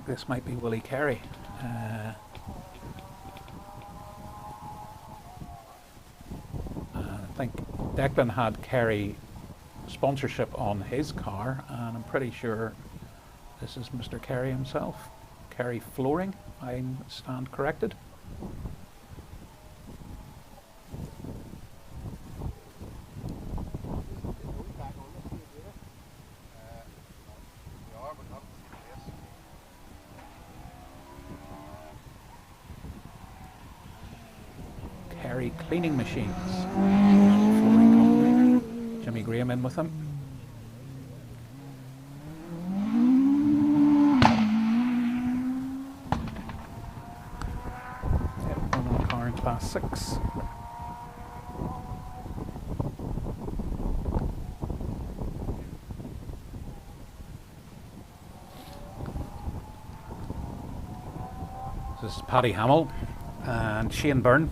This might be Willie Carey. I think Declan had Carey sponsorship on his car, and I'm pretty sure this is Mr. Carey himself. Carey Flooring, I stand corrected. Cleaning Machines, flooring company. Jimmy Graham in with them. Yep, one on the car in class 6. This is Paddy Hamill and Shane Byrne.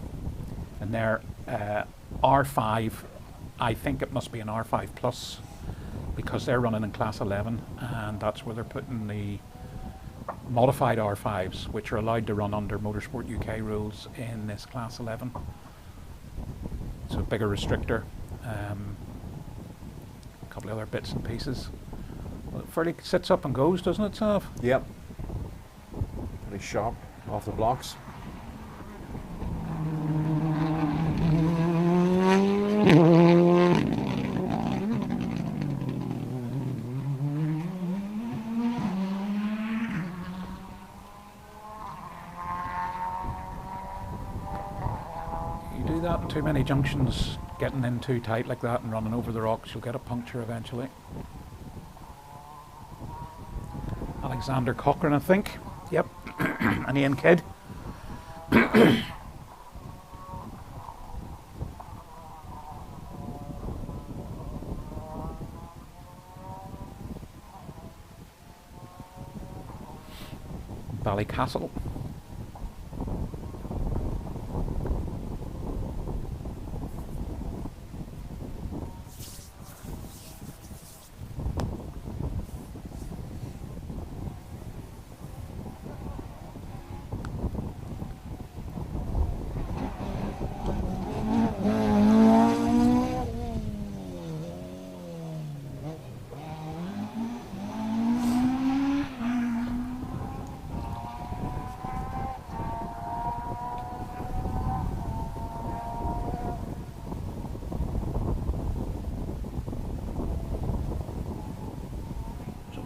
And their R5, I think it must be an R5 Plus, because they're running in class 11, and that's where they're putting the modified R5s, which are allowed to run under Motorsport UK rules in this class 11. So a bigger restrictor, a couple of other bits and pieces. Well, it fairly sits up and goes, doesn't it, Sav? Yep. Pretty sharp off the blocks. Too many junctions, getting in too tight like that and running over the rocks, you'll get a puncture eventually. Alexander Cochrane, I think. Yep. And Ian Kidd. Ballycastle.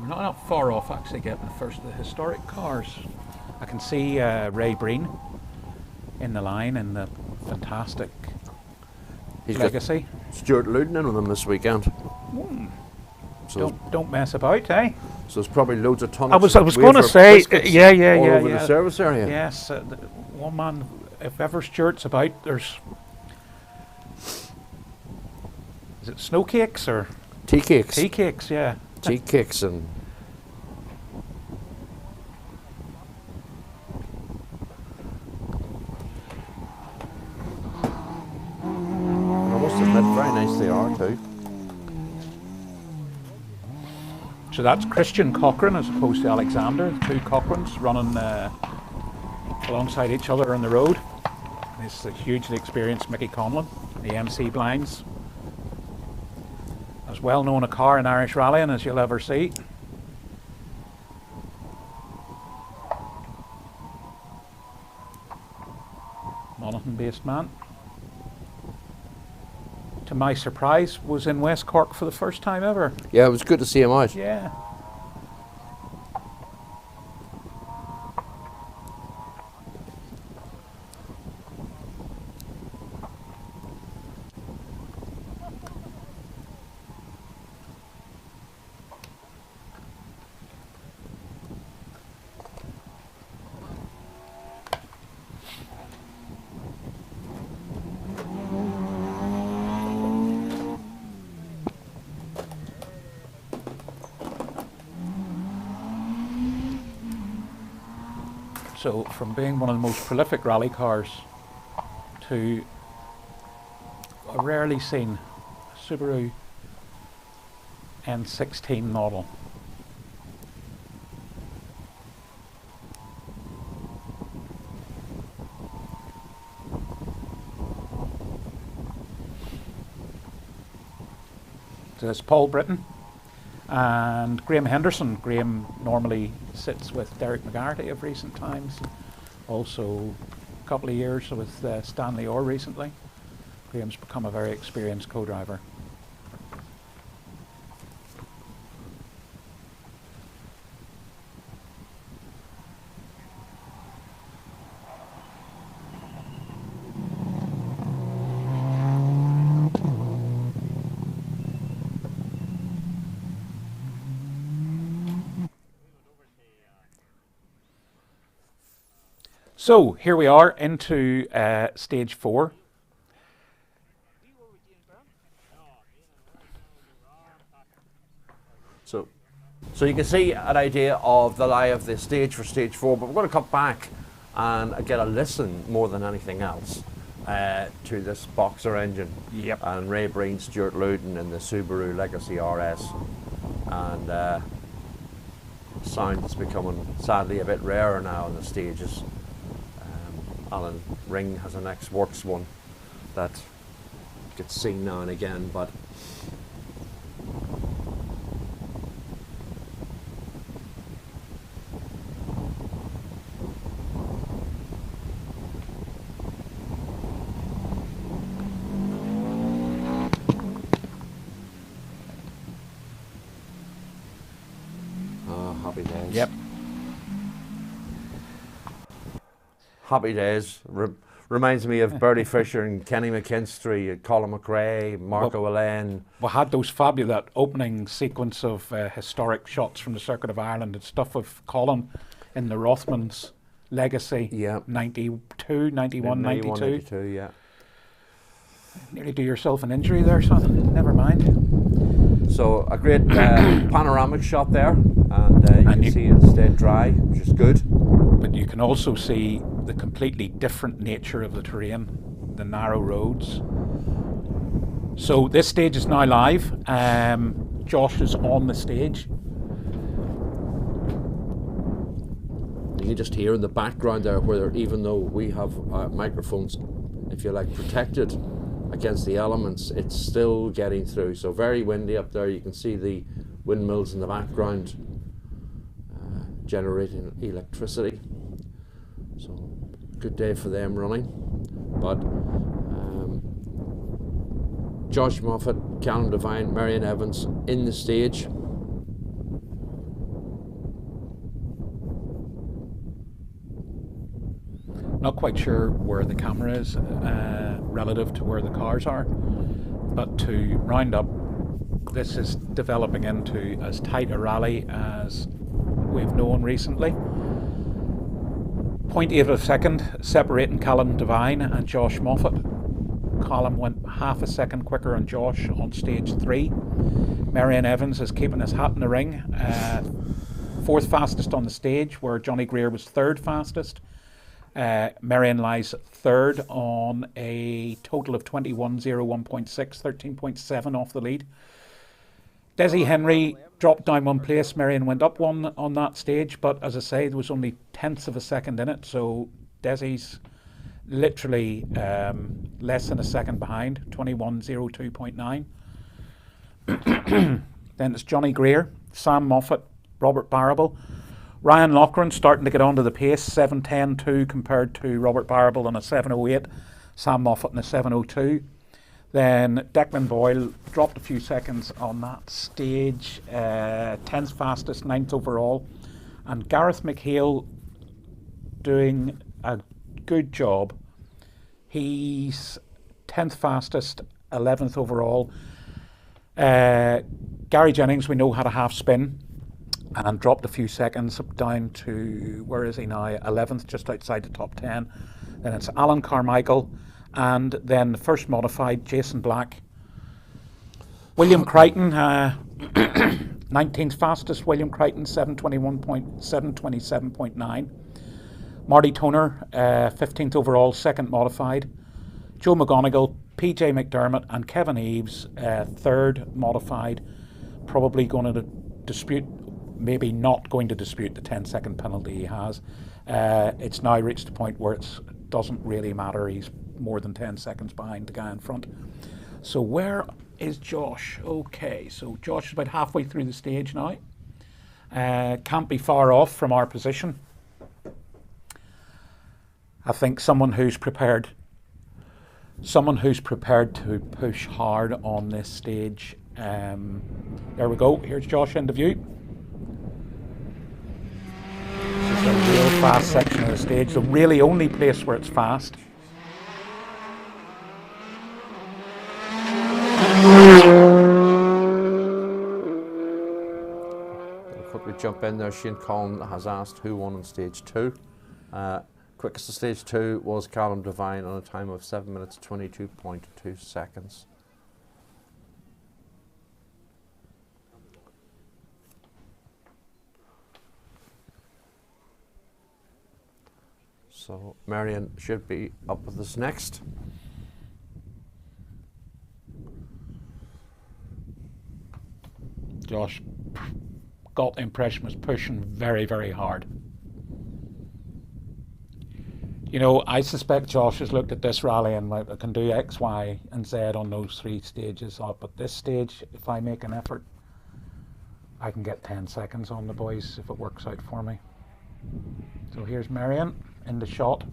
Not far off actually getting the first of the historic cars. I can see Ray Breen in the line in the fantastic He's Legacy. got Stuart Luden in with him this weekend. So Don't mess about, eh? So there's probably loads of tonnage. I was waiting going to for say, biscuits yeah, all over the service area. Yes, one man. If ever Stuart's about, there's. Is it snow cakes or tea cakes? Tea cakes, yeah. Tea cakes and. I must admit, very nice they are too. So that's Christian Cochrane as opposed to Alexander, two Cochranes running alongside each other on the road. This is hugely experienced Mickey Conlon, the MC blinds. As well known a car in Irish rallying as you'll ever see. Monaghan based man. To my surprise, was in West Cork for the first time ever. Yeah, it was good to see him out. Yeah. So from being one of the most prolific rally cars to a rarely seen Subaru N16 model. So there's Paul Britton and Graham Henderson. Graham normally sits with Derek McGarty of recent times. Also a couple of years with Stanley Orr recently. Graham's become a very experienced co-driver. So here we are into stage 4. So you can see an idea of the lie of the stage for stage 4, but we're going to cut back and get a listen more than anything else to this boxer engine. Yep. And Ray Breen, Stuart Luden in the Subaru Legacy RS. And sound is becoming sadly a bit rarer now in the stages. Alan Ring has an ex-Works one that gets seen now and again, but happy days. Yep. Happy days. Reminds me of Bertie Fisher and Kenny McKinstry, Colin McRae, Marco Elaine. We had those fabulous, that opening sequence of historic shots from the Circuit of Ireland and stuff of Colin in the Rothmans Legacy. Yeah. 92, 91, 92. Yeah. Nearly do yourself an injury there, son. Never mind. So a great panoramic shot there, and you can see it stayed dry, which is good. But you can also see the completely different nature of the terrain, the narrow roads. So this stage is now live. Josh is on the stage. You can just hear in the background there where, even though we have microphones, if you like, protected against the elements, it's still getting through. So very windy up there. You can see the windmills in the background generating electricity. So good day for them running. But Josh Moffat, Callum Devine, Marion Evans in the stage. Not quite sure where the camera is relative to where the cars are, but to round up, this is developing into as tight a rally as we've known recently. 0.8 of a second separating Callum Devine and Josh Moffat. Callum went half a second quicker on Josh on stage 3. Marion Evans is keeping his hat in the ring. 4th fastest on the stage, where Johnny Greer was 3rd fastest. Marion lies 3rd on a total of 21.01.6, 13.7 off the lead. Desi Henry dropped down 1 place. Marion went up 1 on that stage, but as I say, there was only 0.1 of a second in it, so Desi's literally less than a second behind, 21.02.9. Then it's Johnny Greer, Sam Moffat, Robert Barrable. Ryan Loughran starting to get onto the pace, 7.10.2 compared to Robert Barrable on a 7.08, Sam Moffat in a 7.02. Then Declan Boyle dropped a few seconds on that stage, 10th fastest, 9th overall. And Gareth McHale doing a good job. He's 10th fastest, 11th overall. Gary Jennings, we know, had a half spin and dropped a few seconds down to, where is he now, 11th, just outside the top 10. Then it's Alan Carmichael, and then the first modified, Jason Black. William Crichton, 19th fastest, William Crichton, 727.9. Marty Toner, 15th overall, 2nd modified. Joe McGonigal, PJ McDermott and Kevin Eves, 3rd modified. Probably going to dispute, maybe not going to dispute the 10-second penalty he has. It's now reached the point where it doesn't really matter. He's more than 10 seconds behind the guy in front. So where is Josh? Okay, so Josh is about halfway through the stage now. Can't be far off from our position. I think someone who's prepared to push hard on this stage. There we go. Here's Josh into view. This is a real fast section of the stage, the really only place where it's fast. I'll quickly jump in there. Shane Collin has asked who won on stage 2. Quickest to stage 2 was Callum Devine on a time of 7 minutes 22.2 seconds. So Marion should be up with us next. Josh, got the impression, was pushing very, very hard. You know, I suspect Josh has looked at this rally and I can do X, Y, and Z on those 3 stages. But this stage, if I make an effort, I can get 10 seconds on the boys if it works out for me. So here's Marion in the shot.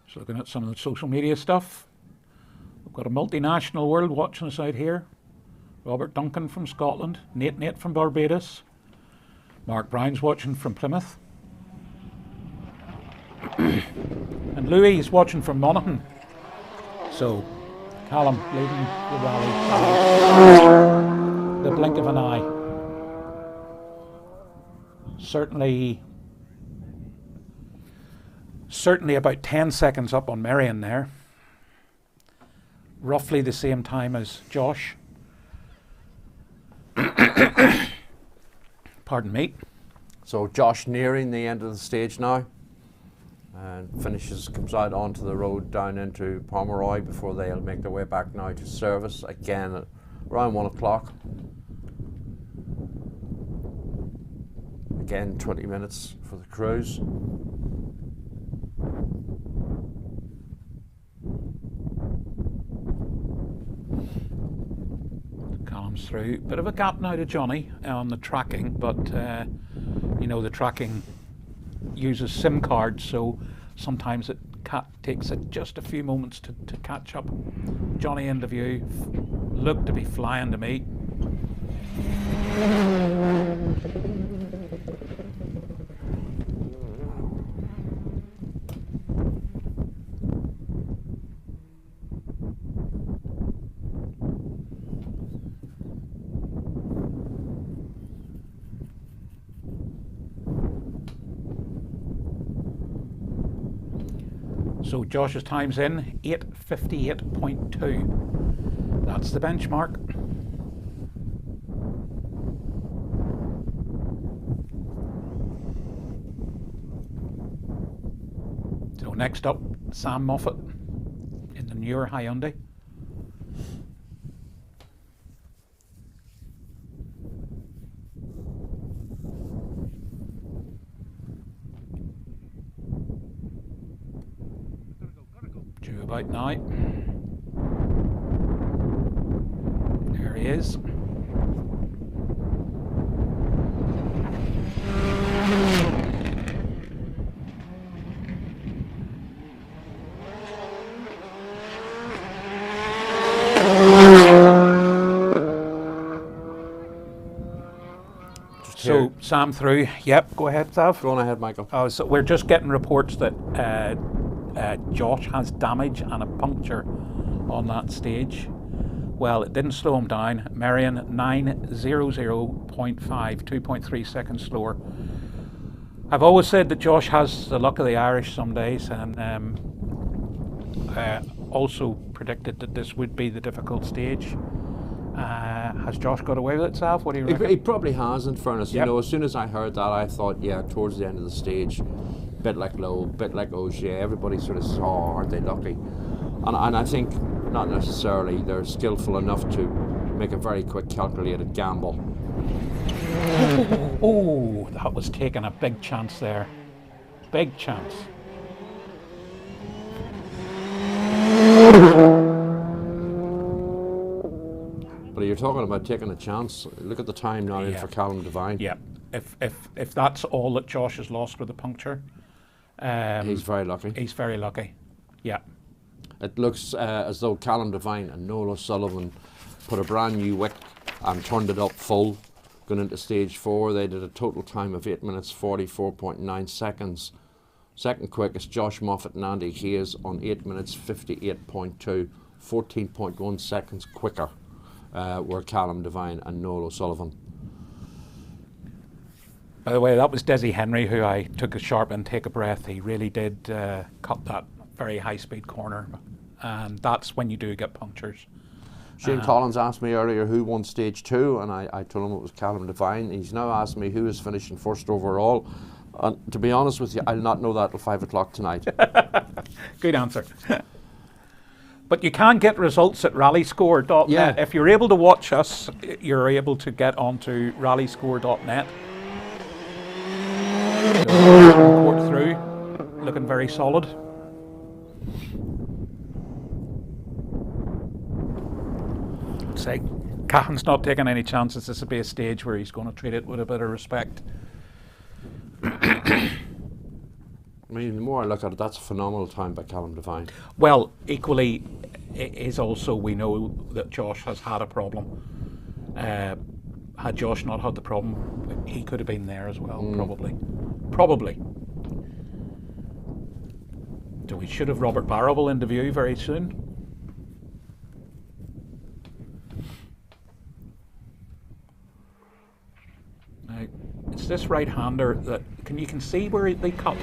Just looking at some of the social media stuff. We've got a multinational world watching us out here. Robert Duncan from Scotland, Nate from Barbados, Mark Brown's watching from Plymouth, and Louis is watching from Monaghan. So Callum leading the rally, the blink of an eye. Certainly about 10 seconds up on Marion there. Roughly the same time as Josh. Pardon me. So Josh nearing the end of the stage now, and comes out onto the road down into Pomeroy before they'll make their way back now to service again at around 1 o'clock. Again, 20 minutes for the cruise. Callum's through. Bit of a gap now to Johnny on the tracking, but you know, the tracking uses SIM cards, so sometimes it takes it just a few moments to catch up. Johnny into view, looked to be flying to me. So Josh's time's in, 8:58.2. That's the benchmark. So next up, Sam Moffat in the newer Hyundai. Due about now. There he is. So Sam through. Yep, go ahead, Sav. Go on ahead, Michael. Oh, so we're just getting reports that Josh has damage and a puncture on that stage. Well, it didn't slow him down. Marion 9:00.5, 2.3 seconds slower. I've always said that Josh has the luck of the Irish some days, and also predicted that this would be the difficult stage. Has Josh got away with it, Sav? What do you reckon? He probably has, in fairness. Yep. You know, as soon as I heard that, I thought, yeah, towards the end of the stage, bit like Lowe, bit like Ogier, everybody sort of saw, aren't they lucky? And I think not necessarily they're skillful enough to make a very quick calculated gamble. Oh, that was taking a big chance there. Big chance. But you're talking about taking a chance. Look at the time now in for Callum Devine. Yeah. If that's all that Josh has lost with the puncture, he's very lucky. He's very lucky. Yeah. It looks as though Callum Devine and Noel O'Sullivan put a brand new wick and turned it up full going into stage 4. They did a total time of 8 minutes 44.9 seconds. Second quickest, Josh Moffat and Andy Hayes on 8 minutes 58.2, 14.1 seconds quicker were Callum Devine and Noel O'Sullivan. By the way, that was Desi Henry who I took a sharp intake of breath. He really did cut that very high-speed corner, and that's when you do get punctures. Shane Collins asked me earlier who won stage 2, and I told him it was Callum Devine. He's now asked me who is finishing first overall. And to be honest with you, I'll not know that till 5 o'clock tonight. Good answer. But you can get results at rallyscore.net. Yeah. If you're able to watch us, you're able to get onto rallyscore.net. Report through, looking very solid. Say, Cahan's not taking any chances. This will be a stage where he's going to treat it with a bit of respect. I mean, the more I look at it, that's a phenomenal time by Callum Devine. Well, equally, is also we know that Josh has had a problem. Had Josh not had the problem, he could have been there as well, probably. So we should have Robert Barrowell in the view very soon. Now, it's this right-hander that you can see where they cut.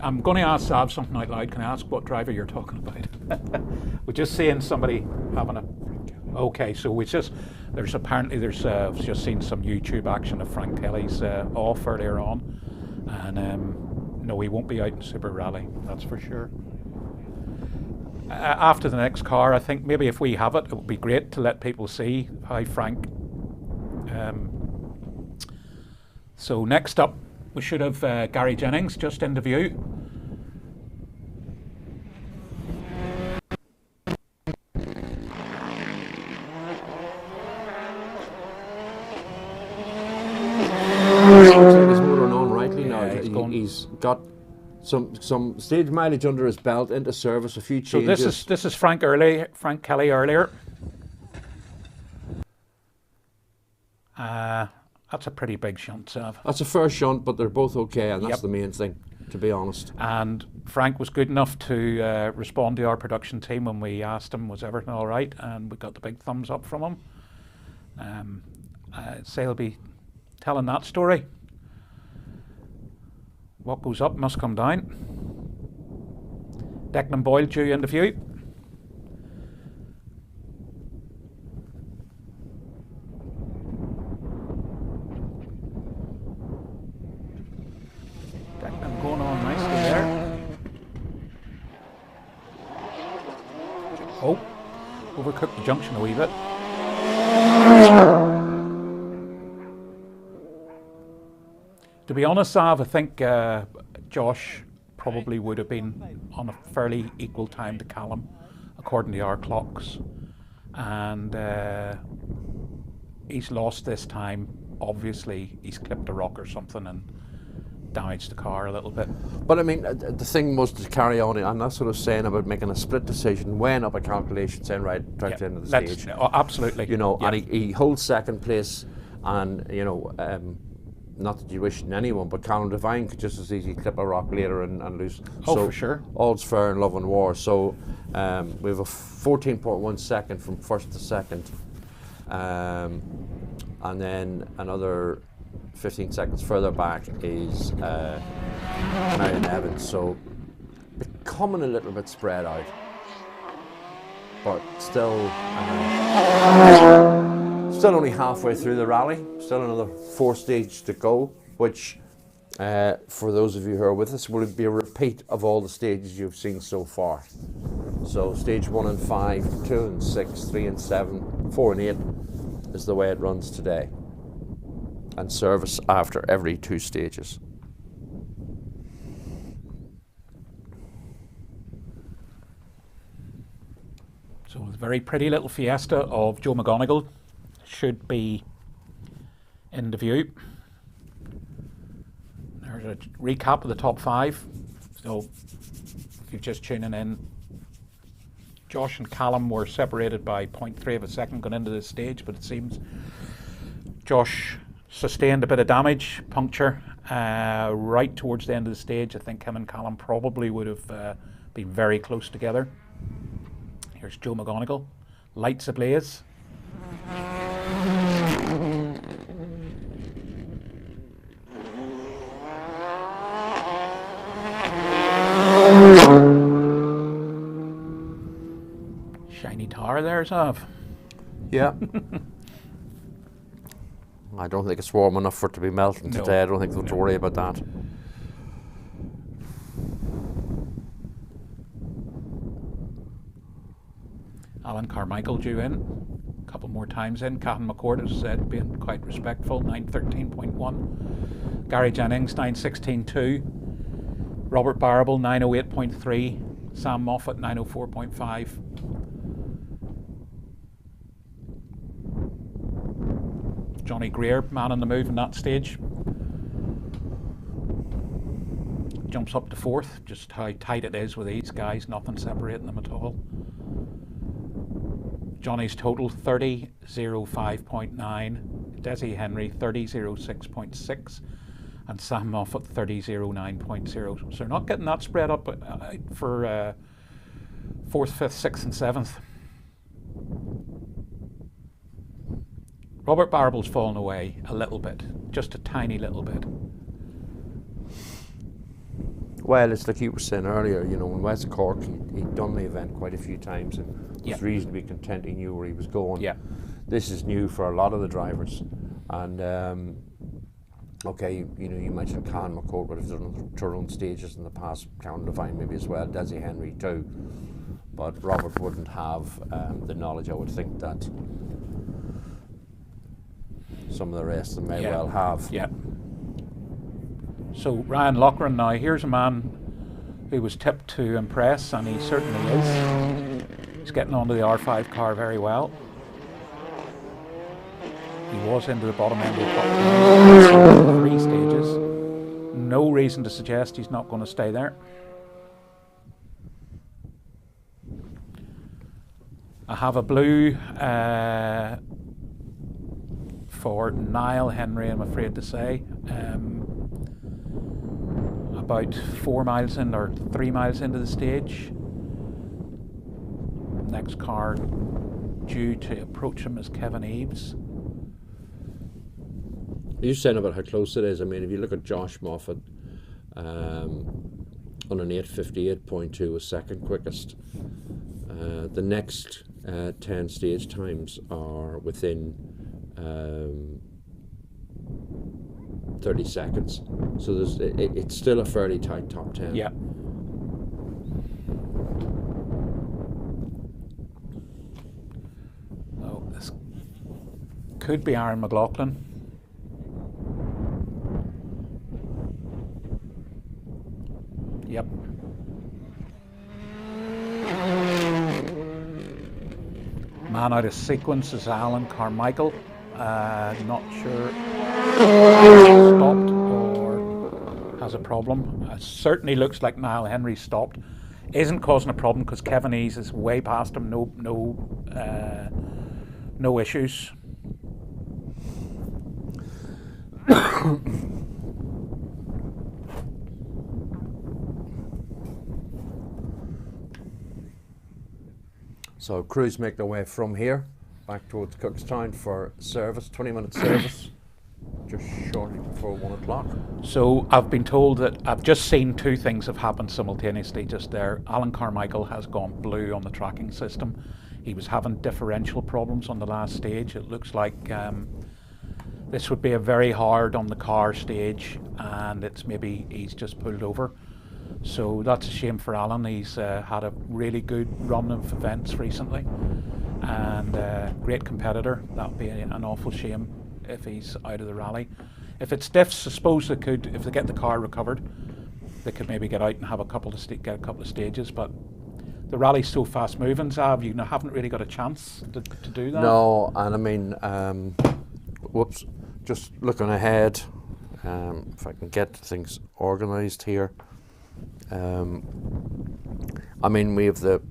I'm going to ask Sav something out loud. Can I ask what driver you're talking about? We're just seeing somebody having a... Okay, so there's just seen some YouTube action of Frank Kelly's off earlier on. And no, he won't be out in Super Rally, that's for sure. After the next car, I think maybe if we have it, it would be great to let people see how Frank... So next up, we should have Gary Jennings just in the view. He's motoring on rightly now. He's got some stage mileage under his belt, into service, a few changes. So this is Frank Kelly earlier. That's a pretty big shunt, Sav. That's a fair shunt, but they're both okay, and that's the main thing, to be honest. And Frank was good enough to respond to our production team when we asked him, was everything all right? And we got the big thumbs up from him. So he'll be telling that story. What goes up must come down. Declan Boyle due in the view. Going on nicely there. Oh, overcooked the junction a wee bit. To be honest, Sav, I think Josh probably would have been on a fairly equal time to Callum, according to our clocks. And he's lost this time. Obviously, he's clipped a rock or something and damaged the car a little bit. But I mean, the thing was to carry on, and that's what I was saying about making a split decision, weighing up a calculation, saying right to the end of the stage. Absolutely. You know, and he holds second place, and you know, not that you're wishing anyone, but Callum Devine could just as easily clip a rock later and lose. Oh, so for sure. All's fair in love and war. So we have a 14.1 second from first to second, and then another 15 seconds further back is Marion Evans, so becoming a little bit spread out, but still only halfway through the rally, still another 4 stages to go, which for those of you who are with us will be a repeat of all the stages you've seen so far. So stage 1 and 5, 2 and 6, 3 and 7, 4 and 8 is the way it runs today, and service after every 2 stages. So the very pretty little Fiesta of Joe McGonigal should be in the view. There's a recap of the top 5. So if you're just tuning in, Josh and Callum were separated by 0.3 of a second going into this stage, but it seems Josh sustained a bit of damage, puncture, right towards the end of the stage. I think him and Callum probably would have been very close together. Here's Joe McGonigal, lights ablaze. Shiny tar there, Sav. Yeah. I don't think it's warm enough for it to be melting today. I don't think they'll have to worry about that. Alan Carmichael due in. A couple more times in. Cahan McCord, as I said, being quite respectful, 9:13.1. Gary Jennings, 9:16.2. Robert Barrable, 9:08.3. Sam Moffat, 9:04.5. Johnny Greer, man on the move in that stage. Jumps up to 4th, just how tight it is with these guys, nothing separating them at all. Johnny's total 30:05.9, Desi Henry 30:06.6, and Sam Moffat 30:09.0. So they're not getting that spread up for 4th, 5th, 6th and 7th. Robert Barrable's fallen away a little bit, just a tiny little bit. Well, it's like you were saying earlier, you know, in West Cork, he'd done the event quite a few times and was reasonably content. He knew where he was going. Yeah. This is new for a lot of the drivers. And, okay, you know, you mentioned Cahan McCord, but he's done turn stages in the past, Cameron Devine maybe as well, Desi Henry too. But Robert wouldn't have the knowledge, I would think, that some of the rest of them may well have. Yeah. So Ryan Loughran now, here's a man who was tipped to impress, and he certainly is. He's getting onto the R5 car very well. He was into the bottom end of the top 3 stages. No reason to suggest he's not going to stay there. I have a blue for Niall Henry, I'm afraid to say. About 4 miles in, or 3 miles into the stage. Next car due to approach him is Kevin Eves. You're saying about how close it is. I mean, if you look at Josh Moffat on an 8:58.2 was second quickest. The next 10 stage times are within 30 seconds. So it's still a fairly tight top 10. Yeah. Oh, this could be Aaron McLaughlin. Yep. Man out of sequence is Alan Carmichael. Not sure stopped or has a problem. Certainly looks like Niall Henry stopped. Isn't causing a problem because Kevin Eves is way past him. No issues. So crews make their way from here back towards Cookstown for service, 20-minute service, just shortly before 1 o'clock. So I've been told that I've just seen 2 things have happened simultaneously just there. Alan Carmichael has gone blue on the tracking system. He was having differential problems on the last stage. It looks like this would be a very hard on the car stage, and it's maybe he's just pulled over. So that's a shame for Alan. He's had a really good run of events recently, and great competitor. That would be an awful shame if he's out of the rally. If it's diffs, I suppose they could, if they get the car recovered, they could maybe get out and have a couple of get a couple of stages. But the rally's so fast moving, Zav, you haven't really got a chance to do that. No, and I mean, whoops, just looking ahead, if I can get things organised here. I mean, we have the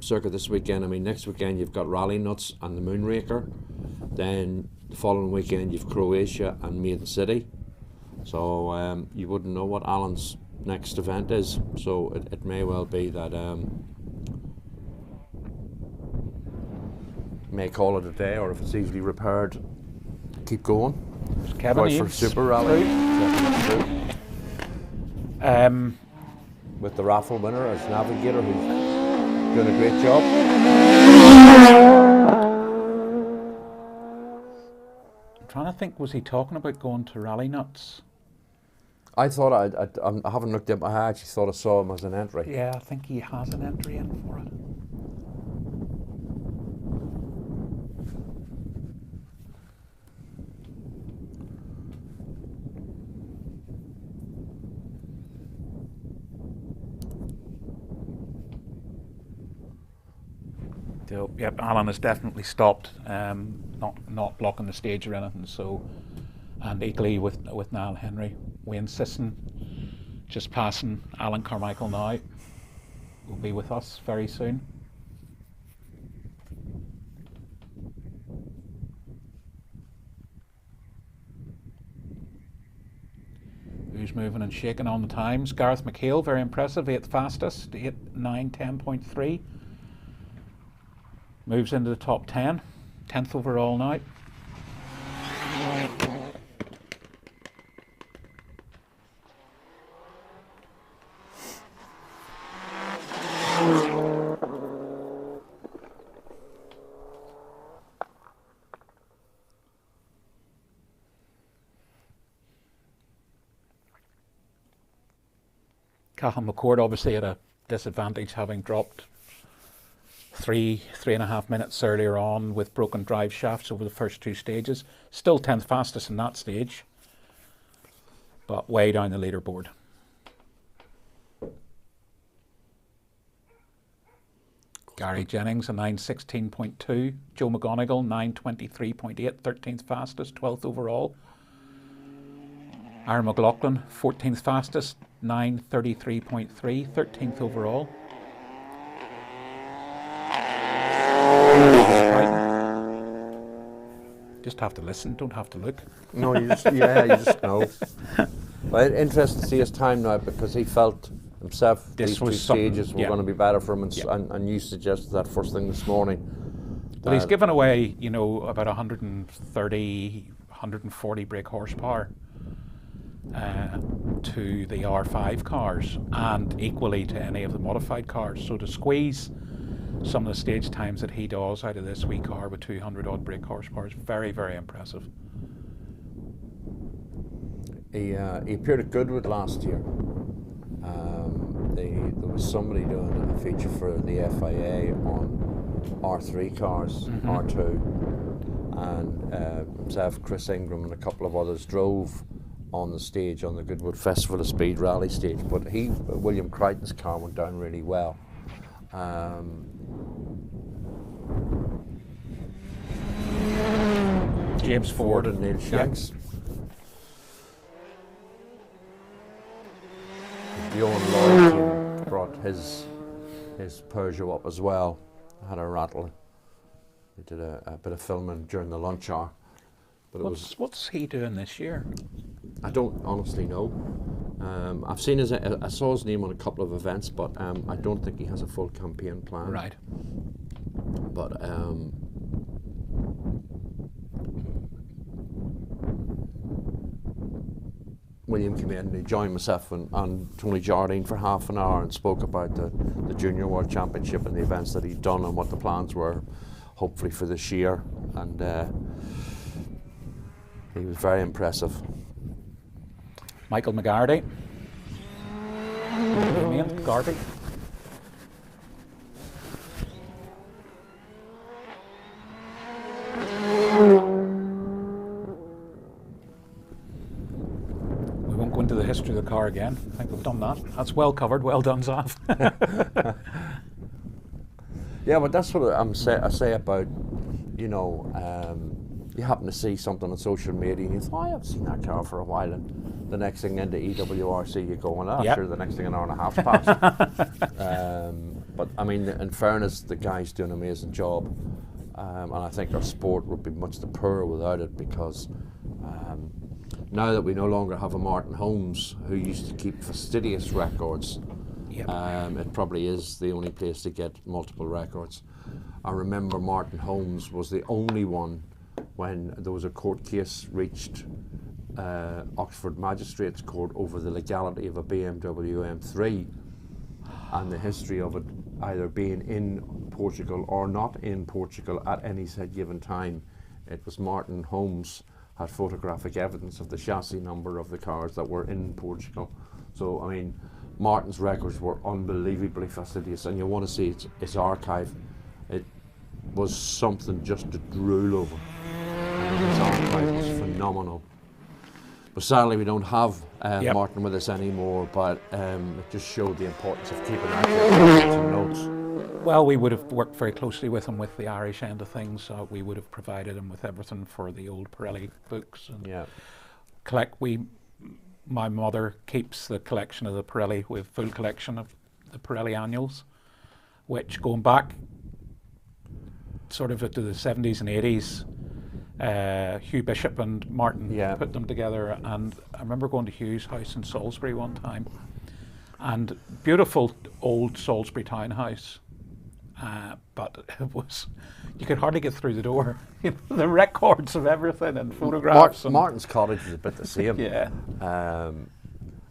circuit this weekend. I mean, next weekend you've got Rally Nuts and the Moonraker. Then the following weekend you've Croatia and Maiden City. So you wouldn't know what Alan's next event is. So it may well be that may call it a day, or if it's easily repaired, keep going. Kevin Eves for Super Rally. With the raffle winner as navigator, who's doing a great job. I'm trying to think, was he talking about going to Rally Nuts? I thought I haven't looked at. I actually thought I saw him as an entry. Yeah, I think he has an entry in for it. So, yep, Alan has definitely stopped, not blocking the stage or anything. So, and equally with Niall Henry, Wayne Sisson, just passing Alan Carmichael now, will be with us very soon. Who's moving and shaking on the times? Gareth McHale, very impressive, 8th fastest, 8:9:10.3. Moves into the top 10, 10th overall now. Cathal McCord obviously at a disadvantage, having dropped 3.5 minutes earlier on with broken drive shafts over the first 2 stages. Still 10th fastest in that stage, but way down the leaderboard. Gary Jennings, a 9:16.2. Joe McGonigal, 9:23.8, 13th fastest, 12th overall. Aaron McLaughlin, 14th fastest, 9:33.3, 13th overall. Just have to listen, don't have to look. No, you just know. Well, interesting to see his time now, because he felt himself these 2 stages were going to be better for him, and you suggested that first thing this morning. Well, he's given away, about 130, 140 brake horsepower to the R5 cars, and equally to any of the modified cars. So to squeeze some of the stage times that he does out of this wee car with 200 odd brake horsepower is very, very impressive. He appeared at Goodwood last year. There was somebody doing a feature for the FIA on R3 cars, R2, and himself, Chris Ingram, and a couple of others drove on the stage on the Goodwood Festival of Speed rally stage. But William Crichton's car went down really well. James Ford and Neil Shanks. Bjorn Lloyd brought his Peugeot up as well. Had a rattle. He did a bit of filming during the lunch hour. But what's he doing this year? I don't honestly know. I've seen I saw his name on a couple of events, but I don't think he has a full campaign plan. Right. But William came in and he joined myself and Tony Jardine for half an hour and spoke about the Junior World Championship and the events that he'd done and what the plans were, hopefully for this year. And he was very impressive. Michael McGarty. Garvey. We won't go into the history of the car again. I think we've done that. That's well covered. Well done, Zav. Yeah, but that's what I say about, you happen to see something on social media and you think, I've seen that car for a while, and the next thing into EWRC you go, well, sure, the next thing an hour and a half passed. But I mean, in fairness, the guy's doing an amazing job, and I think our sport would be much the poorer without it, because now that we no longer have a Martin Holmes who used to keep fastidious records, it probably is the only place to get multiple records. I remember Martin Holmes was the only one when there was a court case reached Oxford Magistrates Court over the legality of a BMW M3 and the history of it either being in Portugal or not in Portugal at any said given time. It was Martin Holmes had photographic evidence of the chassis number of the cars that were in Portugal. So, I mean, Martin's records were unbelievably fastidious, and you want to see its archive. It was something just to drool over. His archive was phenomenal. But sadly, we don't have Martin with us anymore, but it just showed the importance of keeping accurate notes. Well, we would have worked very closely with him with the Irish end of things. So we would have provided him with everything for the old Pirelli books. And my mother keeps the collection of the Pirelli. We have a full collection of the Pirelli annuals, which going back sort of into the 70s and 80s, Hugh Bishop and Martin put them together. And I remember going to Hugh's house in Salisbury one time, and beautiful old Salisbury townhouse. But it was, you could hardly get through the door. The records of everything and photographs. Martin's cottage is a bit the same. Yeah. And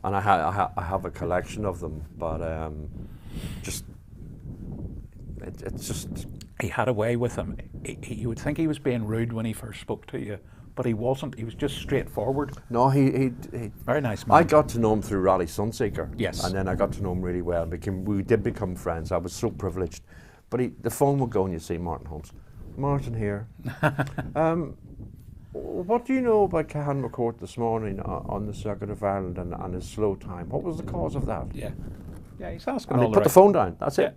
I have a collection of them, but it's just. He had a way with him. You would think he was being rude when he first spoke to you, but he wasn't. He was just straightforward. No, he very nice man. I got to know him through Rally Sunseeker. Yes. And then I got to know him really well. We did become friends. I was so privileged. But the phone would go and you see Martin Holmes. Martin here. What do you know about Cahan McCourt this morning on the Circuit of Ireland and his slow time? What was the cause of that? Yeah, he's asking and all he the put the right. phone down. That's it.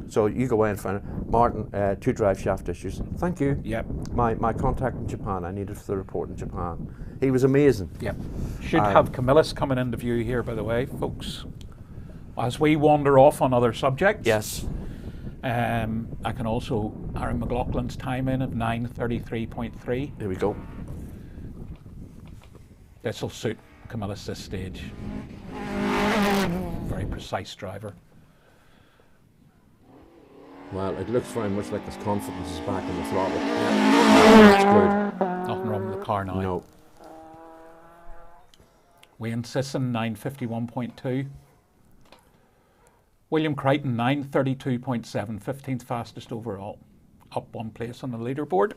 So you go away and find it. Martin, 2 drive shaft issues. Thank you. Yep. My contact in Japan. I needed for the report in Japan. He was amazing. Yep. Should have Camillus coming into view here, by the way, folks. As we wander off on other subjects. Yes. I can also Aaron McLaughlin's time in of 9:33.3. Here we go. This will suit Camillus this stage. Very precise driver. Well, it looks very much like his confidence is back in the throttle. That's good. Nothing wrong with the car now. No. Wayne Sisson 9:51.2. William Crichton 9:32.7, 15th fastest overall. Up 1 place on the leaderboard.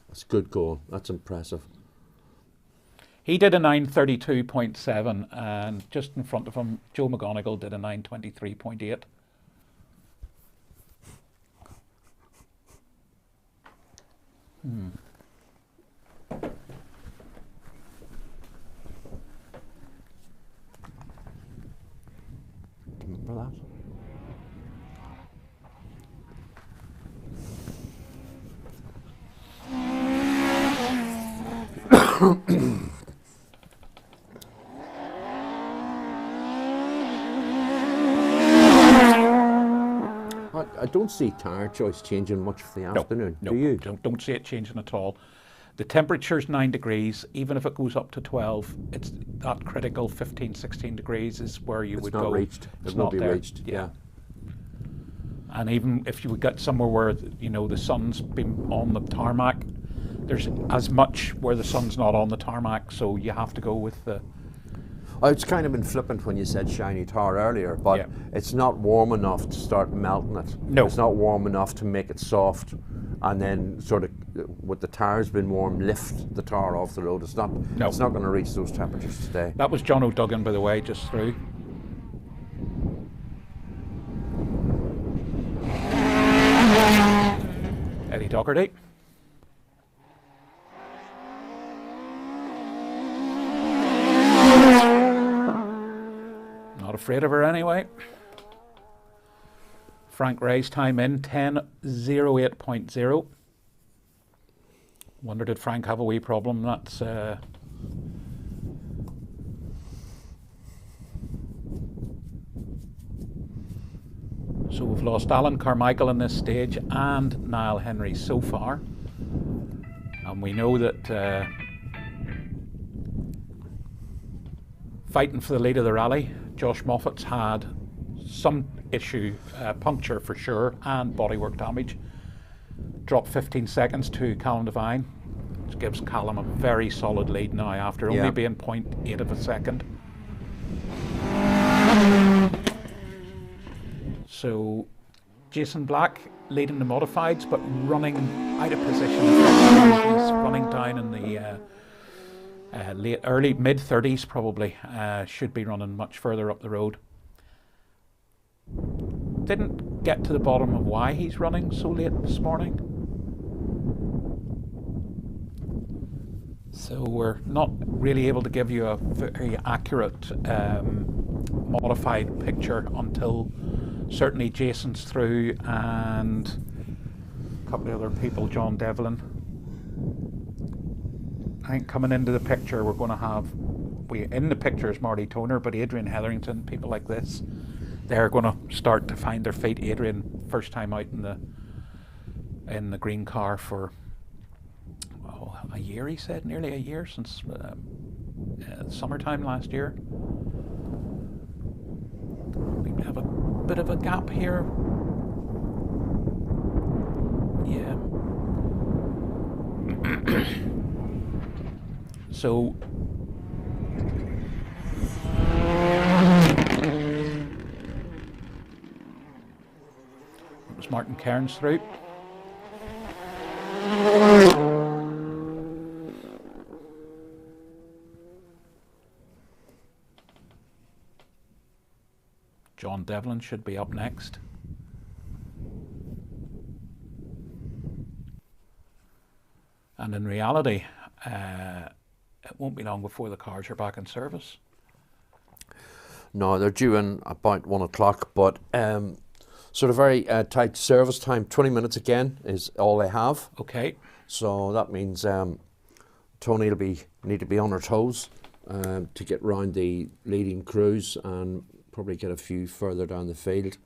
That's a good goal. That's impressive. He did a 9:32.7, and just in front of him, Joe McGonigal did a 9:23.8. Remember that? I don't see tyre choice changing much for the afternoon. No, do you? Don't see it changing at all. The temperature's 9 degrees. Even if it goes up to 12, it's that critical 15, 16 degrees is where you would go. It's not reached. It's It will not be there. reached. Yeah. And even if you would get somewhere where the sun's been on the tarmac, there's as much where the sun's not on the tarmac, so you have to go with the. Oh, it's kind of been flippant when you said shiny tar earlier, but it's not warm enough to start melting it. No. It's not warm enough to make it soft, and then sort of, with the tires being warm, lift the tar off the road. It's not. No. It's not going to reach those temperatures today. That was John O'Duggan, by the way, just through. Eddie Doherty. Not afraid of her anyway. Frank Ray's time in 10:08.0. Wonder did Frank have a wee problem? That's so we've lost Alan Carmichael in this stage and Niall Henry so far, and we know that fighting for the lead of the rally, Josh Moffat's had some issue, puncture for sure, and bodywork damage. Dropped 15 seconds to Callum Devine, which gives Callum a very solid lead now after only being 0.8 of a second. So Jason Black leading the modifieds, but running out of position. He's running down in the early mid-30s probably, should be running much further up the road. Didn't get to the bottom of why he's running so late this morning. So we're not really able to give you a very accurate modified picture until certainly Jason's through and a couple of other people, John Devlin. I think coming into the picture we're going to have, in the picture is Marty Toner, but Adrian Hetherington, people like this, they're going to start to find their feet. Adrian, first time out in the green car for a year, he said, nearly a year since summertime last year. We have a bit of a gap here. Yeah. So it was Martin Cairns through. John Devlin should be up next. And in reality, it won't be long before the cars are back in service. No, they're due in about 1 o'clock, but sort of very tight service time. 20 minutes again is all they have. Okay. So that means Tony will need to be on her toes to get round the leading crews and probably get a few further down the field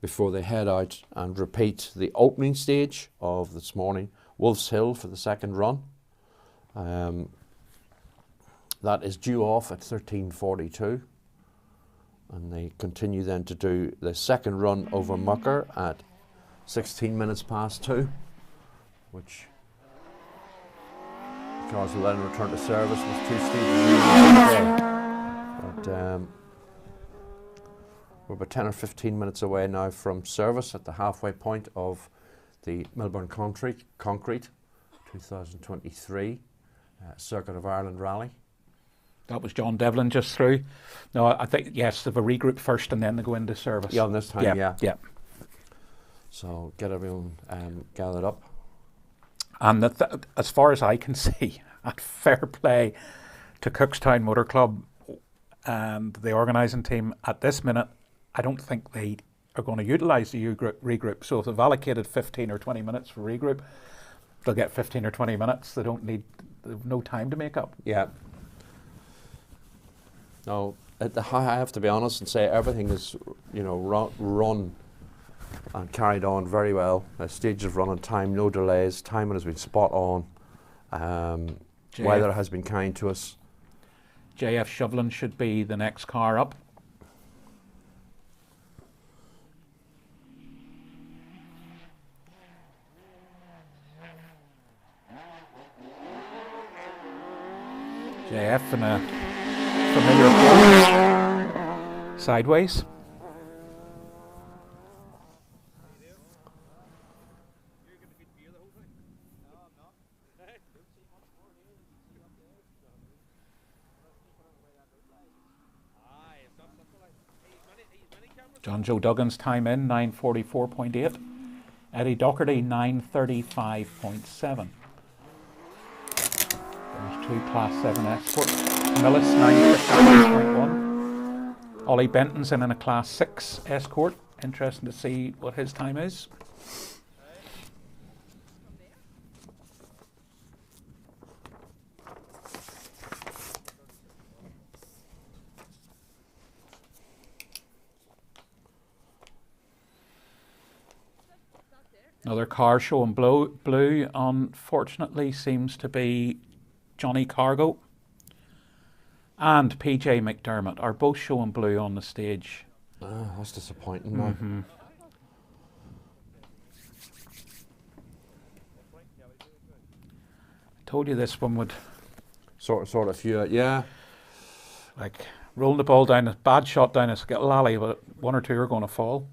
before they head out and repeat the opening stage of this morning, Wolf's Hill, for the second run. That is due off at 13:42, and they continue then to do the second run over Mucker at 16 minutes past 2, which cars will then return to service with 2 stages. But we're about 10 or 15 minutes away now from service at the halfway point of the Milburn Concrete 2023 Circuit of Ireland Rally. That was John Devlin just through. No, I think, yes, they have a regroup first and then they go into service. Yeah, on this time, yeah. So get everyone gathered up. And as far as I can see, at fair play to Cookstown Motor Club and the organising team at this minute, I don't think they are going to utilise the regroup. So if they've allocated 15 or 20 minutes for regroup, they'll get 15 or 20 minutes. They have no time to make up. Yeah. No, I have to be honest and say everything is, run and carried on very well. The stage is run on time, no delays. Timing has been spot on. Weather has been kind to us. JF Shovelin should be the next car up. JF in a familiar pole, sideways. John Joe Duggan's time in 9:44.8. Eddie Docherty 9:35.7. There's 2 Class 7 Escorts. Millis 9:55.1. Ollie Benton's in a Class 6 Escort. Interesting to see what his time is. Another car showing blue, unfortunately, seems to be Johnny Cargo and PJ McDermott are both showing blue on the stage. That's disappointing, man. I told you this one would sort of few, yeah. Like rolling the ball down, a bad shot down a skittle alley, but 1 or 2 are going to fall.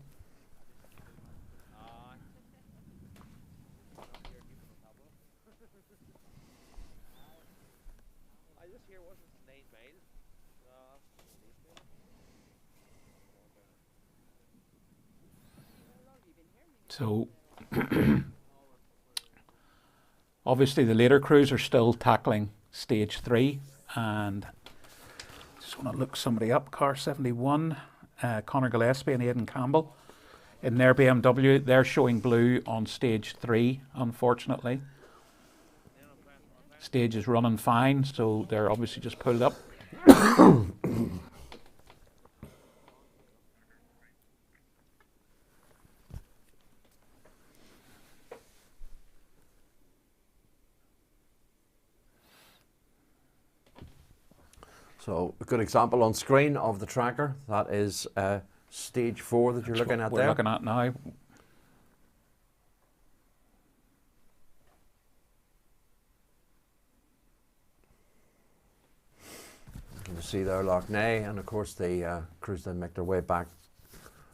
So obviously the later crews are still tackling stage 3, and just want to look somebody up. Car 71, Conor Gillespie and Aidan Campbell in their BMW. They're showing blue on stage 3, unfortunately. Stage is running fine, so they're obviously just pulled up. So a good example on screen of the tracker. That is stage 4 that you're looking at there. We're looking at now. You can see there Loughney, and of course the crews then make their way back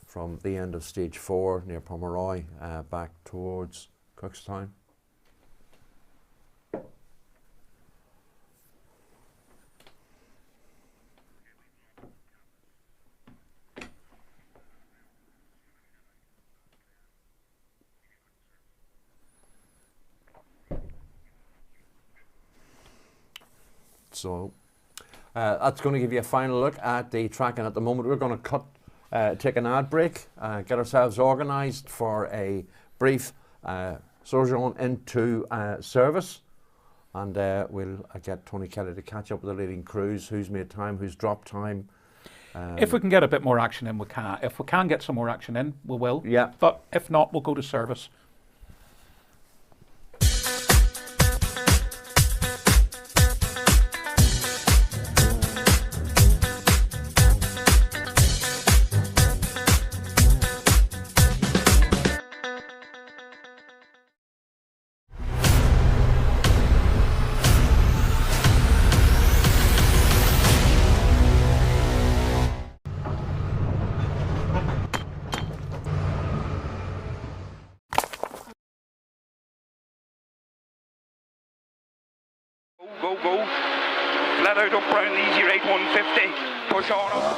from the end of stage 4 near Pomeroy back towards Cookstown. So that's going to give you a final look at the track, and at the moment we're going to take an ad break, get ourselves organised for a brief sojourn into service, and we'll get Tony Kelly to catch up with the leading crews, who's made time, who's dropped time. If we can get a bit more action in, we can. If we can get some more action in, we will. Yeah. But if not, we'll go to service. Go, go. Flat out up round the easy right 150. Push on up.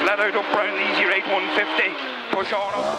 Flat out up round the easy right 150. Push on up.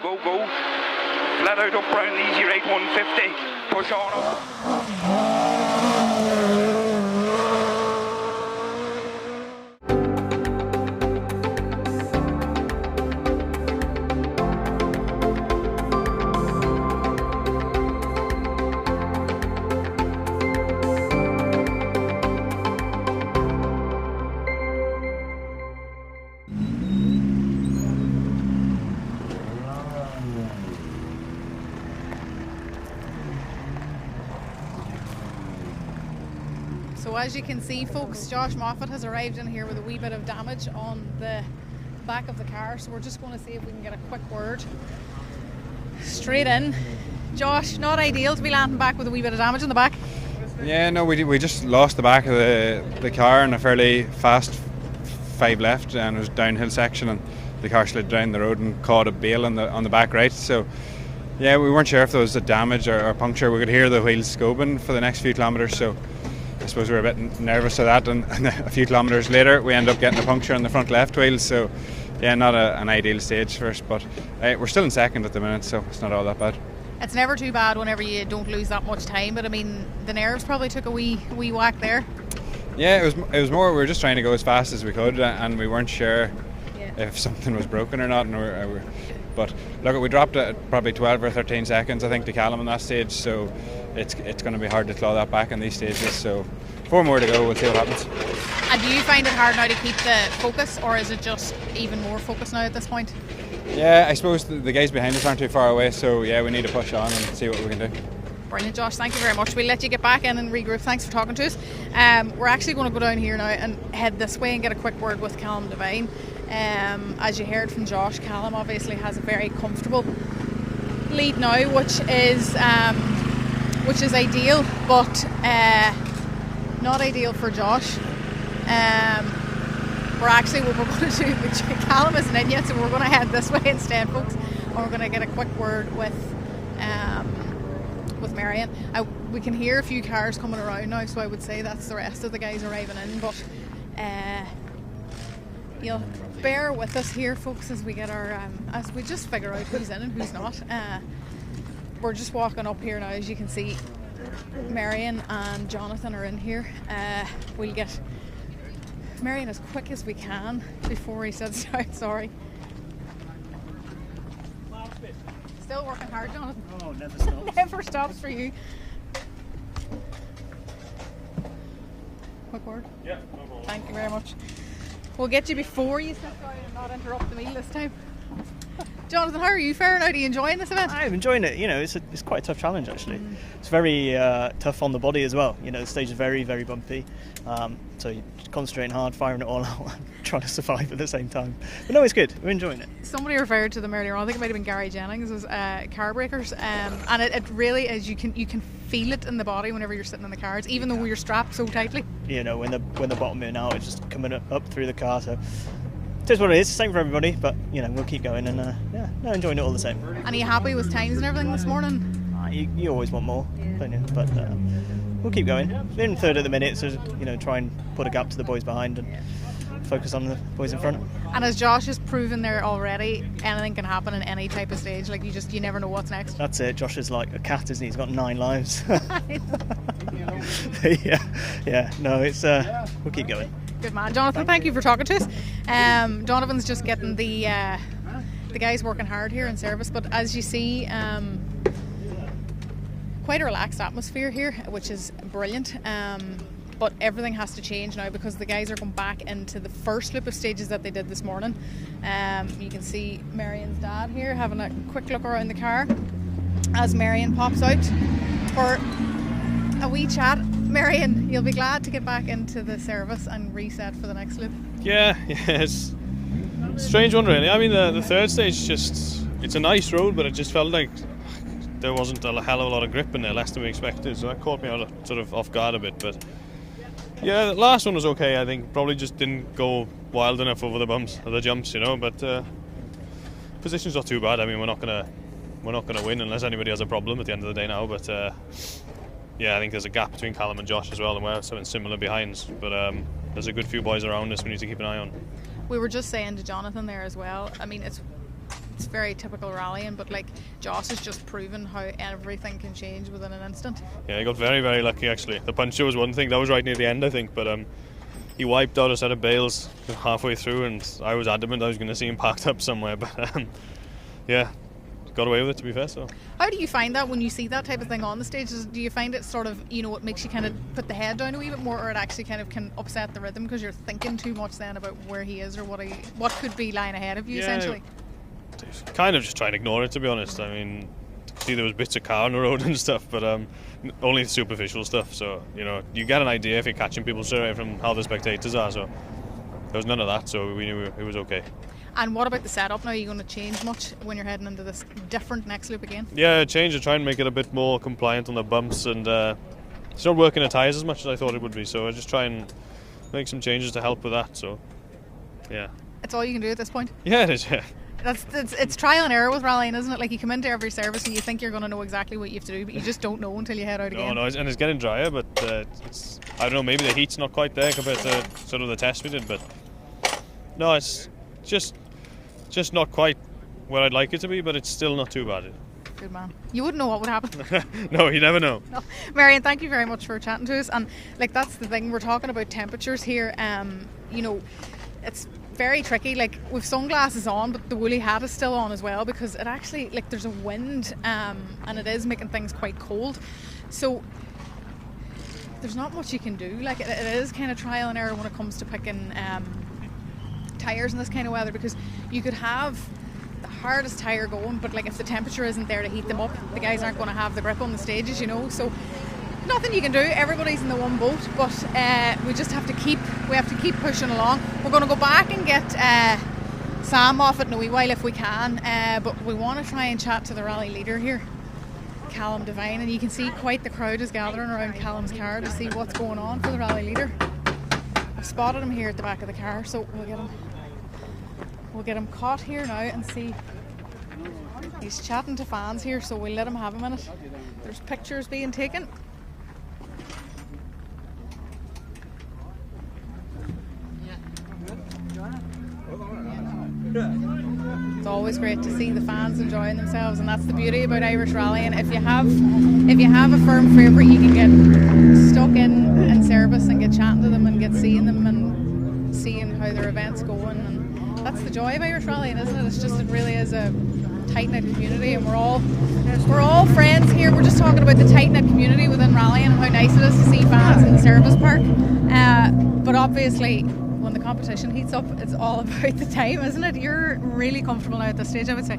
Go, go. Flat out up round the easy right 150. Push on up. So as you can see, folks, Josh Moffat has arrived in here with a wee bit of damage on the back of the car, so we're just going to see if we can get a quick word straight in. Josh, not ideal to be landing back with a wee bit of damage on the back. Yeah, no, we just lost the back of the car in a fairly fast 5 left, and it was a downhill section, and the car slid down the road and caught a bale on the back right. So yeah, we weren't sure if there was a damage or puncture. We could hear the wheels scoping for the next few kilometres, so I suppose we were a bit nervous of that, and a few kilometres later we ended up getting a puncture on the front left wheel. So yeah, not an ideal stage for us, but we're still in second at the minute, so it's not all that bad. It's never too bad whenever you don't lose that much time, but I mean the nerves probably took a wee whack there. Yeah, it was more we were just trying to go as fast as we could, and we weren't sure if something was broken or not. And but look, we dropped it probably 12 or 13 seconds, I think, to Callum on that stage. So it's going to be hard to claw that back in these stages. So 4 more to go. We'll see what happens. And do you find it hard now to keep the focus, or is it just even more focus now at this point? Yeah, I suppose the guys behind us aren't too far away, so yeah, we need to push on and see what we can do. Brilliant, Josh. Thank you very much. We'll let you get back in and regroup. Thanks for talking to us. We're actually going to go down here now and head this way and get a quick word with Callum Devine. As you heard from Josh, Callum obviously has a very comfortable lead now, which is ideal, but not ideal for Josh. What we're going to do, Callum isn't in yet, so we're going to head this way instead, folks, and we're going to get a quick word with Marion. We can hear a few cars coming around now, so I would say that's the rest of the guys arriving in, but you'll bear with us here, folks, as we get as we just figure out who's in and who's not. We're just walking up here now. As you can see, Marion and Jonathan are in here. We'll get Marion as quick as we can before he sits down. Sorry. Still working hard, Jonathan. Oh, never stops. Never stops for you. Quick word. Yeah, no problem. Thank you very much. We'll get you before you sit down and not interrupt the meal this time. Jonathan, how are you faring? Are you enjoying this event? I'm enjoying it. You know, it's quite a tough challenge actually. It's very tough on the body as well. You know, the stage is very, very bumpy. So you're concentrating hard, firing it all out, trying to survive at the same time. But no, it's good. We're enjoying it. Somebody referred to them earlier on. I think it might have been Gary Jennings as car breakers, and it really is. You can feel it in the body whenever you're sitting in the cars, even though you're strapped so tightly. You know, when the bottom in out, it's just coming up through the car. So it is what it is. Same for everybody. But you know, we'll keep going and enjoying it all the same. And are you happy with times and everything this morning? You always want more, don't you? But we'll keep going. We're in third at the minute, so you know, try and put a gap to the boys behind and focus on the boys in front. And as Josh has proven there already, anything can happen in any type of stage. Like you never know what's next. That's it. Josh is like a cat, isn't he? He's got 9 lives. yeah. No, it's we'll keep going. Good man, Jonathan. Thank you for talking to us. Donovan's just getting the guys working hard here in service, but as you see, quite a relaxed atmosphere here, which is brilliant. But everything has to change now because the guys are going back into the first loop of stages that they did this morning. You can see Marion's dad here having a quick look around the car as Marion pops out for a wee chat. Marion, you'll be glad to get back into the service and reset for the next loop. Yeah, it's a strange one really. I mean, the third stage it's a nice road, but it just felt like there wasn't a hell of a lot of grip in there, less than we expected, so that caught me sort of off guard a bit. But yeah, the last one was okay. I think probably just didn't go wild enough over the bumps or the jumps, you know. But position's not too bad. I mean, we're not gonna win unless anybody has a problem at the end of the day now. But yeah, I think there's a gap between Callum and Josh as well, and we're something similar behinds. But there's a good few boys around us we need to keep an eye on. We were just saying to Jonathan there as well. I mean, it's very typical rallying, but like Josh has just proven how everything can change within an instant. Yeah, he got very, very lucky actually. The puncher was one thing, that was right near the end I think, but he wiped out a set of bales halfway through, and I was adamant I was going to see him parked up somewhere, but yeah, got away with it, to be fair. So how do you find that when you see that type of thing on the stage? Do you find it sort of, you know, it makes you kind of put the head down a wee bit more, or it actually kind of can upset the rhythm because you're thinking too much then about where he is or what could be lying ahead of you? Essentially kind of just try and ignore it, to be honest. I mean, see, there was bits of car on the road and stuff, but only superficial stuff. So you know, you get an idea if you're catching people straight away from how the spectators are. So there was none of that, so we knew it was okay. And what about the setup now? Are you going to change much when you're heading into this different next loop again? Yeah, change and try and make it a bit more compliant on the bumps, and it's not working the tyres as much as I thought it would be. So I just try and make some changes to help with that. So yeah, it's all you can do at this point. Yeah, it is. Yeah. It's trial and error with rallying, isn't it? Like you come into every service and you think you're going to know exactly what you have to do, but you just don't know until you head out again. No, and it's getting drier, but it's, I don't know, maybe the heat's not quite there compared to sort of the test we did, but no, it's just not quite where I'd like it to be, but it's still not too bad. Good man. You wouldn't know what would happen. No, you never know. No. Marion, thank you very much for chatting to us. And like that's the thing, we're talking about temperatures here. You know, it's very tricky. Like we've sunglasses on, but the woolly hat is still on as well because it actually, like, there's a wind and it is making things quite cold. So there's not much you can do. Like, it is kind of trial and error when it comes to picking tyres in this kind of weather, because you could have the hardest tyre going, but like if the temperature isn't there to heat them up, the guys aren't going to have the grip on the stages, you know. So nothing you can do. Everybody's in the one boat, but we just have to keep pushing along. We're going to go back and get Sam off it in a wee while if we can, but we want to try and chat to the rally leader here, Callum Devine, and you can see quite the crowd is gathering around Callum's car to see what's going on for the rally leader. I've spotted him here at the back of the car, so we'll get him caught here now and see. He's chatting to fans here, so we'll let him have a minute. There's pictures being taken. It's always great to see the fans enjoying themselves, and that's the beauty about Irish Rally. And if you have a firm favourite, you can get stuck in service and get chatting to them and get seeing them and seeing how their event's going. And that's the joy of Irish Rally, isn't it? It's just, it really is a tight-knit community, and we're all friends here. We're just talking about the tight-knit community within rallying and how nice it is to see fans in the service park. But obviously, when the competition heats up, it's all about the time, isn't it? You're really comfortable now at this stage, I would say.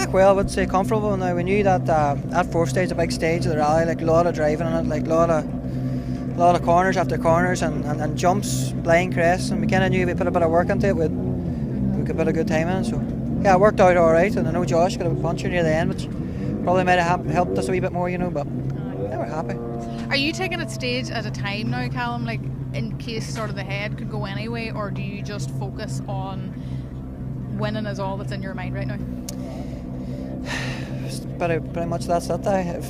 Well, I would say comfortable now. We knew that that fourth stage, the big stage of the rally, like a lot of driving on it, like a lot of corners after corners and jumps, blind crests, and we kind of knew if we put a bit of work into it, we could put a good time in. So yeah, it worked out all right, and I know Josh got a puncher near the end, which probably might have helped us a wee bit more, you know. But yeah, we're happy. Are you taking it stage at a time now, Callum? Like, in case sort of the head could go anyway, or do you just focus on winning is all that's in your mind right now? Pretty much that's it.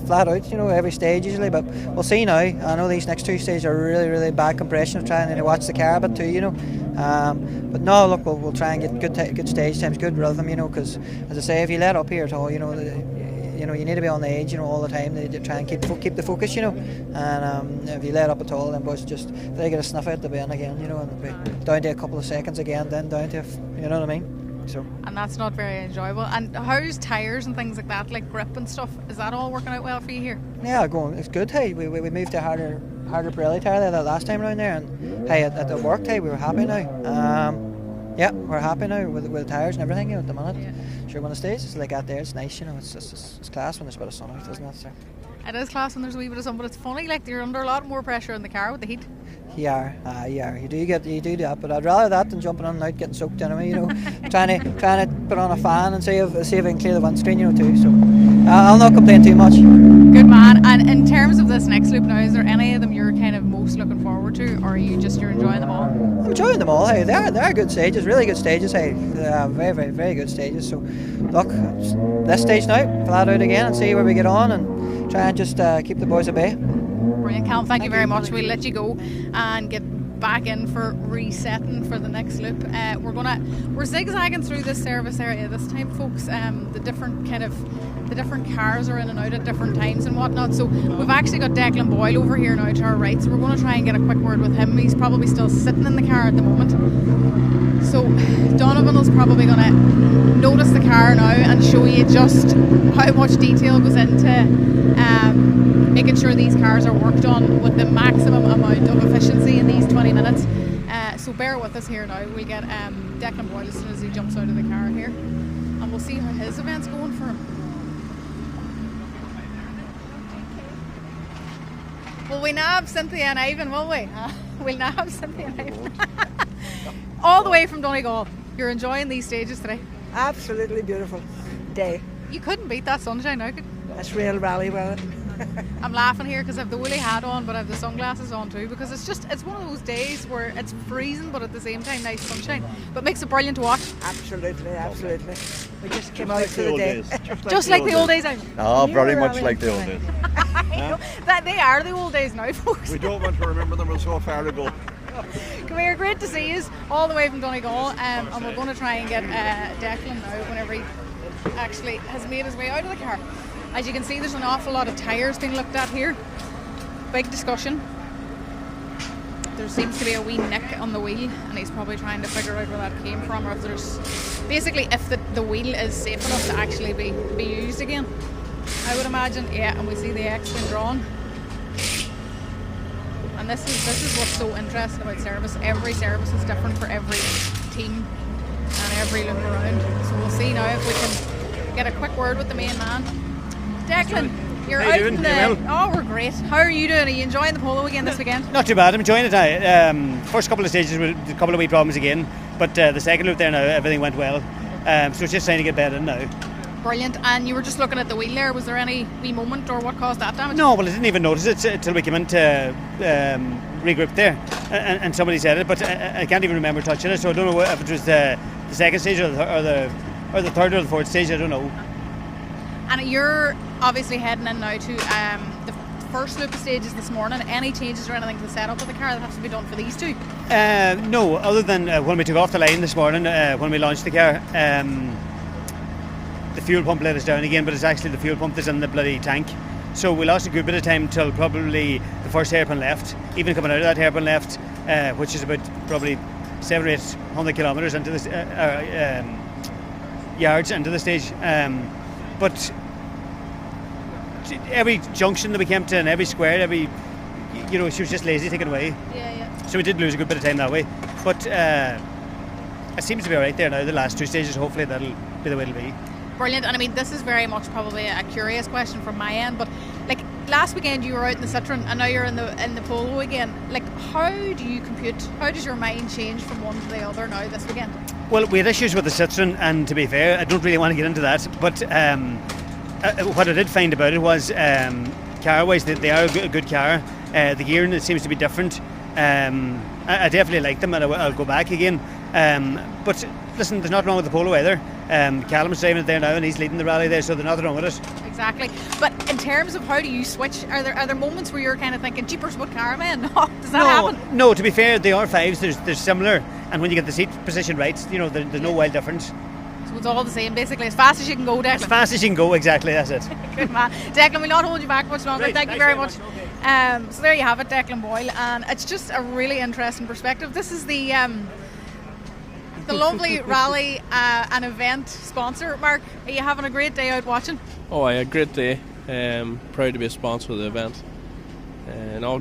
Flat out, you know, every stage usually. But we'll see now. I know these next two stages are really, really bad compression of trying to watch the car a bit too, you know. But no, look, we'll try and get good stage times, good rhythm, you know. Because as I say, if you let up here at all, you know, you need to be on the edge, you know, all the time. They try and keep the focus, you know. And if you let up at all, then boys just they get a sniff out the bin again, you know, and it'll be down to a couple of seconds again, then down to, you know what I mean. So. And that's not very enjoyable. And how's tyres and things like that, like grip and stuff? Is that all working out well for you here? Yeah, it's good. Hey, we moved to a harder Pirelli tyre there that last time around there, and hey, it worked. Hey, we were happy now. Yeah, we're happy now with the tyres and everything, you know, at the minute. Yeah. Sure, when it stays, it's like that there, it's nice, you know. It's class when there's a bit of sun out, isn't it? So. It is class when there's a wee bit of sun, but it's funny, like you're under a lot more pressure in the car with the heat. You are. You do that, but I'd rather that than jumping on and out getting soaked anyway, you know. trying to put on a fan and see if I can clear the windscreen, you know, too. So I'll not complain too much. Good man. And in terms of this next loop now, is there any of them you're kind of most looking forward to, or are you're enjoying them all? I'm enjoying them all. Hey, they're good stages, really good stages. Hey, very, very, very good stages. So look, this stage now, flat out again and see where we get on and try and just keep the boys at bay. Brilliant, Callum. Thank you very much. We'll let you go and get back in for resetting for the next loop. We're zigzagging through this service area this time, folks. The different cars are in and out at different times and whatnot. So we've actually got Declan Boyle over here now to our right. So we're going to try and get a quick word with him. He's probably still sitting in the car at the moment. So Donovan is probably going to notice the car now and show you just how much detail goes into making sure these cars are worked on with the maximum amount of efficiency in these 20 minutes. So bear with us here now. We'll get Declan Boyle as soon as he jumps out of the car here, and we'll see how his event's going for him. Will we nab Cynthia and Ivan, will we? We'll nab Cynthia and Ivan. All the way from Donegal. You're enjoying these stages today? Absolutely beautiful day. You couldn't beat that sunshine now, could you? That's real rally weather. I'm laughing here because I have the woolly hat on, but I have the sunglasses on too, because it's one of those days where it's freezing but at the same time nice sunshine, but makes it brilliant to watch. Absolutely. We just came out for the day. Just like the old days. Oh, very much like the old days. That they are the old days now, folks. We don't want to remember them as so far ago. Come here, great to see you all the way from Donegal, and we're going to try and get Declan now whenever he actually has made his way out of the car. As you can see, there's an awful lot of tyres being looked at here. Big discussion. There seems to be a wee nick on the wheel, and he's probably trying to figure out where that came from, or if there's basically if the wheel is safe enough to actually be used again. I would imagine, yeah, and we see the X being drawn. and this is what's so interesting about service. Every service is different for every team and every loop around. So we'll see now if we can get a quick word with the main man. Declan, you're How out you in doing? the... You well? Oh, we're great. How are you doing? Are you enjoying the polo again this weekend? Not too bad. I'm enjoying it. First couple of stages with a couple of wee problems again, but the second loop there now everything went well. So it's just trying to get better now. Brilliant. And you were just looking at the wheel there. Was there any wee moment or what caused that damage? No, well I didn't even notice it until we came in to regroup there, and somebody said it, but I can't even remember touching it. So I don't know if it was the second stage or the third or the fourth stage. I don't know. And you're obviously heading in now to the first loop of stages this morning. Any changes or anything to the setup of the car that has to be done for these two? No, other than when we took off the line this morning, when we launched the car, the fuel pump let us down again, but it's actually the fuel pump that's in the bloody tank. So we lost a good bit of time till probably the first hairpin left. Even coming out of that hairpin left, which is about probably 700 or 800 kilometres into this yards into the stage. But every junction that we came to and every square, she was just lazy taking away. Yeah. So we did lose a good bit of time that way. But it seems to be all right there now. The last two stages, hopefully that'll be the way it'll be. Brilliant. And I mean, this is very much probably a curious question from my end, but like last weekend you were out in the Citroen and now you're in the polo again. Like, how do you compute? How does your mind change from one to the other now this weekend? Well, we had issues with the Citroen, and to be fair, I don't really want to get into that. But what I did find about it was, car-wise, they are a good car. The gearing, it seems to be different. I definitely like them, and I'll go back again. But listen, there's nothing wrong with the polo either. Callum's driving it there now, and he's leading the rally there, so there's nothing wrong with it. Exactly. But in terms of how do you switch, are there moments where you're kind of thinking, jeepers, what car am I in? Does that happen? No, to be fair, the R5s, they're similar, and when you get the seat position right, there's no wild difference. So it's all the same, basically, as fast as you can go, Declan. As fast as you can go, exactly, that's it. Good man. Declan, we'll not hold you back much longer. Right, Thank you very much. So there you have it, Declan Boyle, and it's just a really interesting perspective. This is the lovely rally and event sponsor. Mark, are you having a great day out watching? Oh, yeah, great day. Proud to be a sponsor of the event.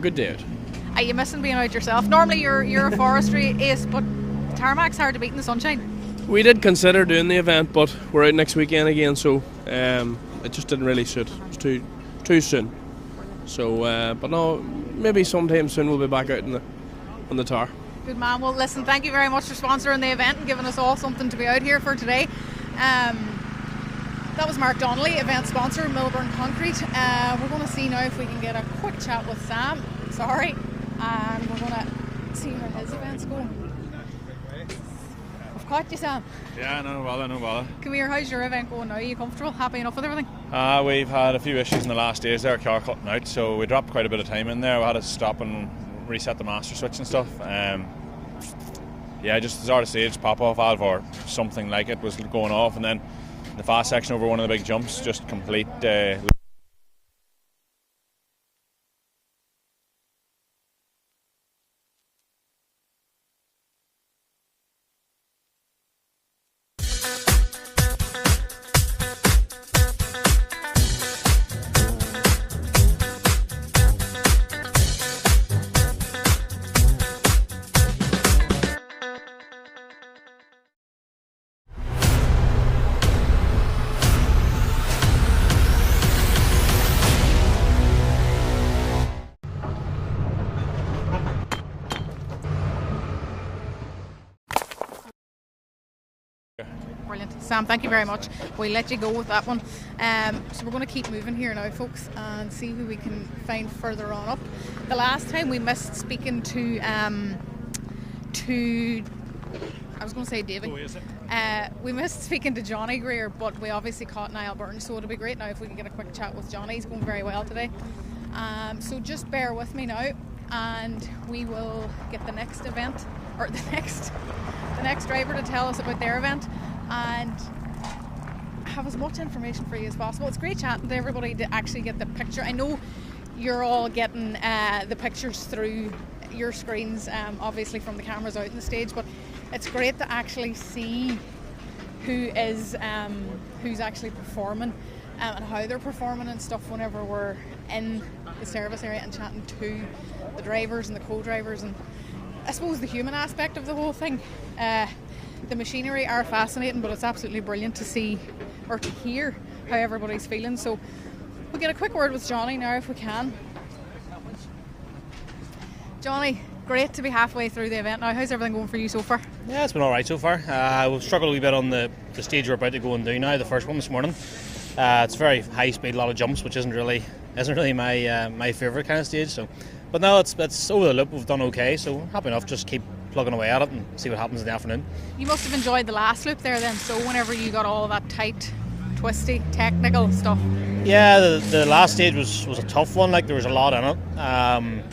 Good day out. Are you missing being out yourself? Normally you're a forestry ace, but Tarmac's hard to beat in the sunshine. We did consider doing the event, but we're out next weekend again, so it just didn't really suit. It was too soon. So, but no, maybe sometime soon we'll be back out on the tar. Good man. Well, listen, thank you very much for sponsoring the event and giving us all something to be out here for today. That was Mark Donnelly, event sponsor, Milburn Concrete. We're going to see now if we can get a quick chat with Sam. Sorry. And we're going to see where his event's going. I've caught you, Sam. Yeah, no bother. Come here, how's your event going now? Are you comfortable? Happy enough with everything? We've had a few issues in the last days there, car cutting out, so we dropped quite a bit of time in there. We had to stop and reset the master switch and stuff. Just the start of stage pop-off valve or something like it was going off, and then the fast section over one of the big jumps, just complete Brilliant. Sam, thank you very much. We'll let you go with that one. So we're going to keep moving here now, folks, and see who we can find further on up. The last time we missed speaking to I was going to say David. Oh, is it? We missed speaking to Johnny Greer, but we obviously caught Niall Burton, so it'll be great now if we can get a quick chat with Johnny. He's going very well today. So just bear with me now, and we will get the next event, or the next driver to tell us about their event and have as much information for you as possible. It's great chatting to everybody to actually get the picture. I know you're all getting the pictures through your screens, obviously from the cameras out in the stage, but it's great to actually see who's actually performing and how they're performing and stuff whenever we're in the service area and chatting to the drivers and the co-drivers, and I suppose the human aspect of the whole thing. The machinery are fascinating, but it's absolutely brilliant to see or to hear how everybody's feeling. So we'll get a quick word with Johnny now if we can. Johnny, great to be halfway through the event now. How's everything going for you so far? Yeah, it's been alright so far. We've struggled a wee bit on the stage we're about to go and do now, the first one this morning. It's very high speed, a lot of jumps, which isn't really my favourite kind of stage. So, but no, it's over the loop. We've done okay, so happy enough. Just keep plugging away at it and see what happens in the afternoon. You must have enjoyed the last loop there then. So whenever you got all of that tight, twisty, technical stuff. Yeah, the last stage was a tough one. Like, there was a lot in it.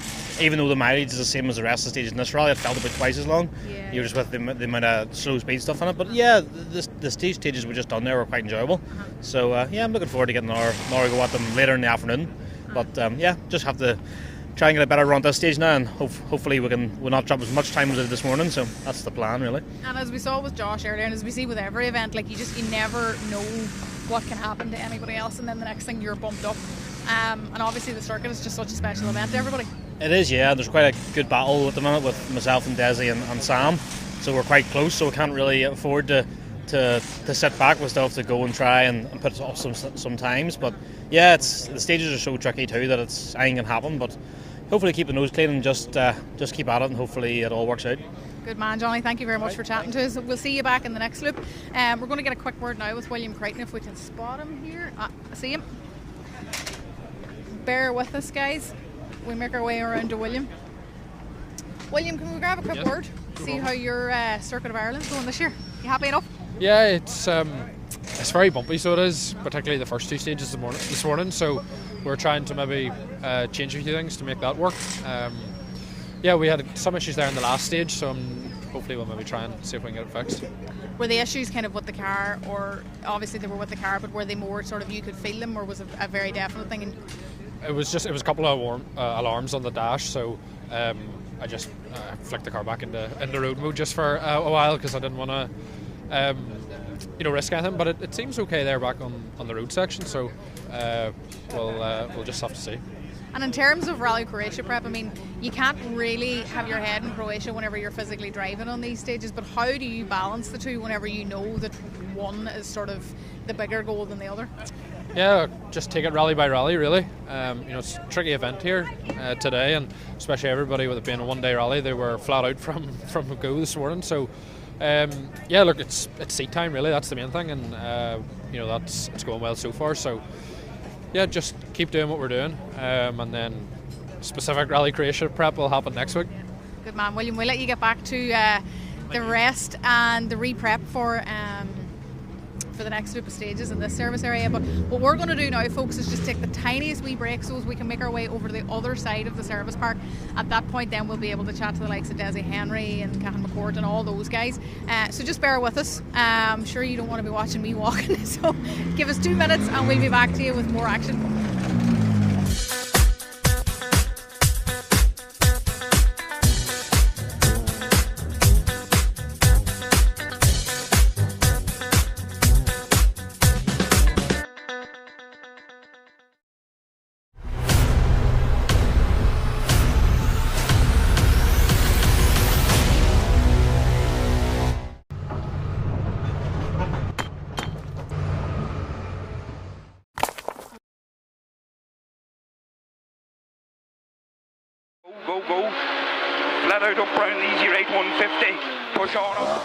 Even though the mileage is the same as the rest of the stages in this rally, it felt about twice as long. Yeah. You're just with the amount of slow speed stuff in it. But yeah, the stages we just done there were quite enjoyable. So yeah, I'm looking forward to getting another go at them later in the afternoon. But yeah, just have to try and get a better run at this stage now, and hopefully we'll not drop as much time as we did this morning. So that's the plan, really. And as we saw with Josh earlier, and as we see with every event, like you never know what can happen to anybody else, and then the next thing you're bumped up. And obviously the circuit is just such a special event to everybody. It is, yeah. There's quite a good battle at the minute with myself and Desi and Sam, so we're quite close. So we can't really afford to sit back. We still have to go and try and put it up sometimes. But yeah, the stages are so tricky too that anything can happen. But hopefully keep the nose clean and just keep at it, and hopefully it all works out. Good man, Johnny. Thank you very much for chatting to us. We'll see you back in the next loop. We're going to get a quick word now with William Crichton if we can spot him here. I see him. Bear with us, guys. We make our way around to William. William, can we grab a quick word? See how your Circuit of Ireland's going this year. You happy enough? Yeah, it's very bumpy, so it is, particularly the first two stages this morning. So we're trying to maybe change a few things to make that work. Yeah, we had some issues there in the last stage, so hopefully we'll maybe try and see if we can get it fixed. Were the issues kind of with the car, or obviously they were with the car, but were they more sort of you could feel them, or was it a very definite thing? It was a couple of alarms on the dash, so I just flicked the car back into road mode just for a while because I didn't want to risk anything. But it seems okay there back on the road section, so we'll just have to see. And in terms of Rally Croatia prep, I mean, you can't really have your head in Croatia whenever you're physically driving on these stages, but how do you balance the two whenever you know that one is sort of the bigger goal than the other? Yeah, just take it rally by rally, really. It's a tricky event here today, and especially everybody with it being a one-day rally, they were flat out from go this morning. So, yeah, look, it's seat time, really. That's the main thing, and it's going well so far. So, yeah, just keep doing what we're doing, and then specific Rally Croatia prep will happen next week. Good man, William. We'll let you get back to the rest and the re-prep for the next group of stages in this service area. But what we're going to do now, folks, is just take the tiniest wee break so as we can make our way over to the other side of the service park. At that point then we'll be able to chat to the likes of Desi Henry and Catherine McCourt and all those guys. So just bear with us. I'm sure you don't want to be watching me walking, so give us 2 minutes and we'll be back to you with more action. Go. Flat out up round the easy right 150. Push on up.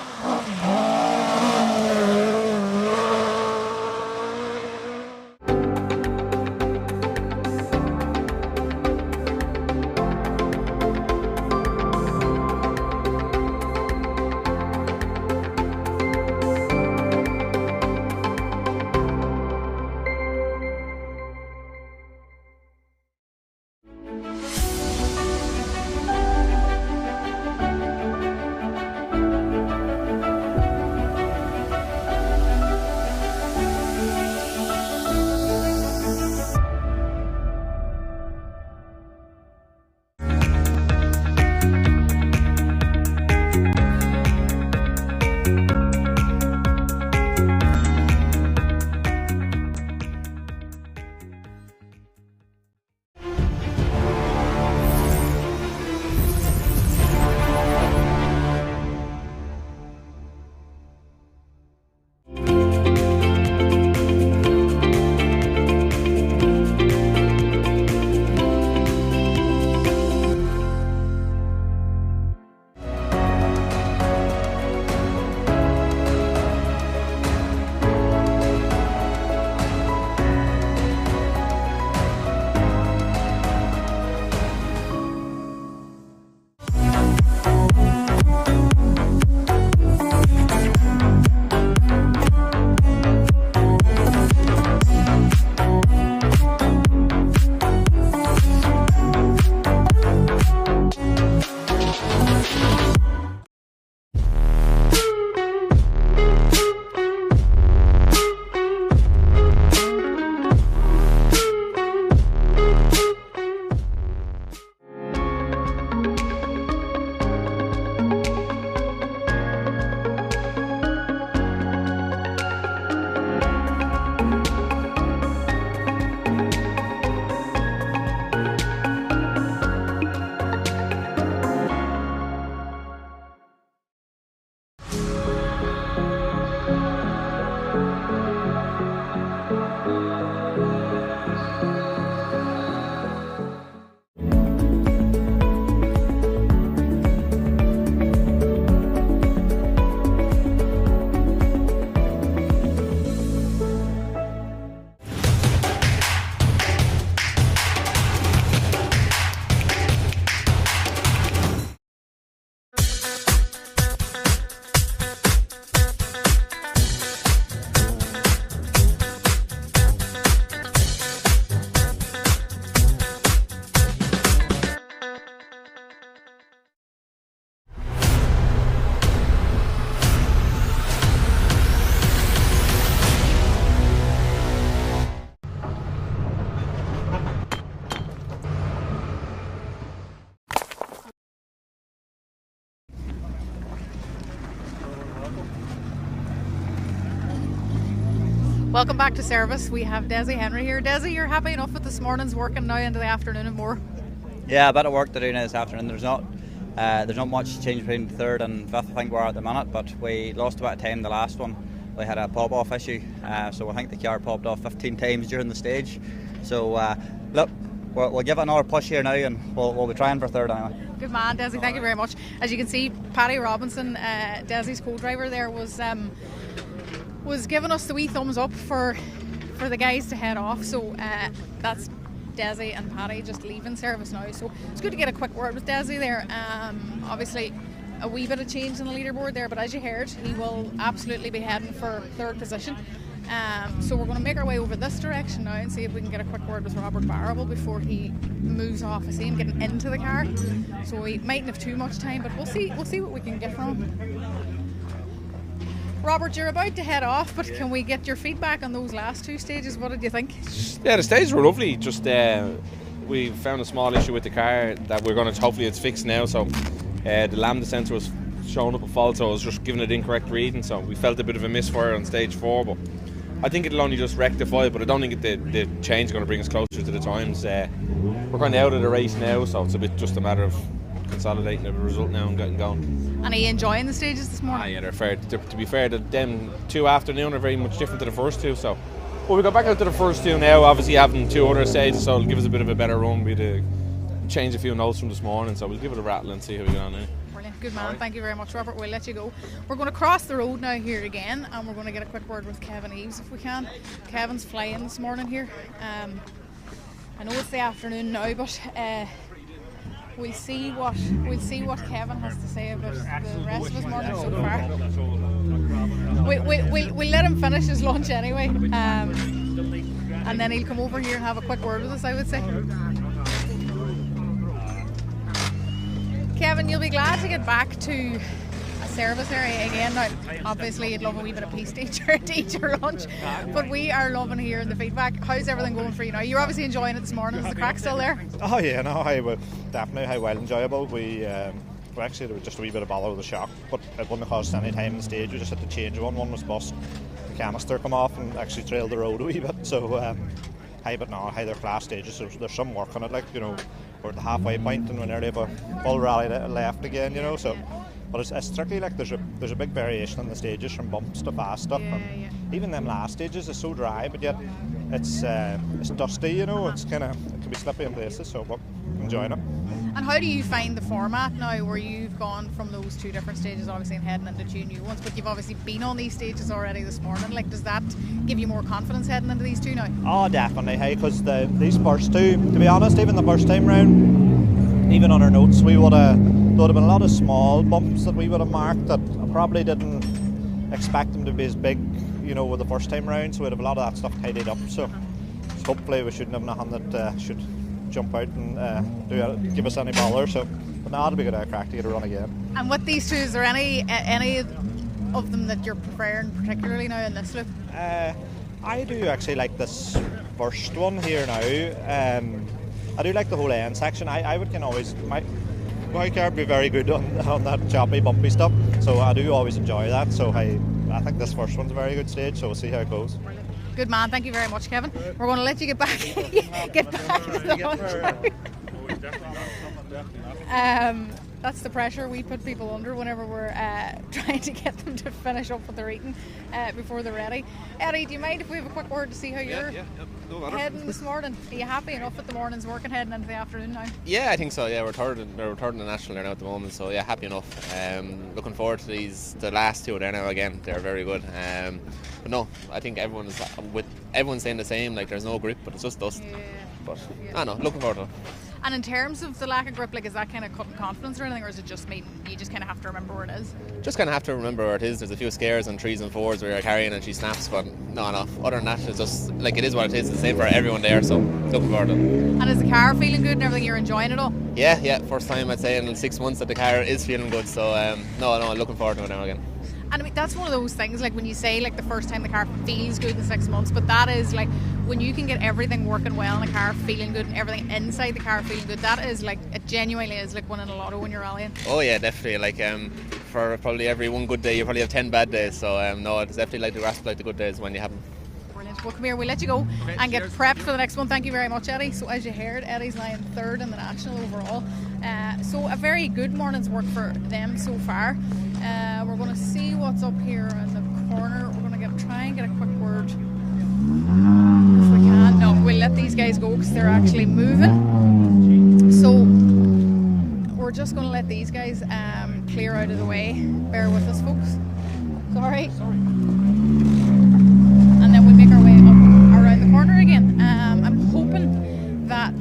Welcome back to service. We have Desi Henry here. Desi, you're happy enough with this morning's working now into the afternoon and more? Yeah, a bit of work to do now this afternoon. There's not much change between third and fifth, I think we're at the minute, but we lost a bit of time the last one. We had a pop-off issue, so I think the car popped off 15 times during the stage. So look, we'll give it another push here now, and we'll be trying for third anyway. Good man, Desi, thank you very much. As you can see, Paddy Robinson, Desi's co-driver there, was giving us the wee thumbs up for the guys to head off. So that's Desi and Paddy just leaving service now. So it's good to get a quick word with Desi there. Obviously, a wee bit of change in the leaderboard there, but as you heard, he will absolutely be heading for third position. So we're going to make our way over this direction now and see if we can get a quick word with Robert Barrable before he moves off. I see him getting into the car, so we mightn't have too much time, but we'll see what we can get from him. Robert, you're about to head off, but can we get your feedback on those last two stages? What did you think? Yeah, the stages were lovely. Just we found a small issue with the car that we're going to, hopefully it's fixed now. So the lambda sensor was showing up a fault, so I was just giving it incorrect reading. So we felt a bit of a misfire on stage 4, but I think it'll only just rectify it. But I don't think the change is going to bring us closer to the times. We're kind of out of the race now, so it's a bit just a matter of consolidating the result now and getting going. And are you enjoying the stages this morning? Yeah, they're fair. To be fair, them two afternoon are very much different to the first two. So, we got back out to the first two now. Obviously, having two other stages, so it'll give us a bit of a better run. We'd change a few notes from this morning, so we'll give it a rattle and see how we get on now. Brilliant, good man. Thank you very much, Robert. We'll let you go. We're going to cross the road now here again, and we're going to get a quick word with Kevin Eves if we can. Kevin's flying this morning here. I know it's the afternoon now, but we'll see what Kevin has to say about the rest of his morning so far. We'll let him finish his lunch anyway, and then he'll come over here and have a quick word with us, I would say. Kevin, you'll be glad to get back to a service area again. Now, obviously you'd love a wee bit of peace to eat your lunch, but we are loving hearing the feedback. How's everything going for you now? You're obviously enjoying it this morning. Is the crack still there? Oh yeah, no, definitely well enjoyable. We actually, there was just a wee bit of bother with the shock, but it wouldn't have caused any time on the stage. We just had to change one. One was bust, the canister come off and actually trailed the road a wee bit. So but no, they're class stages. So there's some work on it, like, you know, we're at the halfway point and we're nearly have a full rally left again, you know. So, but it's tricky. Like there's a big variation in the stages from bumps to fast stuff. And even them last stages is so dry, but yet it's dusty, you know. It can be slippy in places. So, but enjoying it. And how do you find the format now, where you've gone from those two different stages, obviously, and heading into two new ones, but you've obviously been on these stages already this morning? Like, does that give you more confidence heading into these two now? Oh, definitely. Hey, because these first two, to be honest, even the first time round, even on our notes, there would have been a lot of small bumps that we would have marked that I probably didn't expect them to be as big, you know, with the first time round. So we'd have a lot of that stuff tidied up. So hopefully we shouldn't have nothing that should jump out and give us any bother. So, but now it'll be good crack to get a run again. And with these two, is there any of them that you're preferring particularly now in this loop? I do actually like this first one here now. I do like the whole end section. I would can always my car would be very good on that choppy, bumpy stuff. So I do always enjoy that. So I think this first one's a very good stage. So we'll see how it goes. Good man, thank you very much, Kevin. We're going to let you get back to the lunch. That's the pressure we put people under whenever we're trying to get them to finish up what they're eating before they're ready. Eddie, do you mind if we have a quick word to see how you're heading this morning? Are you happy enough with the morning's work and heading into the afternoon now? Yeah, I think so. Yeah, we're third in the national there now at the moment, so yeah, happy enough. Looking forward to the last two there now again. They're very good. But no, I think everyone's saying the same. Like, there's no grip, but it's just dust. Yeah. But I don't know, looking forward to it. And in terms of the lack of grip, like, is that kind of cutting confidence or anything, or is it just mean you just kind of have to remember where it is? Just kind of have to remember where it is. There's a few scares on 3s and 4s where you're carrying and she snaps, but no. Other than that, it's just like it is what it is. It's the same for everyone there, so looking forward to it. And is the car feeling good and everything? You're enjoying it all? Yeah. First time I'd say in 6 months that the car is feeling good. So no, looking forward to it now again. And I mean, that's one of those things, like when you say like the first time the car feels good in 6 months, but that is like when you can get everything working well in a car, feeling good, and everything inside the car feeling good, that is like, it genuinely is like winning a lotto when you're rallying. Oh yeah, definitely. Like for probably every one good day you probably have 10 bad days, so no, it's definitely like the grasp like the good days when you have them. Brilliant. Well, come here, we'll let you go and get prepped for the next one. Thank you very much, Eddie. So as you heard, Eddie's lying third in the national overall. So a very good morning's work for them so far. We're going to see what's up here in the corner. We're going to try and get a quick word if we can. No, we'll let these guys go because they're actually moving. So we're just going to let these guys clear out of the way. Bear with us, folks. Sorry. And then we make our way up around the corner again. I'm hoping that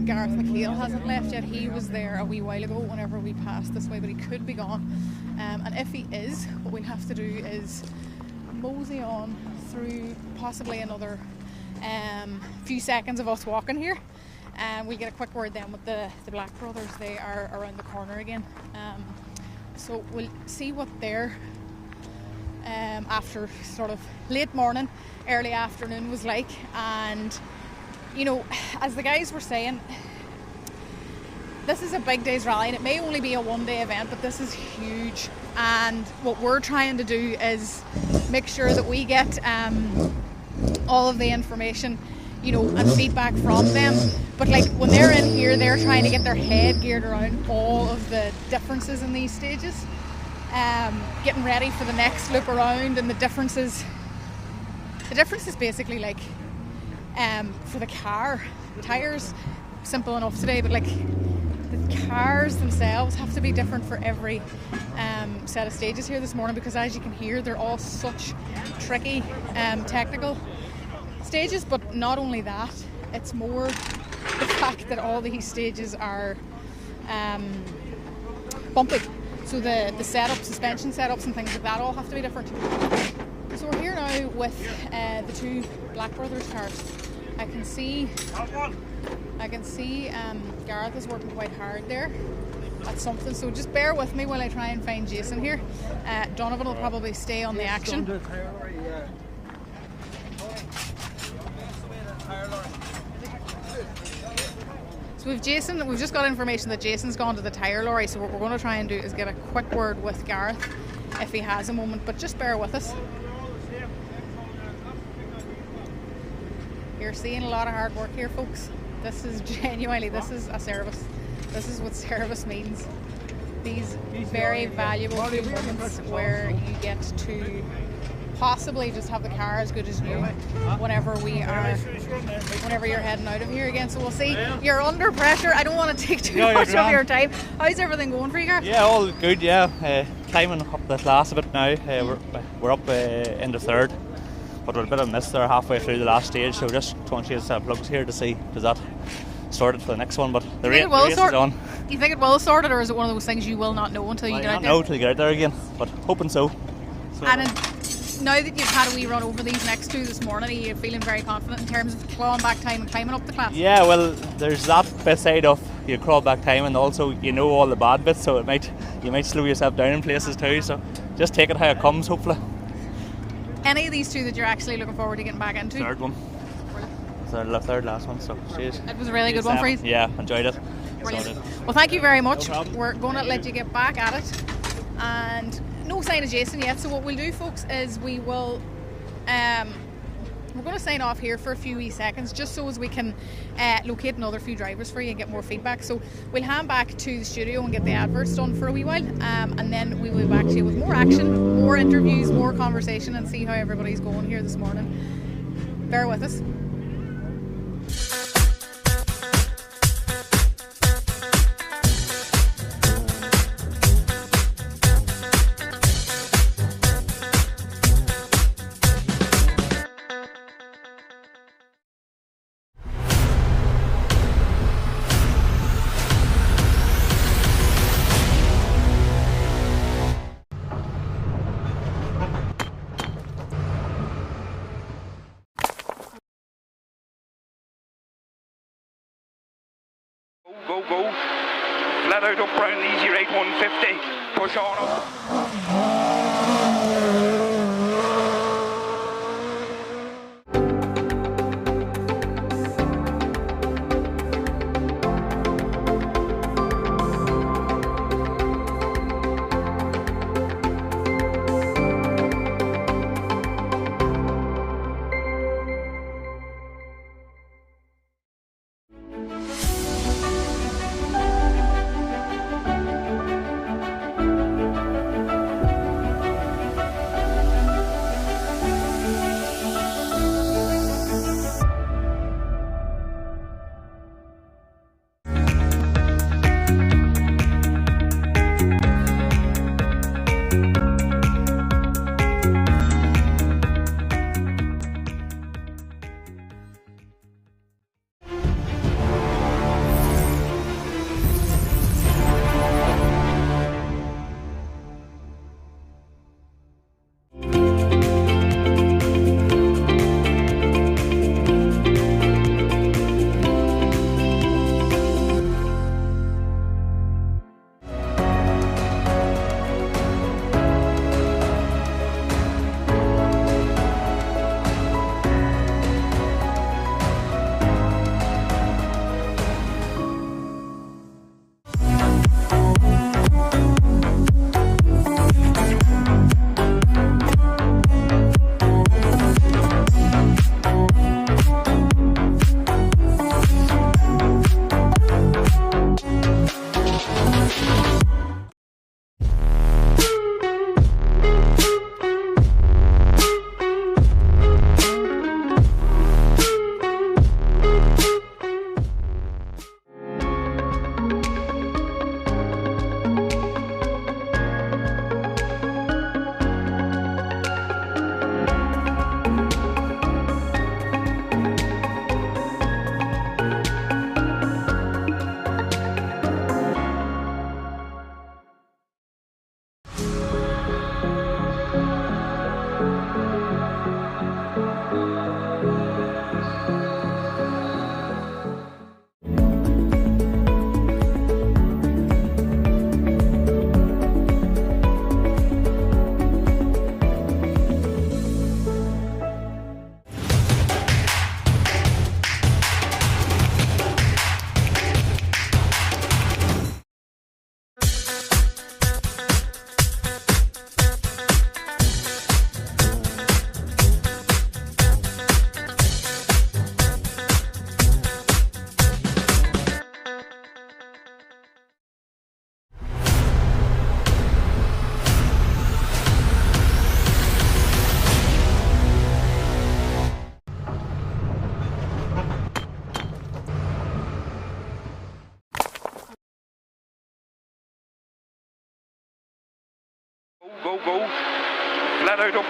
Gareth McHale hasn't left yet. He was there a wee while ago whenever we passed this way, but he could be gone. And if he is, what we'll have to do is mosey on through possibly another few seconds of us walking here. And we'll get a quick word then with the Black Brothers. They are around the corner again. So we'll see what they're after sort of late morning, early afternoon was like. And you know, as the guys were saying, this is a big day's rally and it may only be a one-day event, but this is huge. And what we're trying to do is make sure that we get all of the information, you know, and feedback from them. But like when they're in here, they're trying to get their head geared around all of the differences in these stages, getting ready for the next loop around. And the difference is basically like for the car, tyres, simple enough today, but like the cars themselves have to be different for every set of stages here this morning, because as you can hear, they're all such tricky technical stages. But not only that, it's more the fact that all these stages are bumpy, so the setup, suspension setups and things like that all have to be different. So we're here now with the two Black Brothers cars. I can see Gareth is working quite hard there at something, so just bear with me while I try and find Jason here. Donovan will probably stay on the action. So we've just got information that Jason's gone to the tyre lorry, so what we're going to try and do is get a quick word with Gareth if he has a moment, but just bear with us. You're seeing a lot of hard work here, folks. This is genuinely, this is a service. This is what service means. These very valuable moments where you get to possibly just have the car as good as new whenever you're heading out of here again. So we'll see. You're under pressure. I don't want to take too much of your time. How's everything going for you, Gareth? Yeah, all good, yeah. Climbing up the class a bit now. We're up into third, but we're a bit of a miss there halfway through the last stage, so just trying to chase plugs here to see does that sorted for the next one. But the race is on. You think it will sort it, or is it one of those things you will not know until you get out there? No, until you get out there again, but hoping so. And now that you've had a wee run over these next two this morning, are you feeling very confident in terms of clawing back time and climbing up the class? Yeah, well, there's that bit side of you crawl back time, and also you know all the bad bits, so you might slow yourself down in places too. So just take it how it comes, hopefully. Any of these two that you're actually looking forward to getting back into? Third one. Third last one, so cheers. It was a really good one for you? Yeah, enjoyed it. Brilliant. Well, thank you very much. We're going to let you get back at it. And no sign of Jason yet, so what we'll do, folks, is we will we're going to sign off here for a few wee seconds, just so as we can locate another few drivers for you and get more feedback. So we'll hand back to the studio and get the adverts done for a wee while, and then we will be back to you with more action, more interviews, more conversation, and see how everybody's going here this morning. Bear with us. Go. Flat out up round the easy right 150. Push on up.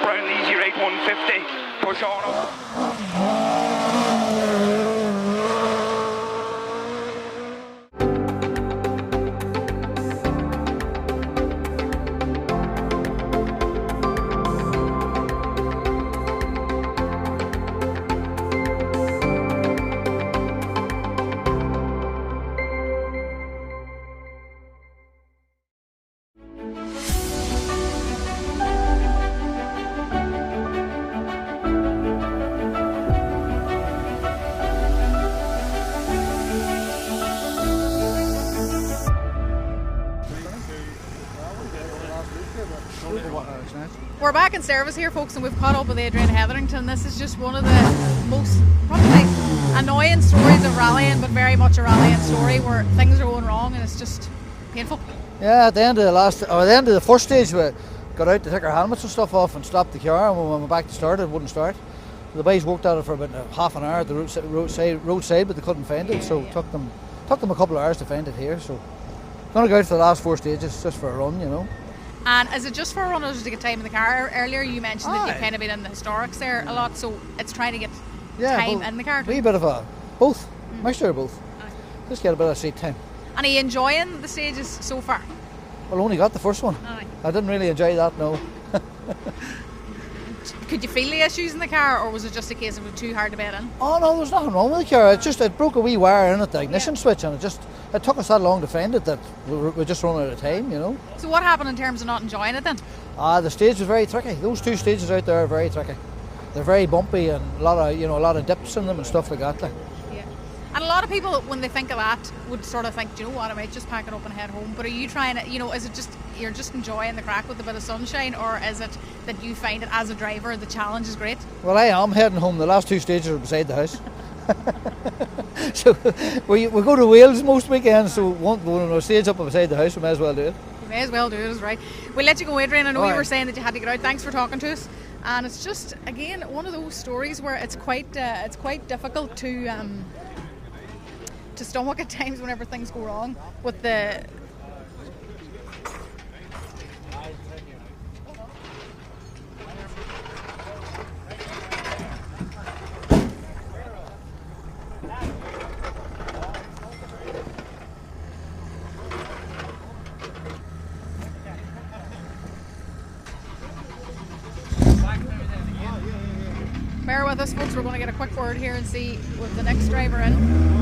brown the easy right 150. Push on up. We're back in service here, folks, and we've caught up with Adrian Hetherington. This is just one of the most probably annoying stories of rallying, but very much a rallying story where things are going wrong and it's just painful. Yeah, at the end of the first stage, we got out to take our helmets and stuff off and stopped the car, and when we went back to start, it wouldn't start. The boys worked at it for about half an hour at the roadside, but they couldn't find it, so it took them a couple of hours to find it here. So, going to go out for the last 4 stages just for a run, you know. And is it just for runners to get time in the car? Earlier you mentioned that you've kind of been in the historics there a lot, so it's trying to get time in the car. A wee bit of both, mixture of both. Just get a bit of seat time. And are you enjoying the stages so far? Well, I only got the first one. I didn't really enjoy that, no. Could you feel the issues in the car, or was it just a case of it was too hard to bed in? Oh no, there's nothing wrong with the car. It broke a wee wire in at the ignition switch, and it took us that long to find it that we just run out of time, you know. So what happened in terms of not enjoying it then? The stage was very tricky. Those 2 stages out there are very tricky. They're very bumpy and a lot of dips in them and stuff like that. Like. And a lot of people, when they think of that, would sort of think, do you know what, I might just pack it up and head home. But are you trying to, is it just, you're just enjoying the crack with a bit of sunshine, or is it that you find it as a driver, the challenge is great? Well, I am heading home. The last 2 stages are beside the house. So we go to Wales most weekends, so when we stage up beside the house, we may as well do it. You may as well do it, is right. We'll let you go, Adrian. I know you were saying that you had to get out. Thanks for talking to us. And it's just, again, one of those stories where it's quite difficult to stomach at times whenever things go wrong with the Bear with us, folks. We're going to get a quick word here and see with the next driver in.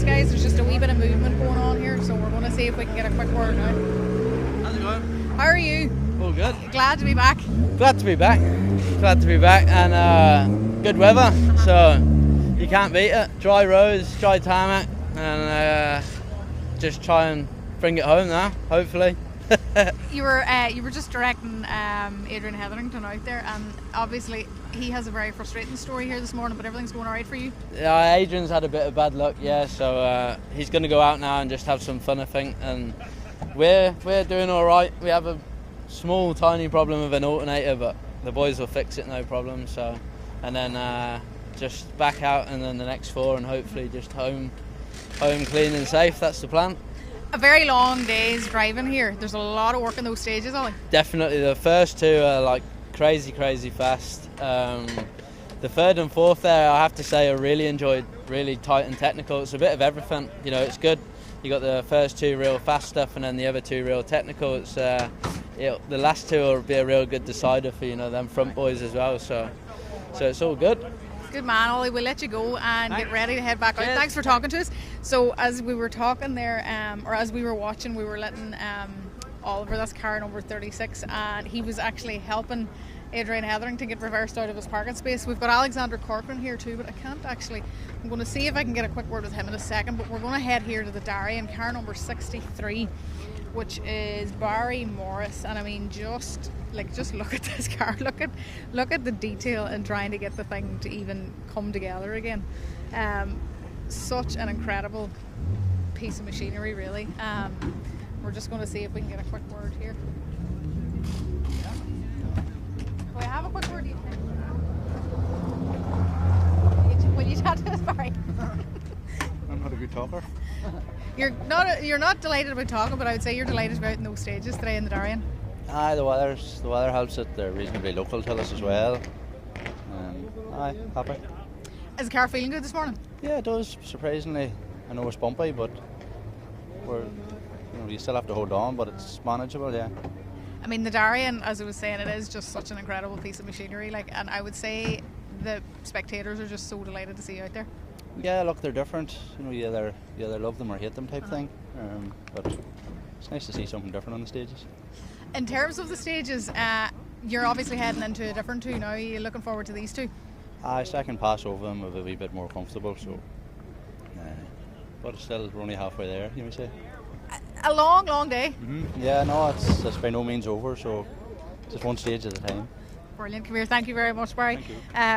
Guys, there's just a wee bit of movement going on here, so we're going to see if we can get a quick word now. How's it going? How are you? All good. Glad to be back. Glad to be back. Glad to be back, and good weather, so you can't beat it. Dry roads, dry tarmac, and just try and bring it home now, hopefully. You were just directing Adrian Hetherington out there, and obviously he has a very frustrating story here this morning, but everything's going all right for you? Yeah, Adrian's had a bit of bad luck, so he's going to go out now and just have some fun, I think, and we're doing all right. We have a small, tiny problem with an alternator, but the boys will fix it, no problem. So, and then just back out, and then the next 4, and hopefully just home clean and safe. That's the plan. A very long day's driving here. There's a lot of work in those stages, Ollie. Definitely, the first 2 are like crazy fast. The 3rd and 4th there, I have to say, I really enjoyed. Really tight and technical. It's a bit of everything. It's good. You got the first 2 real fast stuff, and then the other 2 real technical. It's the last 2 will be a real good decider for them front boys as well. So it's all good. Good man, Ollie. We'll let you go and get ready to head back out. Thanks for talking to us. So as we were talking there, or as we were watching, we were letting Oliver, that's car number 36, and he was actually helping Adrian Hetherington get reversed out of his parking space. We've got Alexander Corcoran here too, but I can't actually. I'm going to see if I can get a quick word with him in a second, but we're going to head here to the Derry in car number 63, which is Barry Morris. And I mean, just look at this car. Look at the detail in trying to get the thing to even come together again. Such an incredible piece of machinery, really. We're just going to see if we can get a quick word here. Can we have a quick word, do you think? chat to us, Barry? I'm not a good talker. You're not delighted about talking, but I would say you're delighted about in those stages today in the Darien. Aye, the weather helps it. They're reasonably local to us as well. Aye, happy. Is the car feeling good this morning? Yeah, it does, surprisingly. I know it's bumpy, but you still have to hold on, but it's manageable, yeah. I mean, the Darien, as I was saying, it is just such an incredible piece of machinery. And I would say the spectators are just so delighted to see you out there. Yeah, look, they're different. You either love them or hate them type thing. But it's nice to see something different on the stages. In terms of the stages, you're obviously heading into a different two now. Are you looking forward to these two? Second pass over them will be a wee bit more comfortable, so. But still, we're only halfway there, you may say. A long, long day. Yeah, no, it's by no means over, so just one stage at a time. Brilliant. Come here. Thank you very much, Barry.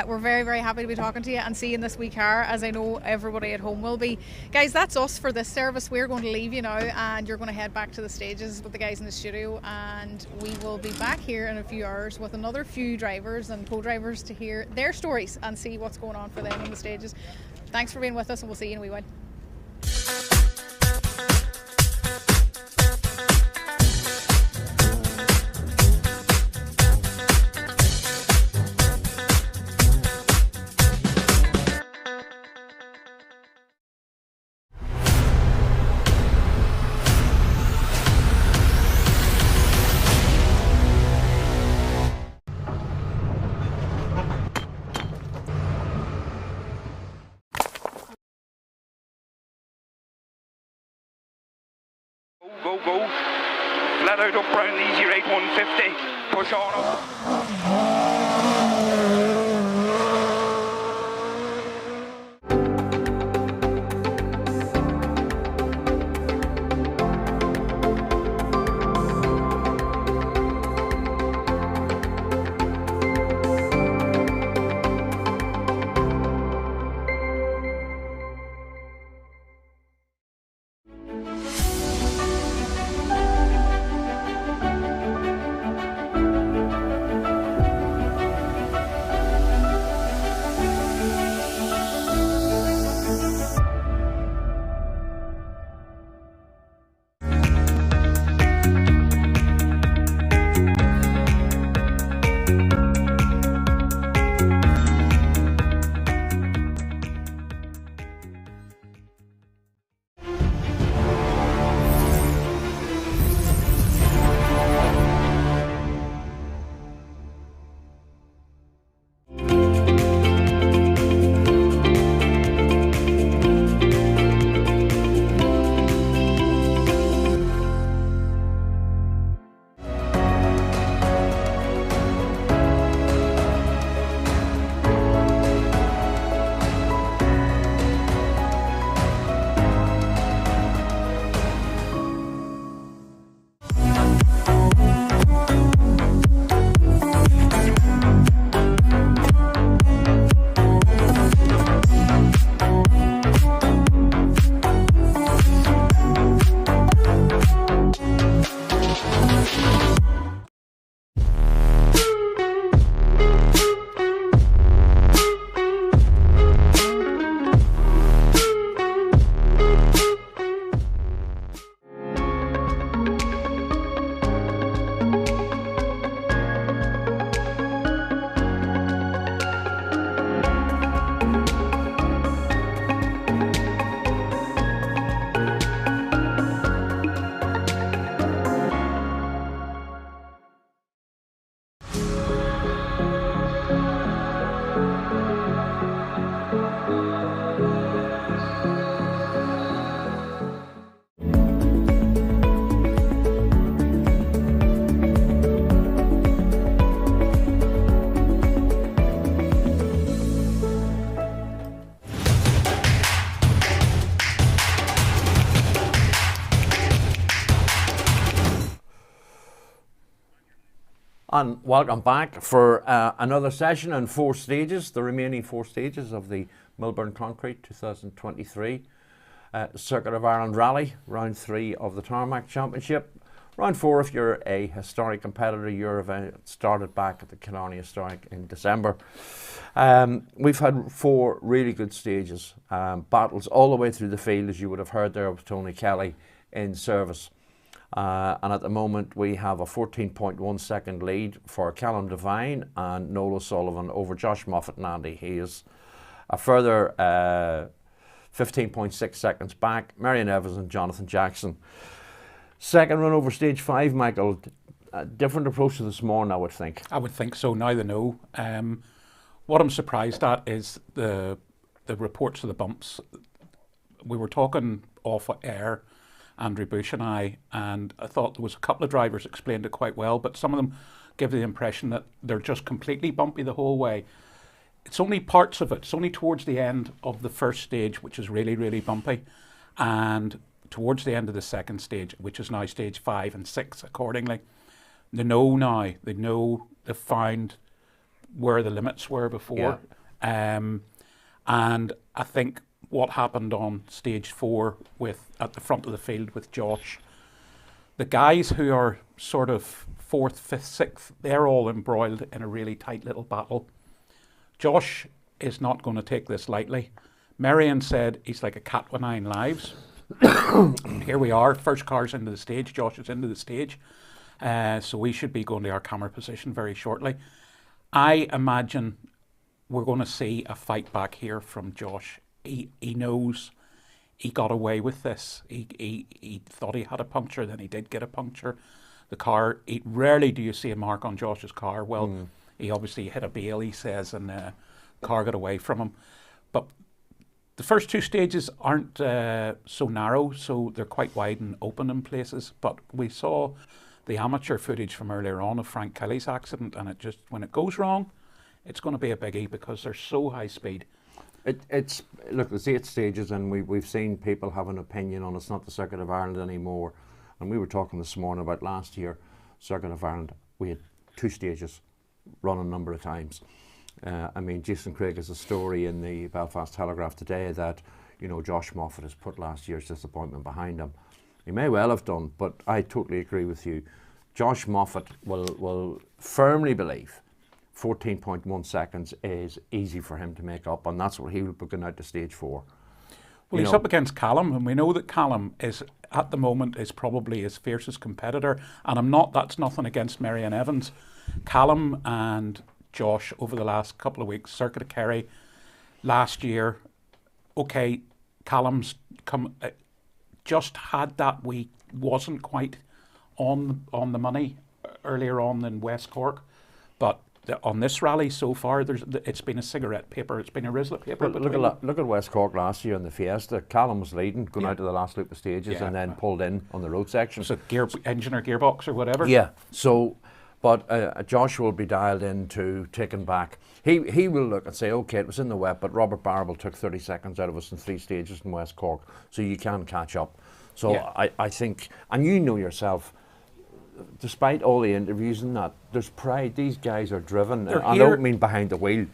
We're very, very happy to be talking to you and seeing this wee car, as I know everybody at home will be. Guys, that's us for this service. We're going to leave you now, and you're going to head back to the stages with the guys in the studio, and we will be back here in a few hours with another few drivers and co-drivers to hear their stories and see what's going on for them on the stages. Thanks for being with us, and we'll see you in a wee while. Go. Flat out up round the easy right 150. Push on up. And welcome back for another session and 4 stages, the remaining 4 stages of the Milburn Concrete 2023 Circuit of Ireland Rally, round 3 of the Tarmac Championship. Round 4, if you're a historic competitor, your event started back at the Killarney Historic in December. We've had 4 really good stages, battles all the way through the field, as you would have heard there with Tony Kelly in service. And at the moment we have a 14.1 second lead for Callum Devine and Noel O'Sullivan over Josh Moffat and Andy Hayes. A further 15.6 seconds back, Marion Evans and Jonathan Jackson. Second run over stage 5, Michael. A different approach to this morning, I would think. I would think so. Now they know. What I'm surprised at is the reports of the bumps. We were talking off air, Andrew Bush and I thought there was a couple of drivers explained it quite well, but some of them give the impression that they're just completely bumpy the whole way. It's only parts of it. It's only towards the end of the first stage, which is really, really bumpy, and towards the end of the second stage, which is now stage 5 and 6 accordingly. They know now. They know they've found where the limits were before. Yeah. And I think what happened on stage 4 at the front of the field with Josh, the guys who are sort of 4th, 5th, 6th, they're all embroiled in a really tight little battle. Josh is not going to take this lightly. Marion said he's like a cat with 9 lives. Here we are, first car's into the stage, Josh is into the stage, so we should be going to our camera position very shortly. I imagine we're going to see a fight back here from Josh. He knows he got away with this. He thought he had a puncture, then he did get a puncture. The car, rarely do you see a mark on Josh's car. Well, he obviously hit a bale, he says, and the car got away from him. But the first 2 stages aren't so narrow, so they're quite wide and open in places. But we saw the amateur footage from earlier on of Frank Kelly's accident, and it just, when it goes wrong, it's going to be a biggie because they're so high speed. Look, there's 8 stages, and we've seen people have an opinion on it's not the Circuit of Ireland anymore. And we were talking this morning about last year, Circuit of Ireland, we had 2 stages run a number of times. I mean, Jason Craig has a story in the Belfast Telegraph today that, you know, Josh Moffat has put last year's disappointment behind him. He may well have done, but I totally agree with you. Josh Moffat will firmly believe 14.1 seconds is easy for him to make up, and that's what he will be going out to stage 4. Well, he's up against Callum, and we know that Callum is, at the moment, is probably his fiercest competitor, and that's nothing against Marion Evans. Callum and Josh over the last couple of weeks, Circuit of Kerry, last year, okay, Callum's just had that week, wasn't quite on the money earlier on than West Cork, but on this rally so far, it's been a cigarette paper, it's been a Rizla paper. Look at West Cork last year in the Fiesta. Callum was leading, going out to the last loop of stages, and then pulled in on the road section. So engine or gearbox or whatever. Yeah. So, but Josh will be dialed into taking back. He will look and say, okay, it was in the wet, but Robert Barrable took 30 seconds out of us in 3 stages in West Cork, so you can catch up. So I think, and you know yourself, despite all the interviews and that, there's pride. These guys are driven. I don't mean behind the wheel.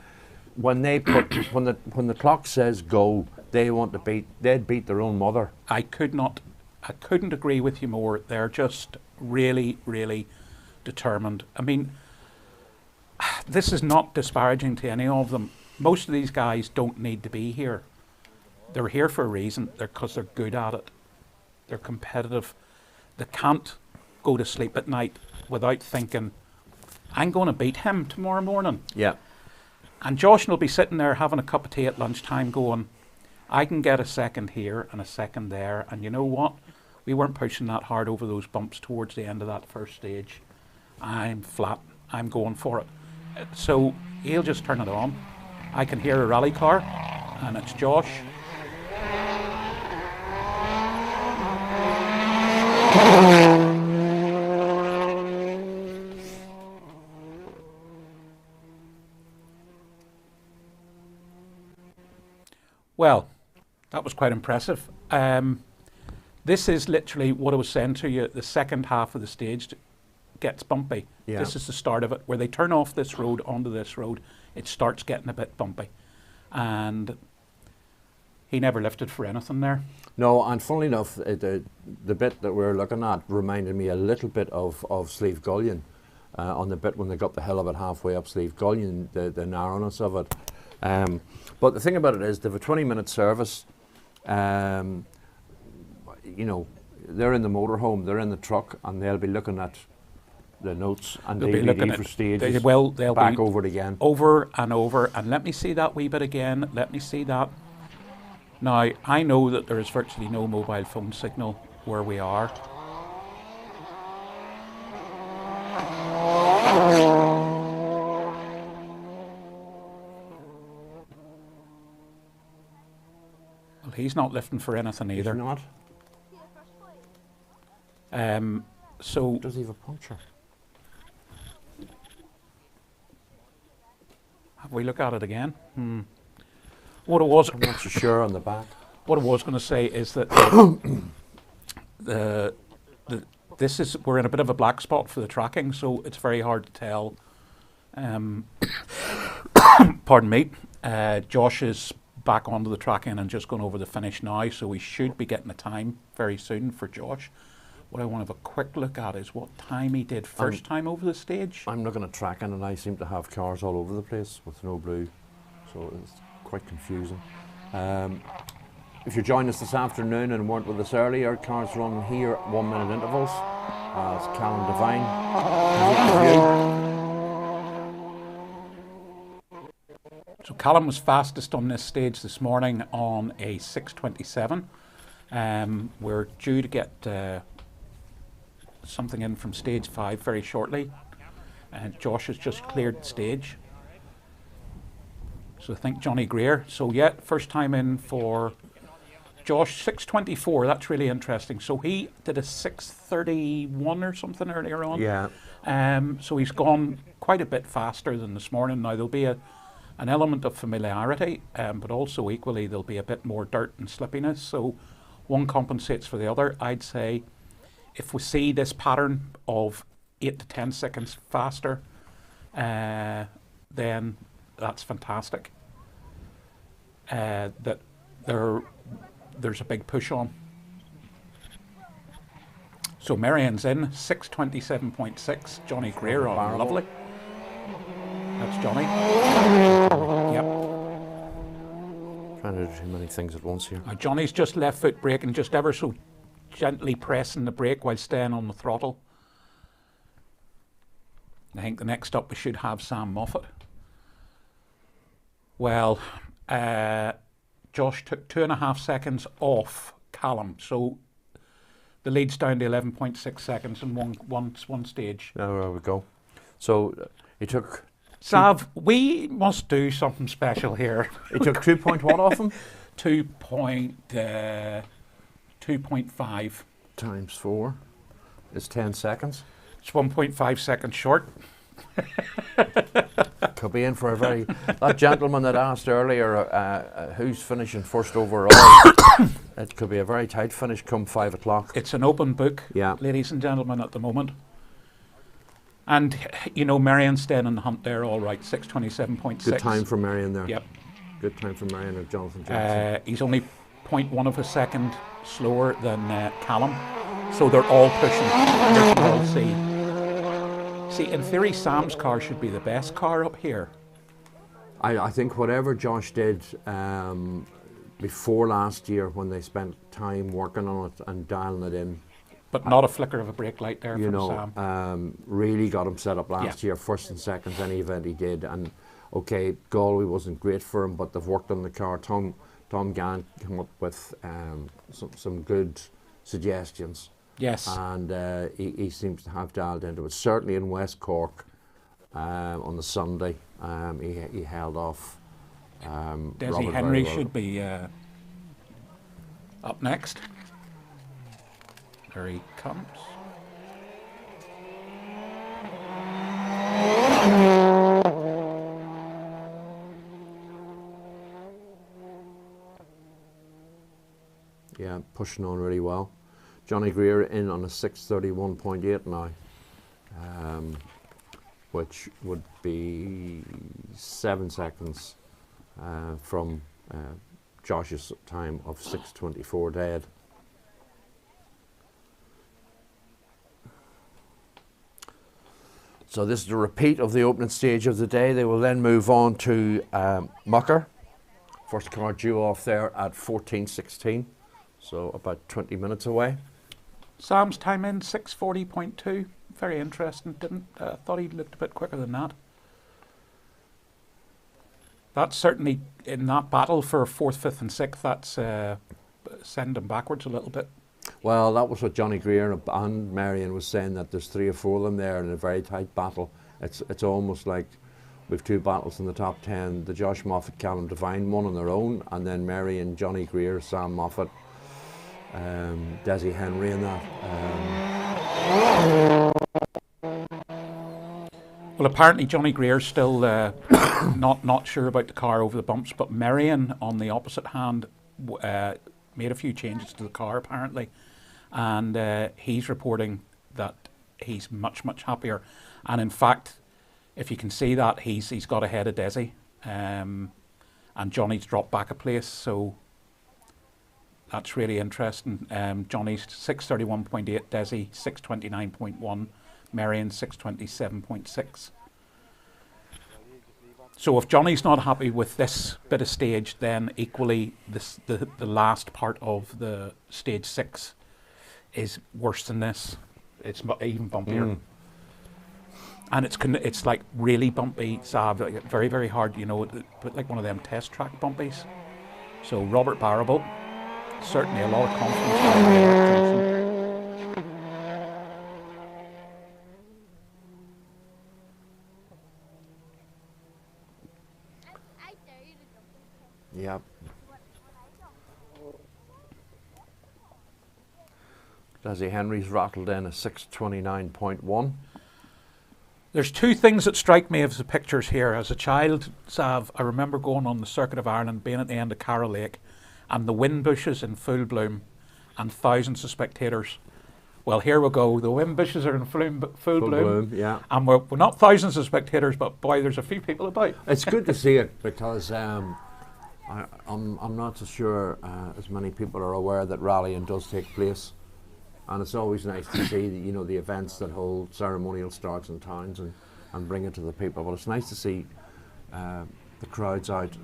When they put when the clock says go, they want to they'd beat their own mother. I couldn't agree with you more. They're just really, really determined. I mean, this is not disparaging to any of them. Most of these guys don't need to be here. They're here for a reason. Because they're good at it. They're competitive. They can't go to sleep at night without thinking, I'm going to beat him tomorrow morning. Yeah. And Josh will be sitting there having a cup of tea at lunchtime going, I can get a second here and a second there. And you know what? We weren't pushing that hard over those bumps towards the end of that first stage. I'm flat. I'm going for it. So he'll just turn it on. I can hear a rally car, and it's Josh. Well, that was quite impressive. This is literally what I was saying to you. The second half of the stage gets bumpy. Yeah. This is the start of it. Where they turn off this road onto this road, it starts getting a bit bumpy. And he never lifted for anything there. No, and funnily enough, the bit that we're looking at reminded me a little bit of Slieve Gullion, on the bit when they got the hill about halfway up Slieve Gullion, the narrowness of it. But the thing about it is, they have a 20-minute service. You know, they're in the motorhome, they're in the truck, and they'll be looking at the notes and They'll be looking DVD at for stages. they'll back be over it again. Over and over. And let me see that wee bit again. Let me see that. Now, I know that there is virtually no mobile phone signal where we are. Well, he's not lifting for anything either. He's not? So does he have a puncture? Have we look at it again? What it was, I'm not so sure on the back. What I was going to say is that we're in a bit of a black spot for the tracking, so it's very hard to tell. Pardon me. Josh is back onto the tracking and just going over the finish now, so we should be getting a time very soon for Josh. What I want to have a quick look at is what time he did first time over the stage. I'm looking at tracking, and I seem to have cars all over the place with no blue, so it's quite confusing. If you're joining us this afternoon and weren't with us earlier, cars run here at 1 minute intervals. It's Callum Devine. So Callum was fastest on this stage this morning on a 6:27. We're due to get something in from stage 5 very shortly. And Josh has just cleared the stage. So I think Johnny Greer. So yeah, first time in for Josh, 6:24. That's really interesting. So he did a 6:31 or something earlier on. Yeah. So he's gone quite a bit faster than this morning. Now there'll be an element of familiarity, but also equally there'll be a bit more dirt and slippiness. So one compensates for the other. I'd say if we see this pattern of 8 to 10 seconds faster, then that's fantastic. That there's a big push on. So Marianne's in 6:27.6. Johnny Greer on lovely. That's Johnny. Yep. Trying to do too many things at once here. Now Johnny's just left foot braking, just ever so gently pressing the brake while staying on the throttle. I think the next up we should have Sam Moffat. Well, Josh took 2.5 seconds off Callum, so the lead's down to 11.6 seconds in one stage. Oh, there we go. So he took... Sav, we must do something special here. He took 2 point what off him? 2.5. Times 4 is 10 seconds. It's 1.5 seconds short. Could be in for a very... That gentleman that asked earlier who's finishing first overall, it could be a very tight finish come 5 o'clock. It's an open book, ladies and gentlemen, at the moment. And, you know, Marianne's staying in the hunt there, all right, 6:27.6. Good time for Marianne there. Yep. Good time for Marianne and Jonathan Johnson. He's only 0.1 of a second slower than Callum. So they're all pushing. All see, in theory, Sam's car should be the best car up here. I think whatever Josh did before last year when they spent time working on it and dialing it in, but not a flicker of a brake light there from Sam. Really got him set up last year, first and seconds, any event he did. And okay, Galway wasn't great for him, but they've worked on the car. Tom Gann came up with some good suggestions. Yes. And he seems to have dialed into it. Certainly in West Cork on the Sunday, he held off. Desi Henry should be up next. There he comes. Yeah, pushing on really well. Johnny Greer in on a 6:31.8 now, which would be 7 seconds from Josh's time of 6:24 dead. So this is a repeat of the opening stage of the day. They will then move on to Mucker. First car due off there at 14:16, so about 20 minutes away. Sam's time in 6:40.2. Very interesting. Thought he looked a bit quicker than that. That's certainly in that battle for 4th, 5th, and 6th. That's sending him backwards a little bit. Well, that was what Johnny Greer and Marion was saying, that there's 3 or 4 of them there in a very tight battle. It's almost like we've 2 battles in the top 10. The Josh Moffat, Callum Devine, one on their own, and then Marion, Johnny Greer, Sam Moffat, Desi Henry and that. Well, apparently Johnny Greer's still not sure about the car over the bumps, but Marion on the opposite hand made a few changes to the car apparently, and he's reporting that he's much happier, and in fact, if you can see that, he's got ahead of Desi, and Johnny's dropped back a place, so that's really interesting. Johnny's 6:31.8, Desi 6:29.1, Marion 6:27.6. So if Johnny's not happy with this bit of stage, then equally the last part of the stage 6 is worse than this. It's even bumpier. And it's like really bumpy, Sav, like very hard, you know, but like one of them test track bumpies. So Robert Barrable, certainly a lot of confidence. Yep. Desi Henry's rattled in a 6:29.1. There's 2 things that strike me as the pictures here. As a child, Sav, I remember going on the Circuit of Ireland, being at the end of Carroll Lake, and the wind bushes in full bloom, and thousands of spectators. Well, here we go. The wind bushes are in full bloom. Yeah. And we're not thousands of spectators, but boy, there's a few people about. It's good to see it, because I'm not so sure as many people are aware that rallying does take place, and it's always nice to see the events that hold ceremonial starts in towns and bring it to the people. But it's nice to see the crowds out,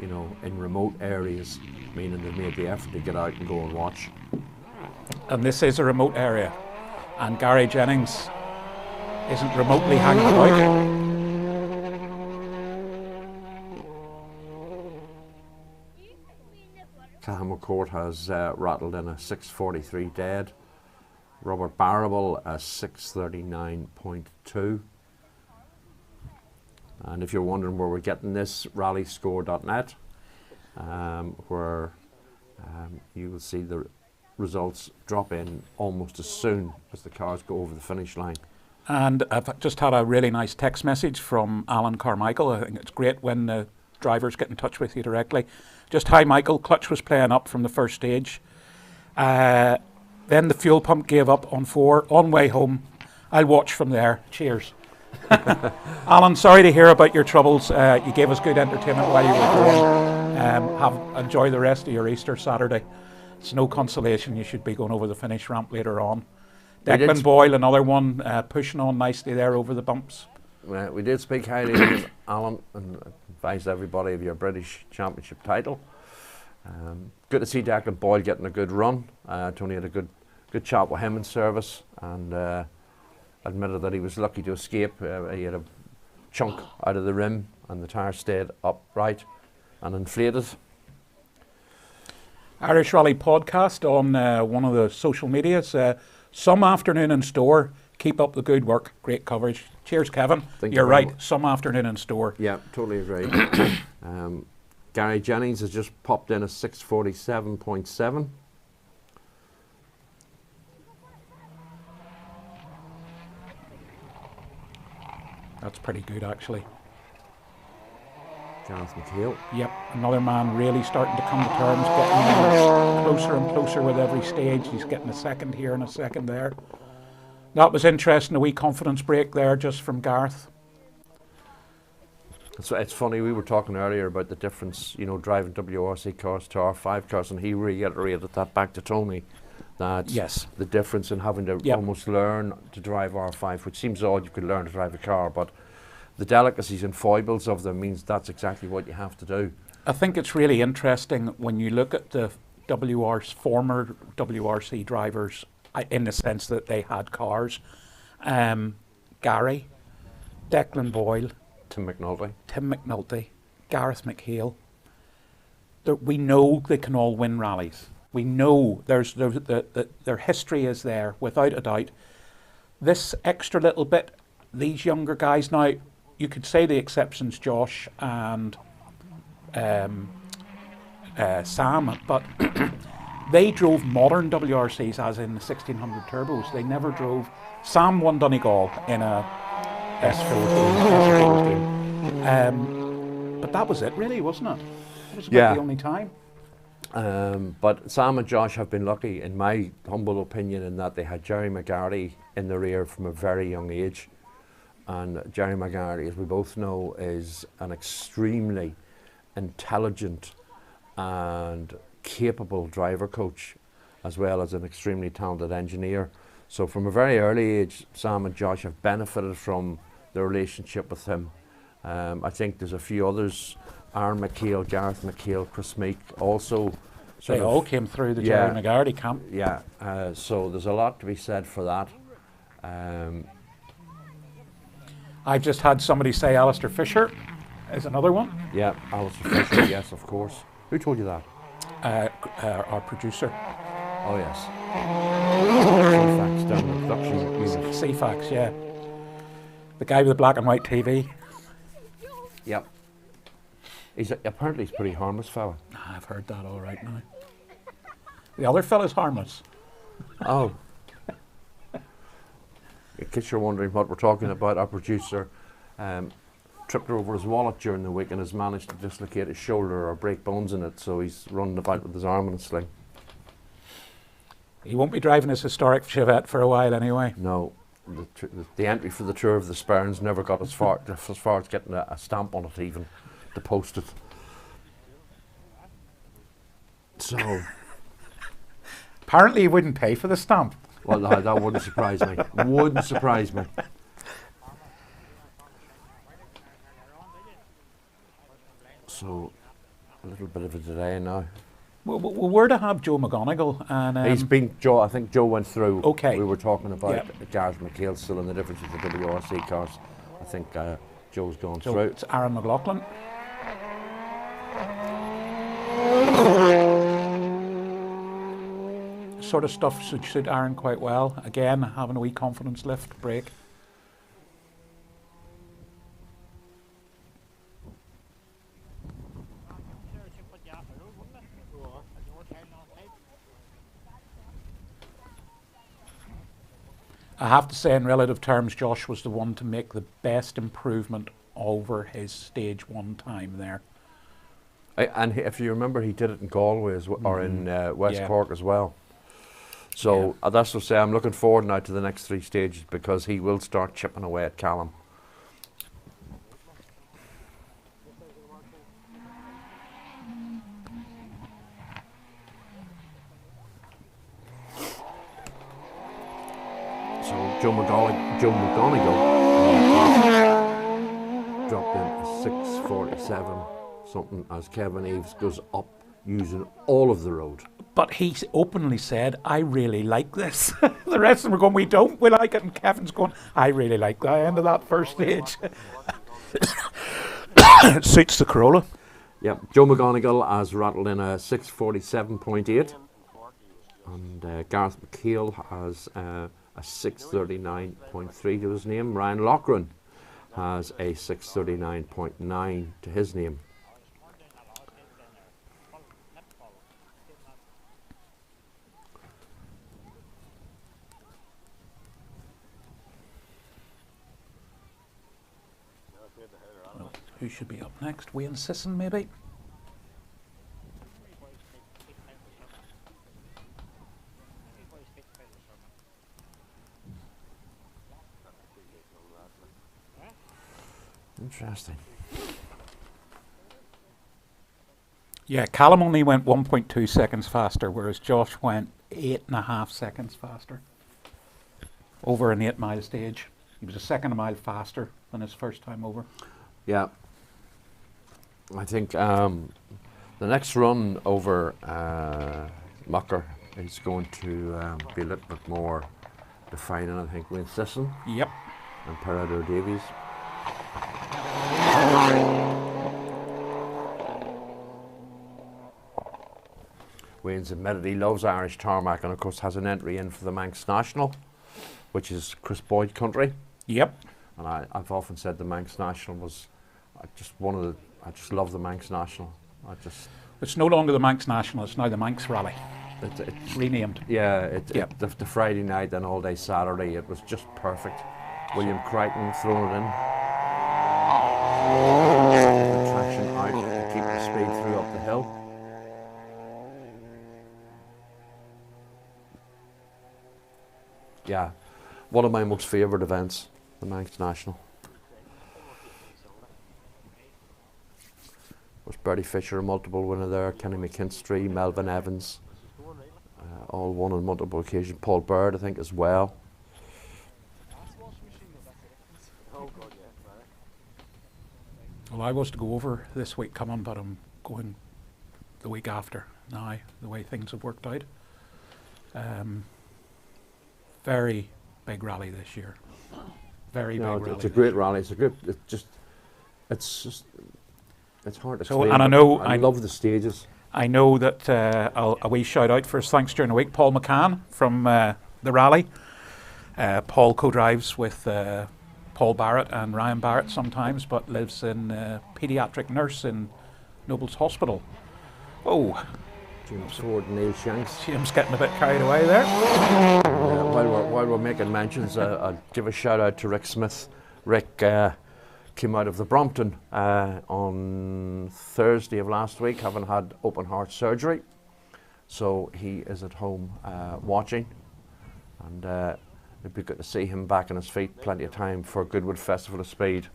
in remote areas, meaning they've made the effort to get out and go and watch. And this is a remote area, and Gary Jennings isn't remotely hanging about. Cathal McCourt has rattled in a 6:43 dead. Robert Barrable a 6:39.2. And if you're wondering where we're getting this, rallyscore.net, where you will see the results drop in almost as soon as the cars go over the finish line. And I've just had a really nice text message from Alan Carmichael. I think it's great when the drivers get in touch with you directly. Just, hi Michael, clutch was playing up from the first stage. Then the fuel pump gave up on 4, on way home. I'll watch from there. Cheers. Alan, sorry to hear about your troubles. You gave us good entertainment while you were going. Enjoy the rest of your Easter Saturday. It's no consolation you should be going over the finish ramp later on. Declan Boyle, another one, pushing on nicely there over the bumps. We did speak highly of Alan and advised everybody of your British Championship title. Good to see Declan Boyle getting a good run. Tony had a good chat with him in service, and admitted that he was lucky to escape. He had a chunk out of the rim and the tyre stayed upright and inflated. Irish Rally podcast on one of the social medias. Some afternoon in store. Keep up the good work. Great coverage. Cheers, Kevin. You're right. Some afternoon in store. Yeah, totally agree. Gary Jennings has just popped in a 6:47.7. That's pretty good, actually. Jonathan McHale. Yep, another man really starting to come to terms, getting closer and closer with every stage. He's getting a second here and a second there. That was interesting, a wee confidence break there just from Garth. So it's funny, we were talking earlier about the difference, you know, driving WRC cars to R5 cars, and he reiterated that back to Tony, that Yes. the difference in having to almost learn to drive R5, which seems odd you could learn to drive a car, but the delicacies and foibles of them means that's exactly what you have to do. I think it's really interesting when you look at the former WRC drivers, in the sense that they had cars. Gary, Declan Boyle, Tim McNulty, Gareth McHale. We know they can all win rallies. We know their history is there, without a doubt. This extra little bit, these younger guys now, you could say the exceptions, Josh and Sam, but they drove modern WRCs, as in the 1600 turbos. They never drove. Sam won Donegal in a S14. But that was it, really, wasn't it? It was about the only time. But Sam and Josh have been lucky, in my humble opinion, in that they had Jerry McGarry in the rear from a very young age. And Jerry McGarry, as we both know, is an extremely intelligent and capable driver coach, as well as an extremely talented engineer. So from a very early age, Sam and Josh have benefited from the relationship with him. I think there's a few others, Aaron McHale, Gareth McHale, Chris Meek, also. They all came through the Jerry McGarry camp. Yeah, so there's a lot to be said for that. I've just had somebody say Alistair Fisher is another one. Yeah, Alistair Fisher, yes, of course. Who told you that? Our producer. Oh, yes. CFAX, down the production unit. CFAX, yeah. The guy with the black and white TV. Yep. Apparently he's a pretty harmless fella. I've heard that all right now. The other fella's harmless. Oh. In case you're wondering what we're talking about, our producer tripped over his wallet during the week and has managed to dislocate his shoulder or break bones in it, so he's running about with his arm in a sling. He won't be driving his historic Chevette for a while anyway. No. The entry for the Tour of the Sperns never got as far as getting a stamp on it, even to post it. So apparently he wouldn't pay for the stamp. Well, that wouldn't surprise me. Wouldn't surprise me. So, a little bit of a delay now. Well, we're to have Joe McGonigal, and he's been Joe. I think Joe went through. Okay. We were talking about Gareth McHale still and the difference with the WRC cars. I think Joe's gone through. It's Aaron McLaughlin. Sort of stuff should suit Aaron quite well. Again, having a wee confidence lift break. I have to say, in relative terms, Josh was the one to make the best improvement over his stage one time there. And if you remember, he did it in Galway or in West Cork as well. So that's to say, I'm looking forward now to the next three stages, because he will start chipping away at Callum. So Joe McGonigal dropped in a 6:47 something as Kevin Eves goes up using all of the road. But he openly said, I really like this. The rest of them are going, we don't, we like it. And Kevin's going, I really like the end of that first stage. It suits the Corolla. Yep, Joe McGonigal has rattled in a 6:47.8. And Gareth McHale has a 6:39.3 to his name. Ryan Loughran has a 6:39.9 to his name. Well, who should be up next? Wayne Sisson, maybe? Interesting. Yeah, Callum only went 1.2 seconds faster, whereas Josh went 8.5 seconds faster over an 8 mile stage. He was a second a mile faster than his first time over. Yeah. I think the next run over Mucker is going to be a little bit more defining, I think, with Sisson. Yep. And Parado Davies. Wayne's admitted he loves Irish tarmac and of course has an entry in for the Manx National, which is Chris Boyd country. Yep. And I've often said the Manx National was I just love the Manx National. It's no longer the Manx National, it's now the Manx Rally. It's renamed. Yeah, the Friday night and all day Saturday, it was just perfect. William Crichton throwing it in. The traction out to keep the speed through up the hill. Yeah, one of my most favourite events, the Manx National. Was Bertie Fisher a multiple winner there, Kenny McKinstry, Melvin Evans, all won on multiple occasions. Paul Bird, I think, as well. Well, I was to go over this week coming, but I'm going the week after now, the way things have worked out. Very big rally this year. Very big rally. It's a great rally. It's hard to explain. And I know I love the stages. I know that a wee shout out for his thanks during the week. Paul McCann from the rally. Paul co-drives with Paul Barrett and Ryan Barrett sometimes, but lives in paediatric nurse in Noble's Hospital. Oh, James Ford and Neil Shanks. James getting a bit carried away there. While we're making mentions, I'll give a shout out to Rick Smith. Rick came out of the Brompton on Thursday of last week, having had open heart surgery. So he is at home watching, and it'd be good to see him back on his feet. Plenty of time for Goodwood Festival of Speed.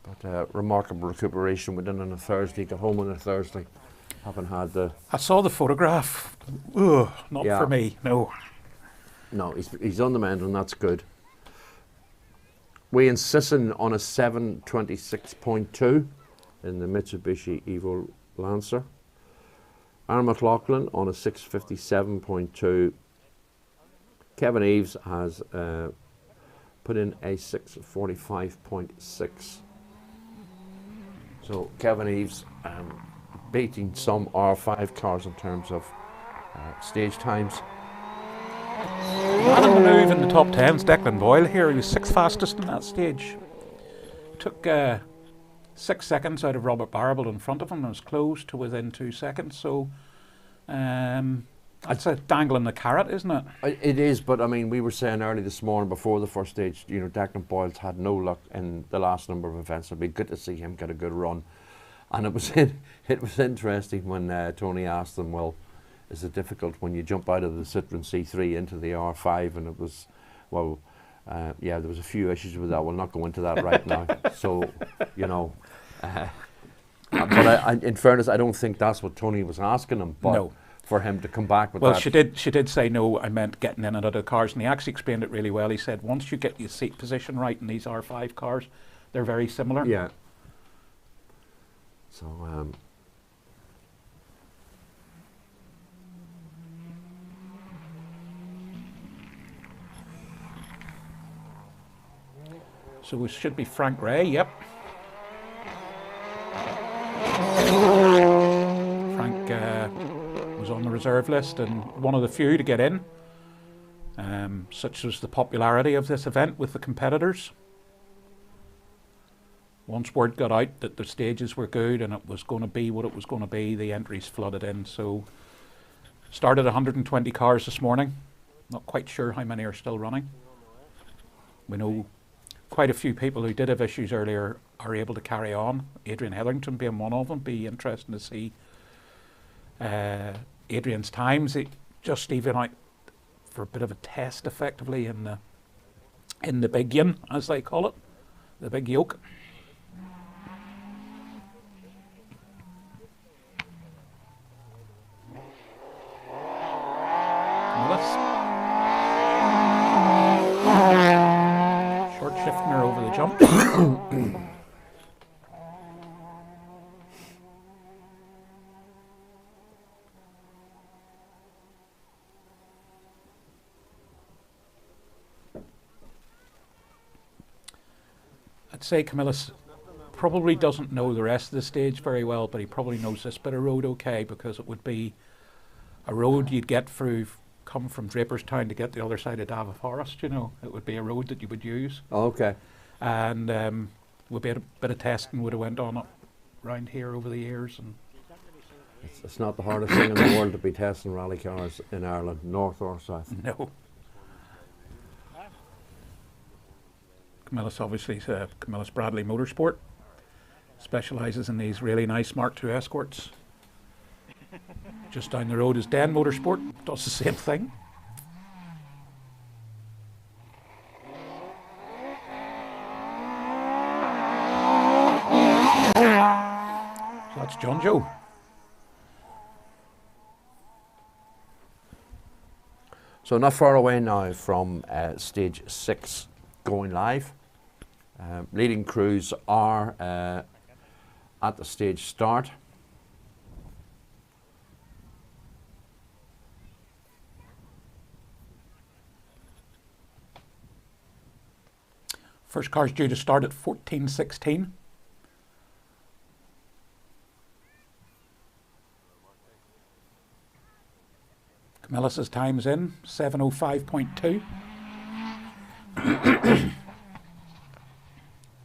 But remarkable recuperation within on a Thursday, got home on a Thursday, having had the... I saw the photograph. Ugh, not for me, no. No, he's on the mend, and that's good. Wayne Sisson on a 7:26.2 in the Mitsubishi Evo Lancer. Aaron McLaughlin on a 6:57.2. Kevin Eves has put in a 6:45.6. So Kevin Eves beating some R5 cars in terms of stage times. Man on the move in the top 10's Declan Boyle here. He was sixth fastest in that stage. Took 6 seconds out of Robert Barrable in front of him and was close to within 2 seconds. So that's a dangling the carrot, isn't it? It is, but I mean, we were saying early this morning before the first stage, you know, Declan Boyle's had no luck in the last number of events. It'd be good to see him get a good run. And it was interesting when Tony asked him, well, is it difficult when you jump out of the Citroen C3 into the R5? And it was, well, yeah, there was a few issues with that. We'll not go into that right now. So, you know, but in fairness, I don't think that's what Tony was asking him. But no. For him to come back with that. Well, she did say no, I meant getting in and out of cars. And he actually explained it really well. He said once you get your seat position right in these R5 cars, they're very similar. Yeah. So, so it should be Frank Ray, yep. Frank was on the reserve list and one of the few to get in. Such was the popularity of this event with the competitors. Once word got out that the stages were good and it was going to be what it was going to be, the entries flooded in. So started 120 cars this morning. Not quite sure how many are still running. We know quite a few people who did have issues earlier are able to carry on. Adrian Hetherington being one of them. Be interesting to see Adrian's times. Just even out for a bit of a test, effectively in the big yin, as they call it, the big yoke. I'd say Camillus probably doesn't know the rest of the stage very well, but he probably knows this bit of road okay, because it would be a road you'd get through, come from Draperstown to get the other side of Davie Forest, you know. It would be a road that you would use. Oh, okay. And would be a bit of testing would have went on up round here over the years. And it's not the hardest thing in the world to be testing rally cars in Ireland, north or south. No. Camillus obviously is Camillus Bradley Motorsport. Specialises in these really nice Mark II Escorts. Just down the road is Den Motorsport, does the same thing. So that's John Joe. So not far away now from stage 6 going live. Leading crews are at the stage start. First car's due to start at 14:16. Camillus's time's in, 7:05.2.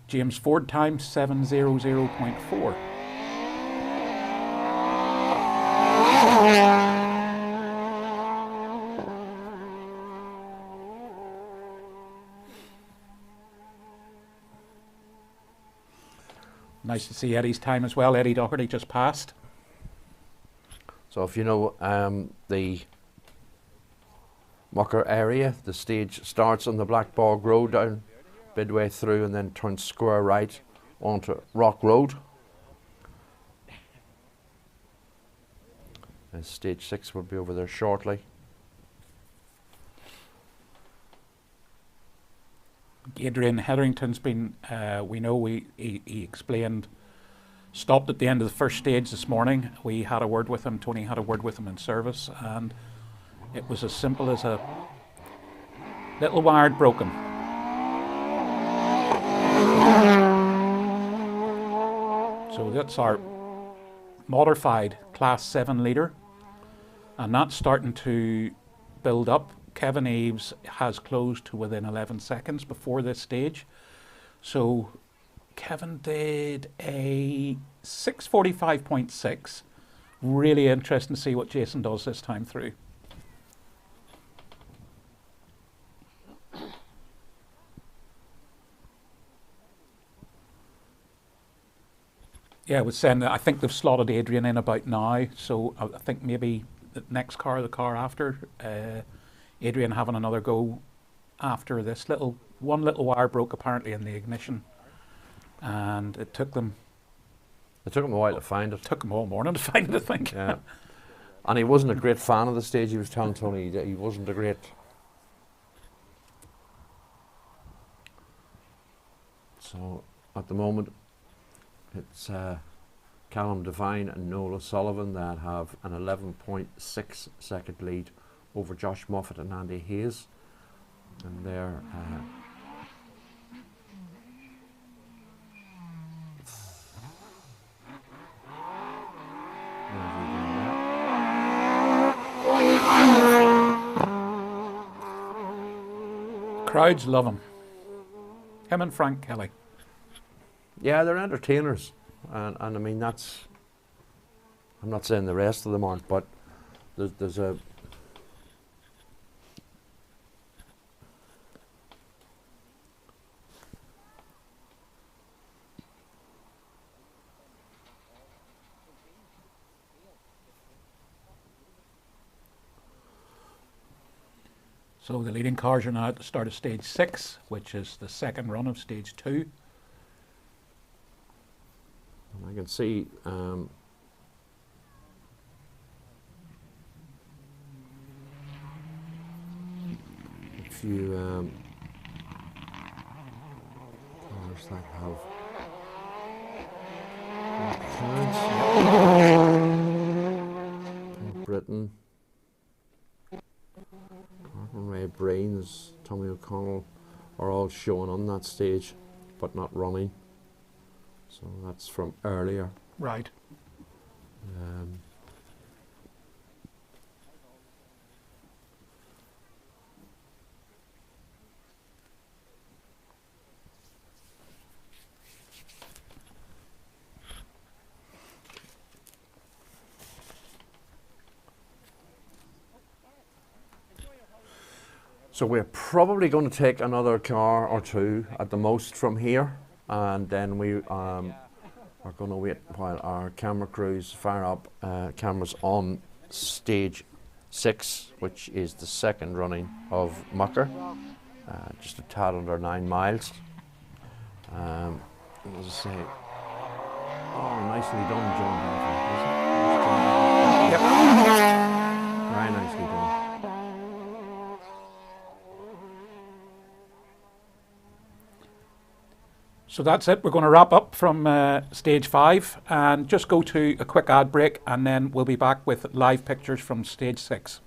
James Ford time, 7:00.4. Nice to see Eddie's time as well. Eddie Doherty just passed. So if you know the Mucker area, the stage starts on the Black Bog Road down midway through and then turns square right onto Rock Road. And stage 6 will be over there shortly. Adrian Hetherington's been, we know he explained, stopped at the end of the first stage this morning. We had a word with him, Tony had a word with him in service, and it was as simple as a little wire had broken. So that's our modified Class 7 leader, and that's starting to build up. Kevin Eves has closed to within 11 seconds before this stage. So Kevin did a 6:45.6. Really interesting to see what Jason does this time through. Yeah, I was saying that I think they've slotted Adrian in about now, so I think maybe the next car, the car after, Adrian having another go after this one little wire broke apparently in the ignition, and it took them a while to find it. Took them all morning to find it, I think. Yeah. And he wasn't a great fan of the stage. He was telling Tony that he wasn't a great. So at the moment it's Callum Devine and Noel O'Sullivan that have an 11.6 second lead over Josh Moffat and Andy Hayes, and they're crowds love him and Frank Kelly. Yeah, they're entertainers, and I mean that's. I'm not saying the rest of them aren't, but there's a. So the leading cars are now at the start of stage 6, which is the second run of stage 2. I can see a few cars that have Britain, Ray Brains, Tommy O'Connell are all showing on that stage. but not running. So that's from earlier. Right. So we're probably going to take another car or two at the most from here, and then we are going to wait while our camera crews fire up cameras on stage 6, which is the second running of Mucker, just a tad under 9 miles. As I say, oh, nicely done, John. Yep. Very nicely done. So that's it. We're going to wrap up from stage 5 and just go to a quick ad break, and then we'll be back with live pictures from stage 6.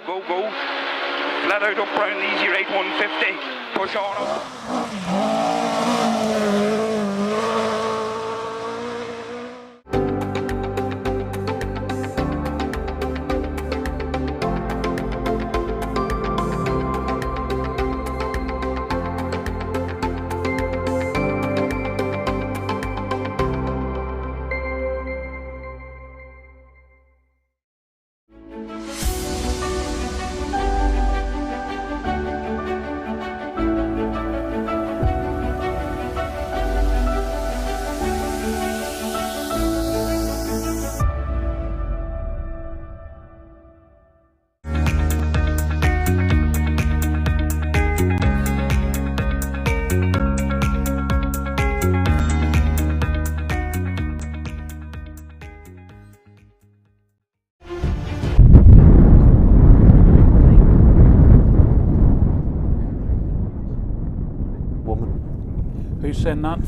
Go, go. Flat out up round easy right 150. Push on up. Who's saying that?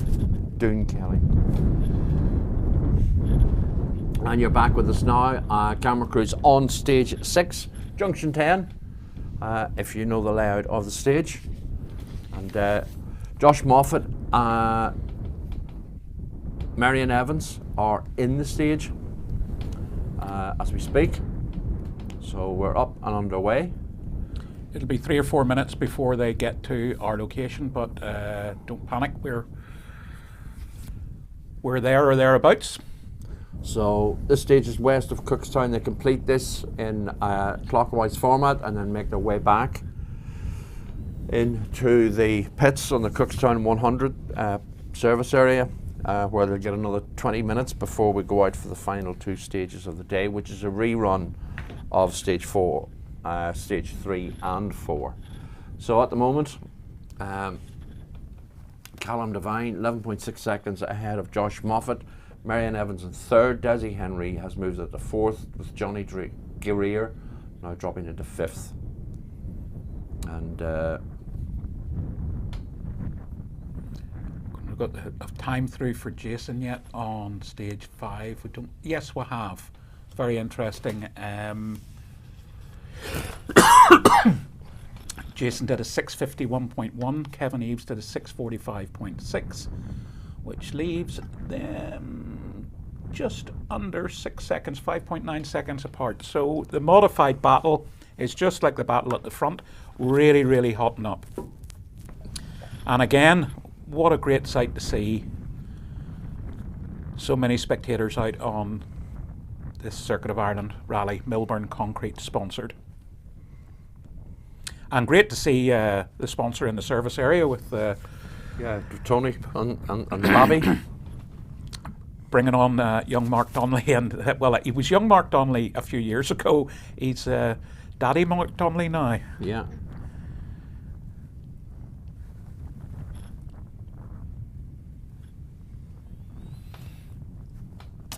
Doon Kelly. And you're back with us now. Camera crews on stage 6, junction 10, if you know the layout of the stage. And Josh Moffat, Marion Evans are in the stage as we speak. So we're up and underway. It'll be 3 or 4 minutes before they get to our location, but don't panic. We're there or thereabouts. So this stage is west of Cookstown. They complete this in clockwise format and then make their way back into the pits on the Cookstown 100 service area, where they'll get another 20 minutes before we go out for the final 2 stages of the day, which is a rerun of stage 4. Stage 3 and 4. So at the moment, Callum Devine 11.6 seconds ahead of Josh Moffat. Marion Evans in 3rd. Desi Henry has moved into 4th, with Johnny Greer now dropping into 5th. And we've got a time through for Jason yet on stage 5. We don't. Yes, we have. Very interesting. Jason did a 6:51.1, Kevin Eves did a 6:45.6, which leaves them just under 6 seconds, 5.9 seconds apart. So the modified battle is just like the battle at the front, really, really hotting up. And again, what a great sight to see so many spectators out on this Circuit of Ireland rally, Milburn Concrete sponsored. And great to see the sponsor in the service area with Tony and Bobby. Bringing on young Mark Donnelly. And well, he was young Mark Donnelly a few years ago. He's Daddy Mark Donnelly now. Yeah.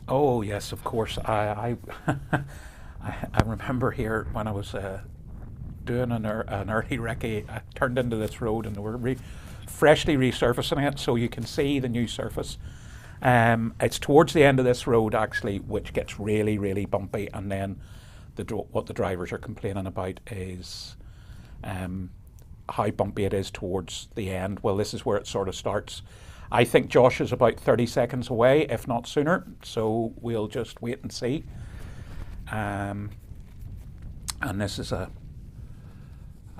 Oh yes, of course. I remember here when I was doing an early recce, I turned into this road and they were freshly resurfacing it, so you can see the new surface. It's towards the end of this road actually, which gets really, really bumpy, and then what the drivers are complaining about is how bumpy it is towards the end. Well, this is where it sort of starts. I think Josh is about 30 seconds away, if not sooner, so we'll just wait and see. And this is a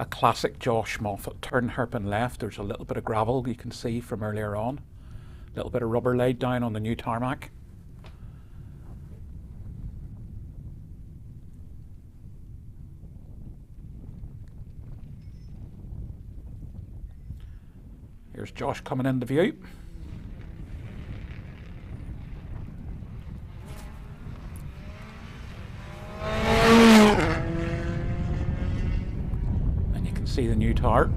classic Josh Moffat turn hairpin left. There's a little bit of gravel you can see from earlier on. A little bit of rubber laid down on the new tarmac. Here's Josh coming into view. And you can see the new tar.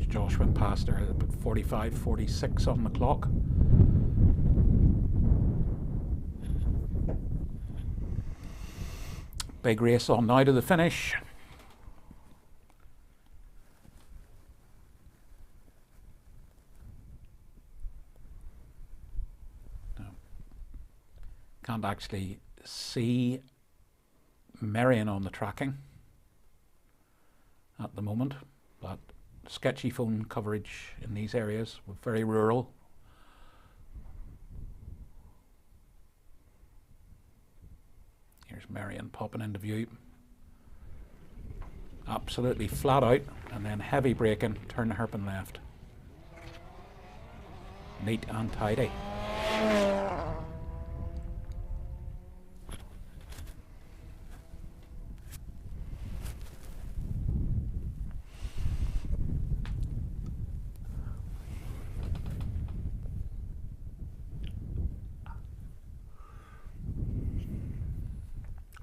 Josh went past there at about 45, 46 on the clock. Big race on now to the finish. No. Can't actually see Marion on the tracking at the moment, but sketchy phone coverage in these areas, very rural. Here's Marion popping into view. Absolutely flat out, and then heavy braking, turn the hairpin left. Neat and tidy.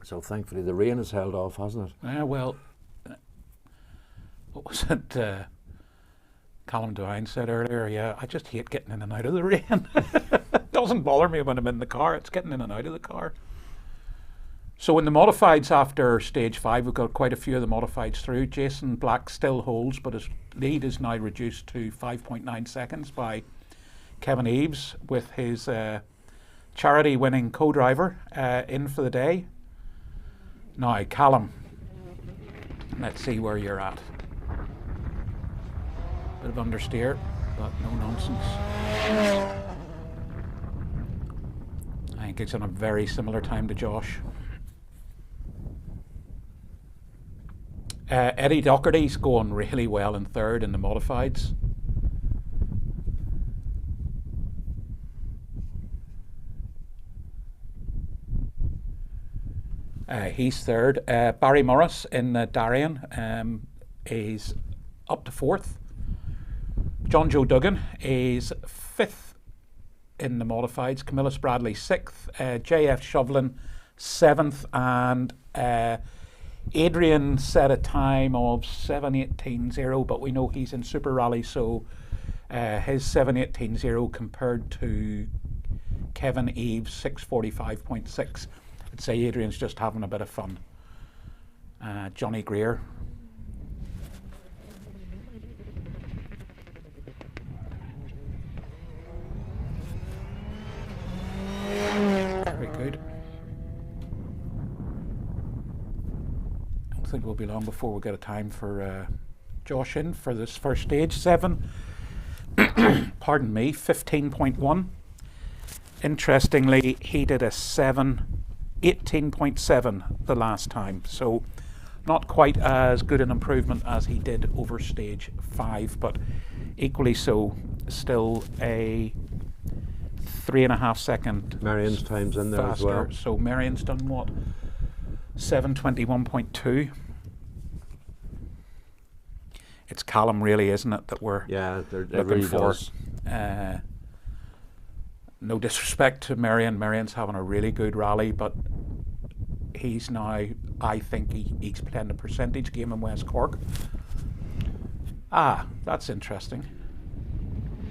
So thankfully the rain has held off, hasn't it? Well, what was it Callum Devine said earlier? Yeah, I just hate getting in and out of the rain. It doesn't bother me when I'm in the car, it's getting in and out of the car. So in the modifieds after stage 5, we've got quite a few of the modifieds through. Jason Black still holds, but his lead is now reduced to 5.9 seconds by Kevin Eves with his charity winning co-driver in for the day. Now, Callum, let's see where you're at. Bit of understeer, but no nonsense. I think it's on a very similar time to Josh. Eddie Doherty's going really well in third in the modifieds. He's third. Barry Morris in Darien is up to fourth. John Joe Duggan is fifth in the modifieds. Camillus Bradley sixth. JF Shovlin seventh. And Adrian set a time of 7:18.0, but we know he's in Super Rally, so his 7:18.0 compared to Kevin Eves 6:45.6. I'd say Adrian's just having a bit of fun. Johnny Greer. Very good. I don't think it will be long before we'll get a time for Josh in for this first stage. 7, pardon me, 15.1. Interestingly, he did a 18.7 the last time, so not quite as good an improvement as he did over stage 5, but equally so, still a 3.5 second. Marion's time's in there faster. as well. So Marion's done what? 7:21.2. It's Callum, really, isn't it, that we're looking really for? Does. No disrespect to Marion. Marion's having a really good rally, but he's now, I think he's playing a percentage game in West Cork. Ah, that's interesting.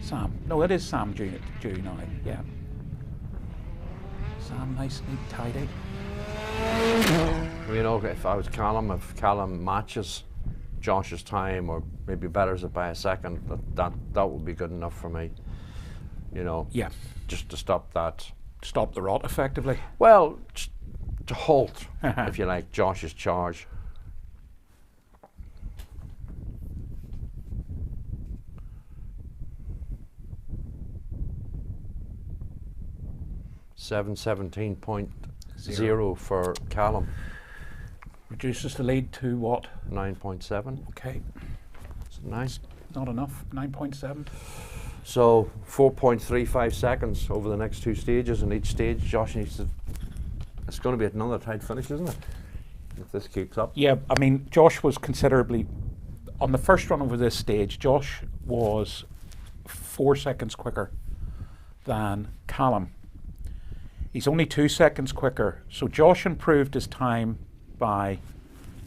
Sam. No, it is Sam Dew now, yeah. Sam, nice, neat, tidy. You know, if I was Callum, if Callum matches Josh's time or maybe betters it by a second, that would be good enough for me. You know, yeah, just to stop that. Stop the rot, effectively. Well, to halt, if you like, Josh's charge. .0 for Callum. Reduces the lead to what? 9.7. Okay. It's nice. Not enough. 9.7. So 4.35 seconds over the next 2 stages, and each stage Josh needs to. It's going to be another tight finish, isn't it? If this keeps up. Yeah, I mean, Josh was considerably on the first run over this stage. Josh was 4 seconds quicker than Callum. He's only 2 seconds quicker. So Josh improved his time by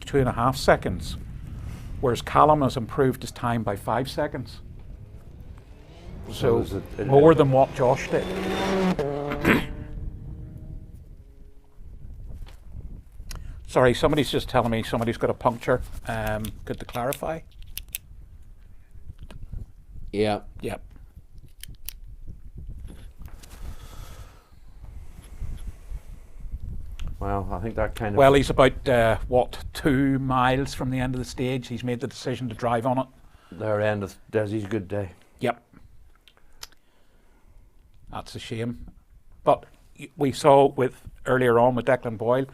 2.5 seconds, whereas Callum has improved his time by 5 seconds. So more than what Josh did. Sorry, somebody's just telling me somebody's got a puncture. Good to clarify. Yeah. Yep. Well, I think that kind of. Well, he's about 2 miles from the end of the stage. He's made the decision to drive on it. Their end of Desi's good day. Yep. That's a shame. But we saw with earlier on with Declan Boyle,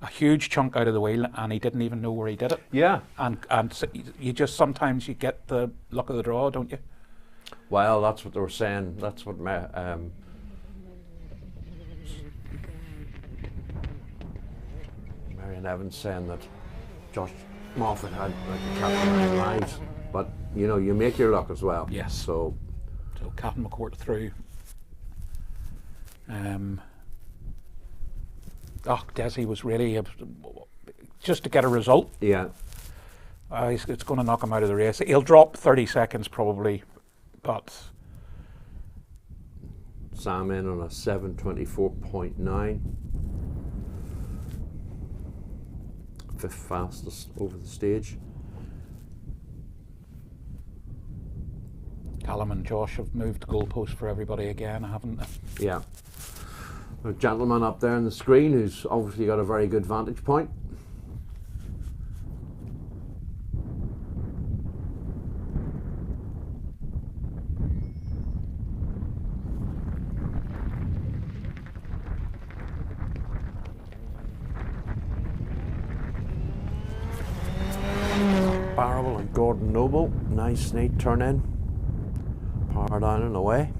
a huge chunk out of the wheel, and he didn't even know where he did it. Yeah. And so you just sometimes you get the luck of the draw, don't you? Well, that's what they were saying. That's what Marion Evans saying that Josh Moffat had like the captain of his lives, but you know, you make your luck as well. Yes. So Captain McCourt through. Desi was really just to get a result. Yeah. It's going to knock him out of the race. He'll drop 30 seconds probably, but Sam in on a 7:24.9. 5th fastest over the stage. Callum and Josh have moved the goalpost for everybody again, haven't they? Yeah. A gentleman up there on the screen who's obviously got a very good vantage point. Barrel and Gordon Noble, nice neat turn in, power down and away.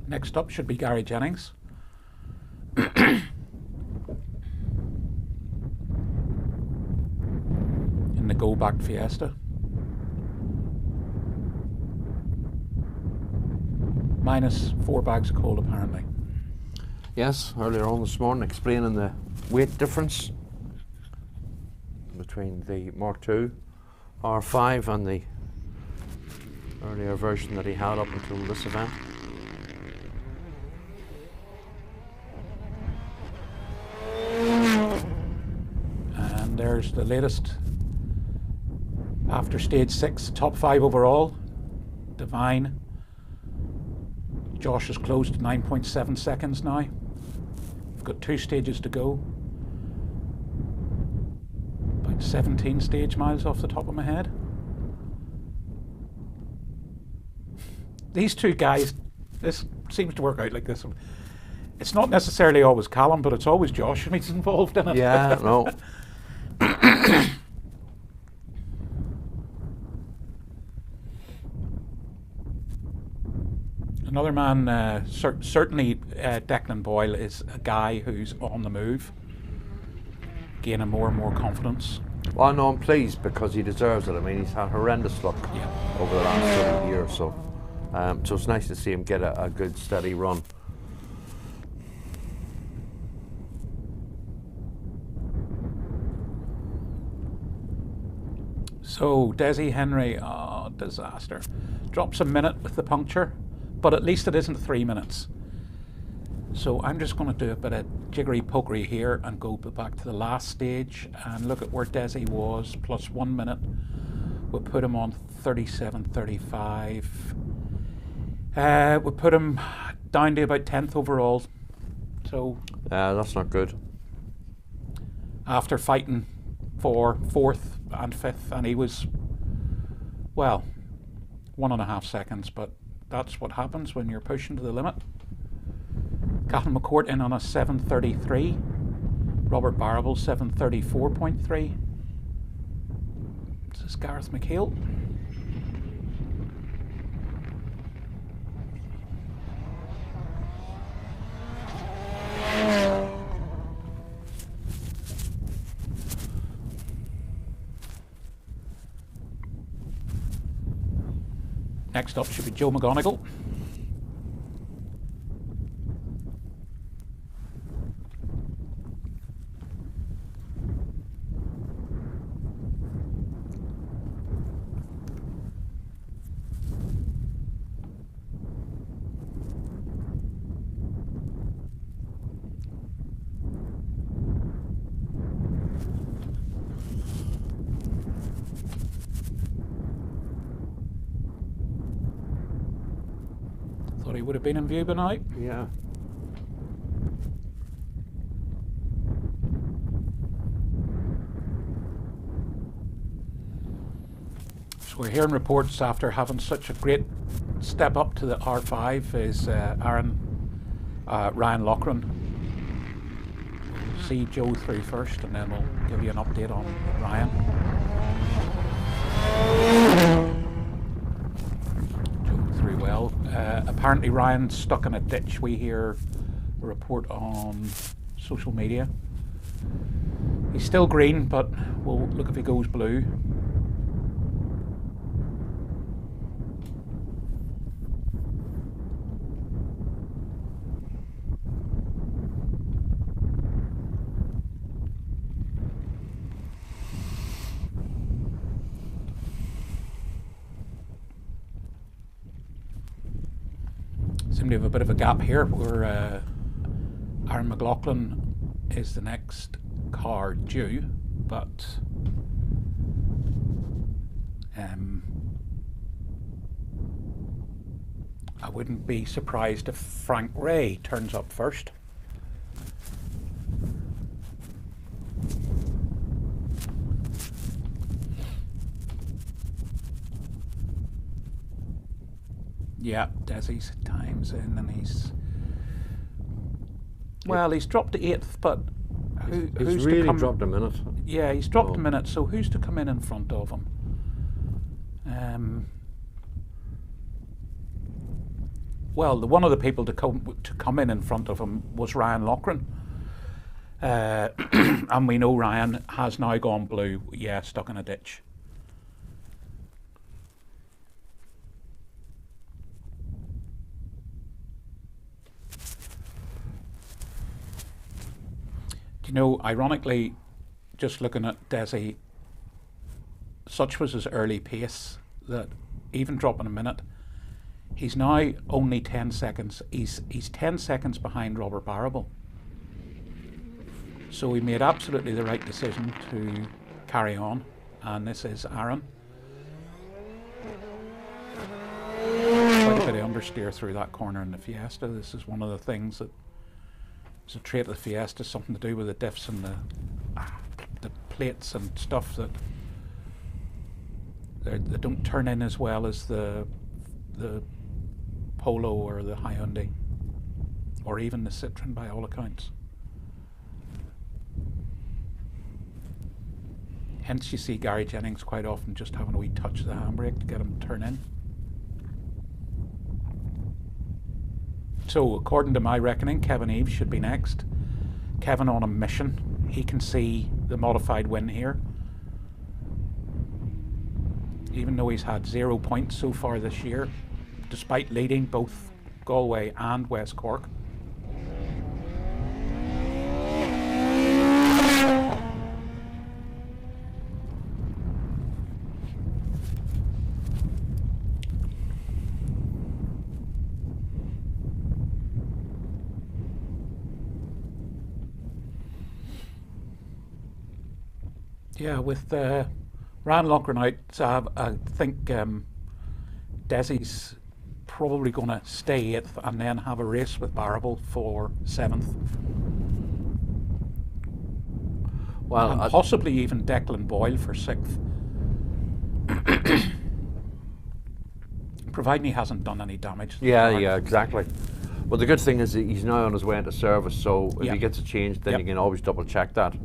Next up should be Gary Jennings. In the Go Back Fiesta. Minus 4 bags of coal apparently. Yes, earlier on this morning explaining the weight difference between the Mark II R5 and the earlier version that he had up until this event. And there's the latest after stage 6, top 5 overall. Divine. Josh has closed to 9.7 seconds now. We've got 2 stages to go. About 17 stage miles off the top of my head. These two guys, this seems to work out like this. It's not necessarily always Callum, but it's always Josh, and he's involved in it. Yeah, no. Another man, certainly Declan Boyle is a guy who's on the move, gaining more and more confidence. Well, no, I'm pleased because he deserves it. I mean, he's had horrendous luck over the last 30 years, so it's nice to see him get a good, steady run. So, Desi Henry, disaster. Drops a minute with the puncture, but at least it isn't 3 minutes. So I'm just going to do a bit of jiggery-pokery here and go back to the last stage and look at where Desi was, plus 1 minute. We'll put him on 37.35. We'll put him down to about 10th overall. So that's not good. After fighting for 4th and 5th, and he was, well, 1.5 seconds, but that's what happens when you're pushing to the limit. Cathal McCourt in on a 7.33. Robert Barrable 7.34.3. This is Gareth McHale. Next up should be Joe McGonigal. Thought he would have been in view by now. Yeah. So we're hearing reports after having such a great step up to the R5 is Ryan Loughran. We'll see Joe through first and then we'll give you an update on Ryan. Through well. Apparently Ryan's stuck in a ditch. We hear a report on social media. He's still green, but we'll look if he goes blue. Seem to have a bit of a gap here where Aaron McLaughlin is the next car due, but I wouldn't be surprised if Frank Ray turns up first. Yeah, Desi's time's in and he's... Well, he's dropped to 8th, but who's he's really to come... dropped a minute. Yeah, he's dropped a minute, so who's to come in front of him? Well, one of the people to come in front of him was Ryan Loughran. And we know Ryan has now gone blue. Yeah, stuck in a ditch. You know, ironically, just looking at Desi, such was his early pace that even dropping a minute, he's now only 10 seconds. He's 10 seconds behind Robert Barrable. So he made absolutely the right decision to carry on, and this is Aaron. Quite a bit of understeer through that corner in the Fiesta. This is one of the things that it's a trait of the Fiesta, something to do with the diffs and the plates and stuff that they don't turn in as well as the Polo or the Hyundai or even the Citroen by all accounts. Hence you see Gary Jennings quite often just having a wee touch of the handbrake to get him to turn in. So according to my reckoning, Kevin Eves should be next. Kevin on a mission. He can see the modified win here. Even though he's had 0 points so far this year, despite leading both Galway and West Cork. Yeah, with Ranlockern out, I think Desi's probably going to stay 8th and then have a race with Barrable for 7th. Well, and possibly even Declan Boyle for 6th. Providing he hasn't done any damage. Yeah, exactly. Well, the good thing is that he's now on his way into service, so if he gets a change, then you can always double check that.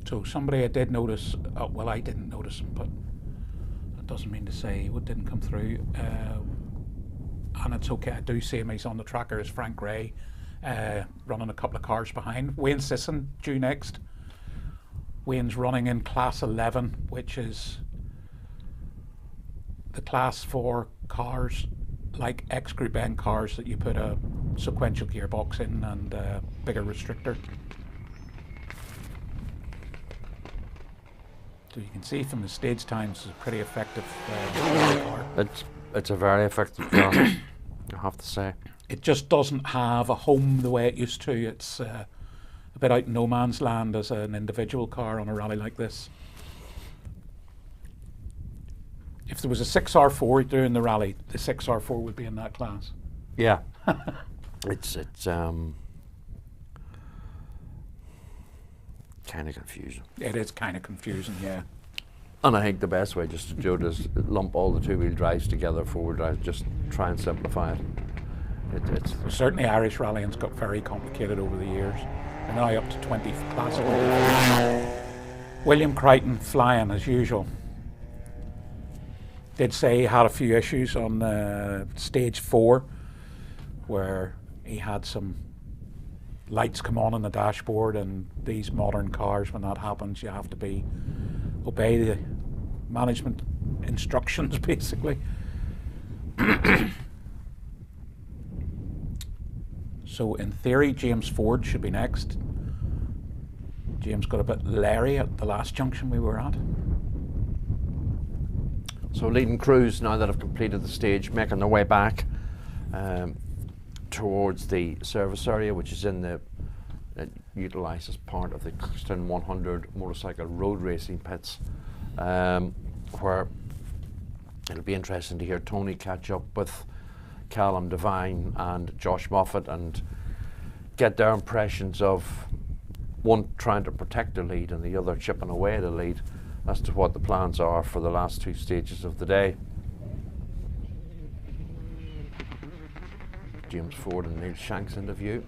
So somebody I did notice, well, I didn't notice him, but that doesn't mean to say what didn't come through. And it's okay, I do see him, he's on the tracker, is Frank Ray, running a couple of cars behind. Wayne Sisson due next. Wayne's running in class 11, which is the class for cars like X Group N cars that you put a sequential gearbox in and a bigger restrictor. So you can see from the stage times it's a pretty effective car. It's a very effective car, I have to say. It just doesn't have a home the way it used to. It's a bit out in no man's land as an individual car on a rally like this. If there was a 6R4 doing the rally, the 6R4 would be in that class. Yeah. It's kind of confusing. It is kind of confusing, yeah. And I think the best way just to do it is lump all the two-wheel drives together, four-wheel drives, just try and simplify it. Well, certainly Irish rallying's got very complicated over the years. We're now up to 20 classical. William Crichton flying as usual. Did say he had a few issues on stage 4 where he had some lights come on the dashboard, and these modern cars, when that happens, you have to obey the management instructions basically. So in theory James Ford should be next. James got a bit leery at the last junction we were at. So leading crews now that have completed the stage, making their way back towards the service area, which is utilised as part of the Clifton 100 motorcycle road racing pits, where it'll be interesting to hear Tony catch up with Callum Devine and Josh Moffat and get their impressions of one trying to protect the lead and the other chipping away the lead as to what the plans are for the last two stages of the day. James Ford and Neil Shanks into view.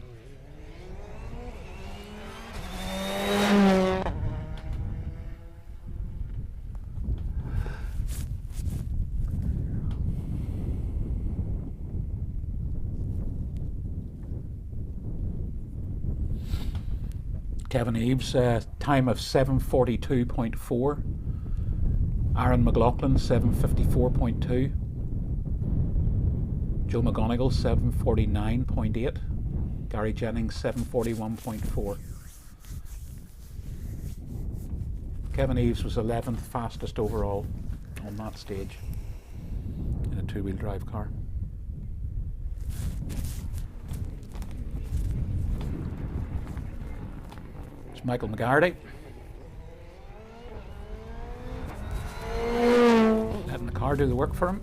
Kevin Eves, time of 7:42.4. Aaron McLaughlin 7:54.2. Joe McGonigal 7:49.8. Gary Jennings 7:41.4. Kevin Eves was 11th fastest overall on that stage in a two-wheel drive car. It's Michael McGarty. Letting the car do the work for him.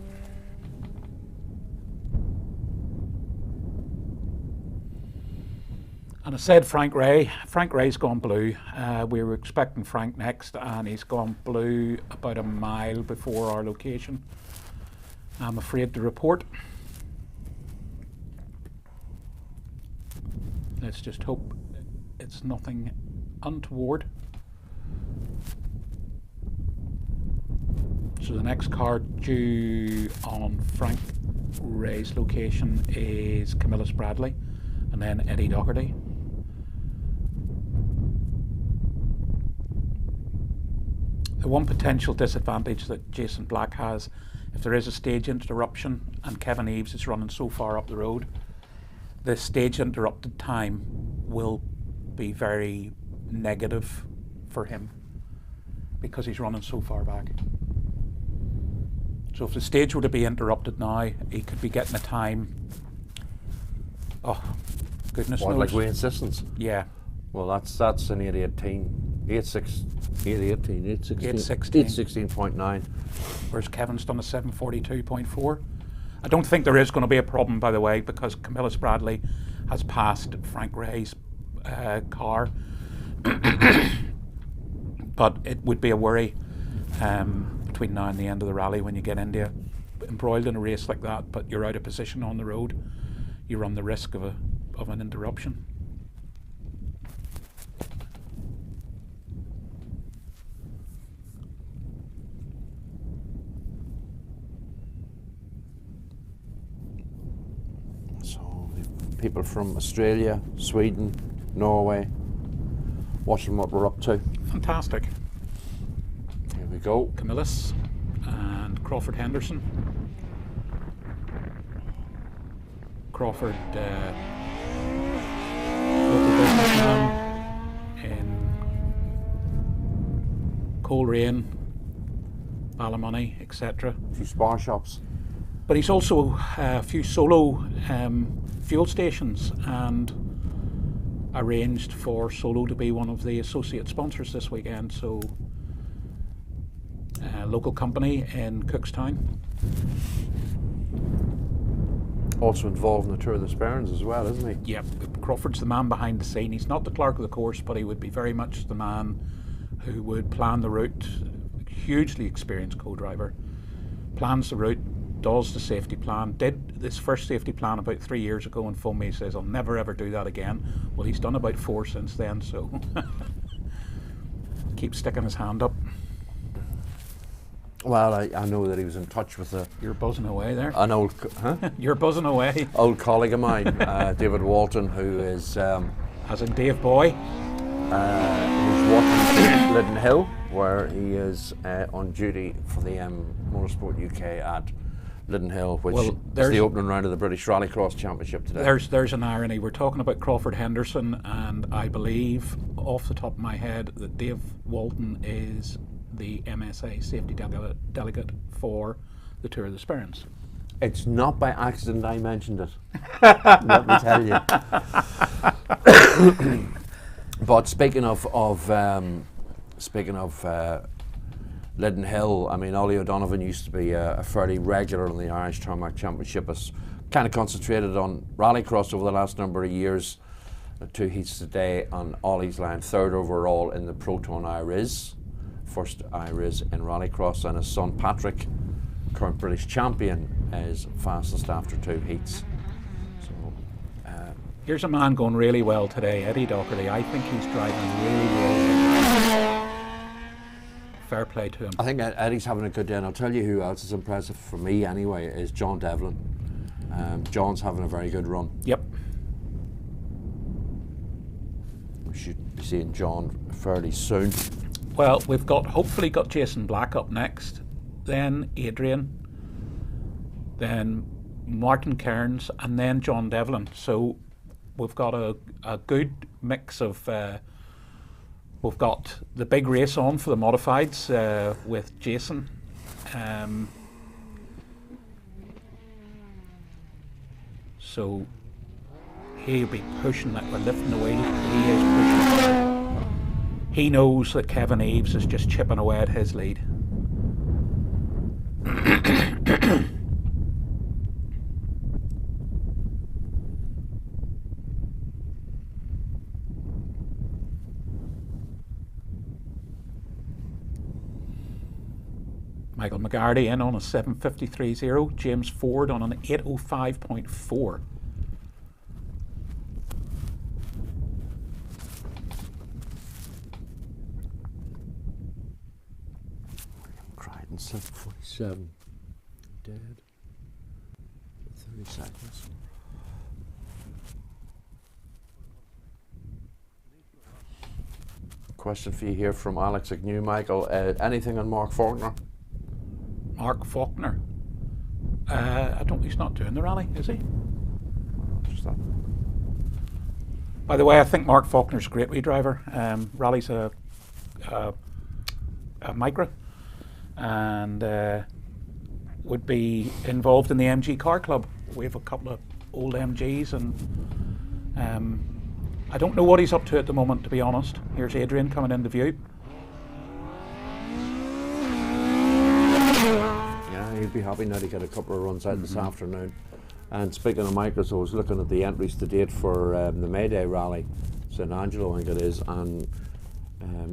And I said Frank Ray. Frank Ray's gone blue. We were expecting Frank next, and he's gone blue about a mile before our location, I'm afraid to report. Let's just hope it's nothing untoward. So the next car due on Frank Ray's location is Camillus Bradley, and then Eddie Doherty. The one potential disadvantage that Jason Black has, if there is a stage interruption and Kevin Eves is running so far up the road, the stage interrupted time will be very negative for him because he's running so far back. So if the stage were to be interrupted now, he could be getting a time. Oh, goodness knows. Like Wayne Sissons? Yeah. Well, that's an 816.9. Whereas Kevin's done a 742.4. I don't think there is going to be a problem, by the way, because Camillus Bradley has passed Frank Ray's car. But it would be a worry between now and the end of the rally when you get into embroiled in a race like that, but you're out of position on the road. You run the risk of an interruption. So people from Australia, Sweden, Norway, watching what we're up to. Fantastic. Here we go. Camillus and Crawford Henderson. Crawford, local businessman in Coleraine, Ballymoney, etc. A few spar shops. But he's also a few solo fuel stations, and arranged for Solo to be one of the associate sponsors this weekend. So, local company in Cookstown. Also involved in the Tour of the Sperrins as well, isn't he? Yep, Crawford's the man behind the scene. He's not the clerk of the course, but he would be very much the man who would plan the route. Hugely experienced co-driver. Plans the route, does the safety plan, did this first safety plan about 3 years ago, and phoned me and says, I'll never ever do that again. Well, he's done about 4 since then, so keep sticking his hand up. Well, I know that he was in touch with You're buzzing away there. An old... Huh? You're buzzing away. Old colleague of mine, David Walton, who is... as in Dave Boy? Who's working Liddon Hill, where he is on duty for the Motorsport UK at Liddon Hill, which is the opening round of the British Rallycross Championship today. There's an irony. We're talking about Crawford Henderson, and I believe, off the top of my head, that Dave Walton is the MSA safety delegate for the Tour of the Sperrins. It's not by accident I mentioned it. Let me tell you. But speaking of Liddon Hill, I mean, Ollie O'Donovan used to be a fairly regular in the Irish Tarmac Championship. Has kind of concentrated on rallycross over the last number of years. 2 heats today, and Ollie's lying 3rd overall in the Proton IRIS, first IRIS in rallycross, and his son Patrick, current British champion, is fastest after 2 heats. So here's a man going really well today, Eddie Doherty. I think he's driving really well. Fair play to him. I think Eddie's having a good day, and I'll tell you who else is impressive for me anyway is John Devlin. John's having a very good run. Yep. We should be seeing John fairly soon. Well, we've hopefully got Jason Black up next, then Adrian, then Martin Cairns, and then John Devlin. So we've got a good mix of. We've got the big race on for the modifieds with Jason. So he'll be pushing that. We're lifting the wheel. He is pushing. He knows that Kevin Eves is just chipping away at his lead. Michael McGarty in on a 7:53.0. James Ford on an 8:05.4. And 7:47. Dead. 30 seconds. Question for you here from Alex Agnew, Michael. Anything on Mark Faulkner? Mark Faulkner? He's not doing the rally, is he? By the way, I think Mark Faulkner's a great wee driver. Rally's a micro, and would be involved in the MG Car Club. We have a couple of old MGs, and I don't know what he's up to at the moment, to be honest. Here's Adrian coming into view. Yeah, he'd be happy now to get a couple of runs out this afternoon. And speaking of micros, I was looking at the entries to date for the May Day rally, St Angelo, I think it is, and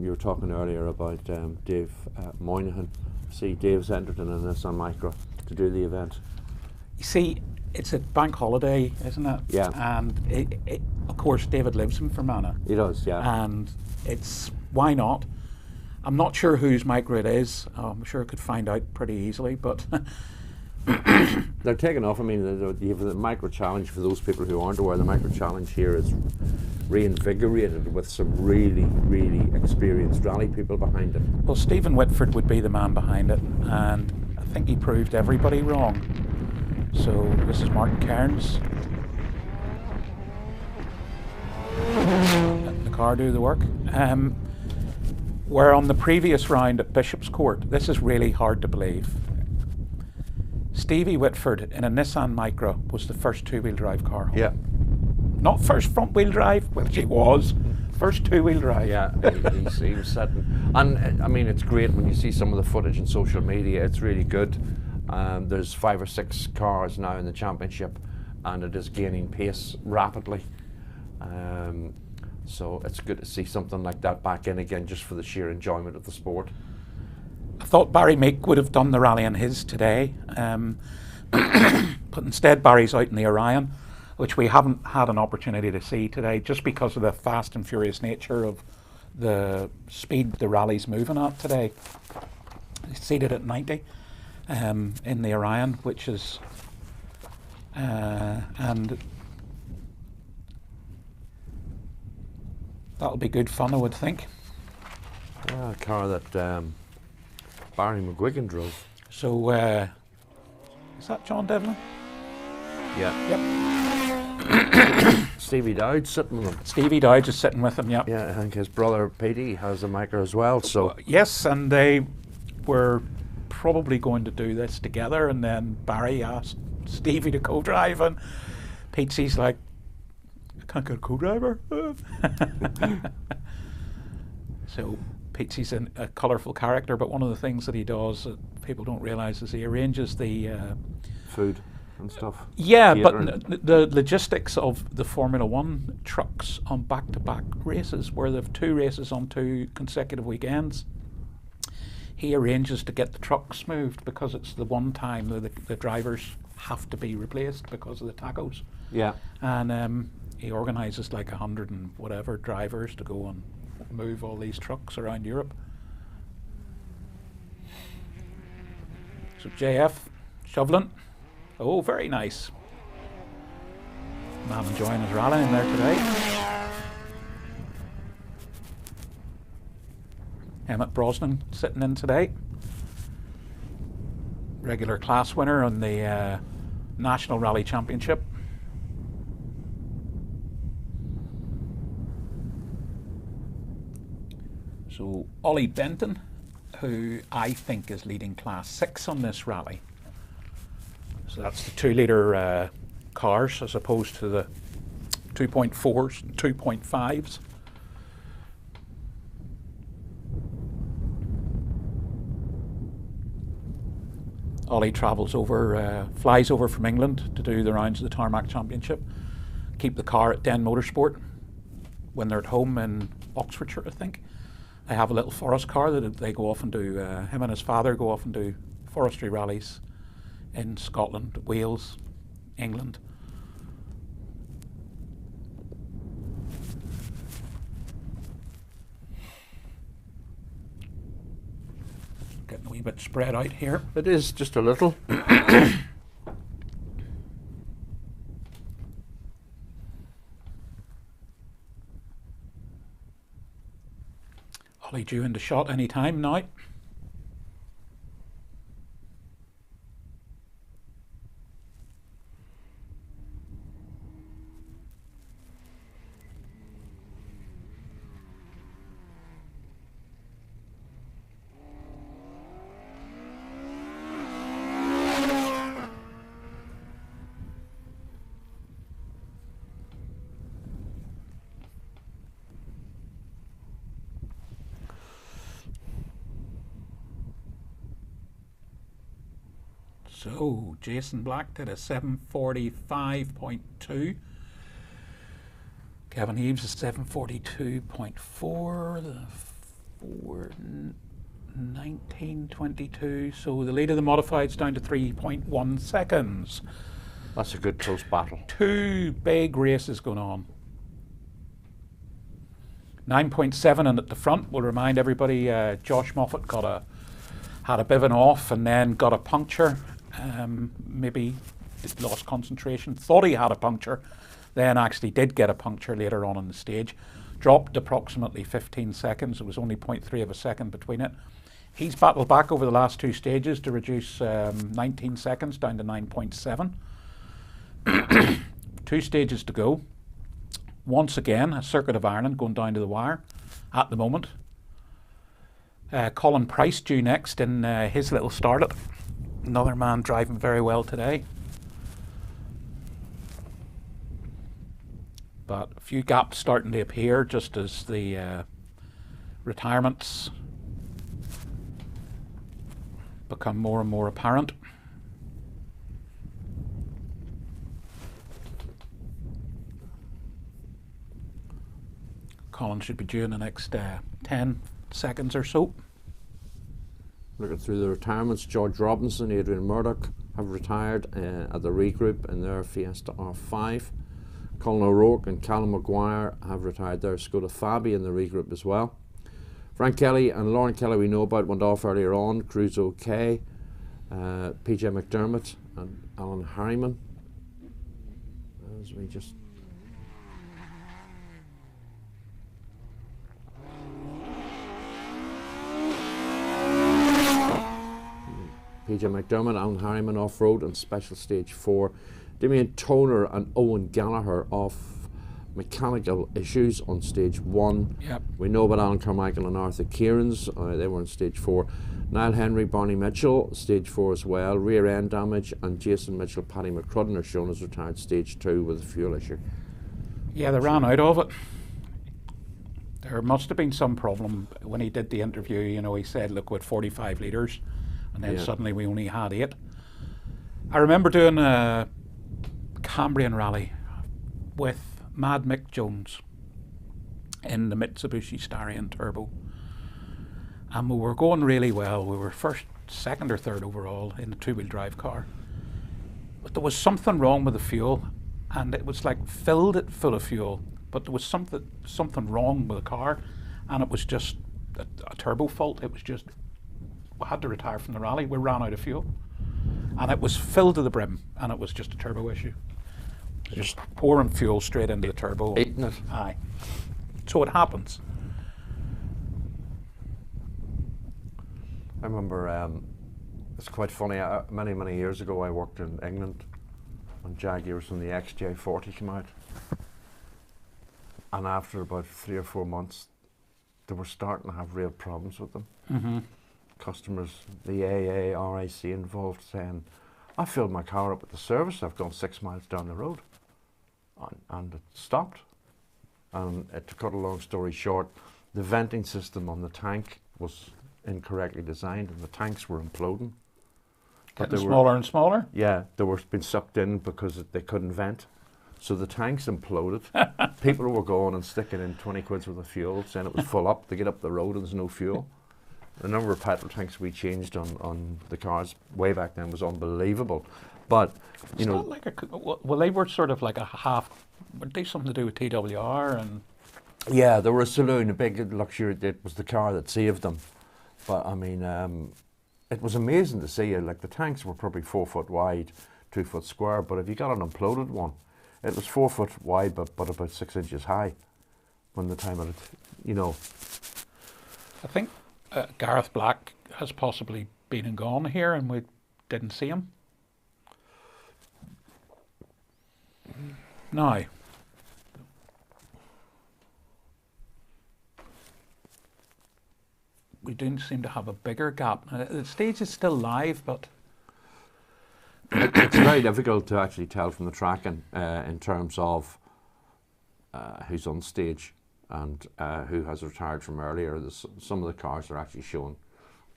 you were talking earlier about Dave Moynihan. See, Dave's entered in a Nissan Micro to do the event. You see, it's a bank holiday, isn't it? Yeah. And of course, David lives in Fermanagh. He does, yeah. And it's, why not? I'm not sure whose micro it is. I'm sure I could find out pretty easily, but they're taking off. I mean, you have the micro challenge for those people who aren't aware. The micro challenge here is reinvigorated with some really, really experienced rally people behind it. Well, Stephen Whitford would be the man behind it, and I think he proved everybody wrong. So this is Martin Cairns. Let the car do the work. Where on the previous round at Bishop's Court, this is really hard to believe. Stevie Whitford in a Nissan Micra was the first two-wheel drive car home. Yeah. Not first front-wheel drive, well, she was. First two-wheel drive. Yeah, he was sitting. And I mean, it's great when you see some of the footage on social media. It's really good. There's 5 or 6 cars now in the championship, and it is gaining pace rapidly. So it's good to see something like that back in again, just for the sheer enjoyment of the sport. I thought Barry Meek would have done the rally in his today, but instead Barry's out in the Orion, which we haven't had an opportunity to see today, just because of the fast and furious nature of the speed the rally's moving at today. He's seated at 90 in the Orion, which is and that'll be good fun, I would think. A car that Barry McGuigan drove. So, is that John Devlin? Yeah. Yep. Stevie Dowd sitting with him. Stevie Dowd is sitting with him, yeah. Yeah, I think his brother Petey has a micro as well. So yes, and they were probably going to do this together, and then Barry asked Stevie to co-drive, and Pete's like, I can't get a co-driver. So Pete's a colourful character, but one of the things that he does that people don't realise is he arranges the food and stuff. Yeah, catering. but the logistics of the Formula One trucks on back-to-back races, where they've 2 races on 2 consecutive weekends, he arranges to get the trucks moved because it's the one time that the drivers have to be replaced because of the tacos. Yeah. And he organises like 100 and whatever drivers to go and move all these trucks around Europe. So JF shoveling. Oh, very nice. Man enjoying his rally in there today. Emmett Brosnan sitting in today. Regular class winner on the National Rally Championship. So Ollie Benton, who I think is leading Class 6 on this rally. So that's the 2-litre cars as opposed to the 2.4s and 2.5s. Ollie travels over, flies over from England to do the rounds of the Tarmac Championship, keep the car at Den Motorsport when they're at home in Oxfordshire, I think. They have a little forest car that they go off and do, him and his father go off and do forestry rallies in Scotland, Wales, England. getting a wee bit spread out here. It is just a little. Ollie due into shot any time now. So Jason Black did a 7:45.2. Kevin Eaves is 7:42.4. The 4:19.22. So the lead of the modified's down to 3.1 seconds. That's a good close battle. Two big races going on. 9.7 and at the front. We'll remind everybody Josh Moffat had a bit of an off and then got a puncture. Maybe lost concentration, thought he had a puncture, then actually did get a puncture later on in the stage. Dropped approximately 15 seconds. It was only 0.3 of a second between it. He's battled back over the last two stages to reduce 19 seconds down to 9.7. 2 stages to go. Once again, a Circuit of Ireland going down to the wire at the moment. Colin Price due next in his little starlet. Another man driving very well today. But a few gaps starting to appear just as the retirements become more and more apparent. Colin should be due in the next 10 seconds or so. Looking through the retirements, George Robinson, Adrian Murdoch have retired at the regroup in their Fiesta R5. Colin O'Rourke and Callum Maguire have retired their Skoda Fabi in the regroup as well. Frank Kelly and Lauren Kelly we know about went off earlier on. Cruz OK, PJ McDermott and Alan Harriman. As we just PJ McDermott, Alan Harriman off-road on special stage 4. Damien Toner and Owen Gallagher off mechanical issues on stage 1. Yep. We know about Alan Carmichael and Arthur Kieran's, they were on stage 4. Niall Henry, Barney Mitchell, stage 4 as well. Rear end damage, and Jason Mitchell, Paddy McCrudden are shown as retired stage 2 with a fuel issue. Yeah, they ran out of it. There must have been some problem when he did the interview. You know, he said, look, with 45 litres, and then suddenly we only had 8. I remember doing a Cambrian rally with Mad Mick Jones in the Mitsubishi Starion Turbo, and we were going really well. We were first, second or third overall in the 2-wheel drive car, but there was something wrong with the fuel, and it was like filled it full of fuel, but there was something wrong with the car, and it was just a turbo fault. It was just, we had to retire from the rally. We ran out of fuel, and it was filled to the brim, and it was just a turbo issue. Just pouring fuel straight into the turbo. Eating it. Aye. So it happens. I remember, it's quite funny, many years ago I worked in England on Jaguars when the XJ40 came out, and after about 3 or 4 months they were starting to have real problems with them. Mm-hmm. Customers, the AA, RIC involved, saying, I filled my car up at the service, I've gone 6 miles down the road, and it stopped. And to cut a long story short, the venting system on the tank was incorrectly designed and the tanks were imploding. Getting smaller and smaller? Yeah, they were being sucked in because they couldn't vent. So the tanks imploded. People were going and sticking in 20 quid's worth of fuel, saying it was full up. They get up the road and there's no fuel. The number of petrol tanks we changed on the cars way back then was unbelievable. But, you know... Like well, they were sort of like a half... Were they something to do with TWR and... Yeah, they were a saloon, a big luxury. It was the car that saved them. But, I mean, it was amazing to see. Like the tanks were probably 4 foot wide, 2 foot square, but if you got an imploded one, it was 4 foot wide, but about 6 inches high. When the time of it, you know. I think Gareth Black has possibly been and gone here, and we didn't see him. Now, we do seem to have a bigger gap. The stage is still live, but it's very difficult to actually tell from the tracking in terms of who's on stage and who has retired from earlier. Some of the cars are actually showing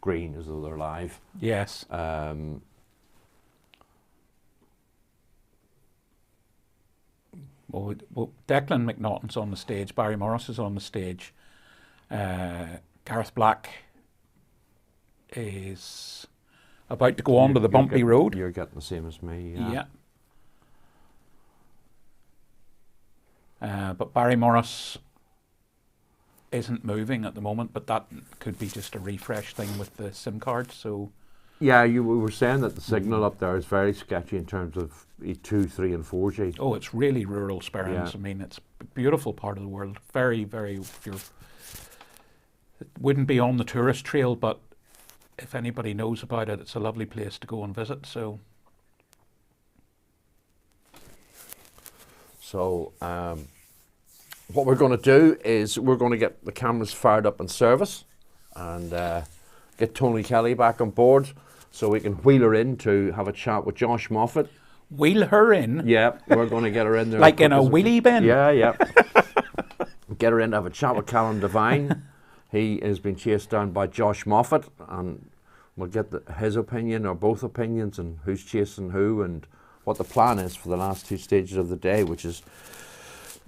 green as though they're live. Yes. Well, Declan McNaughton's on the stage, Barry Morris is on the stage, Gareth Black is about to go onto the bumpy road. You're getting the same as me, yeah. But Barry Morris isn't moving at the moment, but that could be just a refresh thing with the SIM card, so... Yeah, we were saying that the signal up there is very sketchy in terms of 2, 3 and 4G. Oh, it's really rural Sperrins. I mean, it's a beautiful part of the world. Very, very... It wouldn't be on the tourist trail, but if anybody knows about it, it's a lovely place to go and visit, so... So, what we're going to do is we're going to get the cameras fired up in service and get Tony Kelly back on board so we can wheel her in to have a chat with Josh Moffat. Wheel her in? Yeah, we're going to get her in there. Like in a wheelie bin? Yeah, yeah. Get her in to have a chat with Callum Devine. He has been chased down by Josh Moffat, and we'll get his opinion or both opinions and who's chasing who and what the plan is for the last 2 stages of the day, which is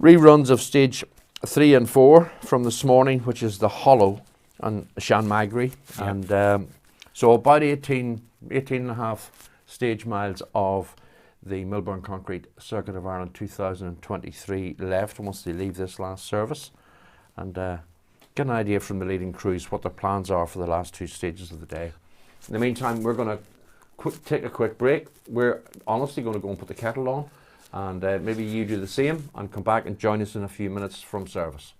reruns of stage 3 and 4 from this morning, which is the Hollow and Shanmagri. Yeah. And so about 18 and a half stage miles of the Milburn Concrete Circuit of Ireland 2023 left once they leave this last service, and get an idea from the leading crews what their plans are for the last 2 stages of the day. In the meantime, we're going to take a quick break. We're honestly going to go and put the kettle on, and maybe you do the same and come back and join us in a few minutes from service.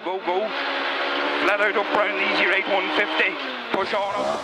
Go, go. Flat out up round easy right 150. Push on up.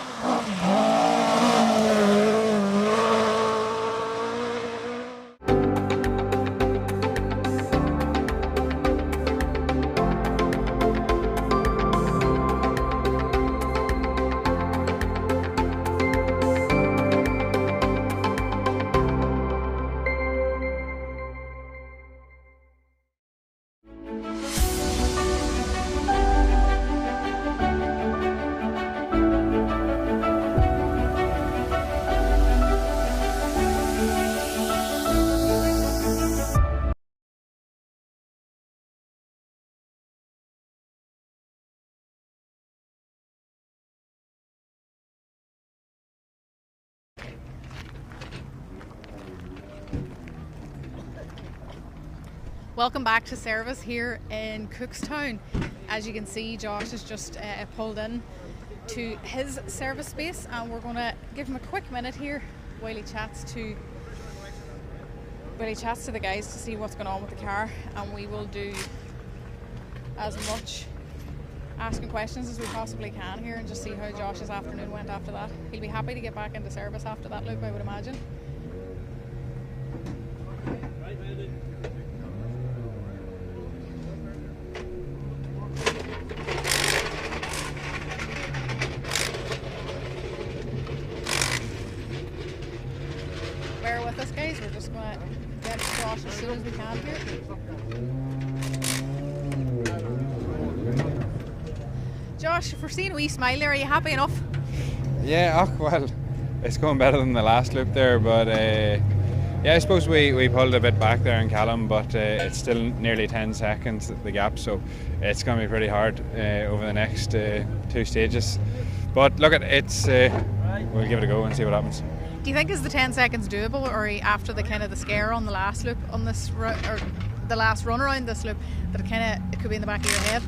Welcome back to service here in Cookstown. As you can see, Josh has just pulled in to his service space, and we're going to give him a quick minute here while he chats to the guys to see what's going on with the car, and we will do as much asking questions as we possibly can here and just see how Josh's afternoon went after that. He'll be happy to get back into service after that loop, I would imagine. Bear with us, guys, we're just going to get Josh as soon as we can here. Josh, if we're seeing a wee smile there, are you happy enough? Yeah, well, it's going better than the last loop there, but yeah, I suppose we pulled a bit back there in Callum, but it's still nearly 10 seconds the gap, so it's going to be pretty hard over the next 2 stages. But look, we'll give it a go and see what happens. Do you think is the 10 seconds doable, or after the kind of the scare on the last loop on this or the last run around this loop that it could be in the back of your head?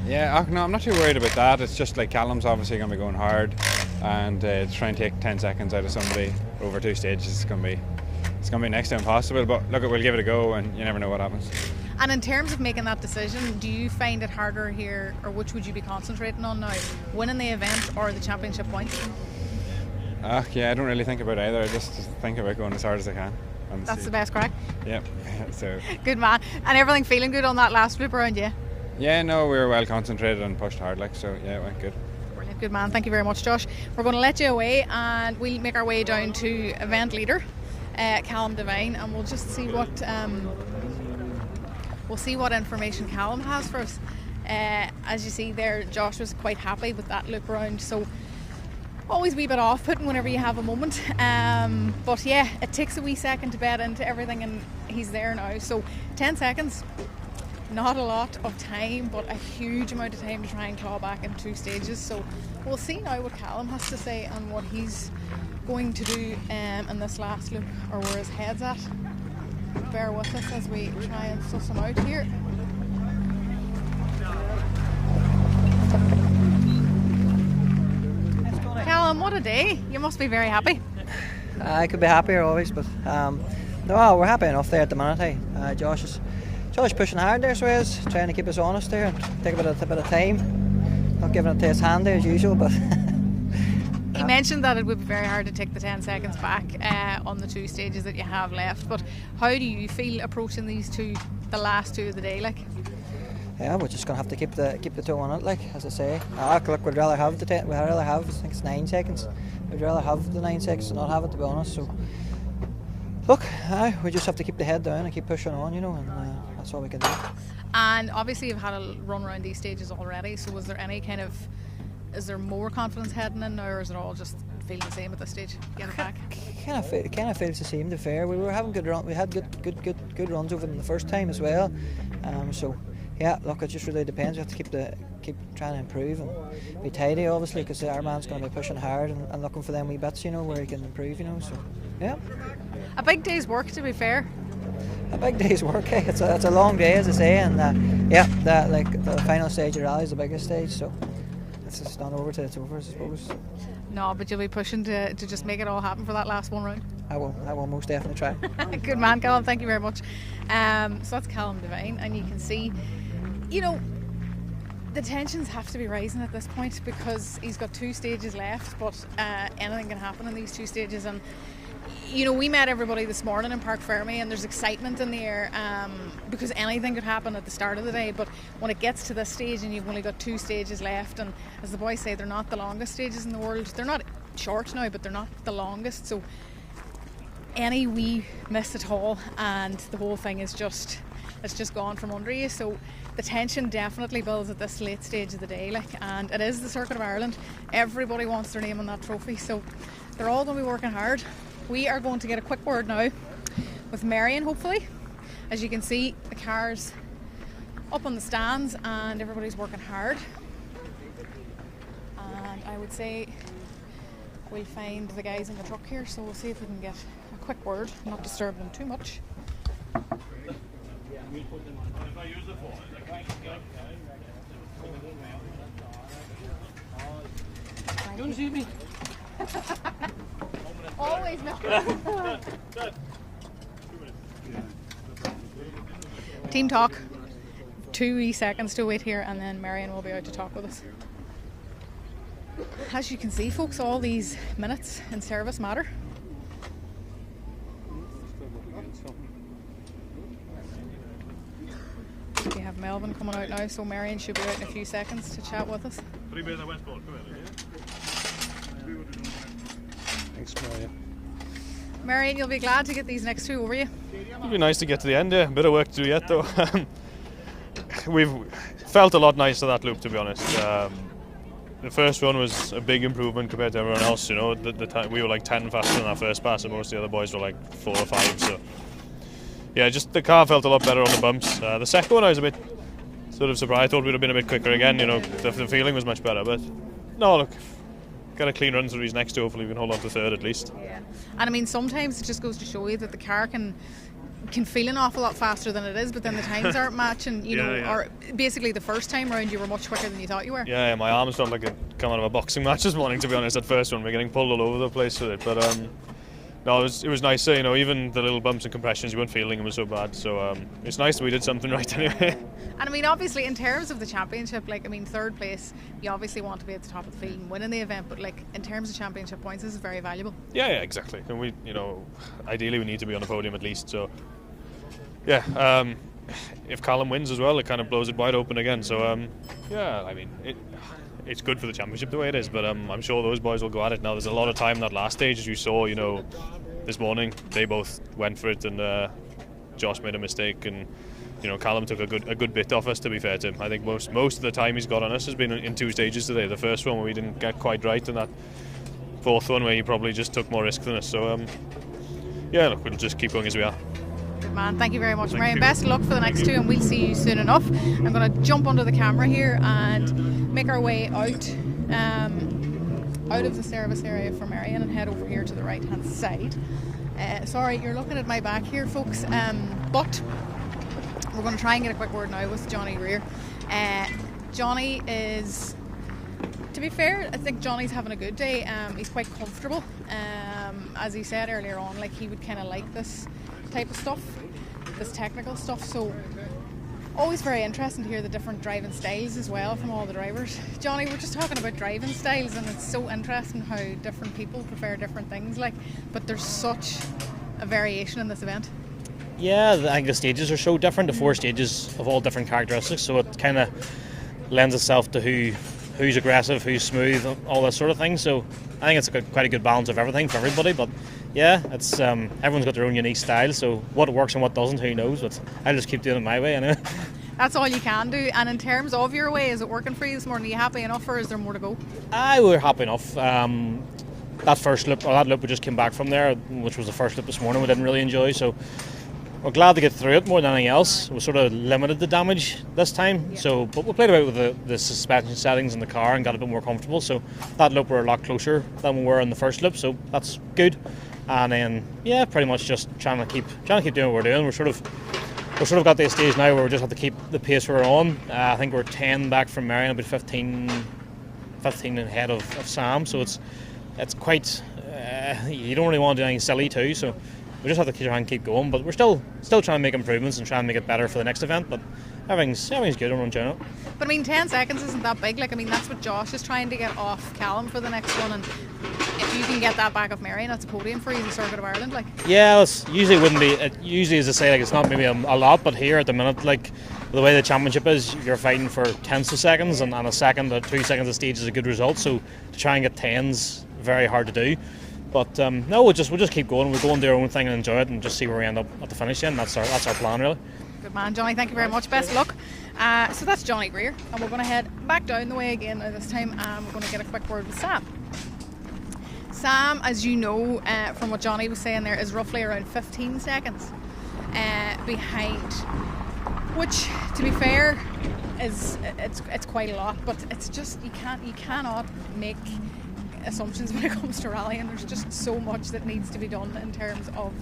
Yeah, no, I'm not too worried about that. It's just like Callum's obviously going to be going hard, and to try and take 10 seconds out of somebody over 2 stages is going to be next to impossible. But look, we'll give it a go, and you never know what happens. And in terms of making that decision, do you find it harder here, or which would you be concentrating on now, winning the event or the championship points? Yeah, I don't really think about either. I just think about going as hard as I can. That's the best crack? Yep. So. Good man. And everything feeling good on that last loop around you? Yeah, no, we were well concentrated and pushed hard, so yeah, it went good. Brilliant, good man. Thank you very much, Josh. We're going to let you away, and we'll make our way down to event leader, Callum Devine, and we'll just see what information Callum has for us. As you see there, Josh was quite happy with that loop around, so always a wee bit off-putting whenever you have a moment, but yeah, it takes a wee second to bed into everything, and he's there now. So 10 seconds, not a lot of time, but a huge amount of time to try and claw back in 2 stages. So we'll see now what Callum has to say and what he's going to do in this last loop, or where his head's at. Bear with us as we try and suss him out here. Callum, what a day. You must be very happy. I could be happier always, but no, we're happy enough there at the minute. Hey, Josh pushing hard there, so he is trying to keep us honest there and take a bit of time. Not giving it to his hand there as usual, but he mentioned that it would be very hard to take the 10 seconds back on the 2 stages that you have left. But how do you feel approaching the last 2 of the day? Like, yeah, we're just gonna have to keep the toe on it. Like, as I say, look, we'd rather have I think it's 9 seconds. We'd rather have the 9 seconds than not have it, to be honest. So, look, we just have to keep the head down and keep pushing on, and that's all we can do. And obviously, you've had a run around these stages already. So, is there more confidence heading in now, or is it all just feeling the same at this stage? Get it back. Kind of feels the same. To be fair, we were having good run. We had good runs over them the first time as well. So yeah, look, it just really depends. We have to keep trying to improve and be tidy, obviously, because our man's going to be pushing hard and looking for them wee bits, where he can improve, So yeah. A big day's work, to be fair. A big day's work. Eh? It's a long day, as I say, and the final stage of the rally is the biggest stage, so. It's not over till it's over, I suppose. No, but you'll be pushing to just make it all happen for that last one round. I will most definitely try. Good man, Callum, thank you very much. So that's Callum Devine, and you can see, the tensions have to be rising at this point, because he's got 2 stages left, but anything can happen in these 2 stages. And we met everybody this morning in Park Fermi, and there's excitement in the air, because anything could happen at the start of the day. But when it gets to this stage and you've only got 2 stages left, and as the boys say, they're not the longest stages in the world. They're not short now, but they're not the longest. So any wee miss at all, and the whole thing is just gone from under you. So the tension definitely builds at this late stage of the day, and it is the Circuit of Ireland. Everybody wants their name on that trophy, so they're all going to be working hard. We are going to get a quick word now with Marion, hopefully. As you can see, the car's up on the stands and everybody's working hard. And I would say we'll find the guys in the truck here, so we'll see if we can get a quick word, not disturb them too much. Don't shoot me. Always no. Team talk. 2 wee seconds to wait here, and then Marion will be out to talk with us. As you can see, folks, all these minutes in service matter. We have Melbourne coming out now, so Marion should be out in a few seconds to chat with us. Thanks, Marion. Marion, you'll be glad to get these next 2 over you. It'd be nice to get to the end. Yeah, a bit of work to do yet though. We've felt a lot nicer that loop, to be honest. The first one was a big improvement compared to everyone else. You know, the time we were like 10 faster than our first pass, and most of the other boys were like 4 or 5. So yeah, just the car felt a lot better on the bumps. The second one I was a bit sort of surprised. I thought we'd have been a bit quicker again. You know, the feeling was much better. But no, look, got a clean run through these next two. Hopefully we can hold on to third at least. Yeah, and I mean sometimes it just goes to show you that the car can feel an awful lot faster than it is, but then the times aren't matching, you know, or basically the first time round you were much quicker than you thought you were. Yeah, my arms felt like it come out of a boxing match this morning, to be honest. At first one, we're getting pulled all over the place with it, but no, it was nice. You know, even the little bumps and compressions you weren't feeling them was so bad. So it's nice that we did something right anyway. And I mean, obviously, in terms of the championship, like I mean, third place, you obviously want to be at the top of the field and winning the event. But like in terms of championship points, this is very valuable. Yeah, exactly. And we, you know, ideally we need to be on the podium at least. So yeah, if Callum wins as well, it kind of blows it wide open again. So yeah, I mean, it's good for the championship the way it is, but I'm sure those boys will go at it. Now there's a lot of time in that last stage, as you saw, you know, this morning they both went for it, and Josh made a mistake, and you know, Callum took a good bit off us, to be fair to him. I think most of the time he's got on us has been in 2 stages today. The first one where we didn't get quite right, and that fourth one where he probably just took more risk than us. So yeah, look, we'll just keep going as we are. Good man, thank you very much, Marion. Best of luck for the next 2, and we'll see you soon enough. I'm going to jump onto the camera here and make our way out of the service area for Marion and head over here to the right hand side. Sorry, you're looking at my back here, folks, but we're going to try and get a quick word now with Johnny Greer. Johnny is, to be fair, I think Johnny's having a good day. He's quite comfortable. As he said earlier on, like he would kind of like this type of stuff, this technical stuff. So always very interesting to hear the different driving styles as well from all the drivers. Johnny, we're just talking about driving styles, and it's so interesting how different people prefer different things. Like, but there's such a variation in this event. Yeah, I think the stages are so different. The 4 stages of all different characteristics, so it kind of lends itself to who's aggressive, who's smooth, all that sort of thing. So I think it's quite a good balance of everything for everybody. But yeah, it's everyone's got their own unique style. So what works and what doesn't, who knows? But I'll just keep doing it my way anyway. That's all you can do. And in terms of your way, is it working for you this morning? Are you happy enough, or is there more to go? We're happy enough. That first loop, or that loop we just came back from there, which was the first loop this morning, we didn't really enjoy. So we're glad to get through it more than anything else. We sort of limited the damage this time. Yeah. So, but we played about with the suspension settings in the car and got a bit more comfortable. So that loop we're a lot closer than we were in the first loop. So that's good. And then yeah, pretty much just trying to keep doing what we're doing. We're sort of got to a stage now where we just have to keep the pace we're on. I think we're 10 back from Marion, about 15 ahead of Sam. So it's quite. You don't really want to do anything silly too. So we just have to try and keep going. But we're still trying to make improvements and try and make it better for the next event. But everything's good on general. But I mean, 10 seconds isn't that big. Like, I mean, that's what Josh is trying to get off Callum for the next one, and if you can get that back off Marion, that's a podium for you in the Circuit of Ireland. Like, yeah, it usually wouldn't be. It usually, as I say, like it's not maybe a lot, but here at the minute, like the way the championship is, you're fighting for tenths of seconds, and a second or 2 seconds a stage is a good result. So to try and get 10s, very hard to do. But no, we'll just keep going. We'll go and do our own thing and enjoy it, and just see where we end up at the finish. And that's our plan, really. Good man, Johnny. Thank you very much. Best of luck. So that's Johnny Greer, and we're going to head back down the way again now this time, and we're going to get a quick word with Sam. Sam, as you know from what Johnny was saying there, is roughly around 15 seconds behind, which, to be fair, it's quite a lot. But it's just you cannot make assumptions when it comes to rallying. There's just so much that needs to be done in terms of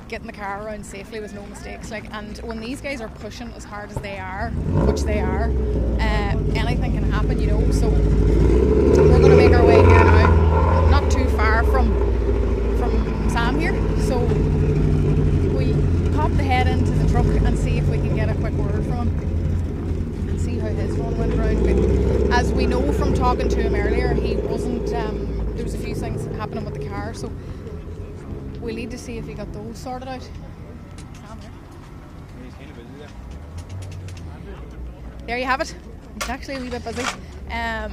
getting the car around safely with no mistakes. Like, and when these guys are pushing as hard as they are, which they are, anything can happen, you know. So we're going to make our way here now, not too far from Sam here. So we pop the head into the truck and see if we can get a quick word from him and see how his run went round. But as we know from talking to him earlier, he wasn't. There was a few things happening with the car, so we'll need to see if he got those sorted out. There you have it. It's actually a wee bit busy. As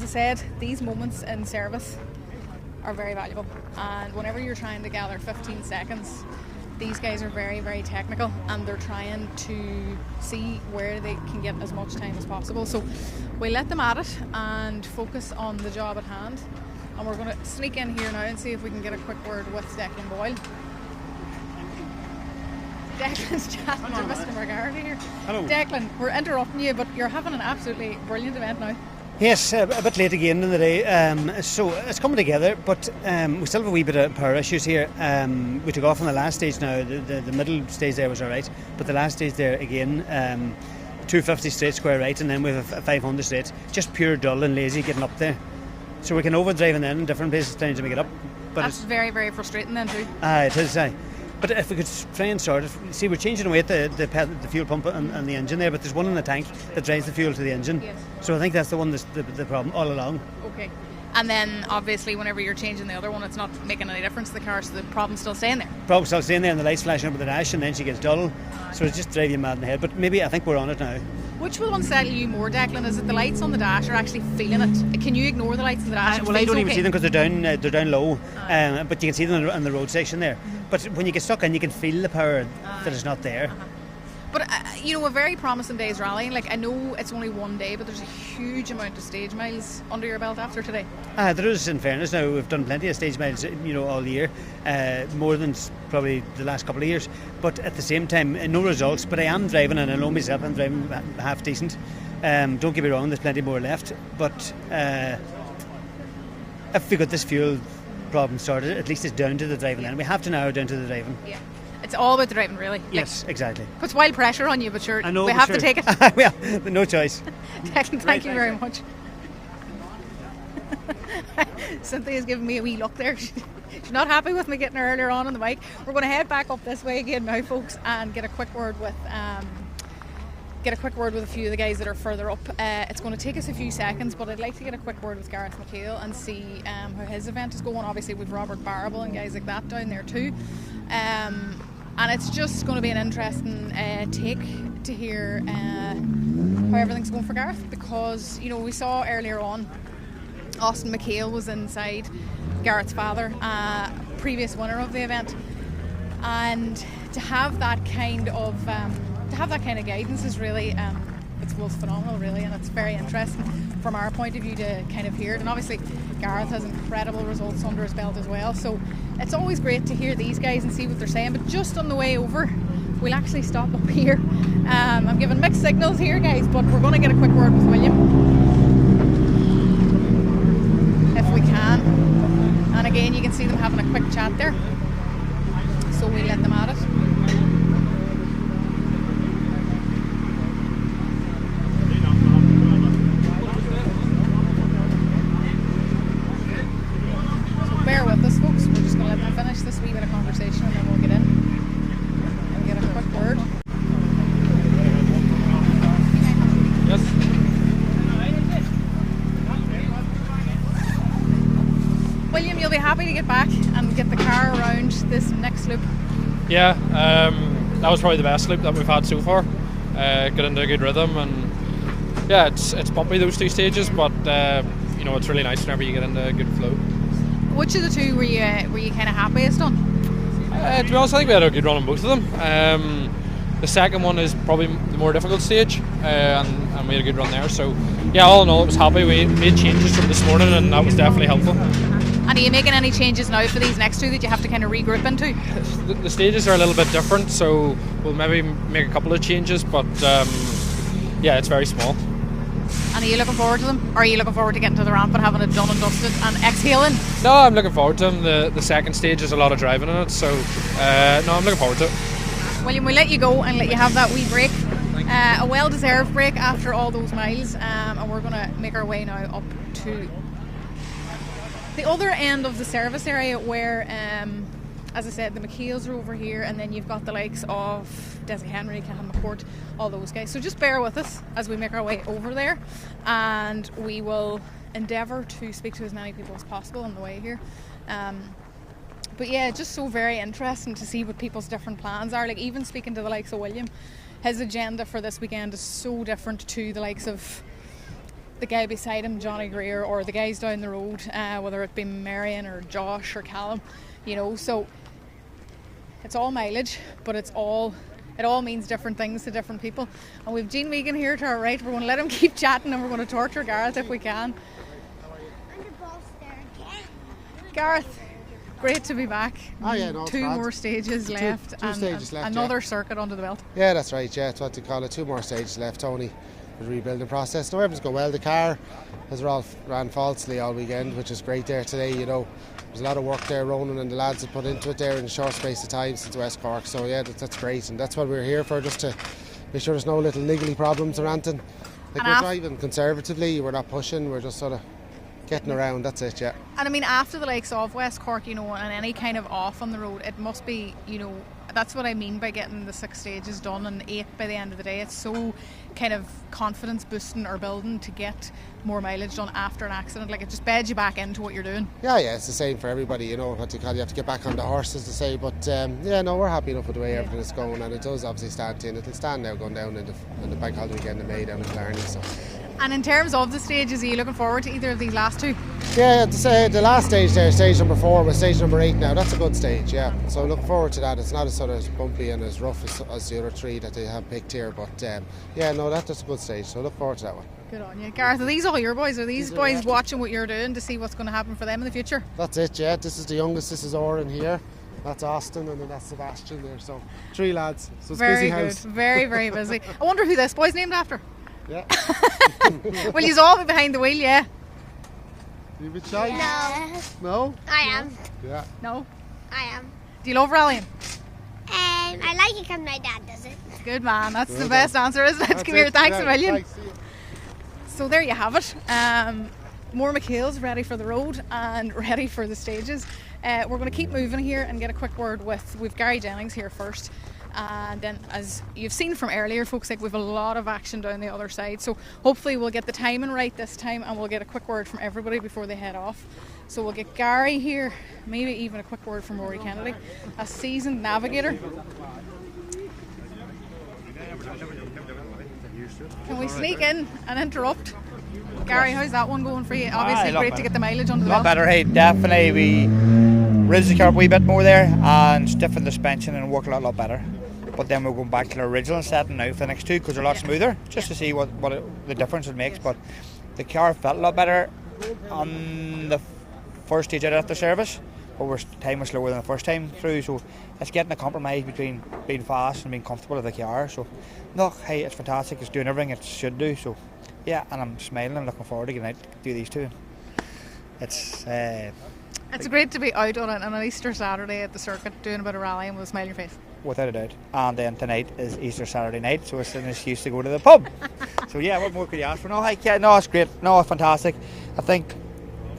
I said, these moments in service are very valuable, and whenever you're trying to gather 15 seconds, these guys are very, very technical, and they're trying to see where they can get as much time as possible. So we let them at it and focus on the job at hand. And we're going to sneak in here now and see if we can get a quick word with Declan Boyle. Declan's chatting to Mr. McGarry here. Hello. Declan, we're interrupting you, but you're having an absolutely brilliant event now. Yes, a bit late again in the day, so it's coming together, but we still have a wee bit of power issues here. We took off on the last stage now. The middle stage there was alright, but the last stage there again, 250 straight square right, and then we have a 500 straight, just pure dull and lazy getting up there. So we can overdrive and then in different places trying to make it up. But That's very, very frustrating then too. it is. But if we could try and sort it, see, we're changing away at the fuel pump and the engine there, but there's one in the tank that drives the fuel to the engine. Yes. So I think that's the one that's the problem all along. Okay. And then obviously whenever you're changing the other one, it's not making any difference to the car, so the problem's still staying there. Problem's still staying there and the lights flashing up with the dash, and then she gets dull. So it's just drive you mad in the head. But maybe I think we're on it now. Which will unsettle you more, Declan? Is it the lights on the dash are actually feeling it? Can you ignore the lights on the dash? Well, I don't even see them because they're down low, but you can see them in the road section there. But when you get stuck in, you can feel the power that is not there. But a very promising day's rallying. Like, I know it's only one day, but there's a huge amount of stage miles under your belt after today. There is, in fairness. Now we've done plenty of stage miles, all year, more than probably the last couple of years. But at the same time, no results. But I am driving, and I know myself, I'm driving half decent. Don't get me wrong, there's plenty more left. But if we got this fuel problem sorted, at least it's down to the driving line. We have to narrow down to the driving. Yeah. It's all about the driving, really. Yes, exactly. Puts wild pressure on you, but sure, I know, we have to take it. Yeah, no choice. Declan, thank you very much. Cynthia's giving me a wee look there. She's not happy with me getting her earlier on the mic. We're going to head back up this way again now, folks, and get a quick word with a few of the guys that are further up. It's going to take us a few seconds, but I'd like to get a quick word with Gareth McHale and see how his event is going. Obviously, we've Robert Barrable and guys like that down there too. And it's just going to be an interesting take to hear how everything's going for Gareth, because we saw earlier on Austin McHale was inside, Gareth's father, previous winner of the event, and to have that kind of guidance is really was phenomenal, really, and it's very interesting from our point of view to kind of hear it. And obviously Gareth has incredible results under his belt as well, so it's always great to hear these guys and see what they're saying. But just on the way over, we'll actually stop up here. I'm giving mixed signals here, guys, but we're going to get a quick word with William if we can. And again, you can see them having a quick chat there, so we let them at it. Bear with us, folks. We're just going to let them finish this wee bit of conversation, and then we'll get in and get a quick word. Yes. William, you'll be happy to get back and get the car around this next loop. Yeah, that was probably the best loop that we've had so far. Got into a good rhythm, and yeah, it's bumpy those two stages, but it's really nice whenever you get into a good flow. Which of the two were you kind of happiest on? To be honest, I think we had a good run on both of them. The second one is probably the more difficult stage, and we had a good run there. So, yeah, all in all, it was happy. We made changes from this morning, and that was definitely helpful. And are you making any changes now for these next two that you have to kind of regroup into? The stages are a little bit different, so we'll maybe make a couple of changes, but yeah, it's very small. And are you looking forward to them? Or are you looking forward to getting to the ramp and having it done and dusted and exhaling? No, I'm looking forward to them. The second stage is a lot of driving in it, so no, I'm looking forward to it. William, we'll let you go and let you have that wee break. A well-deserved break after all those miles, and we're going to make our way now up to the other end of the service area where, as I said, the McHales are over here, and then you've got the likes of Desi Henry, Cahan McCourt, all those guys. So just bear with us as we make our way over there, and we will endeavour to speak to as many people as possible on the way here. But yeah, just so very interesting to see what people's different plans are. Like, even speaking to the likes of William, his agenda for this weekend is so different to the likes of the guy beside him, Johnny Greer, or the guys down the road, whether it be Marion or Josh or Callum, so it's all mileage, but it all means different things to different people. And we've Gene Megan here to our right. We're going to let him keep chatting, and we're going to torture Gareth if we can. Gareth, great to be back. Oh yeah, no, two more stages left, two stages left, another circuit under the belt. Yeah, that's right. Yeah, it's what they call it. 2 more stages left, Tony. The rebuilding process. No, everything's going well. The car has ran falsely all weekend, which is great there today. There's a lot of work there, Ronan and the lads have put into it there in a short space of time since West Cork. So yeah, that's great, and that's what we're here for, just to make sure there's no little niggly problems or anything. We're driving conservatively. We're not pushing. We're just sort of getting around, that's it, yeah. And I mean, after the likes of West Cork, and any kind of off on the road, it must be, that's what I mean by getting the 6 stages done and 8 by the end of the day. It's so kind of confidence boosting or building to get more mileage done after an accident. Like, it just beds you back into what you're doing. Yeah, it's the same for everybody, what you have to get back on the horse, as to say. But we're happy enough with the way everything is going, and it does obviously stand in. It'll stand now going down in the bank holiday weekend in May down in Clarny. So. And in terms of the stages, are you looking forward to either of these last 2? Yeah, to say the last stage there, stage number 4, was stage number 8 now. That's a good stage, yeah. So looking forward to that. It's not as sort of bumpy and as rough as the other 3 that they have picked here, but that's a good stage. So look forward to that one. Good on you, Gareth. Are these all your boys? Are these boys watching what you're doing to see what's going to happen for them in the future? That's it, yeah. This is the youngest. This is Oren here. That's Austin, and then that's Sebastian there. So 3 lads. So it's very busy good. house. Very, very busy. I wonder who this boy's named after. Yeah. Will you all be behind the wheel? Yeah. You a bit shy? No. No? I am. Yeah. No? I am. Do you love rallying? I like it because my dad does it. Good man. That's Good the best answer, isn't it? That's Come here. it. Thanks Yeah, a million. thanks. See you. So there you have it. More McHale's ready for the road and ready for the stages. We're going to keep moving here and get a quick word with Gary Jennings here first. And then, as you've seen from earlier, folks, we've a lot of action down the other side. So hopefully we'll get the timing right this time, and we'll get a quick word from everybody before they head off. So we'll get Gary here, maybe even a quick word from Rory Kennedy, a seasoned navigator. Can we sneak in and interrupt? Gary, how's that one going for you? Obviously great to get the mileage under the belt. A lot better, hey, definitely. We raised the car a wee bit more there and stiffened the suspension and worked a lot better. But then we're going back to the original setting now for the next 2 because they're a lot smoother, just to see what the difference it makes. But the car felt a lot better on the first stage out after service, but time was slower than the first time through. So it's getting a compromise between being fast and being comfortable with the car. So look, hey, it's fantastic. It's doing everything it should do. So yeah, and I'm smiling. I'm looking forward to getting out to do these 2. It's great to be out on an Easter Saturday at the circuit doing a bit of rallying with a smile on your face. Without a doubt. And then tonight is Easter Saturday night, so it's an excuse to go to the pub. So yeah, what more could you ask for? No, it's great. No, it's fantastic. I think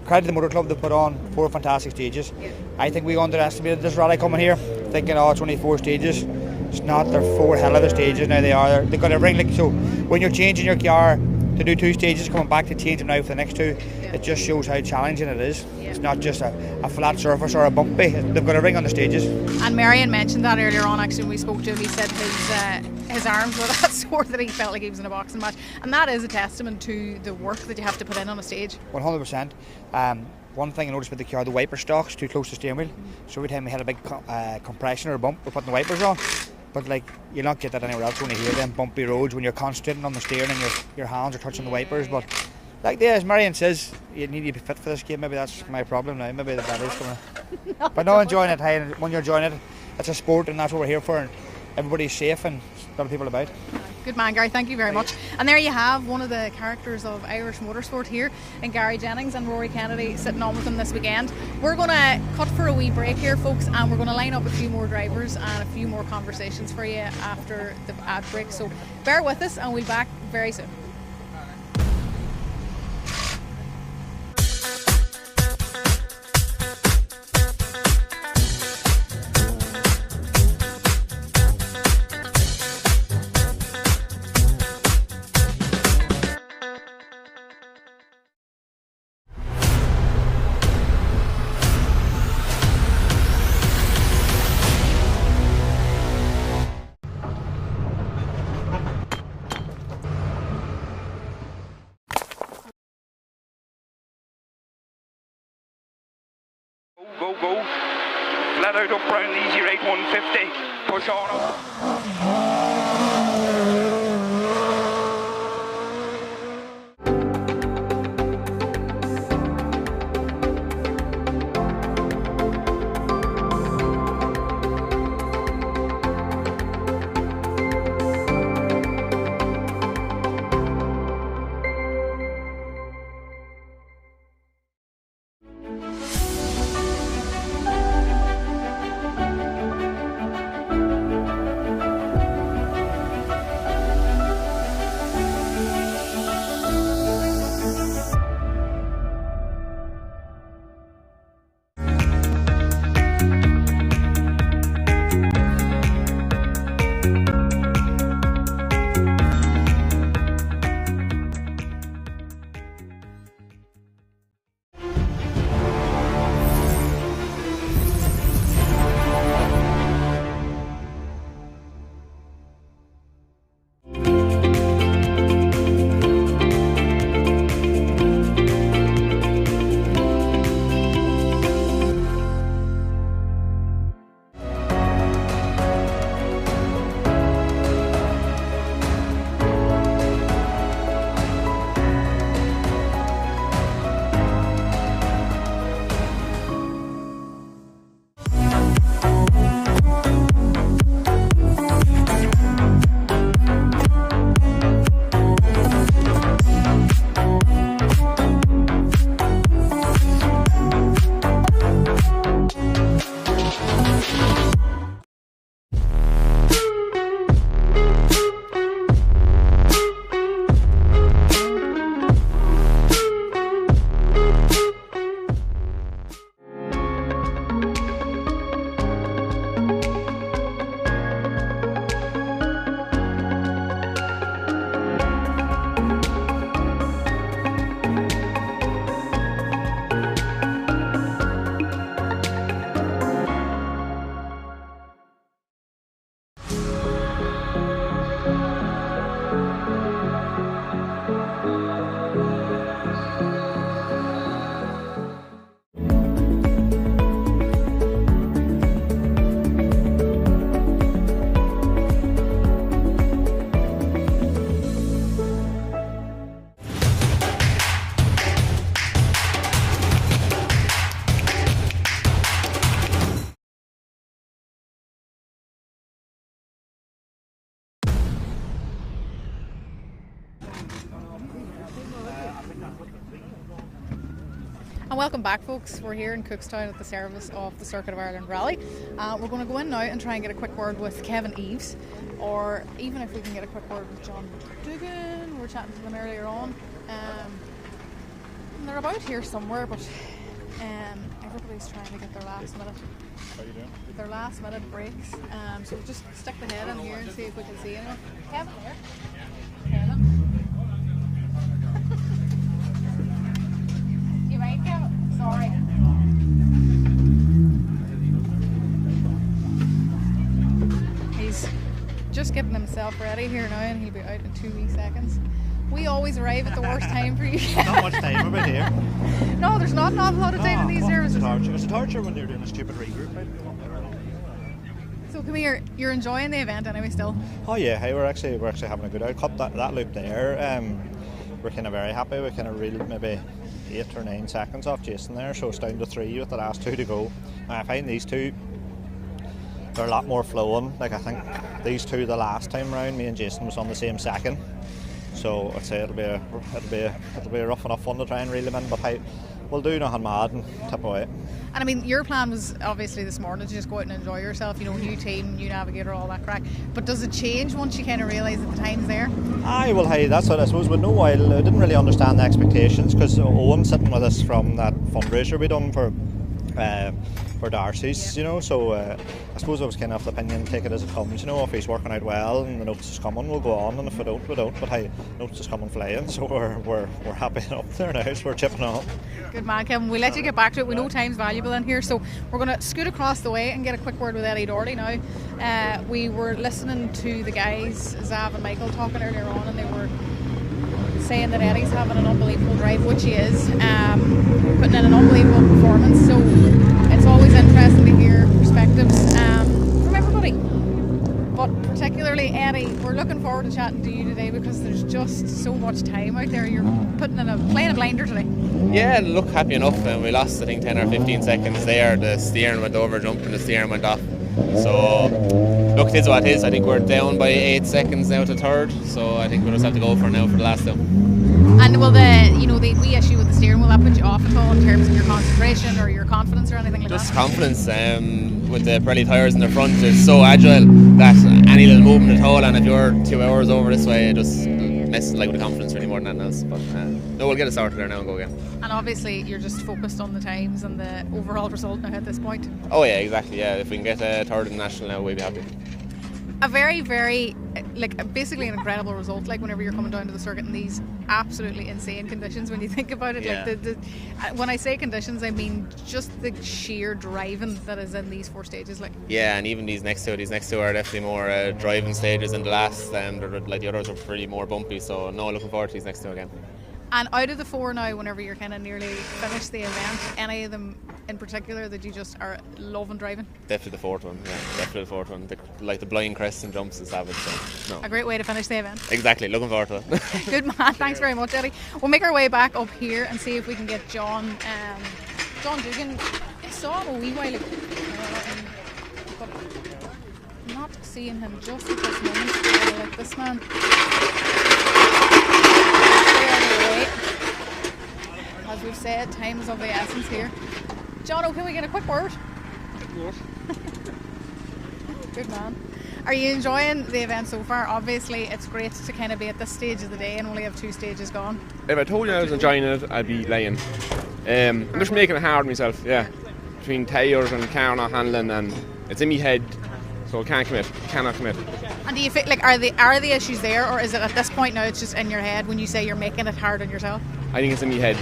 credit to the motor club, they put on 4 fantastic stages. Yeah. I think we underestimated this rally coming here, thinking it's only 4 stages. It's not. They're 4 hell of a stages now. They've got everything. So when you're changing your car to do 2 stages, coming back to change them now for the next 2, it just shows how challenging it is. It's not just a flat surface or a bumpy. They've got a ring on the stages. And Marion mentioned that earlier on, actually, when we spoke to him. He said his arms were that sore that he felt like he was in a boxing match. And that is a testament to the work that you have to put in on a stage. 100%. One thing I noticed with the car, the wiper stock's too close to the steering wheel. So every time we had a big compression or a bump, we're putting the wipers on. But you'll not get that anywhere else when you hear them bumpy roads when you're concentrating on the steering and your hands are touching the wipers. But as Marion says, you need to be fit for this game. Maybe that's my problem now. Maybe that is coming. But no, enjoying it. Hey, when you're enjoying it, it's a sport and that's what we're here for. And everybody's safe and a lot of people about. Good man, Gary. Thank you very much. And there you have one of the characters of Irish motorsport here in Gary Jennings and Rory Kennedy sitting on with him this weekend. We're going to cut for a wee break here, folks, and we're going to line up a few more drivers and a few more conversations for you after the ad break. So bear with us and we'll be back very soon. out up round the easy rate 150. Push on up. And welcome back, folks. We're here in Cookstown at the service of the Circuit of Ireland Rally. We're going to go in now and try and get a quick word with Kevin Eves, or even if we can get a quick word with John Dugan. We were chatting to them earlier on. And they're about here somewhere, but everybody's trying to get their last minute. How you doing? Their last minute breaks. So we'll just stick the head in here and see if we can see anyone. Kevin there. Kevin. You right, Kevin? Sorry. He's just getting himself ready here now, and he'll be out in 2 wee seconds. We always arrive at the worst time for you. Not much time about here. No, there's not a lot of time in these services. It's a torture when they're doing a stupid regroup. Right? So come here, you're enjoying the event anyway still? Oh yeah, hey, we're actually having a good outcut. That loop there, we're kind of very happy. We kind of reeled maybe 8 or 9 seconds off Jason there, so it's down to 3 with the last 2 to go. I find these two, they're a lot more flowing. Like I think these two the last time round, me and Jason was on the same second. So I'd say it'll be a rough enough one to try and reel them in, but hey, we'll do nothing mad and tip away. And I mean, your plan was obviously this morning to just go out and enjoy yourself, you know, new team, new navigator, all that crack. But does it change once you kind of realise that the time's there? Aye, well, hey, that's what I suppose. With no while, I didn't really understand the expectations because Owen sitting with us from that fundraiser we done for Darcy's, you know, so I suppose I was kind of the opinion, take it as it comes, you know. If he's working out well and the notes is coming, we'll go on, and if we don't, we don't. But hey, notes is coming flying, so we're happy up there now, so we're chipping on. Good man, Kevin. We'll let you get back to it. We know time's valuable in here, so we're going to scoot across the way and get a quick word with Eddie Doherty now. We were listening to the guys, Zav and Michael, talking earlier on, and they were saying that Eddie's having an unbelievable drive, which he is, putting in an unbelievable performance. So it's always interesting interesting to hear perspectives from everybody. But particularly Eddie, we're looking forward to chatting to you today because there's just so much time out there. You're playing a blinder today. Yeah, look, happy enough. We lost, I think, 10 or 15 seconds there. The steering went over, jumped, and the steering went off. So, look, it is what it is. I think we're down by 8 seconds now to third. So I think we'll just have to go for now for the last two. And will the wee issue with the steering, will that put you off at all in terms of your concentration or your confidence or anything like Just that? confidence. With the Pirelli tyres in the front, it's so agile that any little movement at all, and if you're 2 hours over this way, it just messes with the confidence really more than anything else. But no, we'll get it sorted there now and go again. And obviously you're just focused on the times and the overall result now at this point. Oh yeah, exactly. Yeah, if we can get a third in the national now, we'll be happy. A very, very, basically an incredible result, whenever you're coming down to the circuit in these absolutely insane conditions when you think about it. Yeah. When I say conditions, I mean just the sheer driving that is in these 4 stages. Yeah, and even these next two are definitely more driving stages than the last. The others are pretty more bumpy, so no, looking forward to these next two again. And out of the 4 now, whenever you're kind of nearly finished the event, any of them in particular that you just are loving driving? Definitely the fourth one, yeah, definitely the fourth one. The blind crests and jumps is savage, so no. A great way to finish the event. Exactly, looking forward to it. Good man, thanks very much, Eddie. We'll make our way back up here and see if we can get John Dugan. I saw him a wee while ago, but not seeing him just at this moment. Like this man. As we've said, time is of the essence here. John, can we get a quick word? Good man. Are you enjoying the event so far? Obviously, it's great to kind of be at this stage of the day and only have 2 stages gone. If I told you I was enjoying it, I'd be lying. I'm just making it hard on myself, yeah. Between tyres and car not handling, and it's in my head, so I cannot commit. And do you feel are the issues there, or is it at this point now it's just in your head when you say you're making it hard on yourself? I think it's in my head.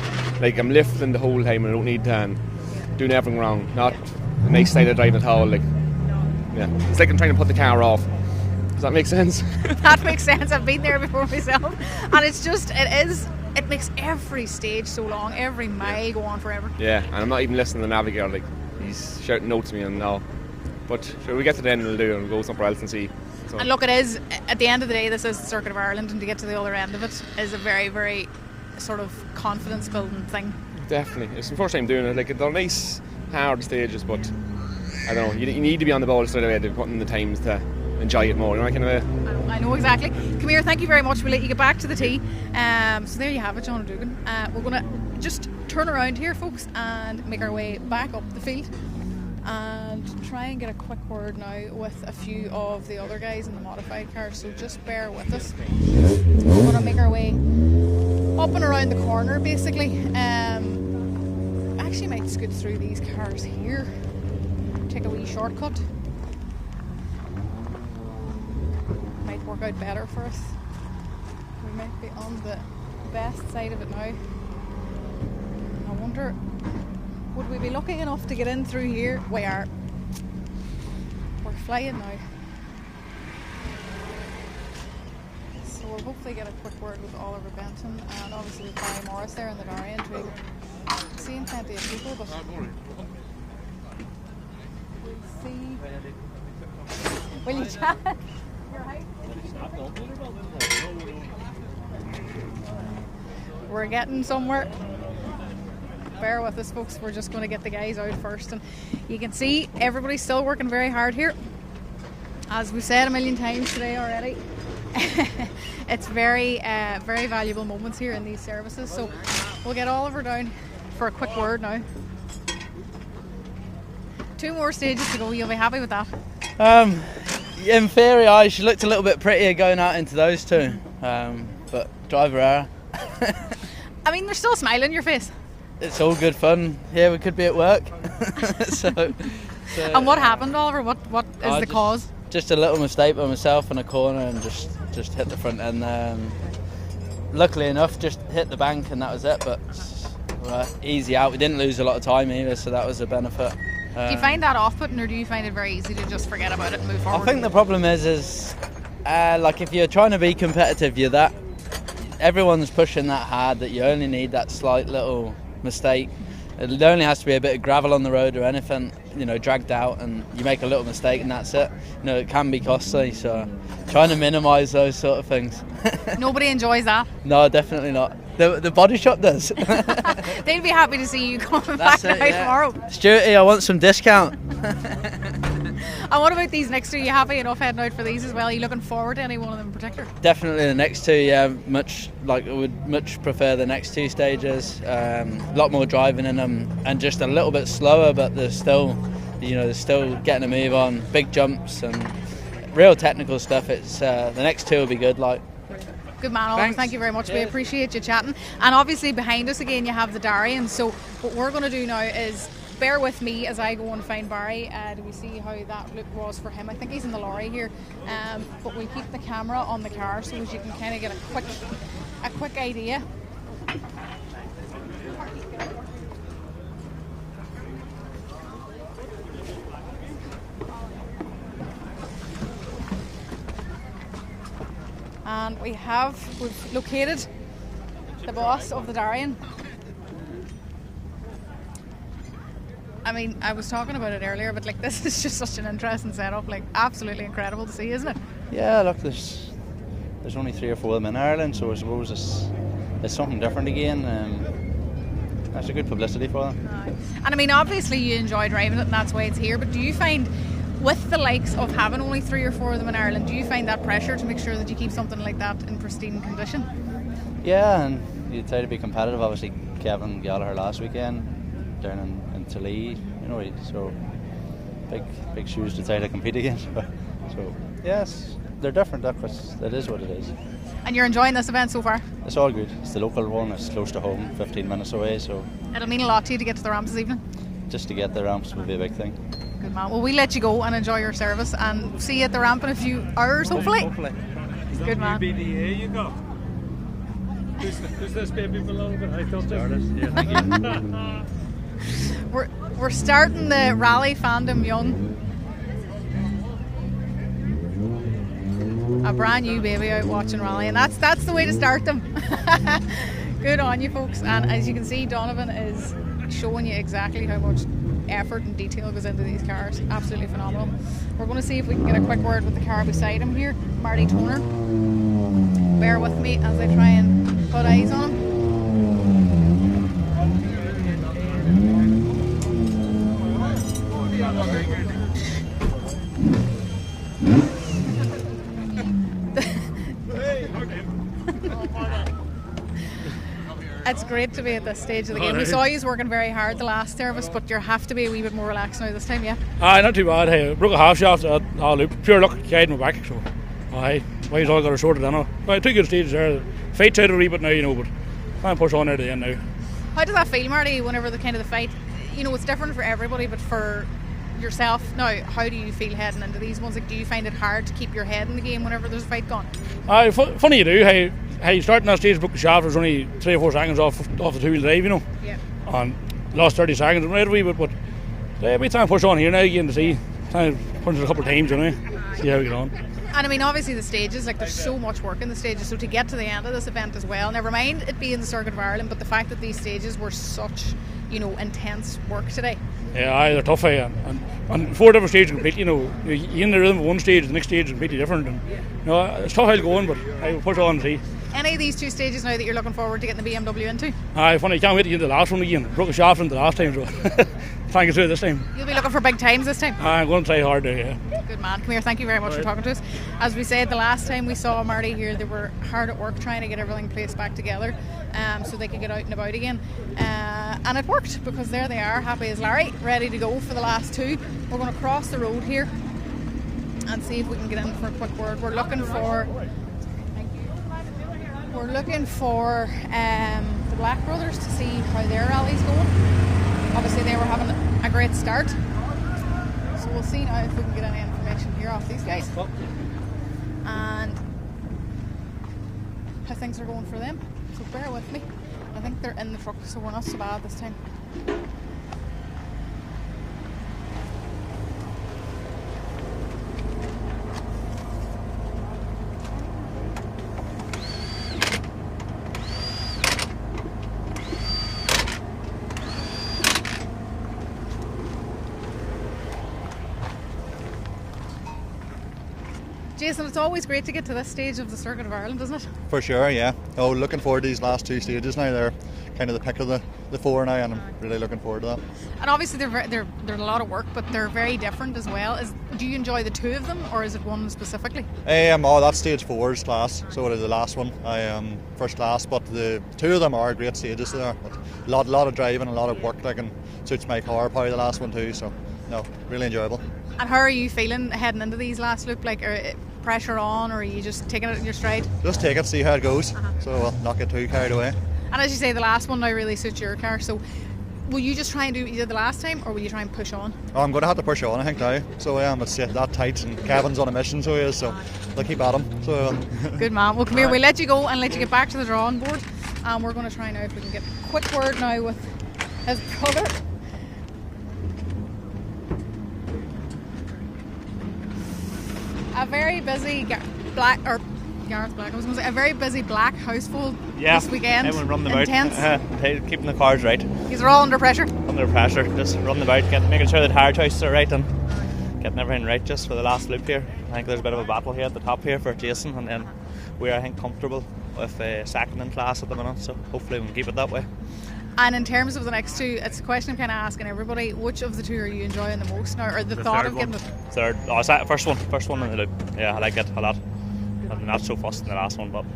I'm lifting the whole time and I don't need to doing everything wrong. Not a nice style of driving at all. Yeah. It's like I'm trying to put the car off. Does that make sense? That makes sense. I've been there before myself, and it makes every stage so long, every mile go on forever. Yeah, and I'm not even listening to the navigator. He's shouting notes to me and all. But sure, we get to the end, we'll do it and go somewhere else and see. So. And look, it is, at the end of the day, this is the Circuit of Ireland, and to get to the other end of it is a very, very sort of confidence building thing. Definitely. It's the first time doing it. They're nice, hard stages, but I don't know, you need to be on the ball straight away to put in the times to enjoy it more, you know, kind of I know exactly. Come here, thank you very much. We'll let you get back to the tee. So there you have it, John Dugan. We're going to just turn around here, folks, and make our way back up the field and try and get a quick word now with a few of the other guys in the modified cars, so just bear with us. We're going to make our way up and around the corner, basically. Actually might scoot through these cars here, take a wee shortcut. Might work out better for us. We might be on the best side of it now. I wonder, would we be lucky enough to get in through here? We are. We're flying now. So we'll hopefully get a quick word with Oliver Benton and obviously with Barry Morris there in the Darien too. Seeing plenty of people, but we'll see. Will you chat? We're getting somewhere. Bear with us, folks. We're just going to get the guys out first, and you can see everybody's still working very hard here. As we've said a million times today already, it's very very valuable moments here in these services. So we'll get Oliver down for a quick word now. 2 more stages to go. You'll be happy with that? In theory, she looked a little bit prettier going out into those 2, but driver error. I mean, there's still a smile on your face. It's all good fun. Yeah, we could be at work. so and what happened, Oliver? What is the cause? Just a little mistake by myself in a corner and just hit the front end. Luckily enough, just hit the bank and that was it. But easy out. We didn't lose a lot of time either, so that was a benefit. Do you find that off-putting, or do you find it very easy to just forget about it and move forward? I think the problem is like if you're trying to be competitive, everyone's pushing that hard that you only need that slight little mistake It only has to be a bit of gravel on the road or anything, dragged out, and you make a little mistake and that's it. It can be costly, so trying to minimise those sort of things. Nobody enjoys that. No, definitely not. The body shop does. They'd be happy to see you coming back out tomorrow. Stuarty, I want some discount. And what about these next two? Are you happy enough heading out for these as well? Are you looking forward to any one of them in particular? Definitely the next two, yeah. I would much prefer the next two stages. A lot more driving in them, and just a little bit slower, but they're still getting a move on. Big jumps and real technical stuff. It's the next two will be good. Good man, Oliver. Thank you very much. We appreciate you chatting. And obviously behind us again you have the Darien. So what we're going to do now is bear with me as I go and find Barry. Do we see how that look was for him? I think he's in the lorry here. But we'll keep the camera on the car so as you can kind of get a quick idea. And we've located the boss of the Darien. I mean, I was talking about it earlier, but this is just such an interesting setup, absolutely incredible to see, isn't it? Yeah, look, there's only 3 or 4 of them in Ireland, so I suppose it's something different again. That's a good publicity for them. And I mean, obviously you enjoy driving it, and that's why it's here. But do you find, with the likes of having only 3 or 4 of them in Ireland, do you find that pressure to make sure that you keep something like that in pristine condition? Yeah, and you try to be competitive. Obviously, Kevin Gallagher last weekend down in Tralee, so big shoes to try to compete against. So yes, they're different. That is what it is. And you're enjoying this event so far? It's all good. It's the local one. It's close to home, 15 minutes away. So it'll mean a lot to you to get to the ramps this evening. Just to get the ramps would be a big thing. Good man. Well, we'll let you go and enjoy your service, and see you at the ramp in a few hours, hopefully. Good man. BDA you got? Does this baby belong behind us? Yeah, thank you. We're starting the rally fandom young. A brand new baby out watching rally, and that's the way to start them. Good on you folks. And as you can see, Donovan is showing you exactly how much effort and detail goes into these cars. Absolutely phenomenal. We're going to see if we can get a quick word with the car beside him here, Marty Toner. Bear with me as I try and put eyes on him. It's great to be at this stage of the game. We saw you working very hard the last service, but you have to be a wee bit more relaxed now this time, yeah? Not too bad. Hey, broke a half shaft at loop. Pure luck, guiding me back. So, he's all got a sorted out. 2 good stages there. Fight's out a wee bit now, but try and push on there to the end now. How does that feel, Marty, whenever the fight? It's different for everybody, but for yourself now, how do you feel heading into these ones? Do you find it hard to keep your head in the game whenever there's a fight going? Funny you do. Hey, starting that stage, broke the shaft, was only 3 or 4 seconds off the 2-wheel drive, Yeah. And lost 30 seconds and right away, but we try and push on here now again to see. Try and punch it a couple of times, see how we get on. And I mean, obviously the stages, there's so much work in the stages, so to get to the end of this event as well, never mind it being the Circuit of Ireland, but the fact that these stages were such, intense work today. Yeah, they're tough, and 4 different stages completely, you're in the rhythm of one stage, the next stage is completely different, and it's tough how to go on, but I will push on and see. Any of these 2 stages now that you're looking forward to getting the BMW into? Funny, I can't wait to get into the last one again. Broke a shaft in the last time, so try and get through it this time. You'll be looking for big times this time? I'm going to try hard there, yeah. Good man. Come here, thank you very much for talking to us. As we said the last time we saw Marty here, they were hard at work trying to get everything placed back together so they could get out and about again. And it worked, because there they are, happy as Larry, ready to go for the last 2. We're going to cross the road here and see if we can get in for a quick word. We're looking for the Black Brothers to see how their rally's going. Obviously they were having a great start, so we'll see now if we can get any information here off these guys and how things are going for them. So bear with me. I think they're in the truck, so we're not so bad this time. Jason, it's always great to get to this stage of the Circuit of Ireland, isn't it? For sure, yeah. Oh, looking forward to these last 2 stages now. They're kind of the pick of the 4 now, and I'm really looking forward to that. And obviously they're a lot of work, but they're very different as well. Do you enjoy the 2 of them, or is it one specifically? That's stage 4's class, so it is the last one. I am first class, but the 2 of them are great stages. There, a lot of driving, a lot of work, and suits my car. Probably the last one too. So, no, really enjoyable. And how are you feeling heading into these last loop? Like, pressure on, or are you just taking it in your stride? Just take it, see how it goes. So we'll not get too carried away. And as you say, the last one now really suits your car. So will you just try and do what you did the last time, or will you try and push on? Oh, I'm going to have to push on, I think, now. So it's that tight, and Kevin's on a mission, so he is. So they'll keep at him. So good man. Well, come here. We'll let you go and let you get back to the drawing board. We're going to try now if we can get a quick word now with his brother. A very busy Gareth Black. I was going to say a very busy Black household this weekend. Everyone running Intense. about, keeping the cars right. These are all under pressure. Under pressure, just running about, making sure that tire choices are right and getting everything right just for the last loop here. I think there's a bit of a battle here at the top here for Jason, and then we're, I think, comfortable with second in class at the minute, so hopefully we can keep it that way. And in terms of the next 2, it's a question I'm kind of asking everybody: which of the 2 are you enjoying the most now, or the thought of getting the third? Oh, it's that first one in the loop. Yeah, I like it a lot. I'm not so fussed in the last one, but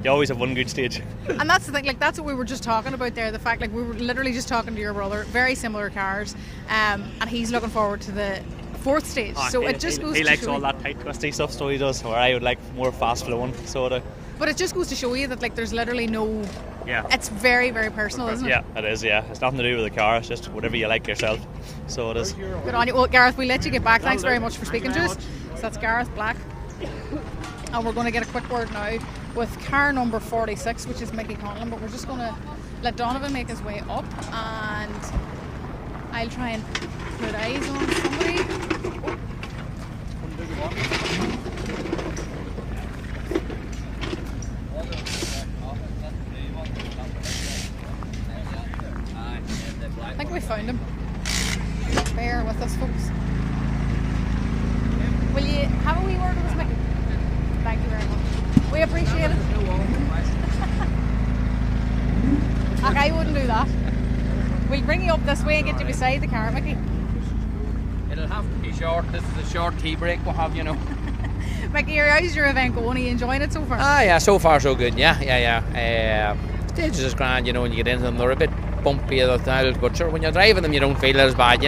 you always have one good stage. And that's the thing, like that's what we were just talking about there. The fact, like we were literally just talking to your brother, very similar cars, and he's looking forward to the 4th stage. So it just goes. He to likes show all that tight, twisty stuff, so he does. Where I would like more fast flowing, so. But it just goes to show you that like there's literally no. Yeah. It's very, very personal, isn't it? Yeah, it is. Yeah, it's nothing to do with the car. It's just whatever you like yourself. So it is. Good on you. Well, Gareth, we'll let you get back. Thanks very much for speaking to us. So that's Gareth Black. And we're going to get a quick word now with car number 46, which is Mickey Conlon, but we're just going to let Donovan make his way up, and I'll try and put eyes on somebody. I think we found him. Bear with us, folks. Will you have a wee word with us, Mickey? Thank you very much. We appreciate it. Like, I wouldn't do that. We'll bring you up this way and get you beside the car, Mickey. It'll have to be short. This is a short tea break we'll have, Mickey, how's your event going? Are you enjoying it so far? Yeah, so far so good. Yeah. Stages is grand, when you get into them. They're a bit bumpy at the tiles, but sure, when you're driving them, you don't feel it as bad,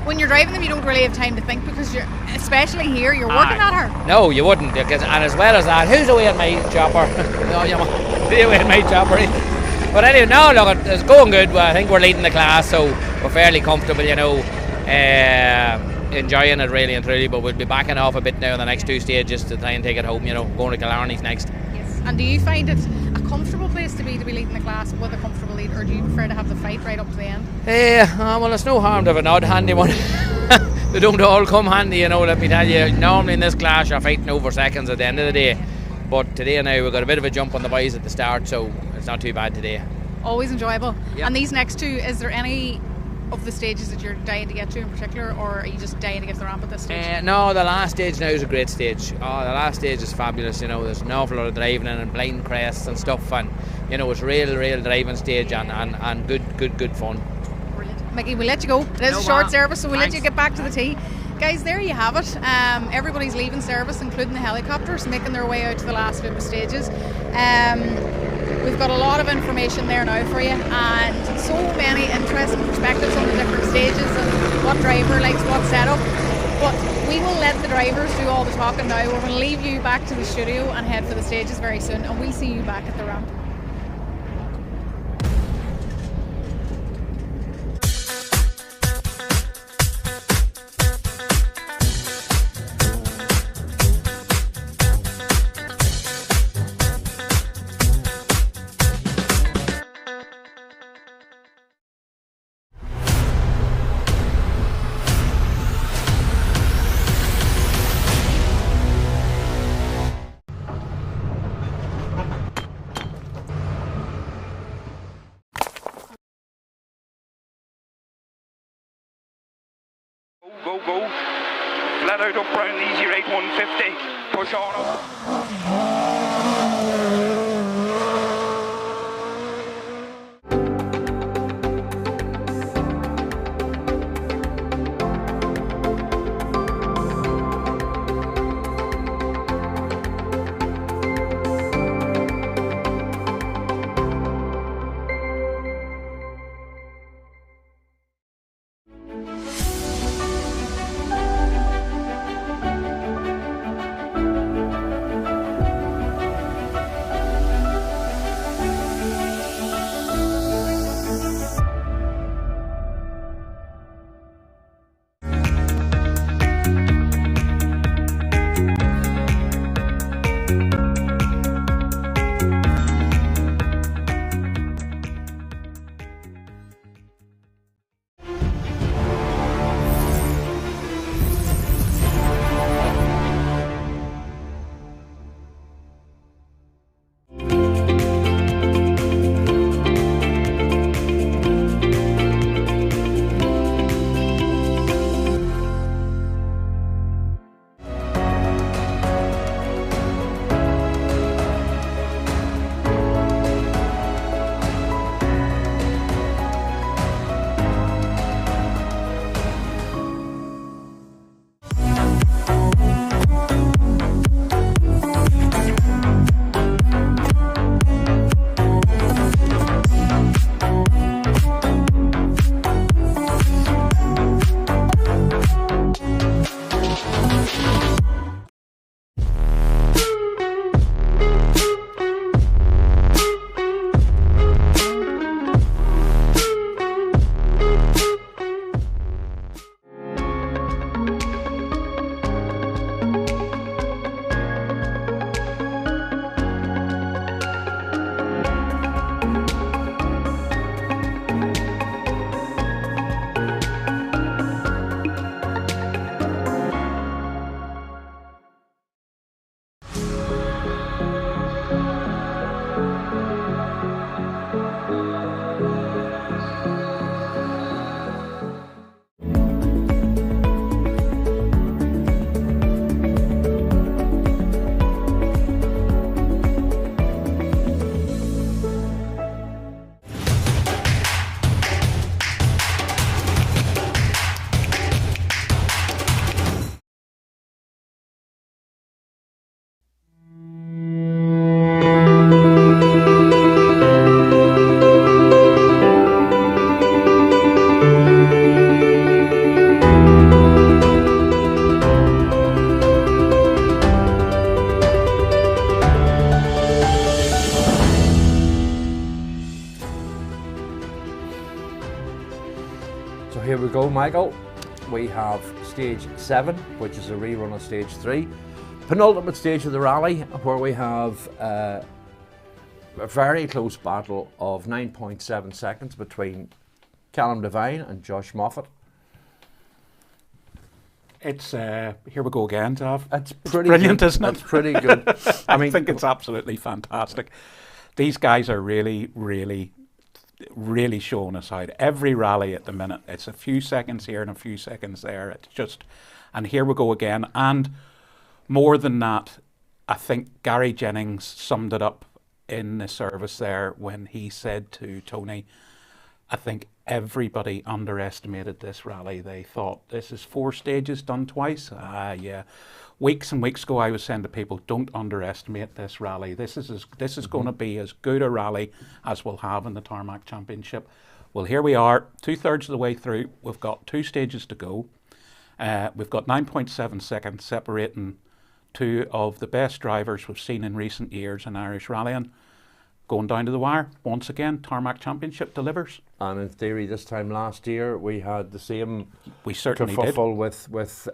When you're driving them, you don't really have time to think because especially here, you're working at her. No, you wouldn't. And as well as that, who's away at my chopper? No, you be away at my chopper. But anyway, no, look, it's going good. I think we're leading the class, so we're fairly comfortable, enjoying it really and truly. But we'll be backing off a bit now in the next 2 stages to try and take it home. Going to Killarney's next. Yes. And do you find it a comfortable place to be leading the class with a comfortable lead, or do you prefer to have the fight right up to the end? Well, it's no harm to have an odd handy one. They don't all come handy, let me tell you. Normally in this class you're fighting over seconds at the end of the day, but today now we've got a bit of a jump on the boys at the start, so it's not too bad today. Always enjoyable. Yep. And these next 2, is there any of the stages that you're dying to get to in particular, or are you just dying to get to the ramp at this stage? No, the last stage now is a great stage. The last stage is fabulous. There's an awful lot of driving and blind crests and stuff, and it's real driving stage and good fun. Brilliant. Mickey, we'll let you go. It is a short service, so we'll let you get back to the tee. Guys, there you have it. Everybody's leaving service, including the helicopters, making their way out to the last loop of stages. We've got a lot of information there now for you, and so many interesting perspectives on the different stages and what driver likes what setup. But we will let the drivers do all the talking now. We're going to leave you back to the studio and head for the stages very soon, and we'll see you back at the ramp. out up round the easy right 150. Push on up. So here we go, Michael. We have stage 7, which is a rerun of stage 3. Penultimate stage of the rally, where we have a very close battle of 9.7 seconds between Callum Devine and Josh Moffat. It's here we go again, Tav. It's brilliant, good. isn't it? It's pretty good. I think it's absolutely fantastic. These guys are really showing us out. Every rally at the minute, it's a few seconds here and a few seconds there. It's just, and here we go again. And more than that, I think Gary Jennings summed it up in the service there when he said to Tony, I think everybody underestimated this rally. They thought, this is 4 stages done twice. Yeah. Weeks and weeks ago, I was saying to people, don't underestimate this rally. This is going to be as good a rally as we'll have in the Tarmac Championship. Well, here we are, 2/3 of the way through. We've got 2 stages to go. We've got 9.7 seconds separating 2 of the best drivers we've seen in recent years in Irish rallying. Going down to the wire, once again, Tarmac Championship delivers. And in theory, this time last year, we had the same kerfuffle with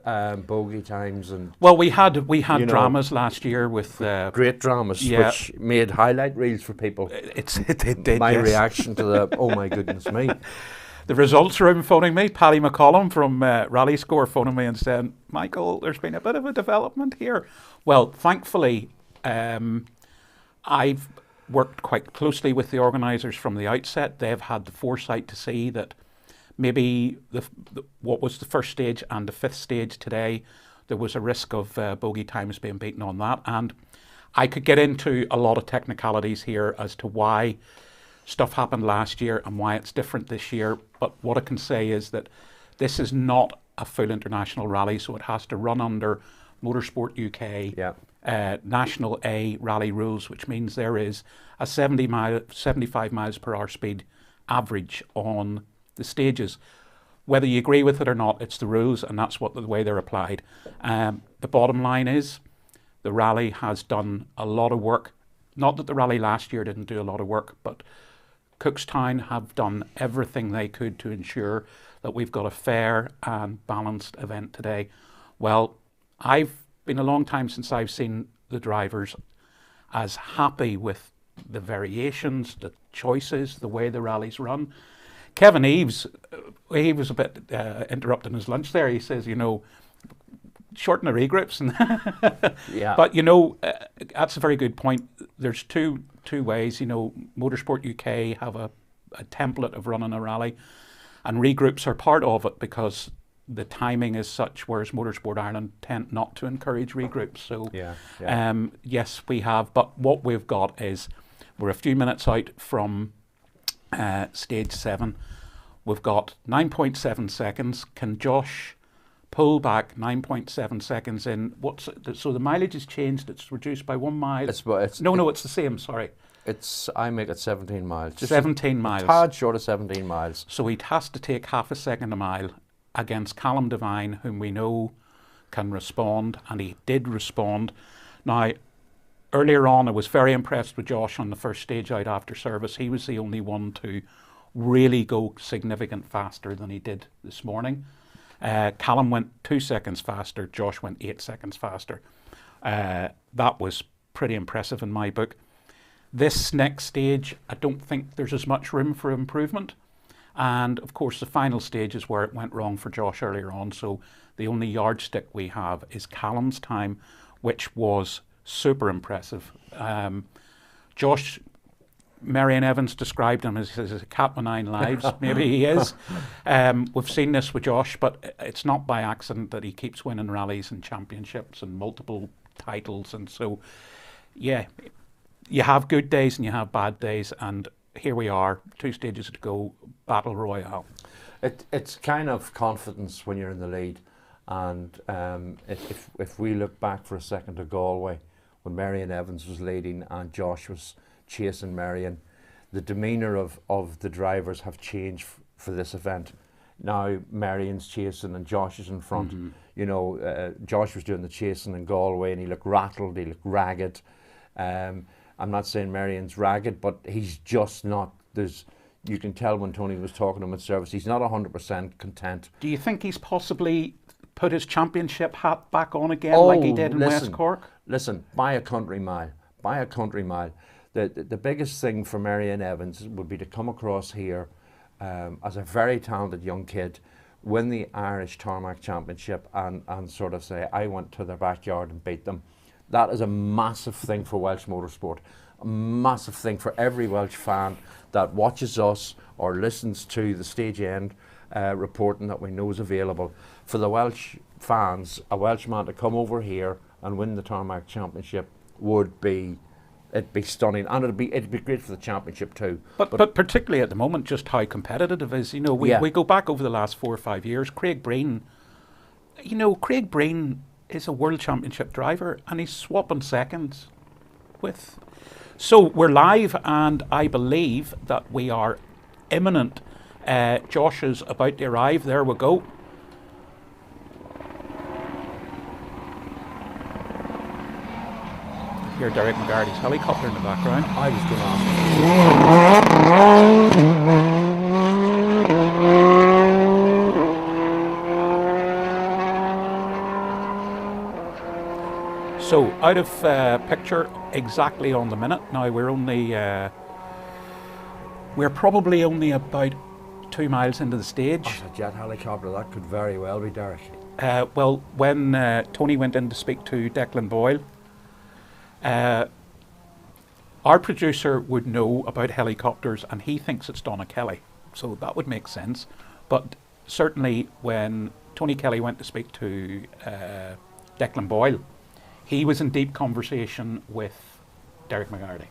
bogey times and. Well, we had dramas last year with great dramas, yeah. which made highlight reels for people. It did. My yes. reaction to the oh my goodness me. The results room phoning me, Paddy McCollum from Rally Score phoning me and saying, Michael, there's been a bit of a development here. Well, thankfully, I've worked quite closely with the organisers from the outset. They've had the foresight to see that maybe what was the first stage and the 5th stage today there was a risk of bogey times being beaten on that. And I could get into a lot of technicalities here as to why stuff happened last year and why it's different this year. But what I can say is that this is not a full international rally, so it has to run under Motorsport UK National A rally rules, which means there is a 75 miles per hour speed average on the stages. Whether you agree with it or not, it's the rules, and that's the way they're applied. The bottom line is the rally has done a lot of work. Not that the rally last year didn't do a lot of work, but Cookstown have done everything they could to ensure that we've got a fair and balanced event today. Well, I've been a long time since I've seen the drivers as happy with the variations, the choices, the way the rally's run. Kevin Eves, he was a bit interrupting his lunch there. He says, you know, shorten the regroups. Yeah. But, you know, that's a very good point. There's two ways. You know, Motorsport UK have a template of running a rally, and regroups are part of it because the timing is such, whereas Motorsport Ireland tend not to encourage regroups. So, yes, we have. But what we've got is we're a few minutes out from stage 7. We've got 9.7 seconds. Can Josh pull back 9.7 seconds in? So the mileage has changed. It's reduced by 1 mile. It's the same. Sorry. I make it 17 miles. Just 17 miles. A tad short of 17 miles. So he has to take half a second a mile against Callum Devine, whom we know can respond, and he did respond. Now, earlier on, I was very impressed with Josh on the first stage out after service. He was the only one to really go significant faster than he did this morning. Callum went 2 seconds faster. Josh went 8 seconds faster. That was pretty impressive in my book. This next stage, I don't think there's as much room for improvement. And of course, the final stage is where it went wrong for Josh earlier on. So the only yardstick we have is Callum's time, which was super impressive. Josh, Marion Evans described him as a cat with 9 lives. Maybe he is. We've seen this with Josh, but it's not by accident that he keeps winning rallies and championships and multiple titles. And so, yeah, you have good days and you have bad days. And here we are, 2 stages to go, battle royale. It's kind of confidence when you're in the lead. And if we look back for a second to Galway, when Marion Evans was leading and Josh was chasing Marion, the demeanour of the drivers have changed for this event. Now Marion's chasing and Josh is in front. Mm-hmm. You know, Josh was doing the chasing in Galway and he looked rattled, he looked ragged. I'm not saying Marion's ragged, but he's just not. You can tell when Tony was talking to him at service, he's not 100% content. Do you think he's possibly put his championship hat back on again like he did in West Cork? Listen, by a country mile. The biggest thing for Marion Evans would be to come across here as a very talented young kid, win the Irish Tarmac Championship and sort of say, I went to their backyard and beat them. That is a massive thing for Welsh motorsport, a massive thing for every Welsh fan that watches us or listens to the stage end reporting that we know is available. For the Welsh fans, a Welshman to come over here and win the Tarmac Championship would be, it'd be stunning, and it'd be great for the championship too. But particularly at the moment, just how competitive it is. You know, we go back over the last 4 or 5 years. Craig Breen, is a world championship driver, and he's swapping seconds with. So we're live, and I believe that we are imminent. Josh is about to arrive. There we go. Hear Derek McGarty's helicopter in the background. I was going So out of picture exactly on the minute. Now we're probably only about 2 miles into the stage. Oh, a jet helicopter, that could very well be Derek. Well, when Tony went in to speak to Declan Boyle, our producer would know about helicopters and he thinks it's Donna Kelly, so that would make sense. But certainly when Tony Kelly went to speak to Declan Boyle, he was in deep conversation with Derek McGarty.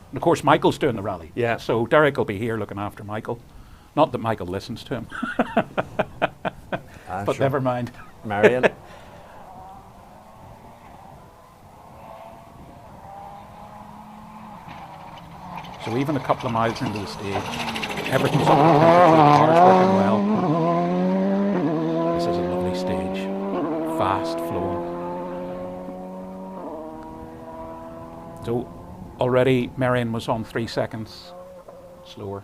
And of course, Michael's doing the rally. Yeah. So Derek will be here looking after Michael. Not that Michael listens to him. But sure. never mind. Marion. So even a couple of miles into the stage, everything's up. The car's working well. This is a lovely stage. Fast flowing. So already Marion was on 3 seconds slower.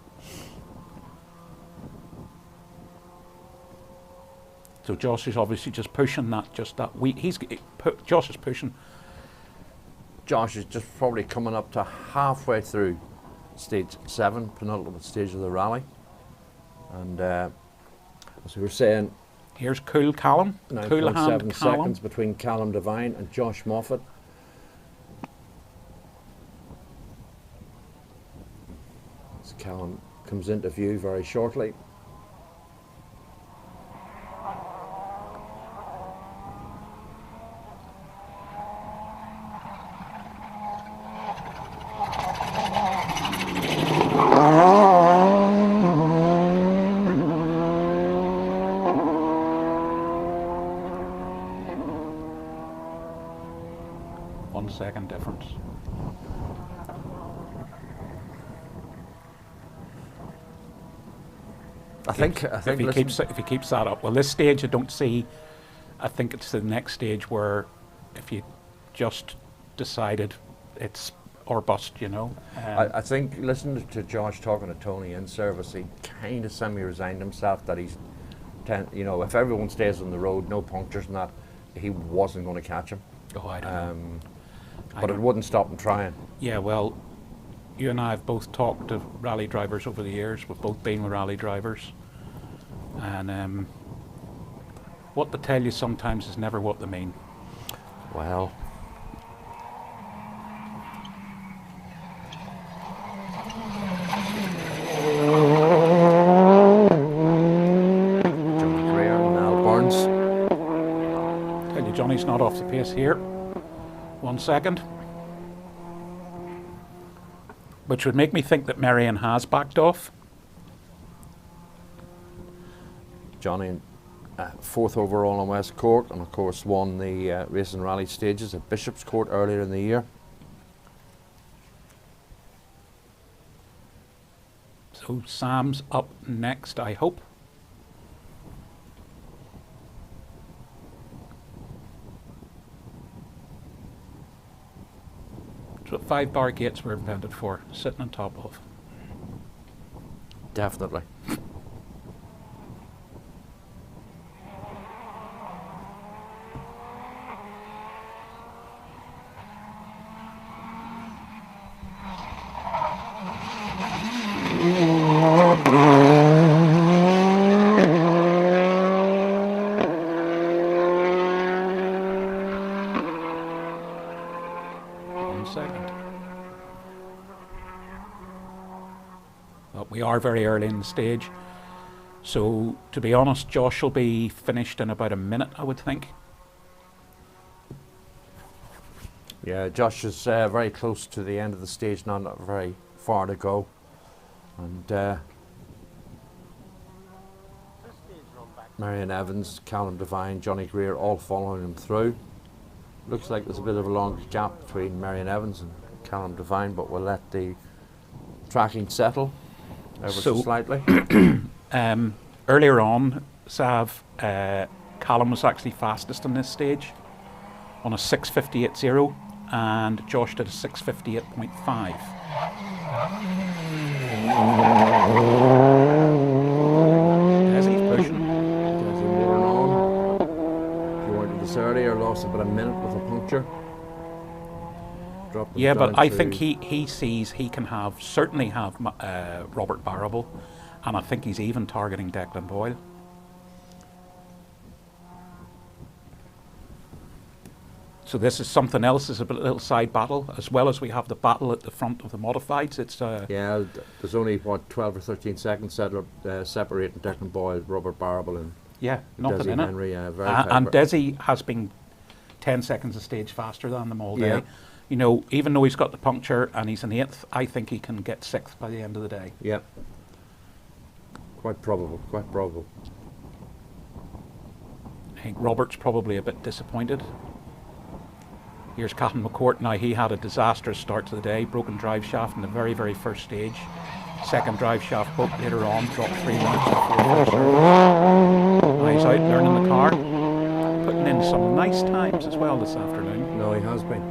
So Josh is obviously just pushing that, Josh is pushing. Josh is just probably coming up to halfway through stage 7, penultimate stage of the rally. And as we were saying, here's Cool Callum. Cool hand 9.7 Callum. seconds between Callum Devine and Josh Moffat. As Callum comes into view very shortly. Second difference. I think if he keeps that up. Well, this stage I don't see. I think it's the next stage where if you just decided it's or bust, you know. I think listening to Josh talking to Tony in service, he kind of semi-resigned himself that he's, you know, if everyone stays on the road, no punctures and that, he wasn't going to catch him. Oh, I don't know. But it wouldn't stop him trying. Yeah, well, you and I have both talked to rally drivers over the years. We've both been with rally drivers. And what they tell you sometimes is never what they mean. Well. Johnny Greer and Al Burns. Tell you, Johnny's not off the pace here. 1 second. Which would make me think that Marion has backed off. Johnny, 4th overall on West Cork, and of course won the race and rally stages at Bishop's Court earlier in the year. So Sam's up next, I hope. That's what 5-bar gates were invented for, sitting on top of. Definitely. We are very early in the stage, so to be honest, Josh will be finished in about a minute, I would think. Yeah, Josh is very close to the end of the stage now, not very far to go. And Marion Evans, Callum Devine, Johnny Greer all following him through. Looks like there's a bit of a long gap between Marion Evans and Callum Devine, but we'll let the tracking settle ever so slightly. Earlier on, Sav, Callum was actually fastest in this stage on a 6:58.0, and Josh did a 6:58.5. Desi's pushing. Desi moving on. He wanted this earlier, lost about a minute with a puncture. Yeah, but I think he sees he can certainly have Robert Barrable, and I think he's even targeting Declan Boyle. So this is something else, is a little side battle, as well as we have the battle at the front of the modifieds. It's yeah, there's only, what, 12 or 13 seconds separating Declan Boyle, Robert Barrable and nothing Desi in Henry. it. And Desi has been 10 seconds a stage faster than them all day. Yeah. You know, even though he's got the puncture and he's in 8th, I think he can get 6th by the end of the day. Yeah. Quite probable, quite probable. I think Robert's probably a bit disappointed. Here's Captain McCourt now. He had a disastrous start to the day. Broken drive shaft in the very, very first stage. Second drive shaft broke later on. Dropped 3 minutes before first. Now he's out learning the car. Putting in some nice times as well this afternoon. No, he has been.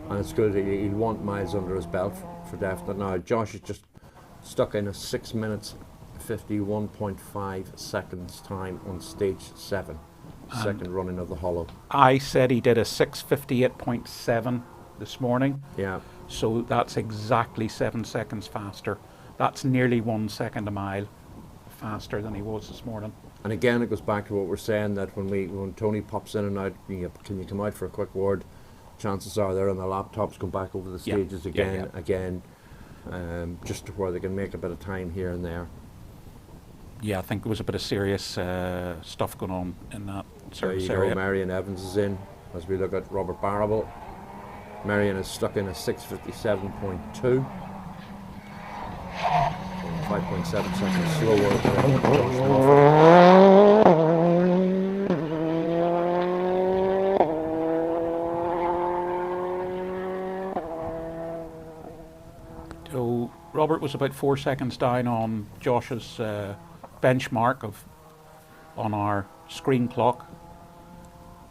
And it's good. He'll want miles under his belt for definite. Now, Josh is just stuck in a 6 minutes 51.5 seconds time on stage 7. Second running of the hollow. I said he did a 6:58.7 this morning. Yeah. So that's exactly 7 seconds faster. That's nearly 1 second a mile faster than he was this morning. And again, it goes back to what we're saying, that when Tony pops in and out, can you come out for a quick word? Chances are they're on the laptops, come back over the stages again, just to where they can make a bit of time here and there. Yeah, I think there was a bit of serious stuff going on in that service There you area. go, Marion Evans is in as we look at Robert Barrable. Marion is stuck in a 6:57.2. 5.7 seconds slower than Josh Moffat. So Robert was about 4 seconds down on Josh's benchmark on our screen clock,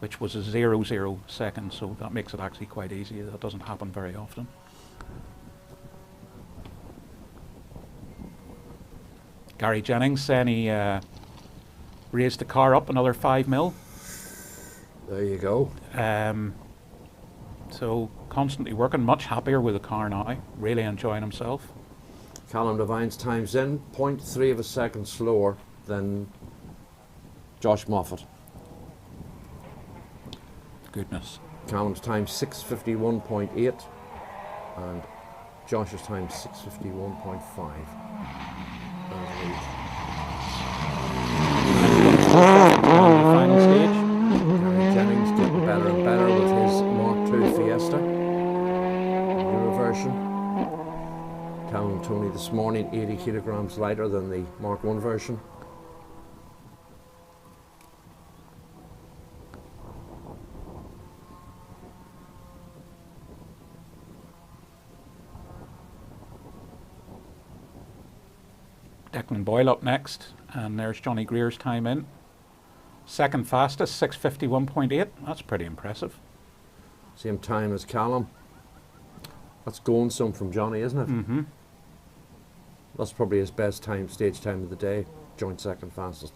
which was a 00 second, so that makes it actually quite easy. That doesn't happen very often. Gary Jennings saying he raised the car up another 5 mil. There you go. So constantly working, much happier with the car now, really enjoying himself. Callum Devine's time's in 0.3 of a second slower than Josh Moffat. Goodness. Callum's time 6:51.8 and Josh's time 6:51.5. Final stage. Gary Jennings getting better and better with his Mark II Fiesta Euro version. Callum Tony this morning 80 kilograms lighter than the Mark I version. Declan Boyle up next, and there's Johnny Greer's time in. Second fastest, 6:51.8. That's pretty impressive. Same time as Callum. That's going some from Johnny, isn't it? Mm-hmm. That's probably his best time, stage time of the day. Joint second fastest.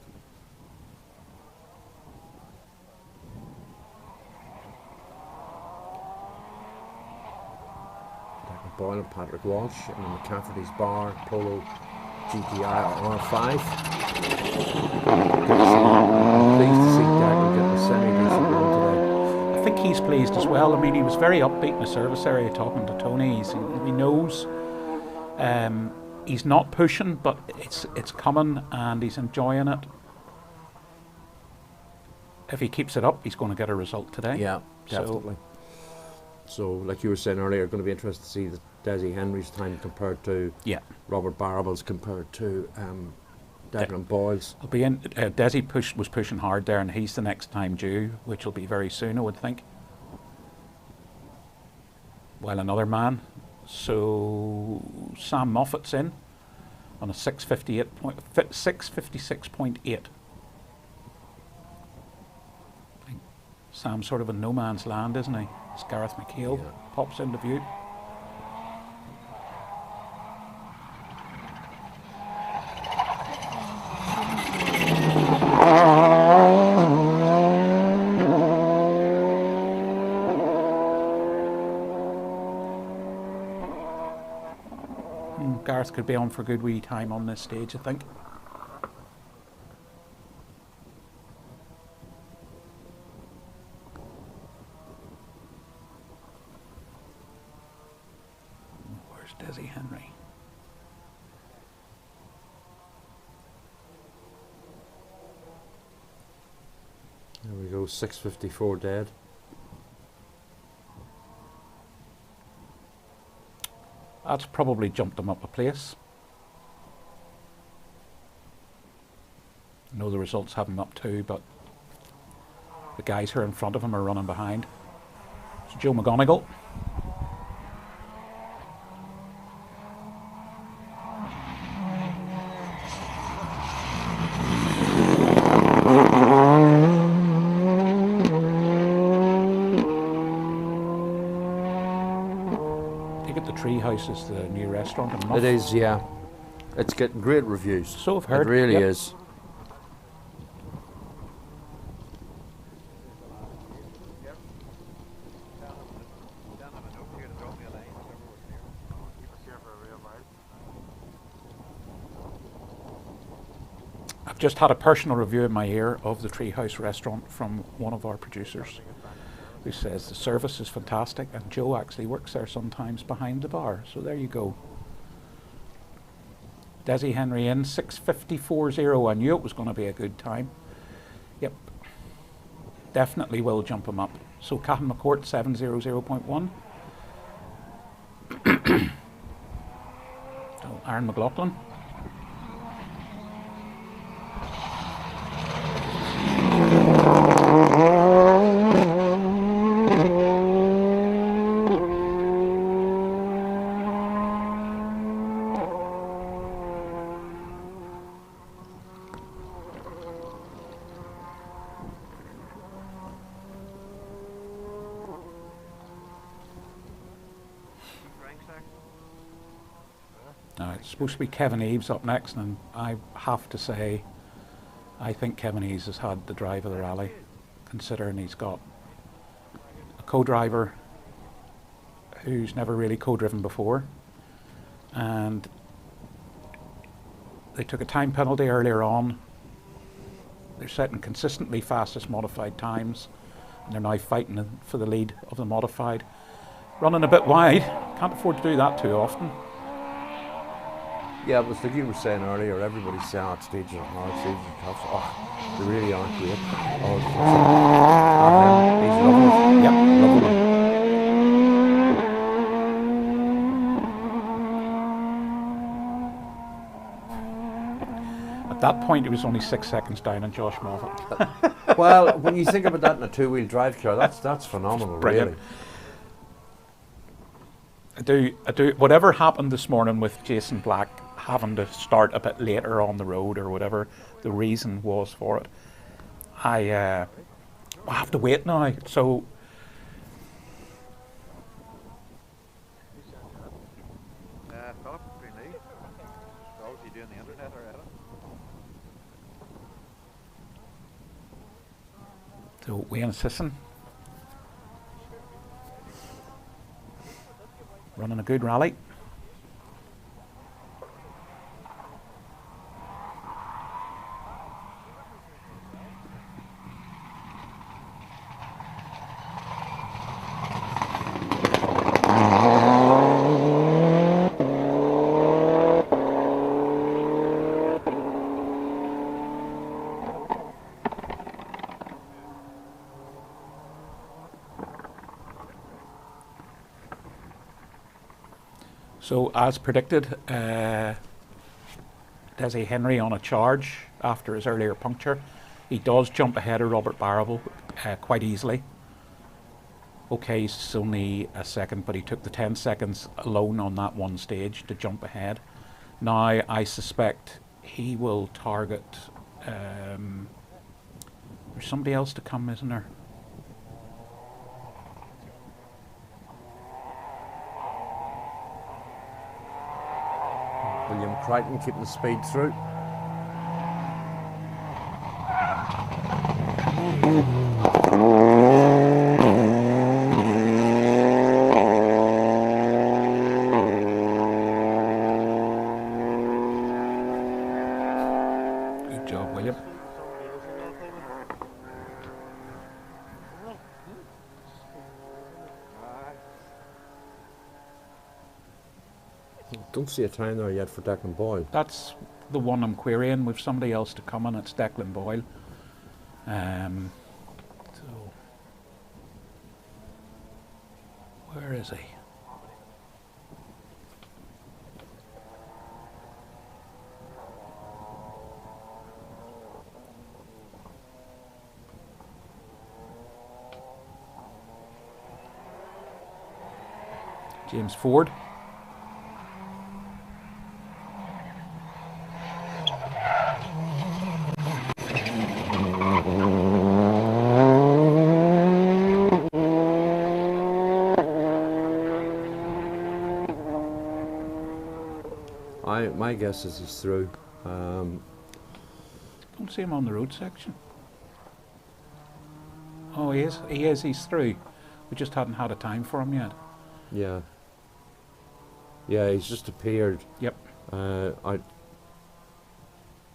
Declan Boyle and Patrick Walsh in the McCafferty's Bar Polo GTI R5. Pleased to see Declan get the semi-decent run today. I think he's pleased as well. I mean, he was very upbeat in the service area talking to Tony. He knows he's not pushing, but it's coming and he's enjoying it. If he keeps it up, he's going to get a result today. Yeah, definitely. So, like you were saying earlier, going to be interested to see the Desi Henry's time compared to Robert Barrable's compared to Declan Boyle's. I'll be in. Desi was pushing hard there, and he's the next time due, which will be very soon, I would think. Well, another man. So Sam Moffat's in on a 6:56.8. Sam's sort of in no man's land, isn't he? It's Gareth McHale pops into view. Gareth could be on for a good wee time on this stage, I think. Where's Desi Henry? There we go. So 6:54 dead. That's probably jumped him up a place. I know the results have him up too, but the guys who are in front of him are running behind. So Joe McGonigal. Treehouse is the new restaurant in Muff. It is, yeah. It's getting great reviews. So I've heard. It really is. I've just had a personal review in my ear of the Treehouse restaurant from one of our producers, who says the service is fantastic, and Joe actually works there sometimes behind the bar. So there you go. Desi Henry in 6:54.0. I knew it was going to be a good time. Yep, definitely will jump him up. So Catherine McCourt 7:00.1. So Aaron McLaughlin. Now it's supposed to be Kevin Eves up next, and I have to say I think Kevin Eves has had the drive of the rally, considering he's got a co-driver who's never really co-driven before, and they took a time penalty earlier on. They're setting consistently fastest modified times, and they're now fighting for the lead of the modified. Running a bit wide, can't afford to do that too often. Yeah, it was like you were saying earlier, everybody's saying our stages are hard, stages are tough. Oh, they really aren't great. Oh, he's loving it. Yep, loving it. At that point, it was only 6 seconds down on Josh Moffat. Well, when you think about that in a two-wheel drive car, that's phenomenal, brilliant. Really. I do. Whatever happened this morning with Jason Black having to start a bit later on the road, or whatever the reason was for it, I have to wait now. So Philip, Green Lee. So you doing the internet or edit? So Wayne Sisson running a good rally. So, as predicted, Desi Henry on a charge after his earlier puncture. He does jump ahead of Robert Barrable quite easily. Okay, it's only a second, but he took the 10 seconds alone on that one stage to jump ahead. Now, I suspect he will target... there's somebody else to come, isn't there? William Crichton keeping the speed through. Good job, William. Don't see a time there yet for Declan Boyle. That's the one I'm querying. With somebody else to come in, it's Declan Boyle. Where is he? James Ford. My guess is he's through. Don't see him on the road section. Oh, he is. He's through. We just hadn't had a time for him yet. Yeah. Yeah, he's just appeared. Yep. Out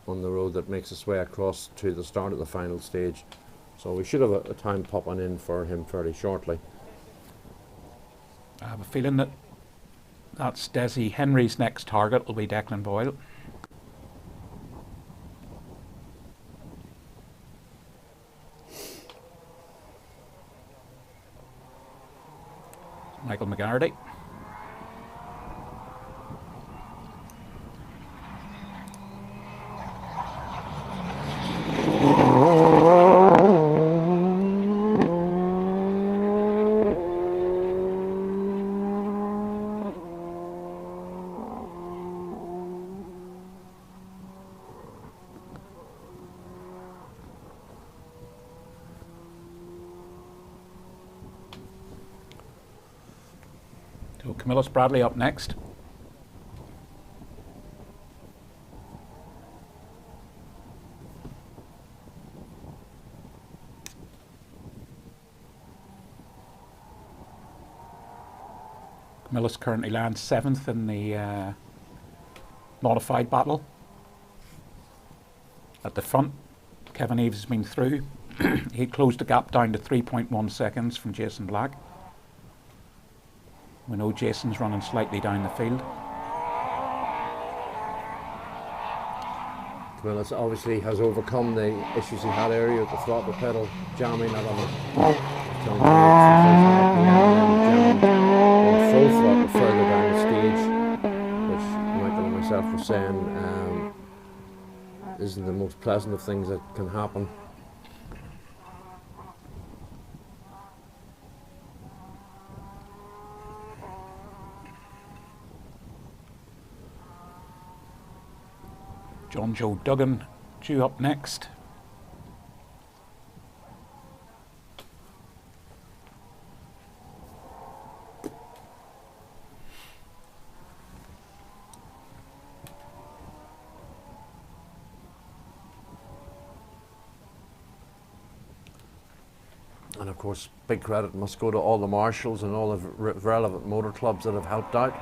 on the road that makes its way across to the start of the final stage. So we should have a time popping in for him fairly shortly. I have a feeling that that's Desi Henry's next target will be Declan Boyle. Michael McGarity. So Camillus Bradley up next. Camillus currently lands 7th in the modified battle. At the front, Kevin Eves has been through. He closed the gap down to 3.1 seconds from Jason Black. We know Jason's running slightly down the field. Camillus obviously has overcome the issues he had earlier with the throttle pedal jamming that on the full throttle further down the stage, which Michael and myself were saying isn't the most pleasant of things that can happen. John Joe Duggan due up next. And of course, big credit must go to all the marshals and all the relevant motor clubs that have helped out.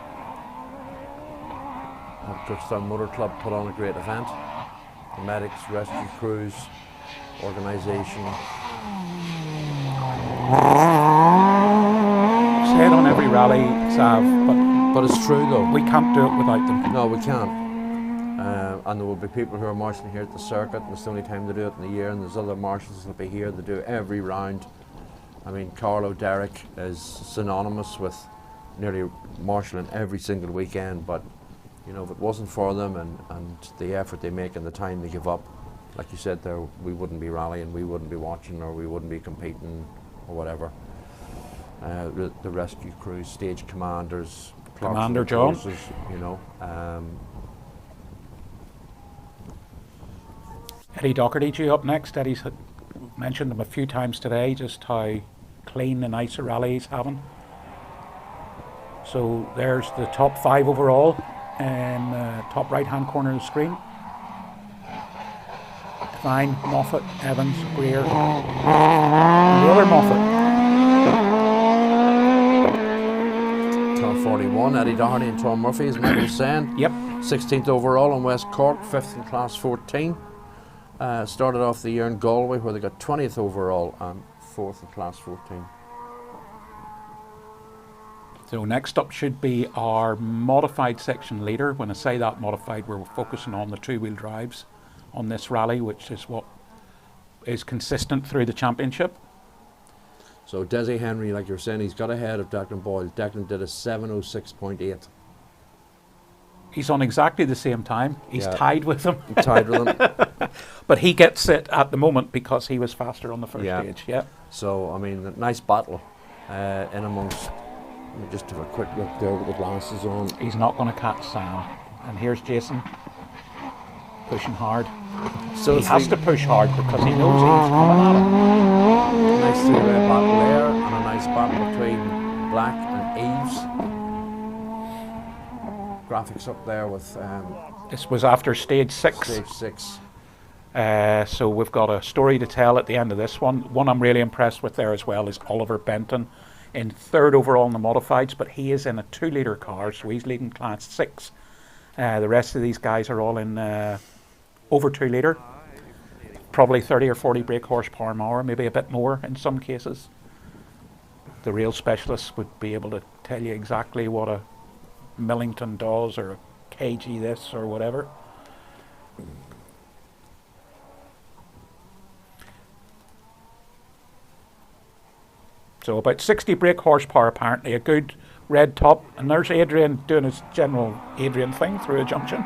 Brookstown Motor Club put on a great event. The medics, rescue crews, organisation. Say it on every rally, Sav, but it's true though. We can't do it without them. No, we can't. And there will be people who are marshalling here at the circuit, and it's the only time they do it in the year, and there's other marshals that will be here that do it every round. I mean, Carlo Derrick is synonymous with nearly marshalling every single weekend, but you know, if it wasn't for them and the effort they make and the time they give up, like you said there, we wouldn't be rallying, we wouldn't be watching, or we wouldn't be competing, or whatever. The rescue crews, stage commanders, Commander John, courses, you know. Eddie Doherty due up next. Eddie's mentioned him a few times today, just how clean and nice a rally he's having. So there's the top 5 overall in the top right hand corner of the screen. Devine, Moffat, Evans, Greer, and the other Moffat. Top 41, Eddie Doherty and Tom Murphy, as Michael was saying. Yep. 16th overall in West Cork, 5th in class 14. Started off the year in Galway where they got 20th overall and 4th in class 14. So next up should be our modified section leader. When I say that modified, we're focusing on the 2-wheel drives on this rally, which is what is consistent through the championship. So Desi Henry, like you're saying, he's got ahead of Declan Boyle. Declan did a 7:06.8. He's on exactly the same time. He's tied with him. Tied with him. But he gets it at the moment because he was faster on the first stage. Yeah. So, I mean, a nice battle in amongst. Let me just have a quick look there with the glasses on. He's not going to catch Sam. And here's Jason pushing hard. So he has to push hard because he knows he's coming at him. Nice three-way battle there, and a nice battle between Black and Eves. Graphics up there with. This was after stage 6. Stage 6. So we've got a story to tell at the end of this one. One I'm really impressed with there as well is Oliver Benton in 3rd overall in the modifieds, but he is in a 2-litre car, so he's leading class 6. The rest of these guys are all in over 2 litre, probably 30 or 40 brake horsepower an hour, maybe a bit more in some cases. The real specialists would be able to tell you exactly what a Millington does or a kg this or whatever. So about 60 brake horsepower apparently, a good red top, and there's Adrian doing his general Adrian thing through a junction.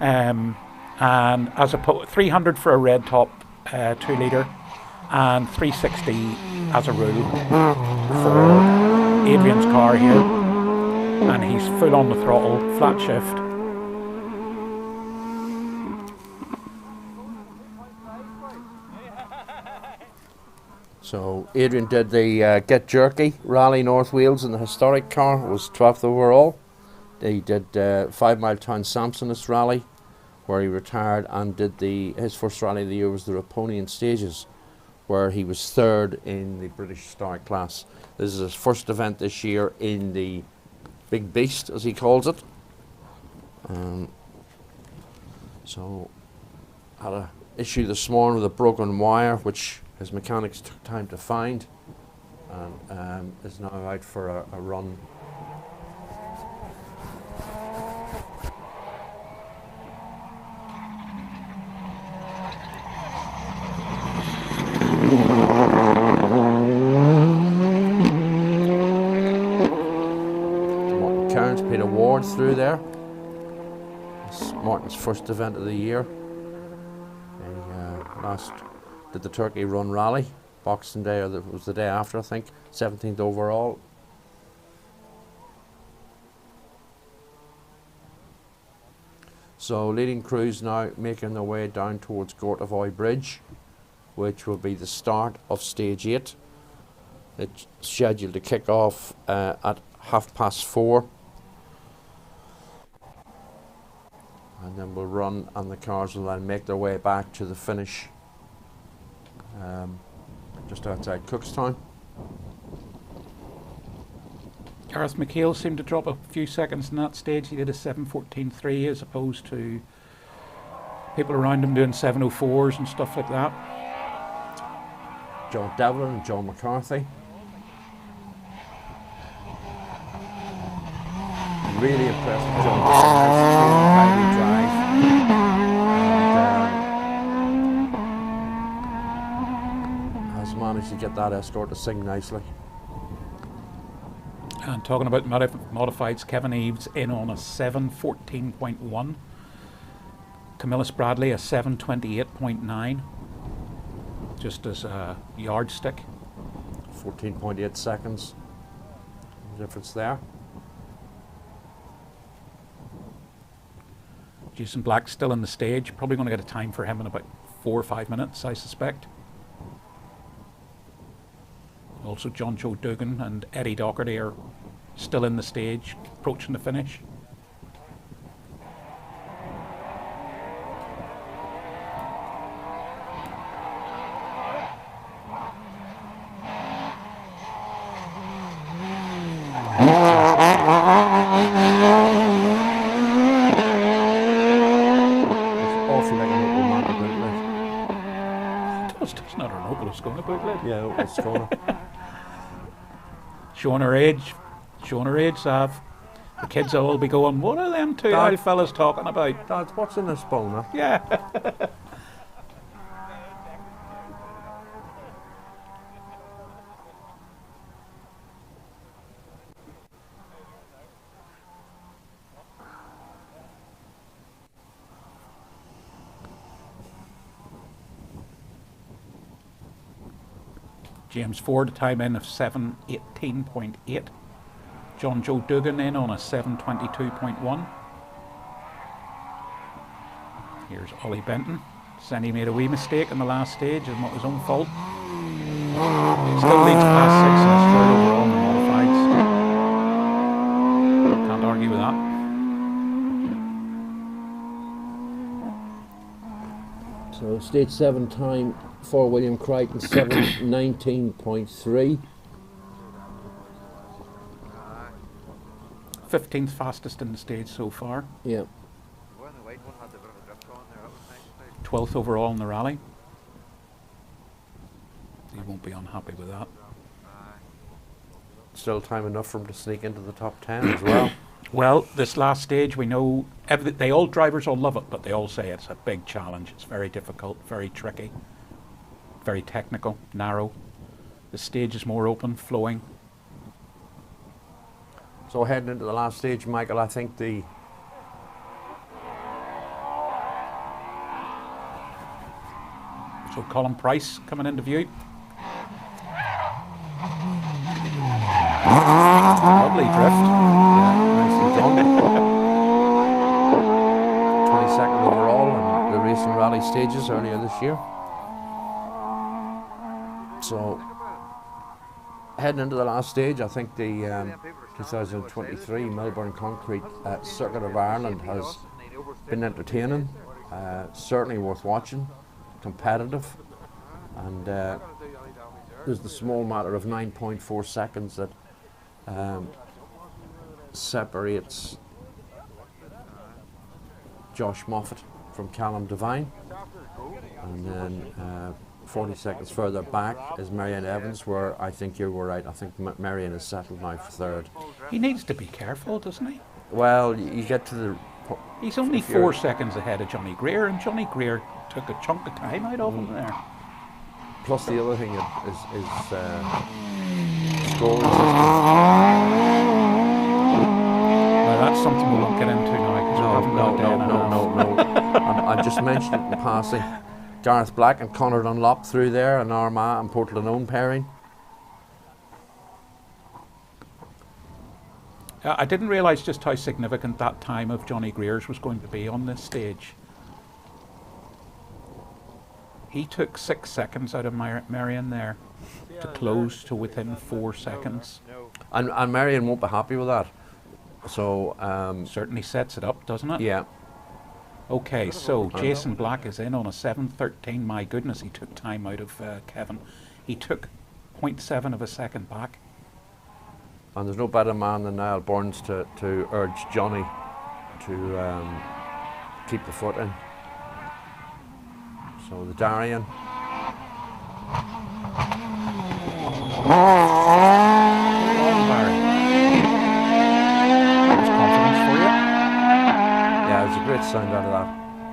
And as a 300 for a red top 2 litre and 360 as a rule for Adrian's car here, and he's full on the throttle, flat shift. So Adrian did the Get Jerky Rally North Wales in the historic car. It was 12th overall. He did 5 Mile Town Samsonist Rally, where he retired, and did his first rally of the year was the Raponian Stages, where he was 3rd in the British Historic class. This is his first event this year in the Big Beast, as he calls it. So had an issue this morning with a broken wire, which his mechanics took time to find, and is now out for a run. Cairns paid awards through there. It's Martin's first event of the year. Last did the Turkey Run Rally, Boxing Day, or it was the day after, I think, 17th overall. So leading crews now making their way down towards Gortavoy Bridge, which will be the start of stage 8. It's scheduled to kick off at 4:30. And then we'll run, and the cars will then make their way back to the finish just outside Cookstown. Gareth McHale seemed to drop a few seconds in that stage. He did a 7:14.3 as opposed to people around him doing 7:04s and stuff like that. John Devlin and John McCarthy. Really impressed with John. Highly drive. And has managed to get that escort to sing nicely. And talking about modifieds, Kevin Eves in on a 7:14.1. Camillus Bradley a 7:28.9. Just as a yardstick. 14.8 seconds. Difference there. Jason Black still in the stage. Probably going to get a time for him in about 4 or 5 minutes, I suspect. Also John Joe Dugan and Eddie Docherty are still in the stage, approaching the finish. It's not an Opel, it's going to bootleg. Yeah, it's going to. Showing her age, Sav. The kids will all be going, what are them two old fellas talking about? Dad, what's in this boner? Yeah. James Ford, a time in of 7:18.8. John Joe Duggan in on a 7:22.1. Here's Ollie Benton. Senny made a wee mistake in the last stage and not his own fault. Still leads class 6 and is third overall in the modifieds. Can't argue with that. So stage 7 time for William Crichton, 7:19.3. 15th fastest in the stage so far. Yeah. 12th overall in the rally. He won't be unhappy with that. Still time enough for him to sneak into the top 10 as well. Well, this last stage, we know drivers all love it, but they all say it's a big challenge. It's very difficult, very tricky, very technical, narrow. The stage is more open, flowing. So heading into the last stage, Michael, I think So Colin Price coming into view. Lovely drift. Yeah, nicely done. 22nd overall in the racing rally stages earlier this year. So heading into the last stage, I think the 2023 Milburn Concrete Circuit of Ireland has been entertaining, certainly worth watching, competitive, and there's the small matter of 9.4 seconds that separates Josh Moffat from Callum Devine, and then 40 seconds further back is Marion Evans, where I think you were right. I think Marion is settled now for third. He needs to be careful, doesn't he? Well, you get to the... He's only 4 seconds ahead of Johnny Greer, and Johnny Greer took a chunk of time out of him there. Plus the other thing is scoring system. Now that's something we won't get into now, because we haven't got a day and a half. I just mentioned it in passing. Gareth Black and Conor Dunlop through there, and Armagh and Portlanone pairing. I didn't realise just how significant that time of Johnny Greer's was going to be on this stage. He took 6 seconds out of Marion there to close to within 4 seconds. And Marion won't be happy with that. So certainly sets it up, doesn't it? Yeah. Okay, so Jason Black is in on a 7:13. My goodness, he took time out of Kevin. He took 0.7 of a second back. And there's no better man than Niall Burns to urge Johnny to keep the foot in. So the Darien. Yeah, there's a great sound out of that.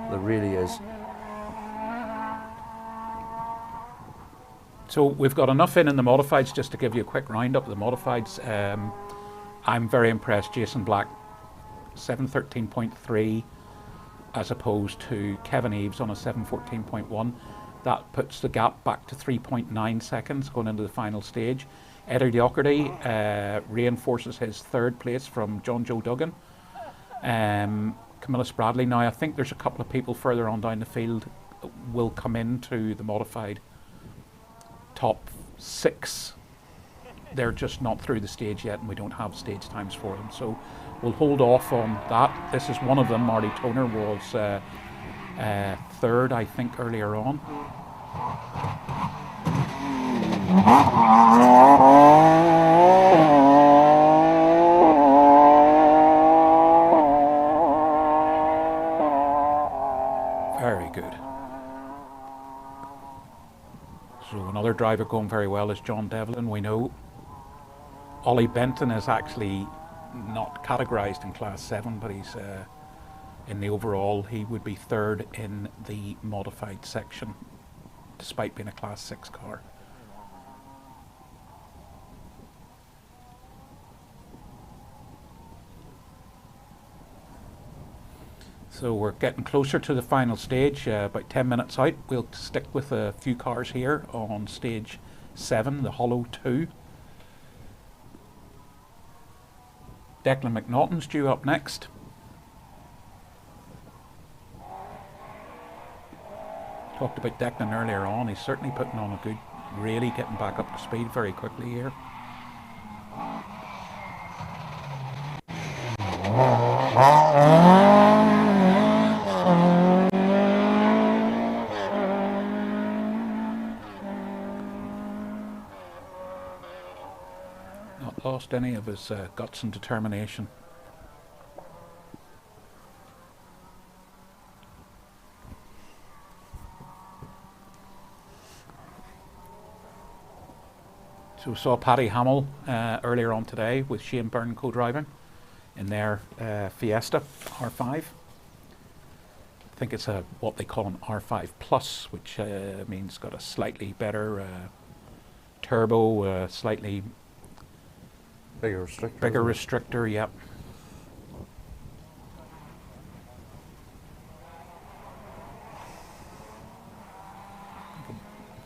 There really is. So we've got enough in the modifieds just to give you a quick roundup of the modifieds. I'm very impressed. Jason Black, 7:13.3, as opposed to Kevin Eves on a 7:14.1. That puts the gap back to 3.9 seconds going into the final stage. Eddie Docherty reinforces his third place from John Joe Duggan. Camillus Bradley. Now I think there's a couple of people further on down the field will come into the modified top 6. They're just not through the stage yet, and we don't have stage times for them, so we'll hold off on that. This is one of them. Marty Toner was third, I think, earlier on. Very good. So another driver going very well is John Devlin, we know. Ollie Benton is actually not categorised in Class 7, but he's in the overall, he would be third in the modified section, despite being a Class 6 car. So we're getting closer to the final stage, about 10 minutes out. We'll stick with a few cars here on stage 7, the Hollow 2. Declan McNaughton's due up next. Talked about Declan earlier on. He's certainly putting on a good, really getting back up to speed very quickly here. Not lost any of his guts and determination. So we saw Paddy Hamill earlier on today with Shane Byrne co-driving in their Fiesta R5. I think it's what they call an R5 Plus, which means got a slightly better turbo, slightly bigger restrictor. Bigger restrictor, yep.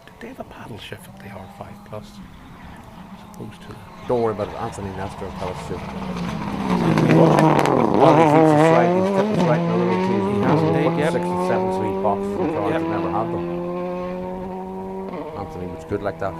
Did they have a paddle shift at the R5 Plus? Opposed to Don't worry about it, Anthony Nestor will tell us soon. Well, he thinks he's right, he's kept us right in a little team. He has indeed, yep. 6 and 7 speed boxes in cars, yep. He never had them. Anthony was good like that.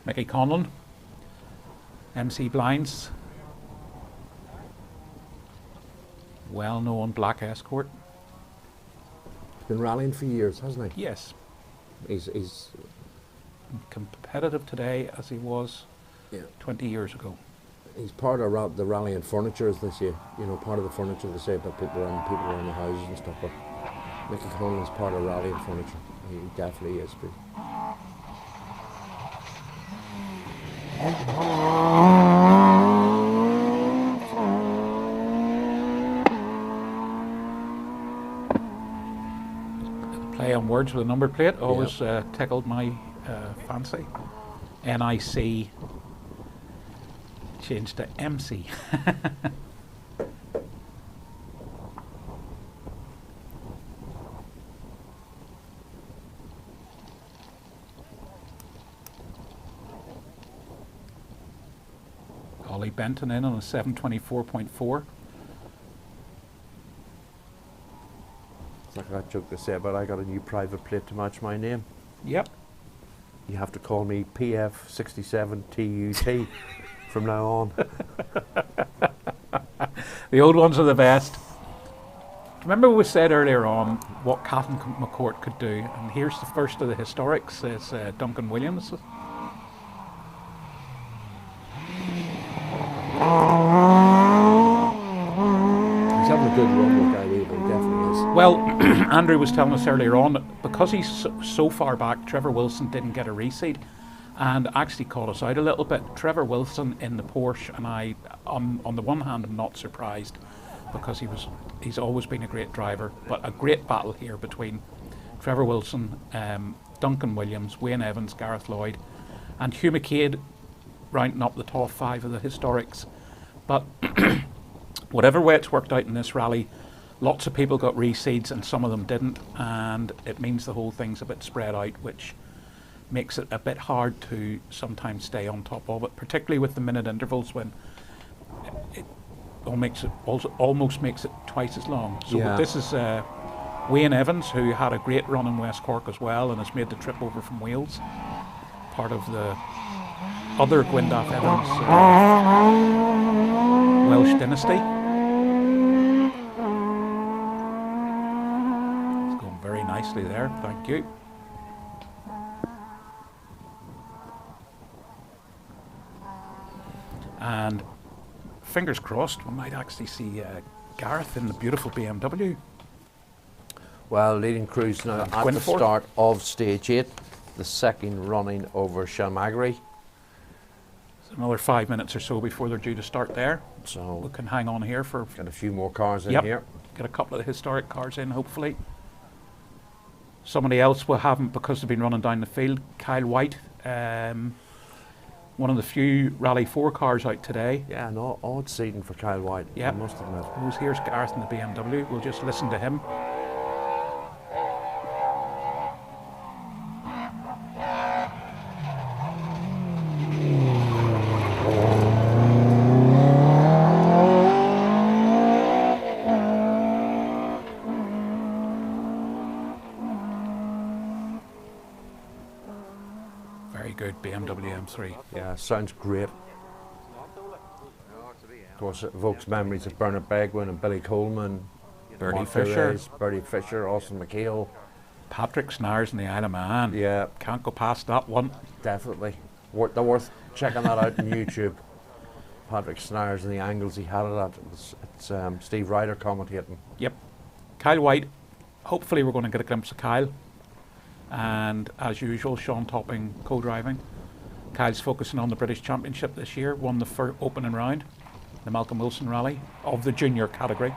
Mickey Conlon, MC Blinds, well-known black escort. He's been rallying for years, hasn't he? Yes. He's competitive today as he was 20 years ago. He's part of the rallying furniture this year. You know, part of the furniture they say about people around the houses and stuff. But Mickey Conlon's part of rallying furniture. He definitely is. Play on words with a number plate always tickled my fancy. NIC changed to MC. Ollie Benton in on a 724.4. It's like that joke they say about I got a new private plate to match my name. Yep. You have to call me PF67TUT from now on. The old ones are the best. Remember we said earlier on what Catherine McCourt could do, and here's the first of the historics, is Duncan Williams. He's having a good run with Guy Weaver, he definitely is. Well, Andrew was telling us earlier on that because he's so far back, Trevor Wilson didn't get a reseed and actually caught us out a little bit. Trevor Wilson in the Porsche, and I, on the one hand, I'm not surprised because he's always been a great driver, but a great battle here between Trevor Wilson, Duncan Williams, Wayne Evans, Gareth Lloyd, and Hugh McCabe rounding up the top 5 of the historics. But whatever way it's worked out in this rally, lots of people got reseeds and some of them didn't, and it means the whole thing's a bit spread out, which makes it a bit hard to sometimes stay on top of it, particularly with the minute intervals when it almost makes it twice as long. So this is Wayne Evans, who had a great run in West Cork as well and has made the trip over from Wales, part of the other Gwyndaf Evans Welsh dynasty. It's going very nicely there, thank you. And fingers crossed we might actually see Gareth in the beautiful BMW. Well, leading crews now at the start of stage 8, the second running over Shelmaggery. Another 5 minutes or so before they're due to start there. So we can hang on here for... Get a few more cars in here. Get a couple of the historic cars in, hopefully. Somebody else we haven't because they've been running down the field, Kyle White. One of the few Rally 4 cars out today. Yeah, an odd seating for Kyle White, I must admit. Here's Gareth in the BMW. We'll just listen to him. Good BMW M3. Yeah, sounds great. Of course, it evokes memories of Bernard Begwin and Billy Coleman, Bertie Mark Fisher, Perez, Bertie Fisher, Austin McHale, Patrick Snars in the Isle of Man. Yeah, can't go past that one. Definitely, they're worth checking that out on YouTube. Patrick Snars and the angles he had it at. It's Steve Ryder commentating. Yep, Kyle White. Hopefully, we're going to get a glimpse of Kyle. And as usual, Sean Topping co-driving. Kyle's focusing on the British Championship this year, won the opening round, the Malcolm Wilson Rally of the junior category.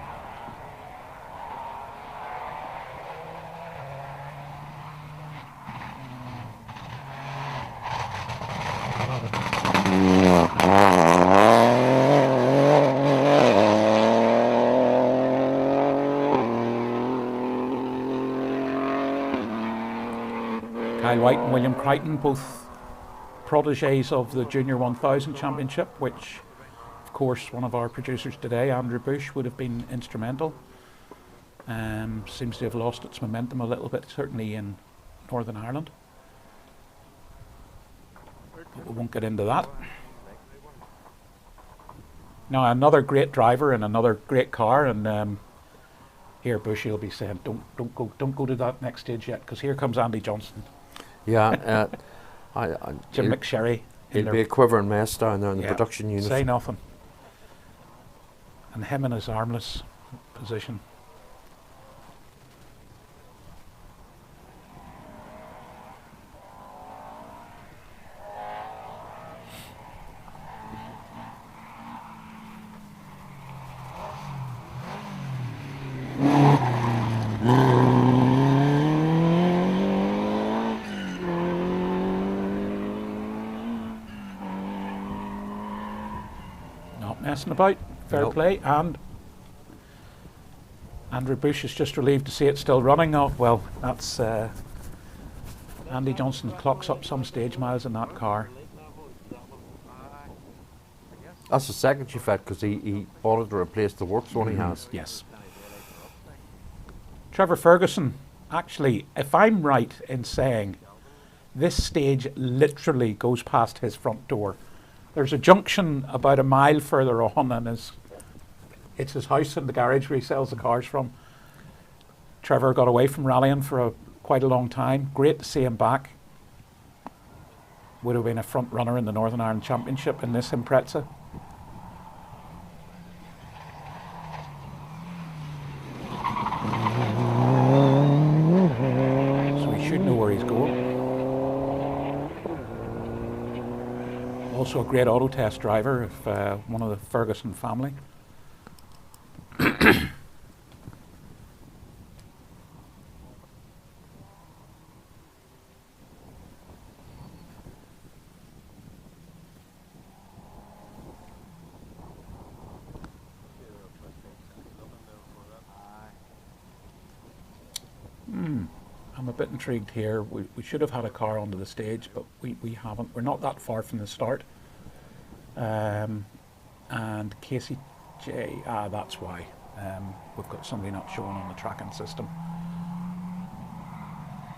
Kyle White and William Crichton, both proteges of the Junior 1000 Championship, which, of course, one of our producers today, Andrew Bush, would have been instrumental. Seems to have lost its momentum a little bit, certainly in Northern Ireland. But we won't get into that. Now, another great driver and another great car, and here Bushy will be saying, don't go to that next stage yet, because here comes Andy Johnson. Yeah, Jim McSherry. He'll be a quivering mess down there in the production unit. Say nothing. And him in his armless position. Messing about, fair play, and Andrew Bush is just relieved to see it still running. Oh, well, that's Andy Johnson clocks up some stage miles in that car. That's the second chief had, because he bought it to replace the works one he has. Yes. Trevor Ferguson, actually, if I'm right in saying this stage literally goes past his front door. There's a junction about a mile further on, and it's his house and the garage where he sells the cars from. Trevor got away from rallying for quite a long time. Great to see him back. Would have been a front runner in the Northern Ireland Championship in this Impreza. So he should know where he's going. Also a great auto test driver of one of the Ferguson family. I'm a bit intrigued here. We should have had a car onto the stage, but we haven't. We're not that far from the start. And Casey J, that's why. We've got somebody not showing on the tracking system.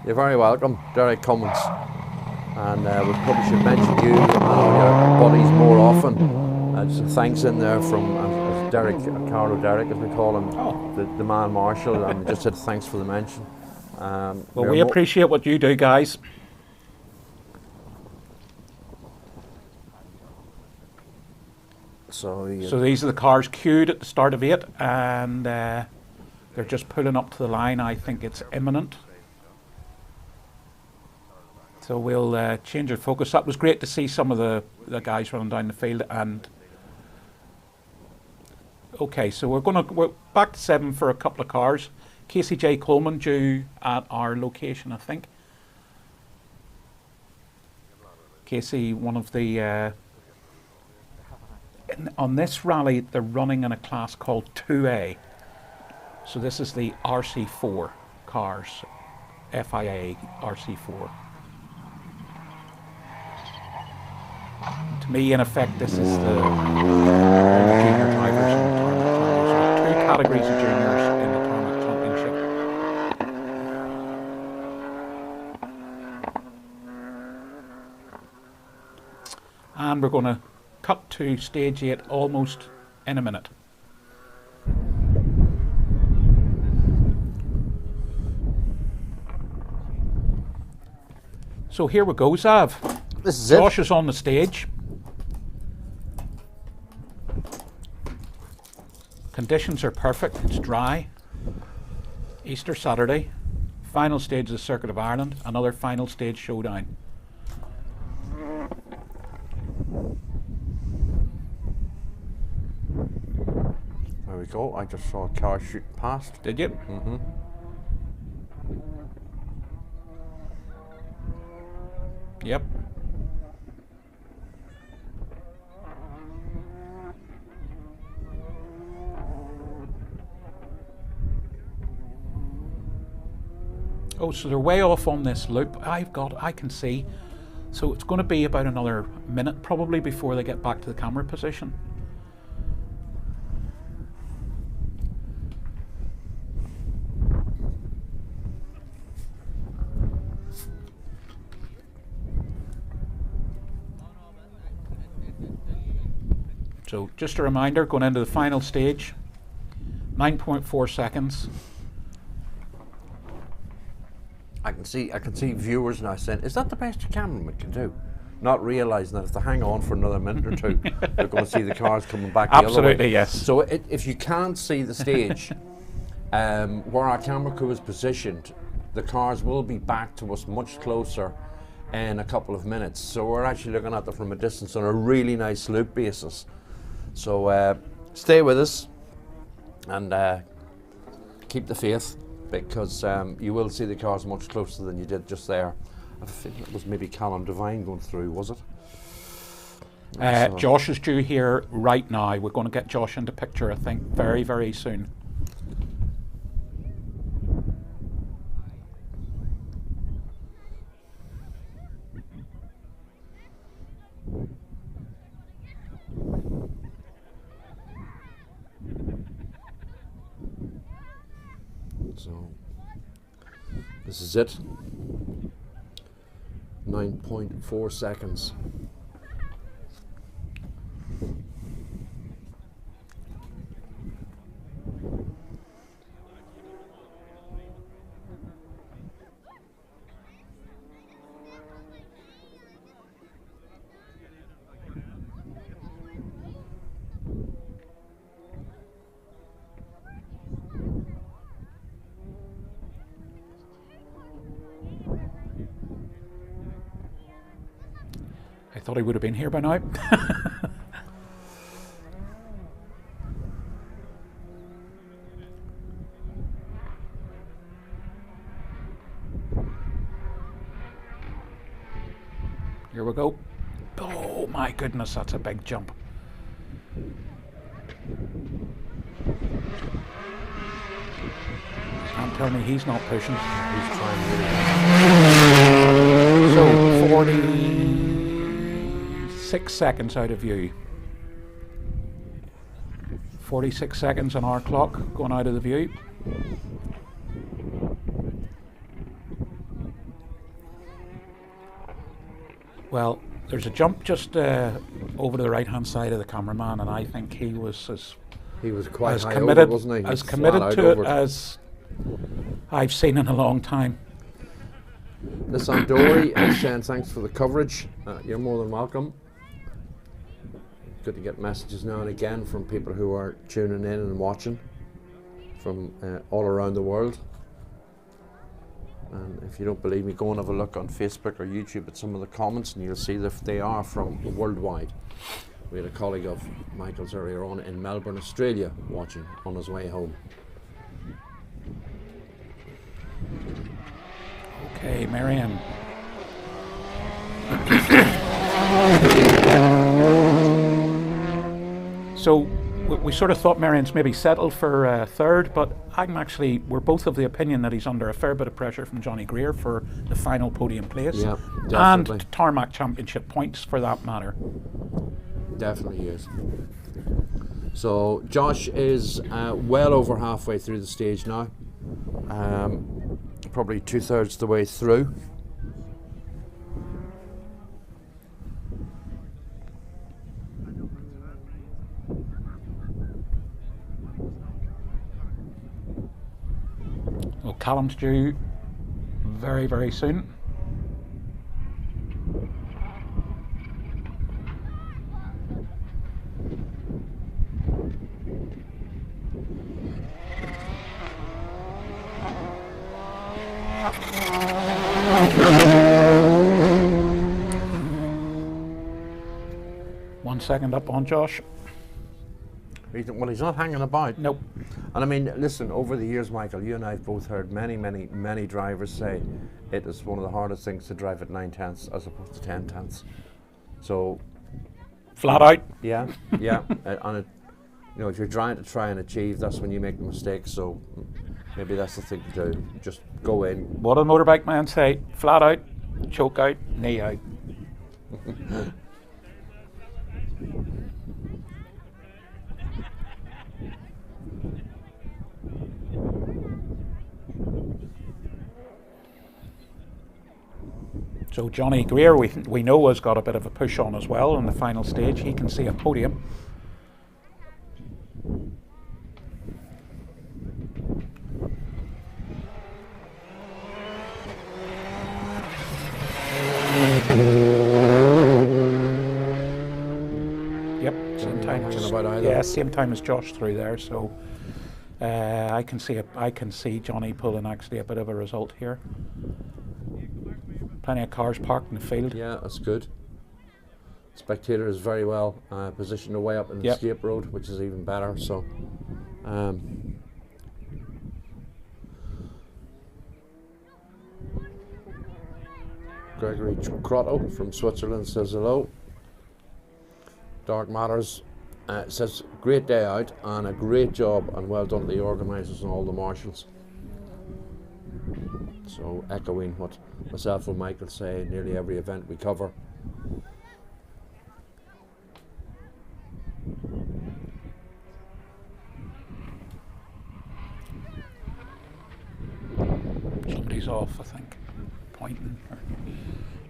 You're very welcome, Derek Cummins. And we probably should mention you and all your buddies more often. Just thanks in there from Derek, Carlo Derek as we call him, the man Marshall, and just said thanks for the mention. Well, we appreciate what you do, guys. So these are the cars queued at the start of 8, and they're just pulling up to the line. I think it's imminent. So we'll change our focus. That was great to see some of the guys running down the field. And okay, so we're back to 7 for a couple of cars. Casey J. Coleman due at our location, I think. Casey, one of the... on this rally, they're running in a class called 2A. So this is the RC4 cars, FIA RC4. To me, in effect, this is the junior drivers in the Tarmac Championship. Two categories of juniors in the Tarmac Championship. And we're going to cut to stage 8 almost in a minute. So here we go, Zav. This is Josh is on the stage. Conditions are perfect. It's dry. Easter Saturday. Final stage of the Circuit of Ireland. Another final stage showdown. There we go. I just saw a car shoot past. Did you? Mm-hmm. Yep. Oh, so they're way off on this loop. I can see. So it's going to be about another minute probably before they get back to the camera position. So just a reminder, going into the final stage, 9.4 seconds. I can see viewers now saying, is that the best your cameraman can do? Not realising that if they hang on for another minute or two, they're going to see the cars coming back the other way. Absolutely, yes. So if you can't see the stage, where our camera crew is positioned, the cars will be back to us much closer in a couple of minutes. So we're actually looking at them from a distance on a really nice loop basis. So stay with us and keep the faith, because you will see the cars much closer than you did just there. I think it was maybe Callum Devine going through, was it? Josh is due here right now. We're going to get Josh into picture, I think, very, very soon. So this is it. 9.4 seconds. I thought he would have been here by now. Here we go. Oh my goodness, that's a big jump. Can't tell me he's not pushing. He's trying really hard. So 46 seconds out of view. 46 seconds on our clock going out of the view. Well, there's a jump just over to the right-hand side of the cameraman, and I think he was quite high committed, over, wasn't he? as committed to it as I've seen in a long time. Miss Andori is saying thanks for the coverage. You're more than welcome. Good to get messages now and again from people who are tuning in and watching from all around the world. And if you don't believe me, go and have a look on Facebook or YouTube at some of the comments, and you'll see that they are from worldwide. We had a colleague of Michael's earlier on in Melbourne, Australia, watching on his way home. Okay, Marion. So we sort of thought Marion's maybe settled for third, but we're both of the opinion that he's under a fair bit of pressure from Johnny Greer for the final podium place. Yeah, definitely. And Tarmac Championship points for that matter. Definitely is. So Josh is well over halfway through the stage now. Probably 2/3 the way through. Well, Callum's due very, very soon. One second up on Josh. Well, he's not hanging about. Nope. And I mean, listen, over the years, Michael, you and I have both heard many drivers say it is one of the hardest things to drive at 9/10 as opposed to 10/10. So, flat out. Yeah, yeah. And it, you know, if you're trying to achieve, that's when you make the mistake. So maybe that's the thing to do. Just go in. What did motorbike man say? Flat out, choke out, knee out. So Johnny Greer, we know, has got a bit of a push on as well in the final stage. He can see a podium. Yep, same time. Yeah, same time as Josh through there. So I can see Johnny pulling actually a bit of a result here. Plenty of cars parked in the field. Yeah, that's good. Spectator is very well positioned away up in the escape road, which is even better. So, Gregory Crotto from Switzerland says hello. Dark Matters says great day out and a great job and well done to the organisers and all the marshals. So echoing what myself and Michael say, nearly every event we cover. Somebody's off, I think, pointing. Or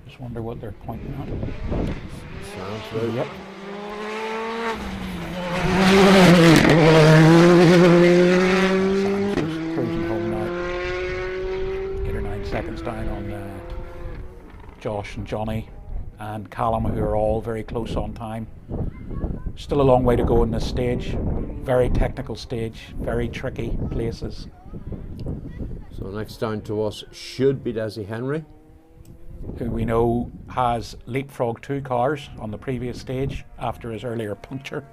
just wonder what they're pointing at. Sounds right. Yep. Cruising home now. 8 or 9 seconds down on Josh and Johnny and Callum, who are all very close on time. Still a long way to go in this stage. Very technical stage, very tricky places. So next down to us should be Desi Henry, who we know has leapfrogged 2 cars on the previous stage after his earlier puncture.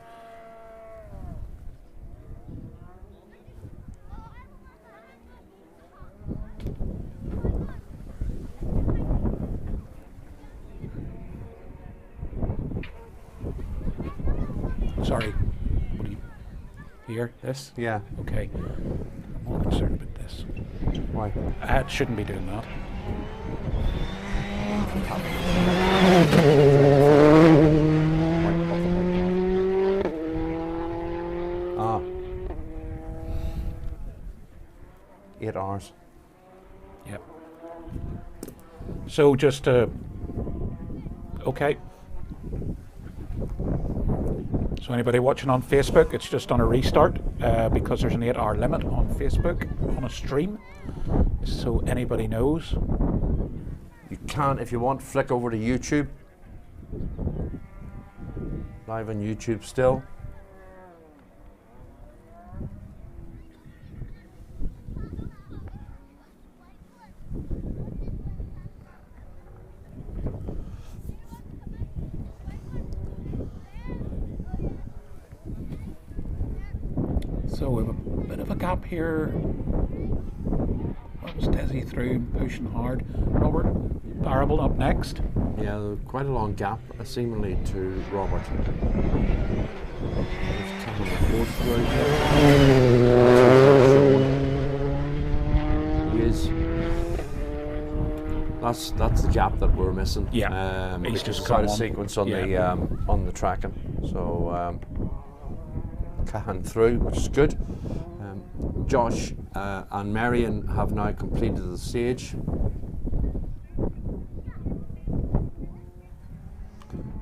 Sorry, what do you hear? This? Yeah. Okay. I'm more concerned about this. Why? It shouldn't be doing that. Ah. 8 hours. Yep. So just okay. So anybody watching on Facebook, it's just on a restart because there's an 8-hour limit on Facebook on a stream. So anybody knows. You can, if you want, flick over to YouTube. Live on YouTube still. So we have a bit of a gap here. Well, It's Desi through, pushing hard. Robert Barrable up next. Yeah, quite a long gap, seemingly to Robert. He is. That's the gap that we're missing. Yeah, he's just out come of on. sequence on Yeah. the tracking. So Cahan through, which is good. Josh and Marion have now completed the stage.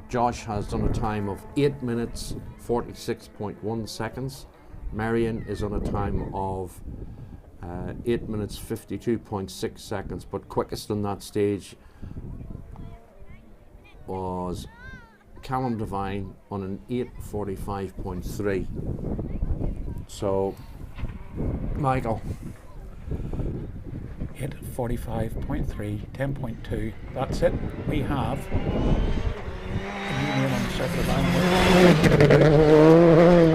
Josh has done a time of 8 minutes 46.1 seconds. Marion is on a time of 8 minutes 52.6 seconds, but quickest on that stage was Callum Devine on an 8:45.3. So, Michael. 8:45.3, 10.2. That's it. We have a new name on the circuit of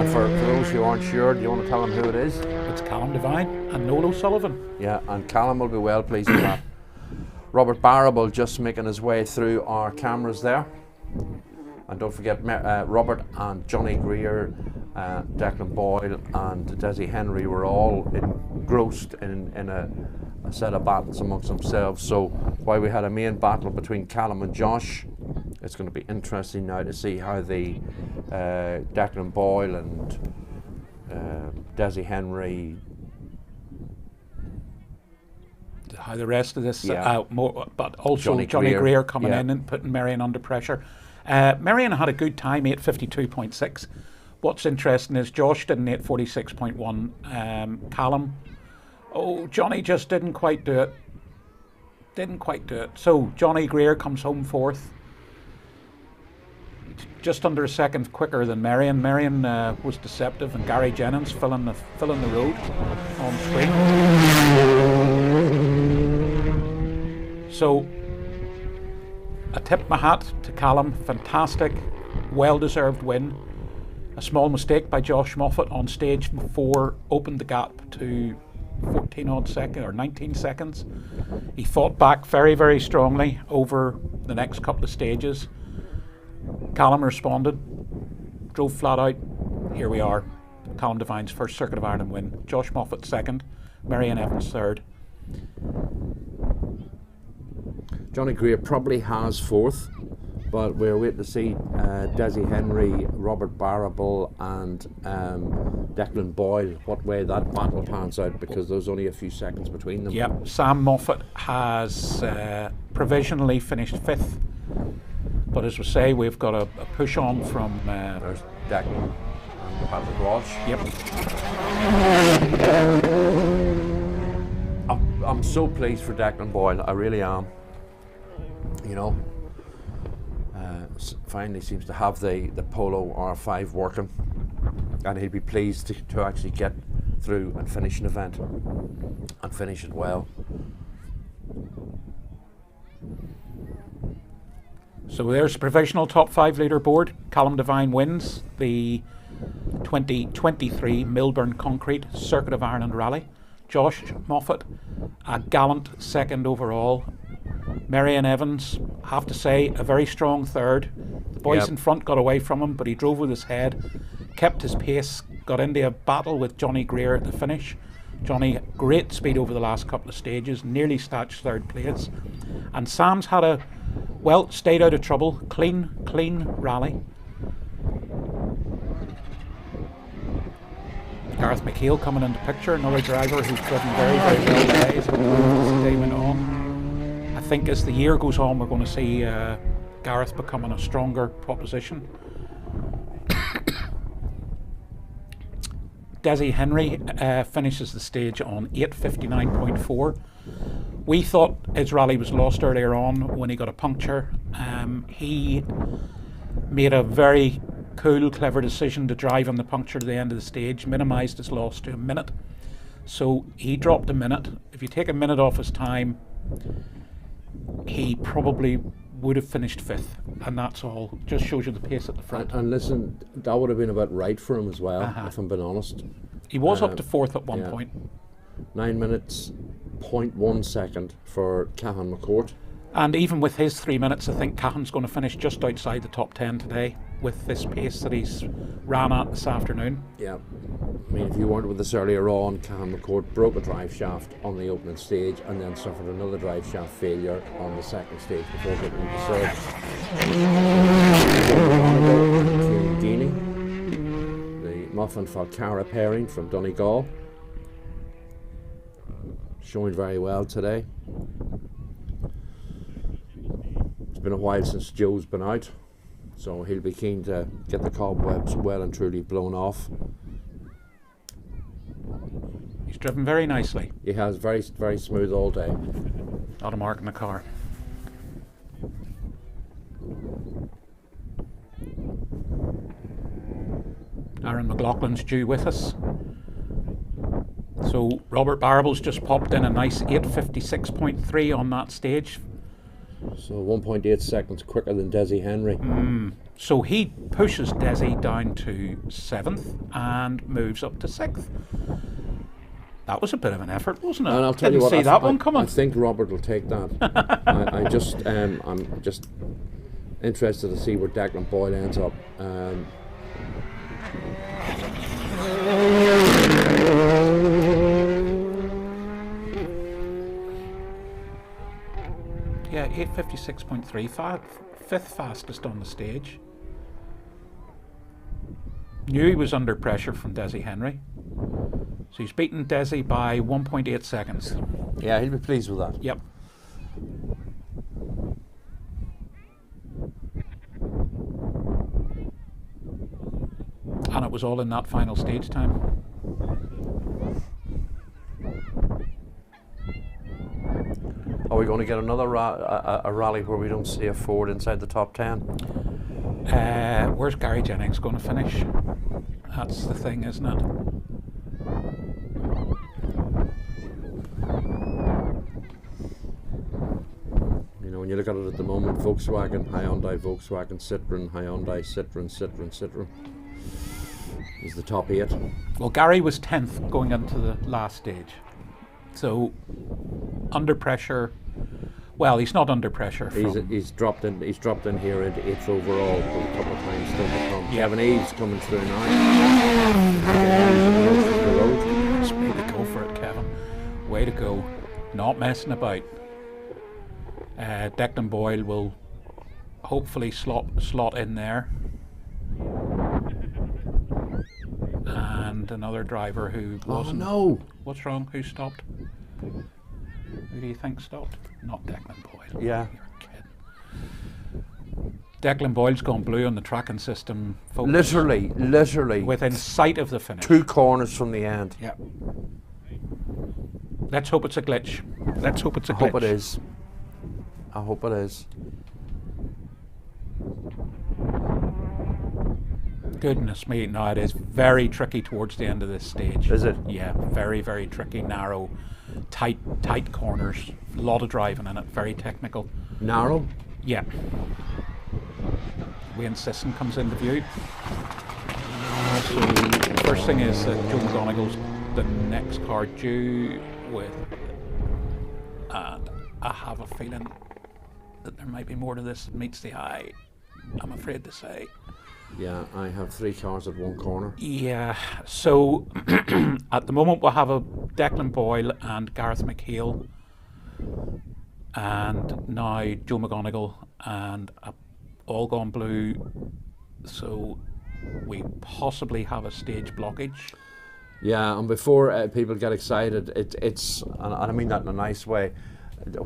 And for those who aren't sure, do you want to tell them who it is? It's Callum Devine and Noel O'Sullivan. Yeah, and Callum will be well pleased with that. Robert Barrable just making his way through our cameras there. And don't forget Robert and Johnny Greer, Declan Boyle and Desi Henry were all engrossed in a set of battles amongst themselves. So while we had a main battle between Callum and Josh, it's going to be interesting now to see how the Declan Boyle and Desi Henry, How the rest of this, Yeah. but also Johnny Greer coming in and putting Marion under pressure. Marion had a good time, 8:52.6. What's interesting is Josh did an 8:46.1. Callum, Johnny just didn't quite do it. So Johnny Greer comes home fourth. Just under a second quicker than Marion. Marion was deceptive, and Gary Jennings filling the road on screen. So I tip my hat to Callum. Fantastic, well-deserved win. A small mistake by Josh Moffat on stage 4 opened the gap to 19 seconds. He fought back very, very strongly over the next couple of stages. Callum responded, drove flat out. Here we are. Callum Devine's first Circuit of Ireland win. Josh Moffat second. Marion Evans third. Johnny Greer probably has fourth, but we're waiting to see Desi Henry, Robert Barrable and Declan Boyle, what way that battle pans out, because there's only a few seconds between them. Yep, Sam Moffat has provisionally finished fifth, but as we say, we've got a push on from there's Declan and Patrick Walsh. Yep. I'm so pleased for Declan Boyle, I really am. You know, finally seems to have the Polo R5 working, and he'll be pleased to actually get through and finish an event and finish it well. So there's the provisional top 5 leaderboard. Callum Devine wins the 2023 Milburn Concrete Circuit of Ireland Rally. Josh Moffat, a gallant second overall. Marion Evans, have to say, a very strong third. The boys in front got away from him, but he drove with his head, kept his pace, got into a battle with Johnny Greer at the finish. Johnny, great speed over the last couple of stages, nearly snatched third place. And Sam's had stayed out of trouble, clean rally. Gareth McHale coming into picture, another driver who's driven very, very well today as the day went on. I think as the year goes on, we're going to see Gareth becoming a stronger proposition. Desi Henry finishes the stage on 8:59.4. We thought his rally was lost earlier on when he got a puncture. He made a very cool, clever decision to drive on the puncture to the end of the stage, minimised his loss to a minute. So he dropped a minute. If you take a minute off his time, he probably would have finished fifth, and that's all. Just shows you the pace at the front. And listen, that would have been about right for him as well, if I'm being honest. He was up to fourth at one point. 9 minutes 0.1 second for Cahan McCourt. And even with his 3 minutes, I think Cahan's going to finish just outside the top 10 today with this pace that he's ran at this afternoon. Yeah. I mean, if you weren't with us earlier on, Cahan McCourt broke a drive shaft on the opening stage and then suffered another drive shaft failure on the second stage before getting into third. The Muffin Falcara pairing from Donegal, showing very well today. It's been a while since Joe's been out, so he'll be keen to get the cobwebs well and truly blown off. He's driven very nicely. He has, very, very smooth all day. Not a mark in the car. Aaron McLaughlin's due with us. So Robert Barable's just popped in a nice 8:56.3 on that stage. So 1.8 seconds quicker than Desi Henry. So he pushes Desi down to 7th and moves up to 6th. That was a bit of an effort, wasn't it? And I'll tell you Didn't what, see that one coming. I think Robert will take that. I'm just interested to see where Declan Boyle ends up. Yeah, 8:56.3, fifth fastest on the stage. Knew he was under pressure from Desi Henry. So he's beaten Desi by 1.8 seconds. Yeah, he'll be pleased with that. Yep. And it was all in that final stage time. Are we going to get another a rally where we don't see a Ford inside the top 10? Where's Gary Jennings going to finish? That's the thing, isn't it? You know, when you look at it at the moment, Volkswagen, Hyundai, Volkswagen, Citroen, Hyundai, Citroen is the top 8. Well, Gary was 10th going into the last stage. So, under pressure. Well, he's not under pressure. He's dropped in here into 8th overall a couple of times still to come. Kevin Eves coming through now. Just way to go for it, Kevin. Way to go. Not messing about. Declan Boyle will hopefully slot in there. And another driver who wasn't. Oh no! What's wrong? Who stopped? Who do you think stopped? Not Declan Boyle. Yeah. You're kidding. Declan Boyle's gone blue on the tracking system. Focus. Literally. Within sight of the finish. 2 corners from the end. Yeah. Let's hope it's a glitch. Let's hope it's a glitch. I hope it is. I hope it is. Goodness me, no, it is very tricky towards the end of this stage. Is it? Yeah, very, very tricky, narrow, tight corners, a lot of driving in it, very technical. Narrow? Yeah. Wayne Sisson comes into view. So the first thing is that Joe McGonigal's the next car due with, and I have a feeling that there might be more to this than meets the eye, I'm afraid to say. Yeah, I have 3 cars at 1 corner. Yeah, so at the moment we'll have a Declan Boyle and Gareth McHale, and now Joe McGonigal, and all gone blue, so we possibly have a stage blockage. Yeah, and before people get excited, it's and I mean that in a nice way,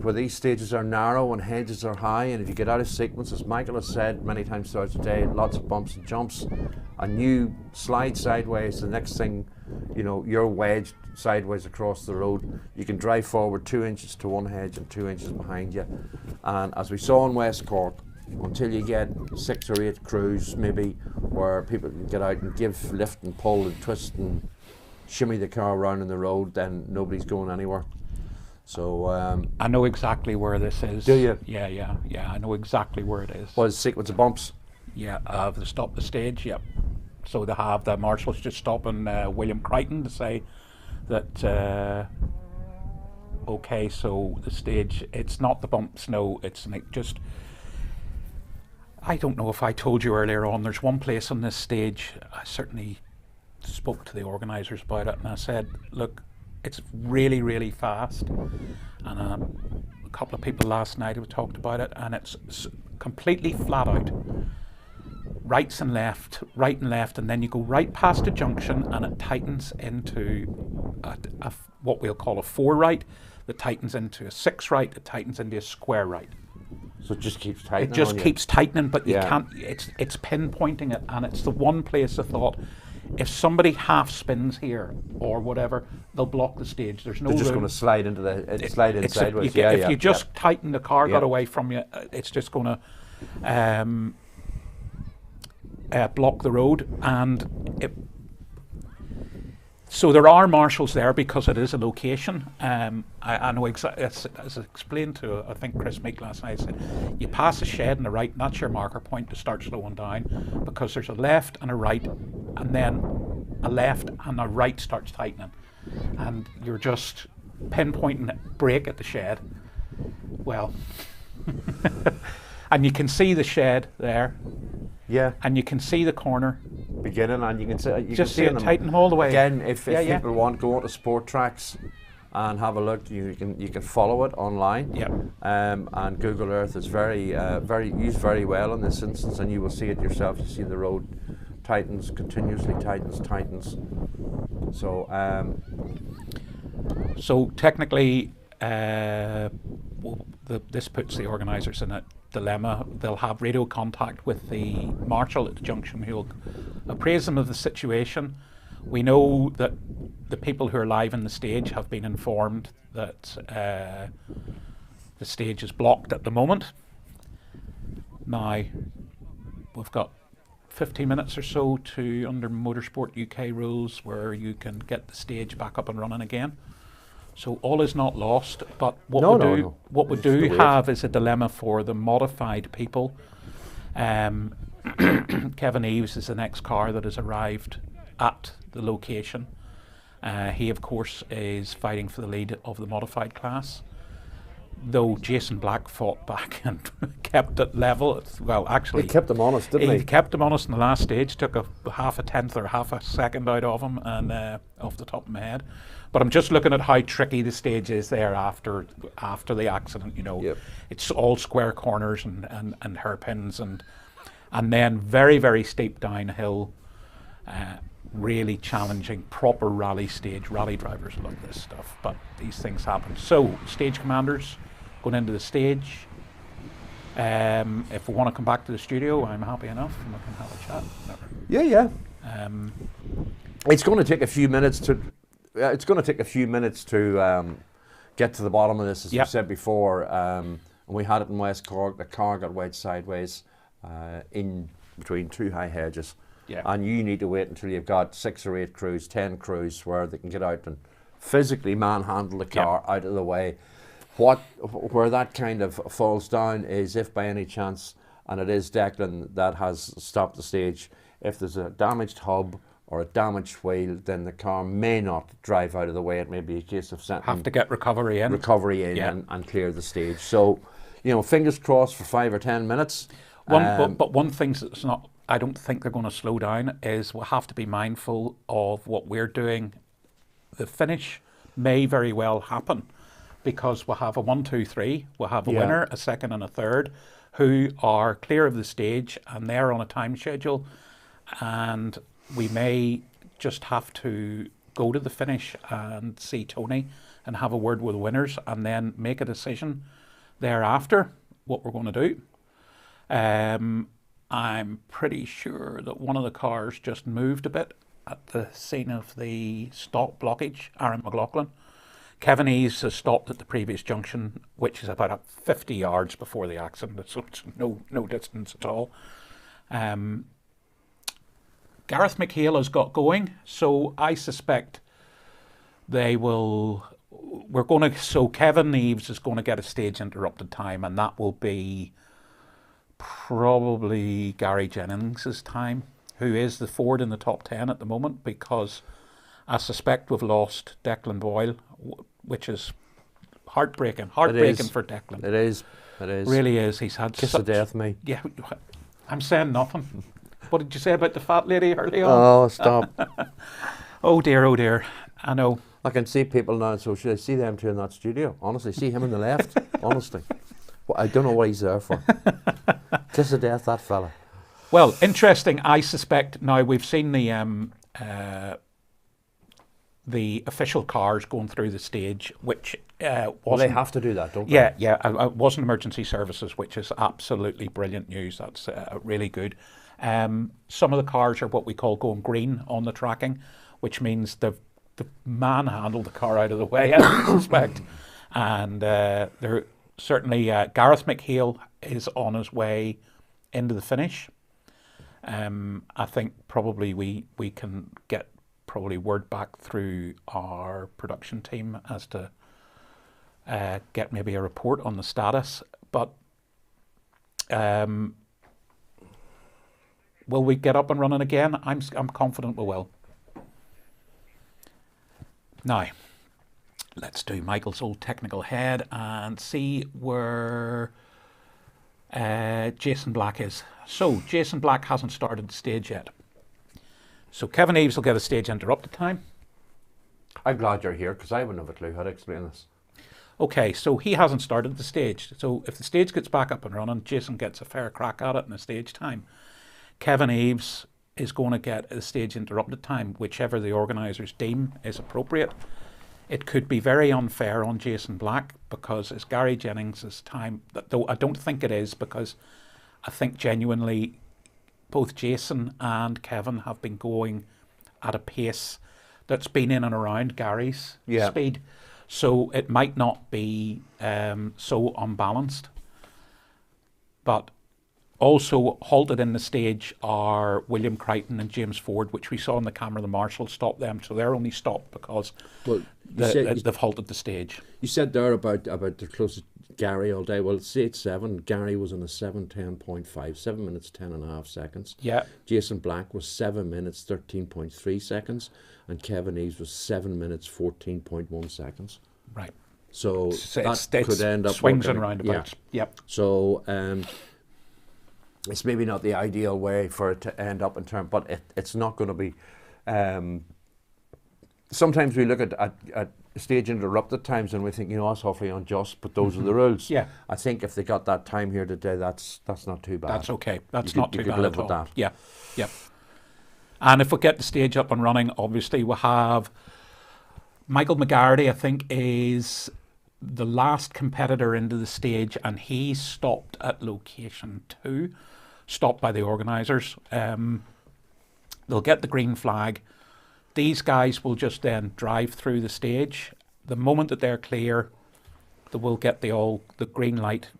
where these stages are narrow and hedges are high, and if you get out of sequence, as Michael has said many times throughout the day, lots of bumps and jumps, and you slide sideways, the next thing you know, you're wedged sideways across the road. You can drive forward 2 inches to one hedge and 2 inches behind you, and as we saw in West Cork, until you get 6 or 8 crews maybe where people can get out and give lift and pull and twist and shimmy the car around in the road, then nobody's going anywhere. So I know exactly where this is. Do you? Yeah, I know exactly where it is. Was sequence of bumps? Yeah, they stopped the stage, yep. So they have the marshals just stopping William Crichton to say that okay, so the stage, it's not the bumps, no, it's like just, I don't know if I told you earlier on, there's one place on this stage, I certainly spoke to the organisers about it, and I said, look, it's really, really fast, and a couple of people last night have talked about it, and it's completely flat out. Right and left, and then you go right past a junction, and it tightens into what we'll call a 4 right, that tightens into a 6 right, that tightens into a square right. So it just keeps tightening. It just on you. keeps tightening, but you Yeah. can't. It's pinpointing it, and it's the one place I thought, if somebody half spins here or whatever, they'll block the stage. There's no. They're just room. going to slide into slide in sideways. If you just tighten the car got Yeah. away from you, it's just going to block the road, and so there are marshals there because it is a location. I know exactly, as explained to I think Chris Meek last night, said you pass a shed on the right, and that's your marker point to start slowing down, because there's a left and a right, and then a left and a right starts tightening, and you're just pinpointing brake at the shed. Well, and you can see the shed there. Yeah. And you can see the corner beginning, and you can see just see it tighten them all the way. Again, if people want, go onto sport tracks and have a look. You can follow it online. Yeah. And Google Earth is very used very well in this instance, and you will see it yourself. You see the road tightens continuously, tightens. So. So technically, this puts the organisers in a dilemma. They'll have radio contact with the marshal at the junction who'll appraise them of the situation. We know that the people who are live in the stage have been informed that the stage is blocked at the moment. Now, we've got 15 minutes or so to, under Motorsport UK rules, where you can get the stage back up and running again. So all is not lost, but what we do have is a dilemma for the modified people. Kevin Eves is the next car that has arrived at the location. He, of course, is fighting for the lead of the modified class. Though Jason Black fought back and kept it level. Well, actually, he kept him honest, didn't he? He kept him honest in the last stage. Took a half a tenth or half a second out of him, and off the top of my head. But I'm just looking at how tricky the stage is there after the accident. You know, it's all square corners and hairpins, and then very, very steep downhill. Really challenging, proper rally stage. Rally drivers love this stuff, but these things happen. So, stage commanders going into the stage. If we want to come back to the studio, I'm happy enough, and we can have a chat. Yeah. It's going to take a few minutes to. It's going to take a few minutes to get to the bottom of this, as we said before. And we had it in West Cork. The car got wedged sideways in between two high hedges. Yeah. And you need to wait until you've got 6 or 8 crews, 10 crews, where they can get out and physically manhandle the car out of the way. Where that kind of falls down is if by any chance, and it is Declan that has stopped the stage, if there's a damaged hub or a damaged wheel, then the car may not drive out of the way. It may be a case of have to get recovery in and clear the stage. So, fingers crossed for 5 or 10 minutes. But one thing that's not, I don't think they're going to slow down, is we'll have to be mindful of what we're doing. The finish may very well happen, because we'll have a 1, 2, 3, we'll have a winner, a second and a third, who are clear of the stage, and they're on a time schedule, and we may just have to go to the finish and see Tony and have a word with the winners, and then make a decision thereafter what we're going to do. I'm pretty sure that one of the cars just moved a bit at the scene of the stop blockage, Aaron McLaughlin. Kevin Eves has stopped at the previous junction, which is about 50 yards before the accident, so it's no distance at all. Gareth McHale has got going, so I suspect they will. So Kevin Eves is going to get a stage interrupted time, and that will be probably Gary Jennings' time, who is the Ford in the top 10 at the moment, because I suspect we've lost Declan Boyle, which is Heartbreaking for Declan. It is. Really is. He's had kiss of death, me. Yeah, I'm saying nothing. What did you say about the fat lady early on? Oh, stop. Oh dear. I know. I can see people now, so should I see them two in that studio? Honestly, see him on the left. Honestly. Well, I don't know what he's there for. Kiss of death, that fella. Well, interesting. I suspect now we've seen the official cars going through the stage, which well, they have to do that, don't they? Yeah. It wasn't emergency services, which is absolutely brilliant news. That's really good. Some of the cars are what we call going green on the tracking, which means they've manhandled the car out of the way, I suspect. And they're certainly Gareth McHale is on his way into the finish. I think probably we can get word back through our production team as to get maybe a report on the status. But will we get up and running again? I'm confident we will. Now, let's do Michael's old technical head and see where Jason Black is. So, Jason Black hasn't started the stage yet. So, Kevin Eves will get a stage interrupted time. I'm glad you're here because I wouldn't have a clue how to explain this. Okay, so he hasn't started the stage. So, if the stage gets back up and running, Jason gets a fair crack at it in a stage time. Kevin Eves is going to get a stage interrupted time, whichever the organisers deem is appropriate. It could be very unfair on Jason Black because it's Gary Jennings' time, though I don't think it is, because I think genuinely both Jason and Kevin have been going at a pace that's been in and around Gary's speed. So it might not be so unbalanced. But also halted in the stage are William Crichton and James Ford, which we saw on the camera. The marshal stopped them, so they're only stopped because they've halted the stage. You said there about the closest Gary all day. Well, stage 7, Gary was in a 7:10.5, 7 minutes 10.5 seconds. Yeah. Jason Black was 7 minutes 13.3 seconds, and Kevin Eves was 7 minutes 14.1 seconds. Right. So that could end up swings working. and roundabouts. Yeah. Yep. So it's maybe not the ideal way for it to end up in term, but it's not going to be. Sometimes we look at stage interrupted times and we think, that's awfully unjust, but those are the rules. Yeah. I think if they got that time here today, that's not too bad. That's okay. That's you not could, too you bad could live at with all. that. Yeah. Yep. And if we get the stage up and running, obviously we'll have Michael McGarity, I think, is the last competitor into the stage, and he stopped at location 2, stopped by the organisers. They'll get the green flag. These guys will just then drive through the stage. The moment that they're clear, they will get the green light.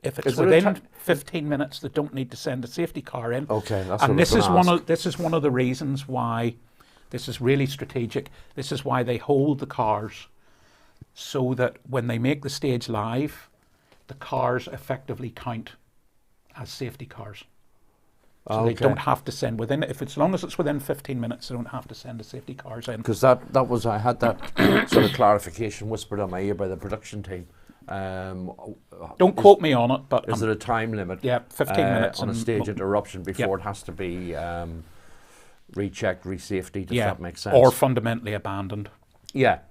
If it's within 15 minutes, they don't need to send a safety car in. Okay, that's and what this I was is gonna ask. this is one of the reasons why this is really strategic. This is why they hold the cars so that when they make the stage live, the cars effectively count as safety cars. So they don't have to send as long as it's within 15 minutes, they don't have to send the safety cars in. Because I had that sort of clarification whispered on my ear by the production team. Don't quote me on it, but is there a time limit? Yeah, 15 minutes on a stage interruption before it has to be rechecked, re-safety. Does that make sense? Or fundamentally abandoned. Yeah.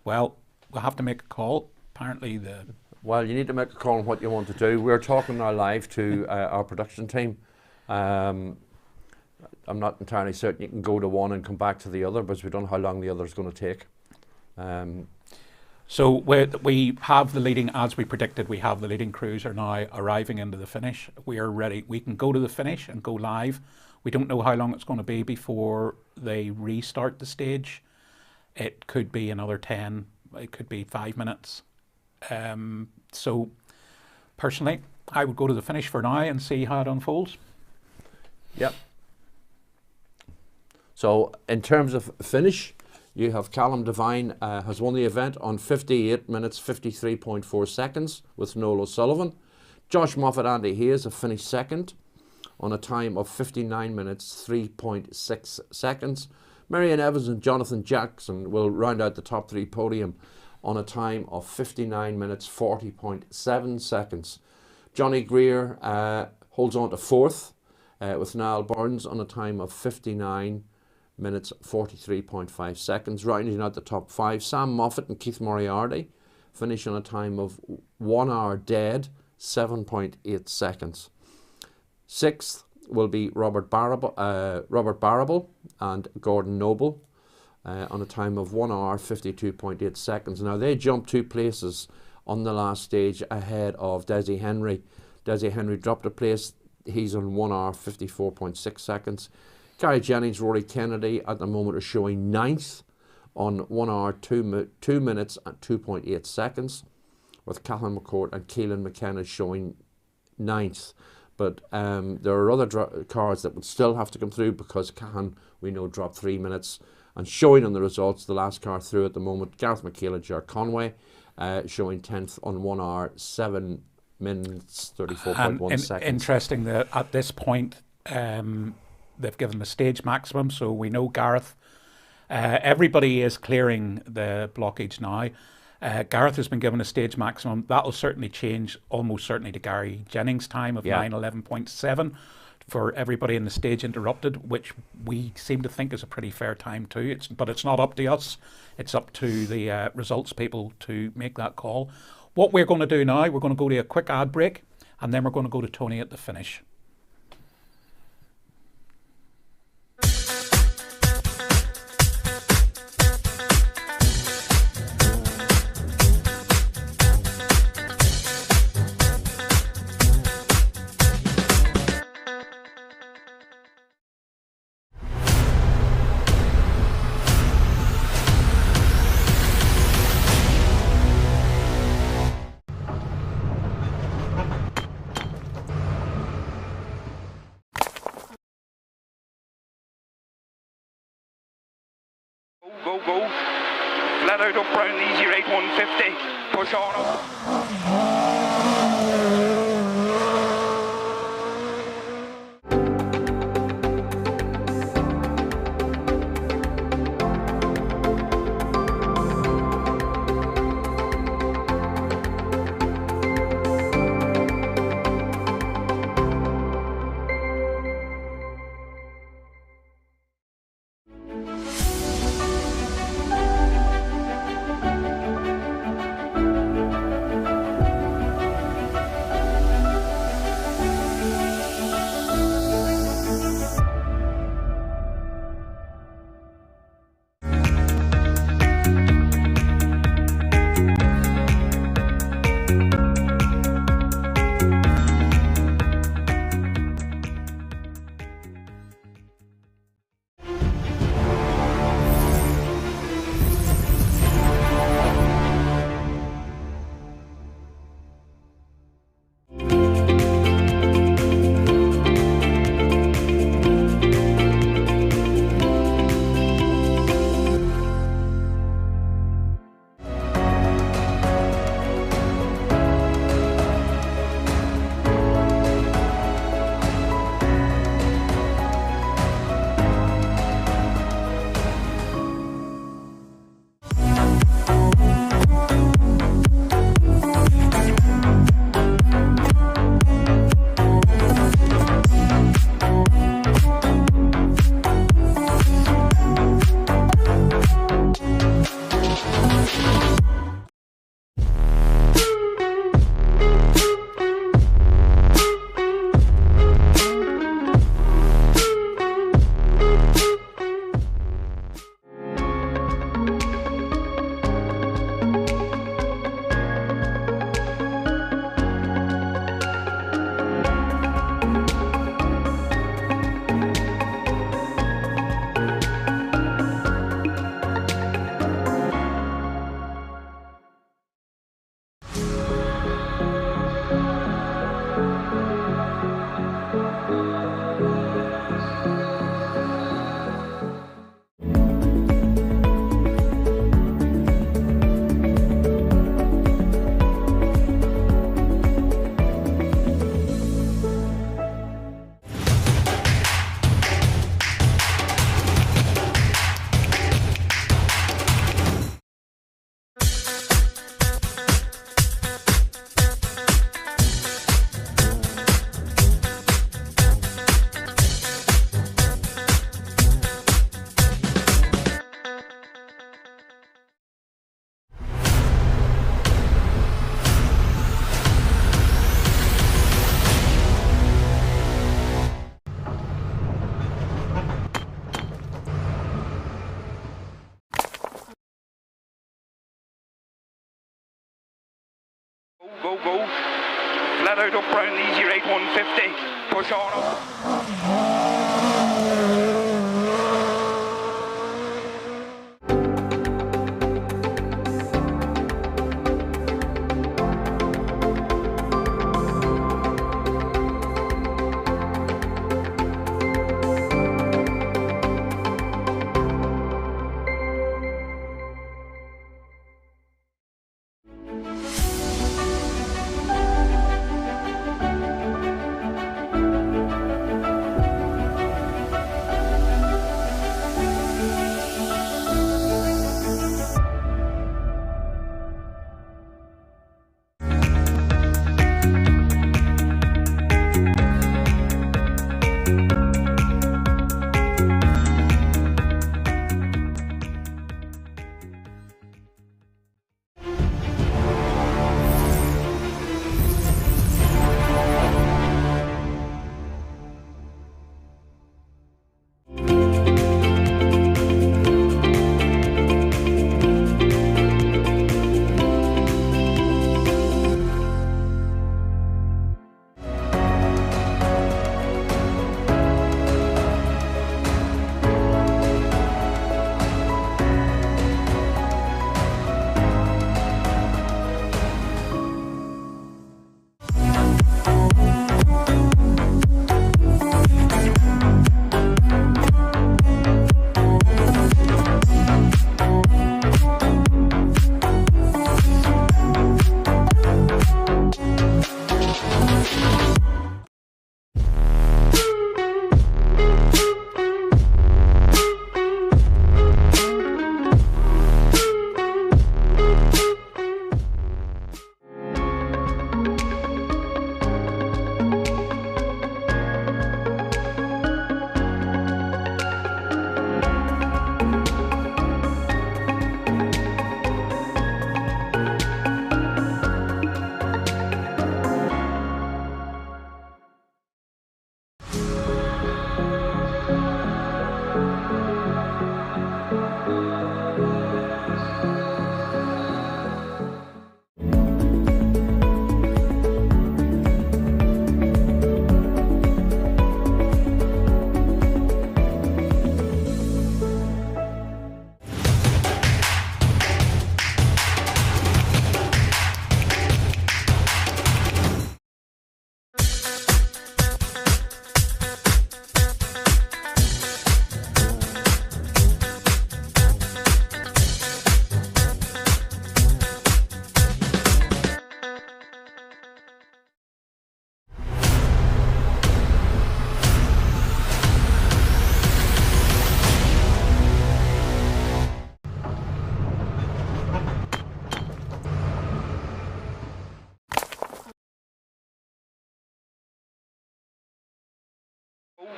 Well, we'll have to make a call. Apparently Well, you need to make a call on what you want to do. We're talking now live to our production team. I'm not entirely certain you can go to one and come back to the other, because we don't know how long the other is going to take. So we have the leading, as we predicted, we have the leading crews are now arriving into the finish. We are ready. We can go to the finish and go live. We don't know how long it's going to be before they restart the stage. It could be another 10, it could be 5 minutes. So personally, I would go to the finish for now and see how it unfolds. Yep. So in terms of finish, you have Callum Devine has won the event on 58 minutes 53.4 seconds with Noel O'Sullivan. Josh Moffat, Andy Hayes have finished second on a time of 59 minutes 3.6 seconds. Marion Evans and Jonathan Jackson will round out the top 3 podium on a time of 59 minutes 40.7 seconds. Johnny Greer holds on to 4th with Niall Burns on a time of 59 minutes 43.5 seconds. Rounding out the top 5, Sam Moffat and Keith Moriarty finish on a time of 1 hour dead 7.8 seconds. 6th will be Robert Barrable and Gordon Noble on a time of 1 hour 52.8 seconds. Now they jumped 2 places on the last stage ahead of Desi Henry. Desi Henry dropped a place. He's on 1 hour 54.6 seconds. Gary Jennings, Rory Kennedy at the moment are showing 9th on 1 hour 2 minutes and 2.8 seconds, with Cathal McCourt and Keelan McKenna showing 9th. But there are other cars that would still have to come through, because Cahan, we know, dropped 3 minutes. And showing on the results, the last car through at the moment, Gareth McHale, Ger Conway, showing 10th on 1 hour 7 minutes 34.1 seconds. Interesting that at this point they've given the stage maximum, so we know Gareth. Everybody is clearing the blockage now. Gareth has been given a stage maximum. That'll certainly change, almost certainly, to Gary Jennings' time of 9:11.7 for everybody in the stage interrupted, which we seem to think is a pretty fair time too. But it's not up to us. It's up to the results people to make that call. What we're going to do now, we're going to go to a quick ad break, and then we're going to go to Tony at the finish. Go, go. Flat out up round easy right 150. Push on up. Go, go. Flat out up round easy right 150. Push on up.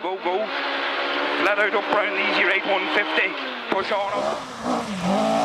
Go, go. Flat out up round easy right 150. Push on up.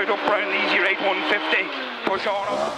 out up round the easy right 150. Push on up.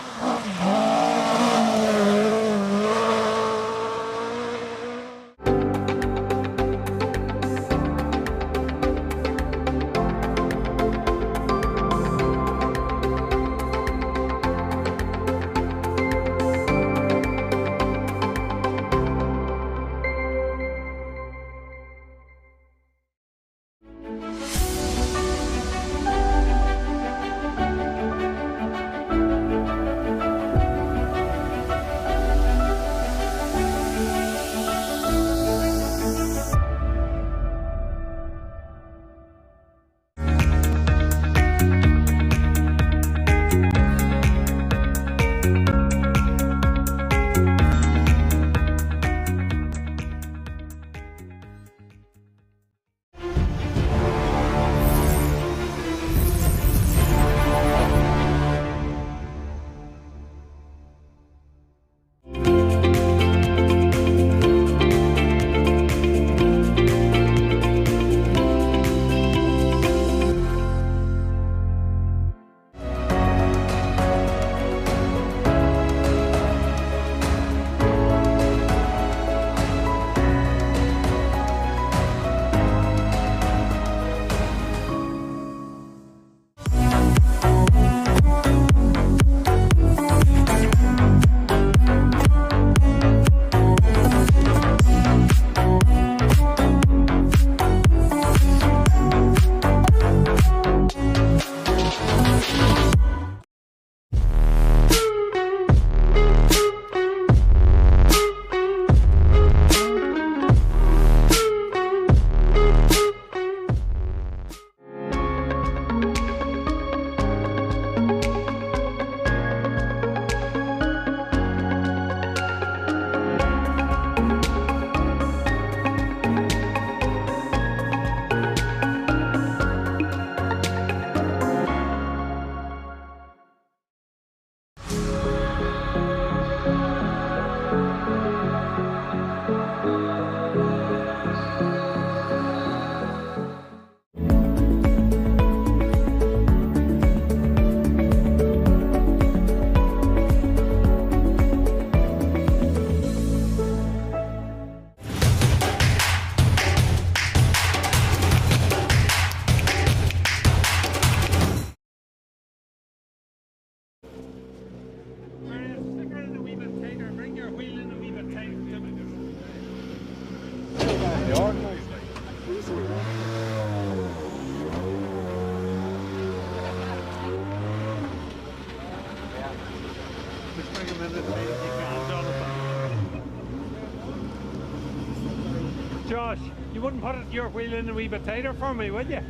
Josh, you wouldn't put your wheel in a wee bit tighter for me, would you?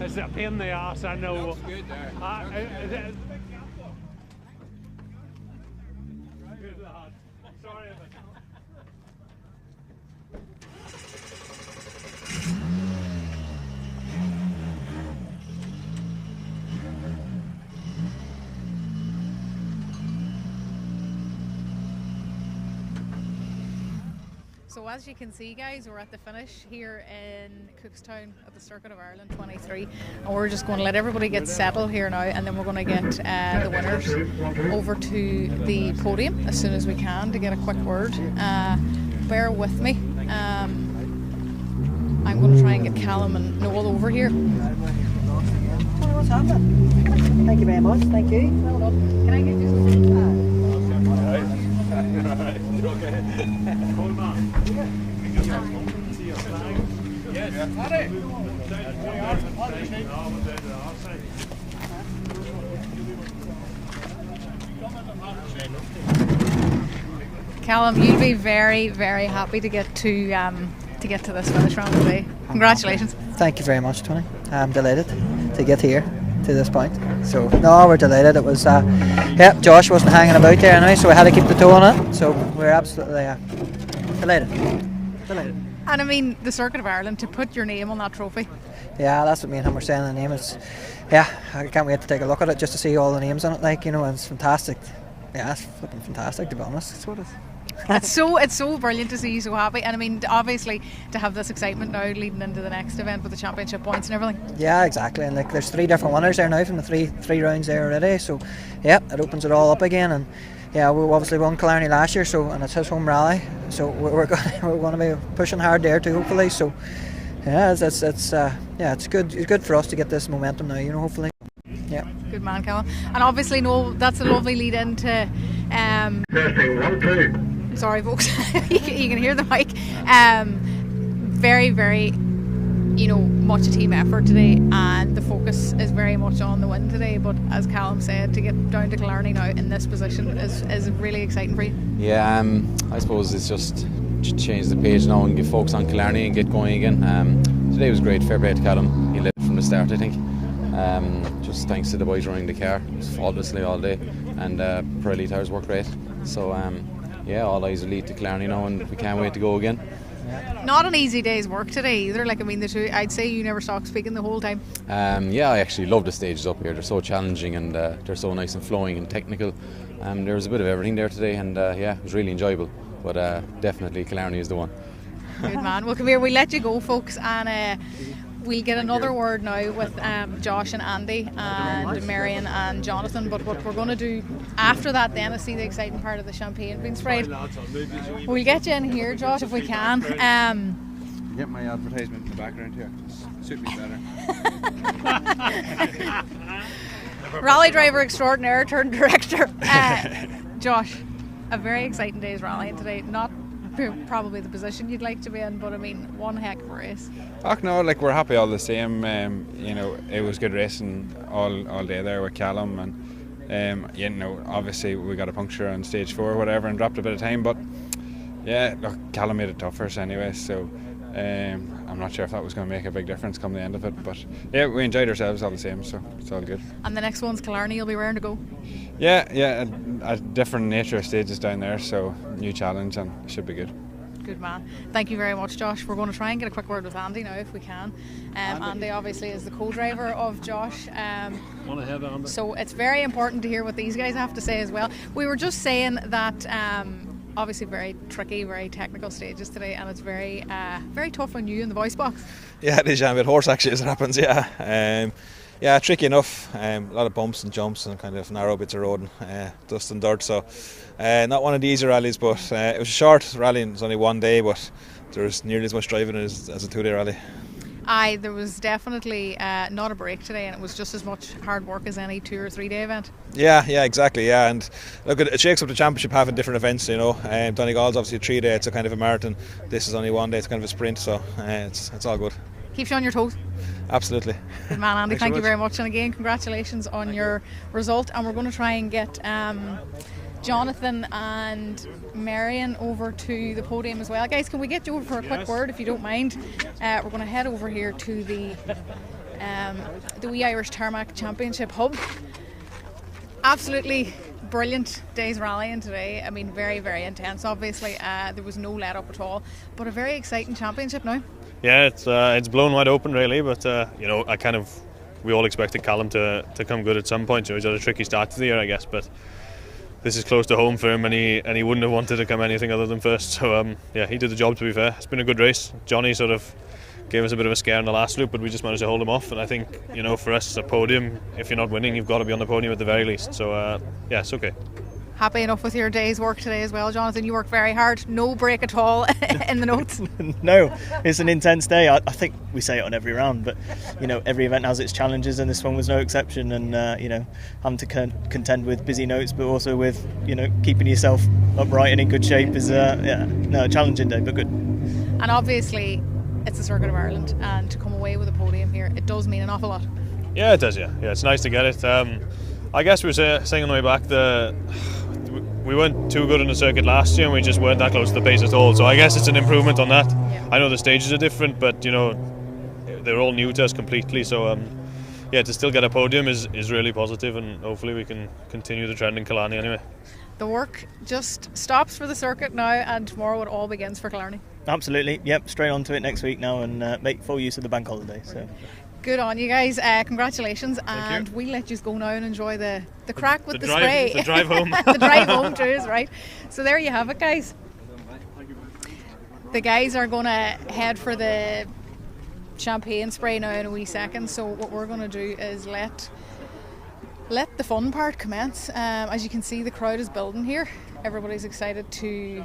It's a pain in the ass, I know. Looks good there. Good lad. Sorry about that. So as you can see, guys, we're at the finish here in Cookstown at the Circuit of Ireland 23, and we're just going to let everybody get settled here now, and then we're going to get the winners over to the podium as soon as we can to get a quick word. Bear with me. I'm going to try and get Callum and Noel over here. What's happening? Thank you very much. Thank you. Well done. Can I get you some? Callum, you'll be very, very happy to get to this finish round today. Congratulations. Thank you very much, Tony. I'm delighted to get here to this point. So no, we're delighted. It was Josh wasn't hanging about there anyway, so we had to keep the toe on it. So we're absolutely delighted. And I mean, the Circuit of Ireland, to put your name on that trophy. Yeah, that's what me and him were saying. The name is, I can't wait to take a look at it just to see all the names on it. And it's fantastic. Yeah, it's flipping fantastic, to be honest. That's what it is. It's so brilliant to see you so happy, and I mean, obviously to have this excitement now leading into the next event with the championship points and everything. Yeah, exactly. And like, there's 3 different winners there now from the three rounds there already. So, yeah, it opens it all up again. And yeah, we obviously won Killarney last year, so, and it's his home rally. So we're going to be pushing hard there too, hopefully. So, yeah, it's good for us to get this momentum now. Hopefully. Yeah. Good man, Callum. And obviously, that's a lovely lead into. Sorry, folks. You can hear the mic. Very, very, much a team effort today, and the focus is very much on the win today. But as Callum said, to get down to Killarney now in this position is really exciting for you. Yeah, I suppose it's just to change the page now and get focused on Killarney and get going again. Today was great. Fair play to Callum. He led from the start, I think. Just thanks to the boys running the car faultlessly all day, and Pirelli tyres worked great. So yeah, all eyes are lead to Killarney now, and we can't wait to go again. Not an easy day's work today either. Like, I mean, I'd say you never stopped speaking the whole time. Yeah, I actually love the stages up here. They're so challenging, and they're so nice and flowing and technical. There was a bit of everything there today, and yeah, it was really enjoyable. But definitely Killarney is the one. Good man. Well, come here, we'll let you go, folks, and we'll get another word now with Josh and Andy and Marion and Jonathan. But what we're going to do after that then is see the exciting part of the champagne being sprayed. We'll get you in here, Josh, if we can. Get my advertisement in the background here. Suit me better. Rally driver extraordinaire turned director. Josh, a very exciting day's rallying today. Not probably the position you'd like to be in, but I mean, one heck of a race. Oh no, like, we're happy all the same. It was good racing all day there with Callum, and obviously we got a puncture on stage 4 or whatever and dropped a bit of time, but yeah, look, Callum made it tough for us anyway, so I'm not sure if that was going to make a big difference come the end of it, but yeah, we enjoyed ourselves all the same, so it's all good. And the next one's Killarney. You'll be raring to go. Yeah, a different nature of stages down there, so new challenge, and it should be good. Good man. Thank you very much, Josh. We're going to try and get a quick word with Andy now if we can. Andy obviously is the co-driver of Josh. So it's very important to hear what these guys have to say as well. We were just saying that obviously very tricky, very technical stages today, and it's very very tough on you in the voice box. Yeah, it is, a bit horse actually as it happens, yeah. Yeah, tricky enough. A lot of bumps and jumps and kind of narrow bits of road and dust and dirt. So not one of the easier rallies, but it was a short rally and it was only one day, but there was nearly as much driving as a 2-day rally. There was definitely not a break today, and it was just as much hard work as any 2 or 3 day event. Yeah, exactly. Yeah, and look, it shakes up the championship having different events. Donegal's obviously a 3-day, it's a kind of a marathon. This is only 1 day, it's kind of a sprint, so it's all good. Keeps you on your toes. Absolutely. Good man, Andy. Thank you so very much, and again, congratulations on your result. And we're going to try and get Jonathan and Marion over to the podium as well. Guys, can we get you over for a quick word if you don't mind? We're going to head over here to the Wee Irish Tarmac Championship Hub. Absolutely brilliant day's rallying today. I mean, very, very intense. Obviously, there was no let up at all, but a very exciting championship now. Yeah, it's blown wide open really, but we all expected Callum to come good at some point. He's had a tricky start to the year, I guess, but this is close to home for him, and he wouldn't have wanted to come anything other than first. So yeah, he did the job, to be fair. It's been a good race. Johnny sort of gave us a bit of a scare in the last loop, but we just managed to hold him off. And I think, for us, a podium, if you're not winning, you've got to be on the podium at the very least. So yeah, it's okay. Happy enough with your day's work today as well, Jonathan? You worked very hard, no break at all in the notes. No, it's an intense day. I think we say it on every round, but every event has its challenges, and this one was no exception. And having to contend with busy notes, but also with keeping yourself upright and in good shape is a challenging day, but good. And obviously, it's the Circuit of Ireland, and to come away with a podium here, it does mean an awful lot. Yeah, it does. Yeah, it's nice to get it. I guess we were saying on the way back we weren't too good in the circuit last year, and we just weren't that close to the pace at all. So I guess it's an improvement on that. Yeah. I know the stages are different, but they're all new to us completely. So to still get a podium is really positive, and hopefully we can continue the trend in Killarney anyway. The work just stops for the circuit now, and tomorrow it all begins for Killarney. Absolutely. Yep. Straight on to it next week now, and make full use of the bank holiday. So. Good on you guys. Congratulations, and we'll let you go now and enjoy the crack with the drive, spray. the drive home. The drive home too is right. So there you have it, guys. The guys are going to head for the champagne spray now in a wee second. So what we're going to do is let the fun part commence. As you can see, the crowd is building here. Everybody's excited to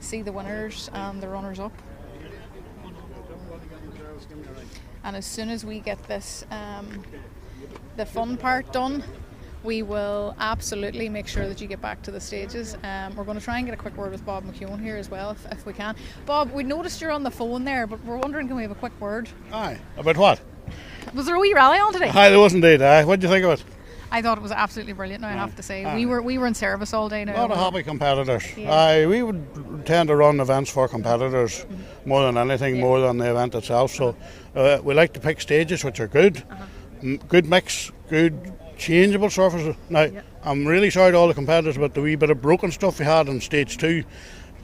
see the winners and the runners up. And as soon as we get this, the fun part done, we will absolutely make sure that you get back to the stages. We're going to try and get a quick word with Bob McKeown here as well, if we can. Bob, we noticed you're on the phone there, but we're wondering, can we have a quick word? Aye. About what? Was there a wee rally on today? Aye, there was indeed. Aye. What do you think of it? I thought it was absolutely brilliant, now I have to say. We were in service all day now. A lot of happy competitors. Yeah. Aye, we would tend to run events for competitors more than anything, more than the event itself. So we like to pick stages which are good, good mix, good changeable surfaces. Now, I'm really sorry to all the competitors about the wee bit of broken stuff we had on stage 2.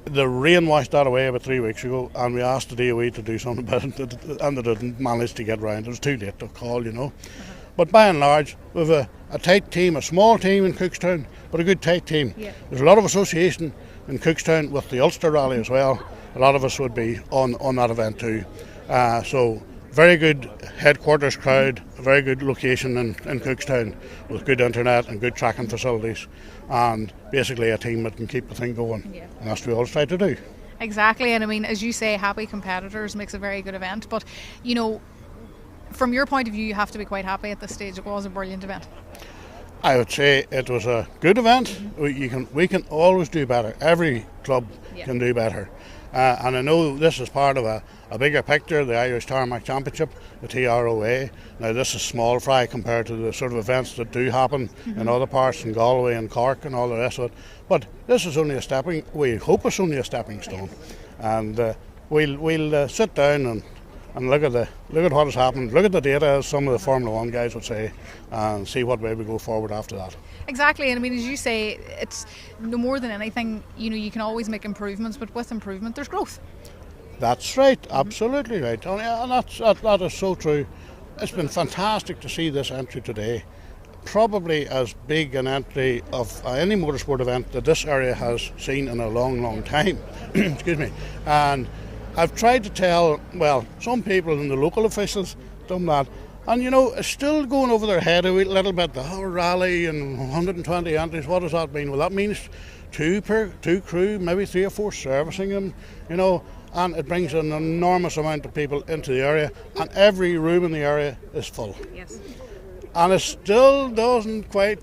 The rain washed that away about 3 weeks ago, and we asked the DOE to do something about it, and they didn't manage to get round. It was too late to call, you know. But by and large, we have a tight team, a small team in Cookstown, but a good tight team. Yeah. There's a lot of association in Cookstown with the Ulster Rally as well. A lot of us would be on that event too. So very good headquarters crowd, a very good location in Cookstown with good internet and good tracking facilities, and basically a team that can keep the thing going. Yeah. And that's what we always try to do. Exactly, and I mean, as you say, happy competitors makes a very good event, but you know, from your point of view, you have to be quite happy at this stage. It was a brilliant event. I would say it was a good event. We can always do better. Every club can do better. And I know this is part of a bigger picture, the Irish Tarmac Championship, the TROA. Now this is small fry compared to the sort of events that do happen in other parts, in Galway and Cork and all the rest of it. But this is only we hope it's only a stepping stone. And we'll sit down and look at what has happened, look at the data, as some of the Formula 1 guys would say, and see what way we go forward after that. Exactly, and I mean, as you say, it's no more than anything, you know, you can always make improvements, but with improvement there's growth. That's right, absolutely right, and that is so true. It's been fantastic to see this entry today. Probably as big an entry of any motorsport event that this area has seen in a long, long time. Excuse me. And I've tried to tell, well, some people in the local officials done that, and you know, it's still going over their head a little bit. The whole rally and 120 entries, what does that mean? Well, that means two crew, maybe 3 or 4 servicing them, you know, and it brings an enormous amount of people into the area, and every room in the area is full. Yes. And it still doesn't quite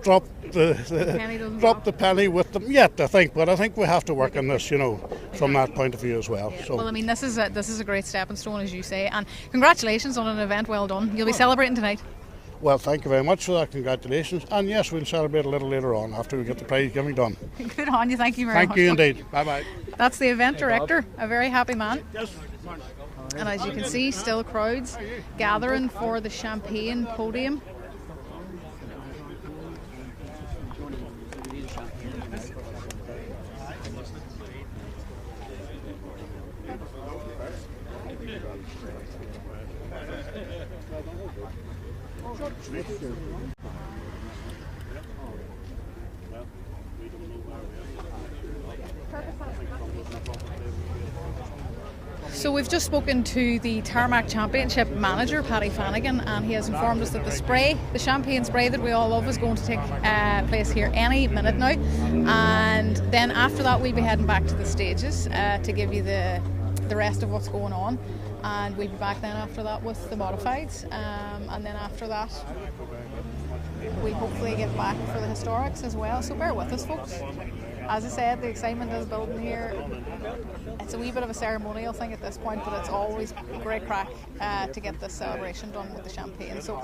drop the penny with them yet, I think, but I think we have to work on this, you know, from that point of view as well. Yeah. So. Well, I mean, this is a great stepping stone, as you say, and congratulations on an event well done. You'll be celebrating tonight. Well, thank you very much for that. Congratulations, and yes, we'll celebrate a little later on after we get the prize giving done. Good on you. Thank you very much. Thank you indeed. Bye bye. That's the event director, a very happy man. And as you can see, still crowds gathering for the champagne podium. So we've just spoken to the Tarmac Championship manager, Paddy Flanagan, and he has informed us that the champagne spray that we all love, is going to take place here any minute now. And then after that, we'll be heading back to the stages to give you the rest of what's going on. And we'll be back then after that with the modifieds. And then after that, we'll hopefully get back for the historics as well. So bear with us, folks. As I said, the excitement is building here. It's a wee bit of a ceremonial thing at this point, but it's always great crack to get this celebration done with the champagne. So.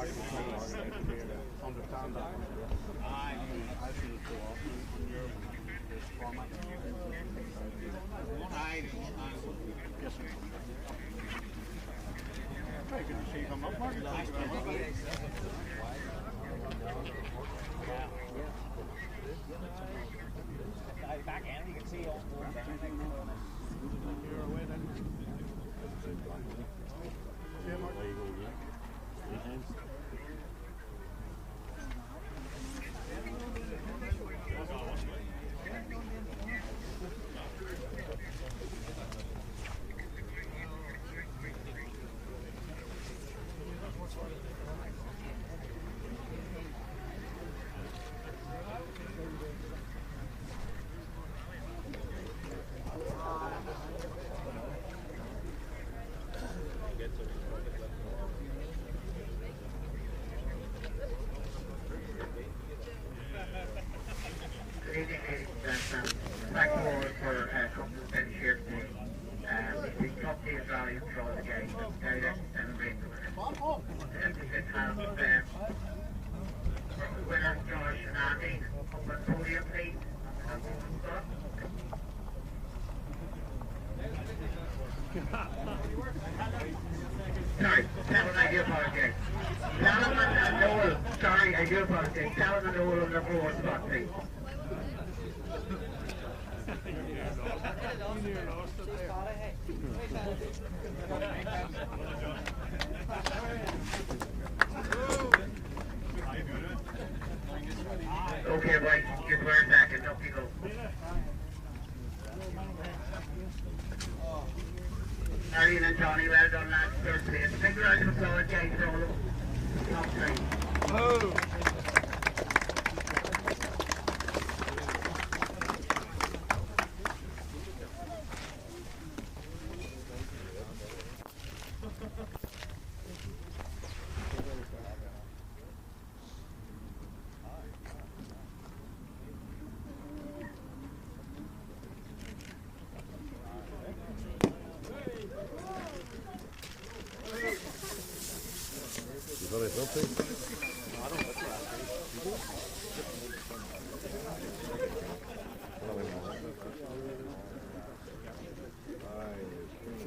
Sorry, I do apologize. Callum and Noel on the 4 spot, please. Okay, boys, you're squaring back and up you go. Arian and Johnny, well done, lads. Third place. Big round of applause, guys, for all of them. Top three. Oh.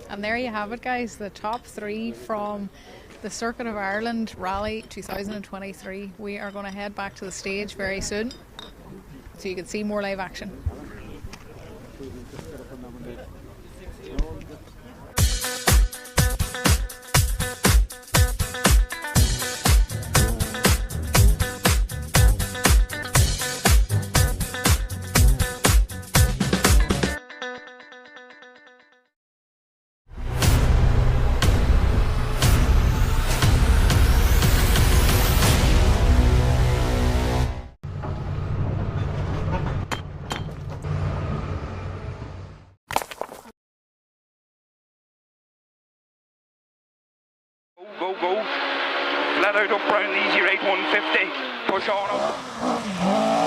And there you have it, guys, the top 3 from the Circuit of Ireland Rally 2023. We are going to head back to the stage very soon so you can see more live action. Go, go. Flat out up round easy right 150. Push on up.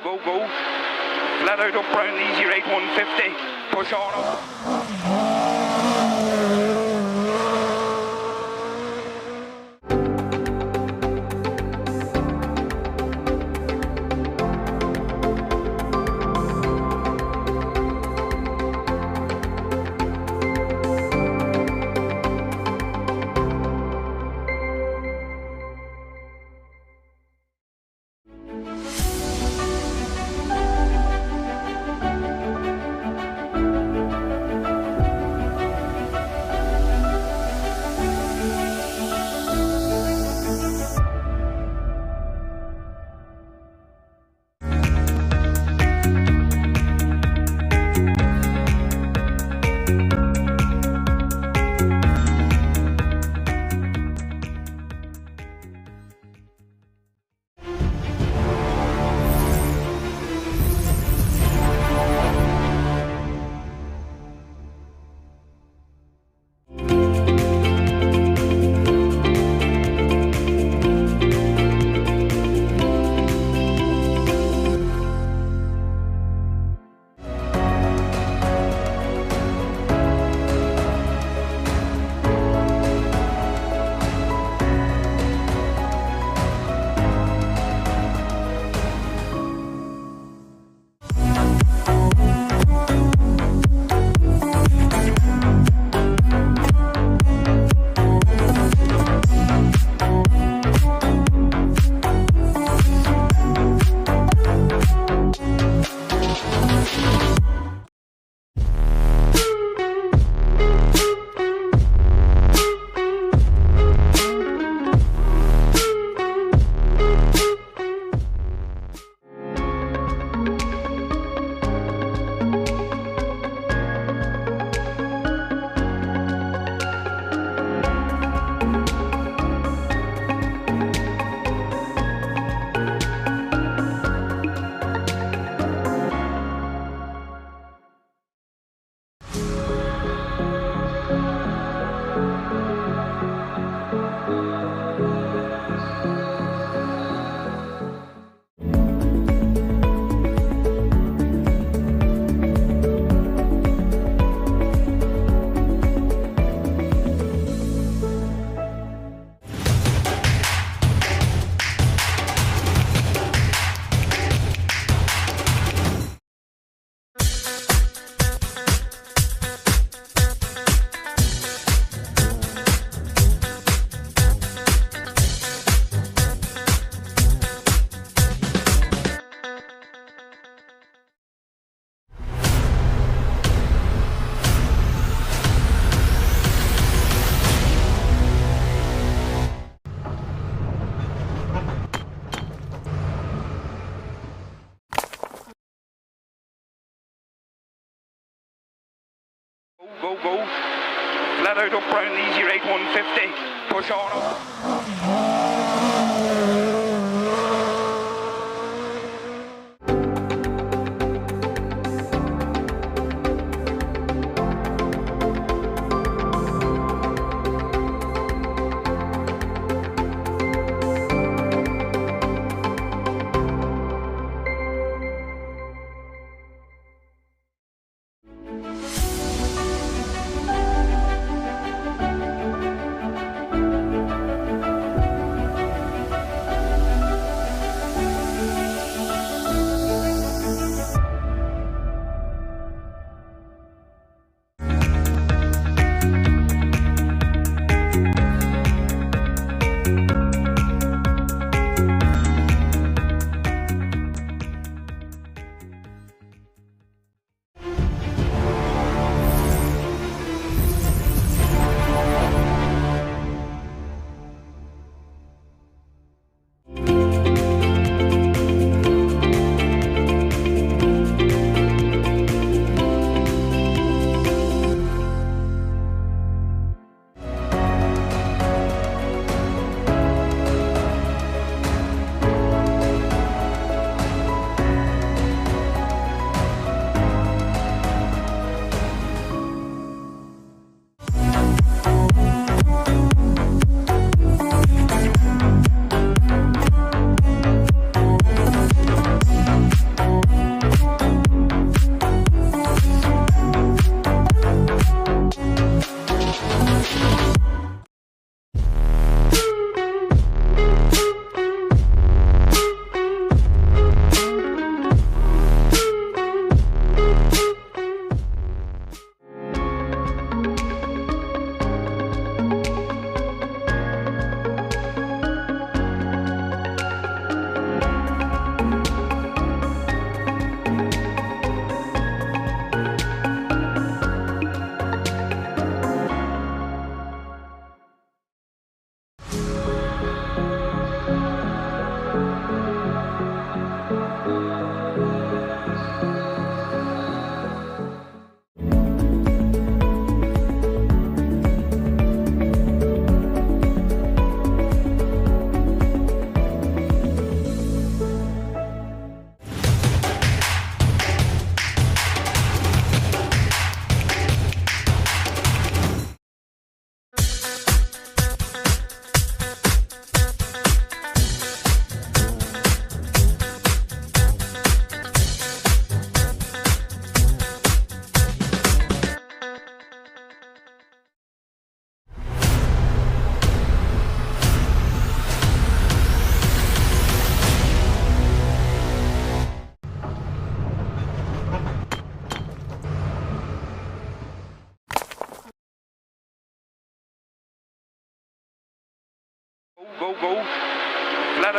Go, go. Flat out up round easy right 150. Push on up. Go, go. Flat out up round easy right 150. Push on up.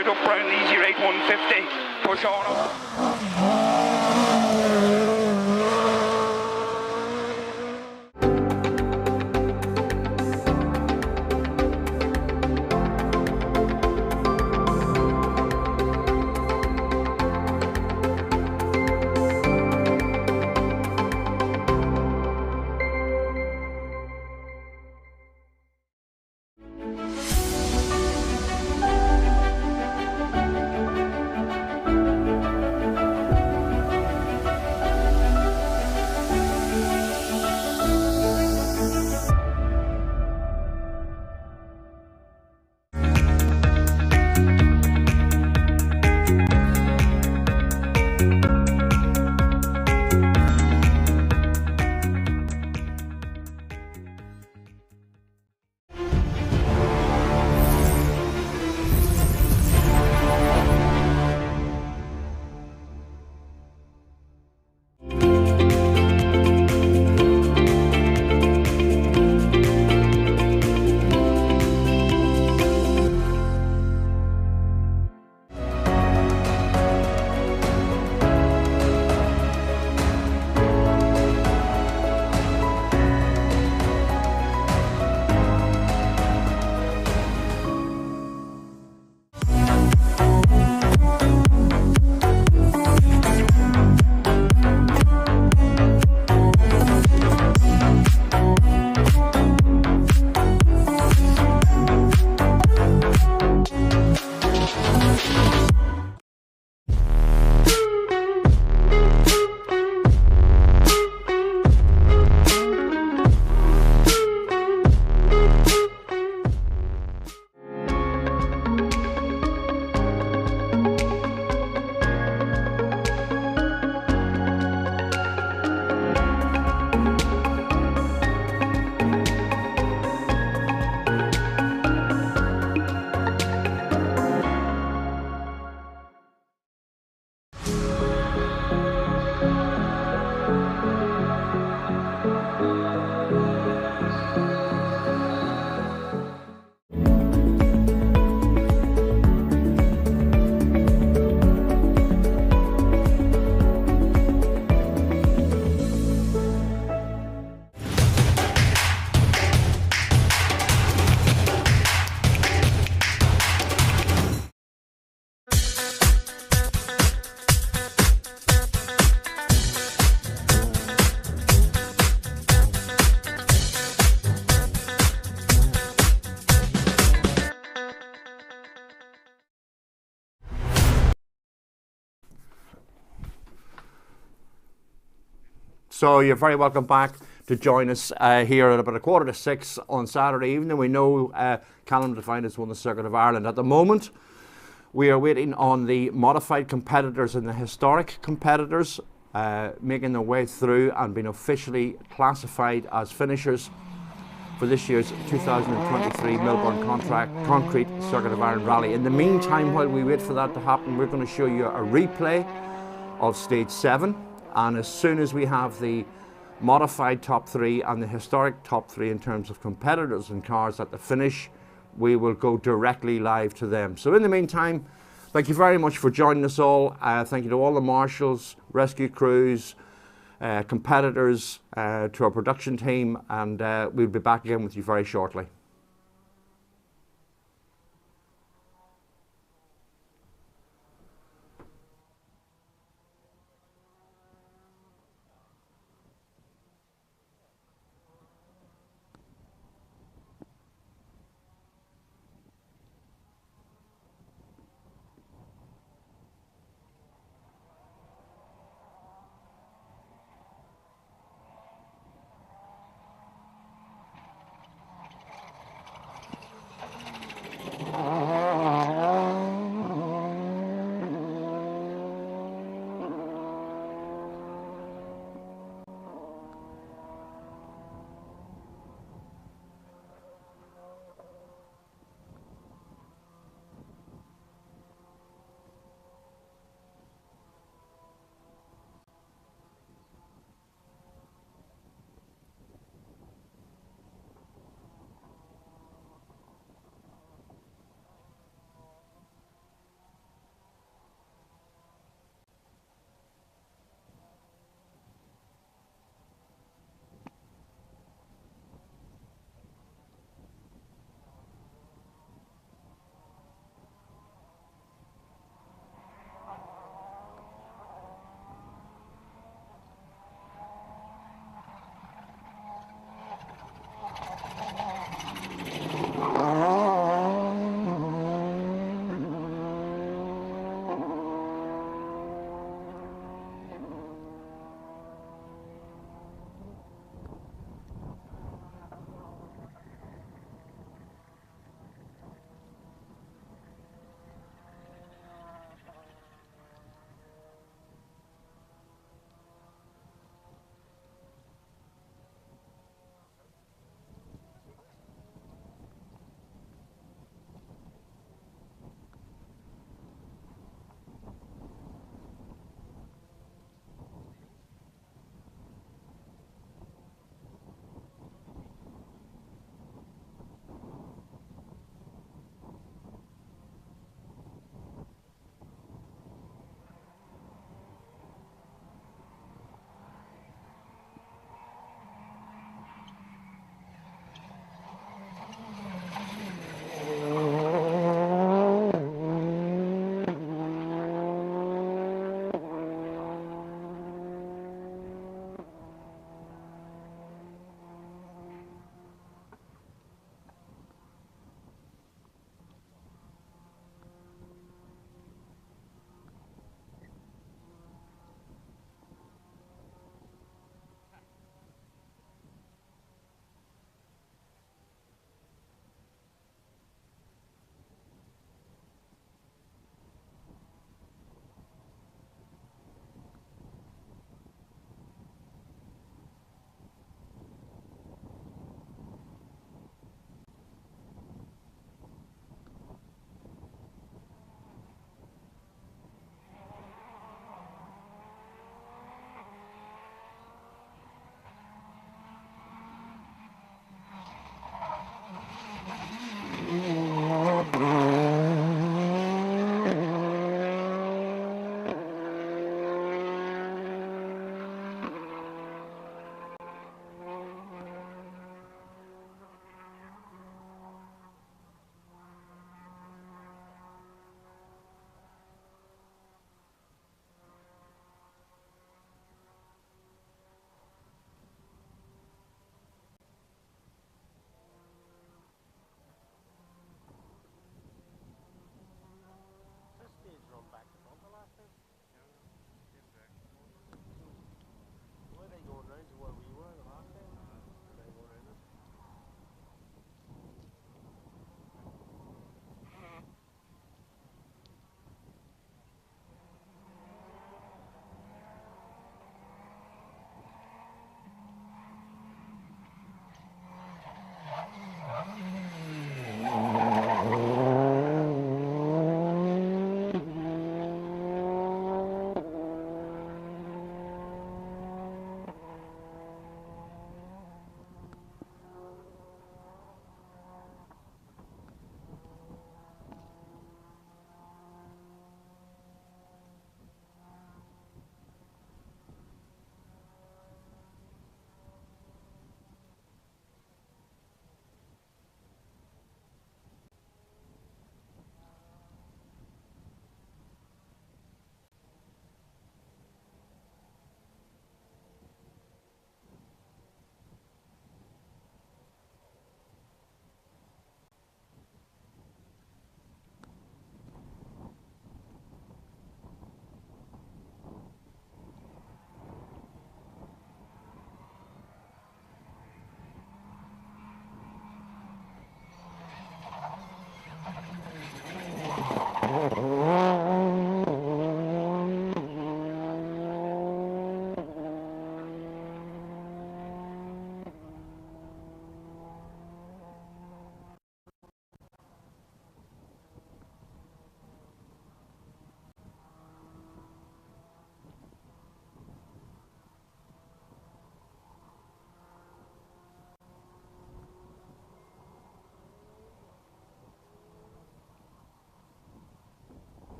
out up round the easy right 150. Push on up. So you're very welcome back to join us here at about 5:45 on Saturday evening. We know Callum Devine has won the Circuit of Ireland. At the moment, we are waiting on the modified competitors and the historic competitors making their way through and being officially classified as finishers for this year's 2023 Milburn Concrete Circuit of Ireland Rally. In the meantime, while we wait for that to happen, we're going to show you a replay of Stage 7. And as soon as we have the modified top three and the historic top three in terms of competitors and cars at the finish, we will go directly live to them. So in the meantime, thank you very much for joining us all. Thank you to all the marshals, rescue crews, competitors, to our production team, and we'll be back again with you very shortly.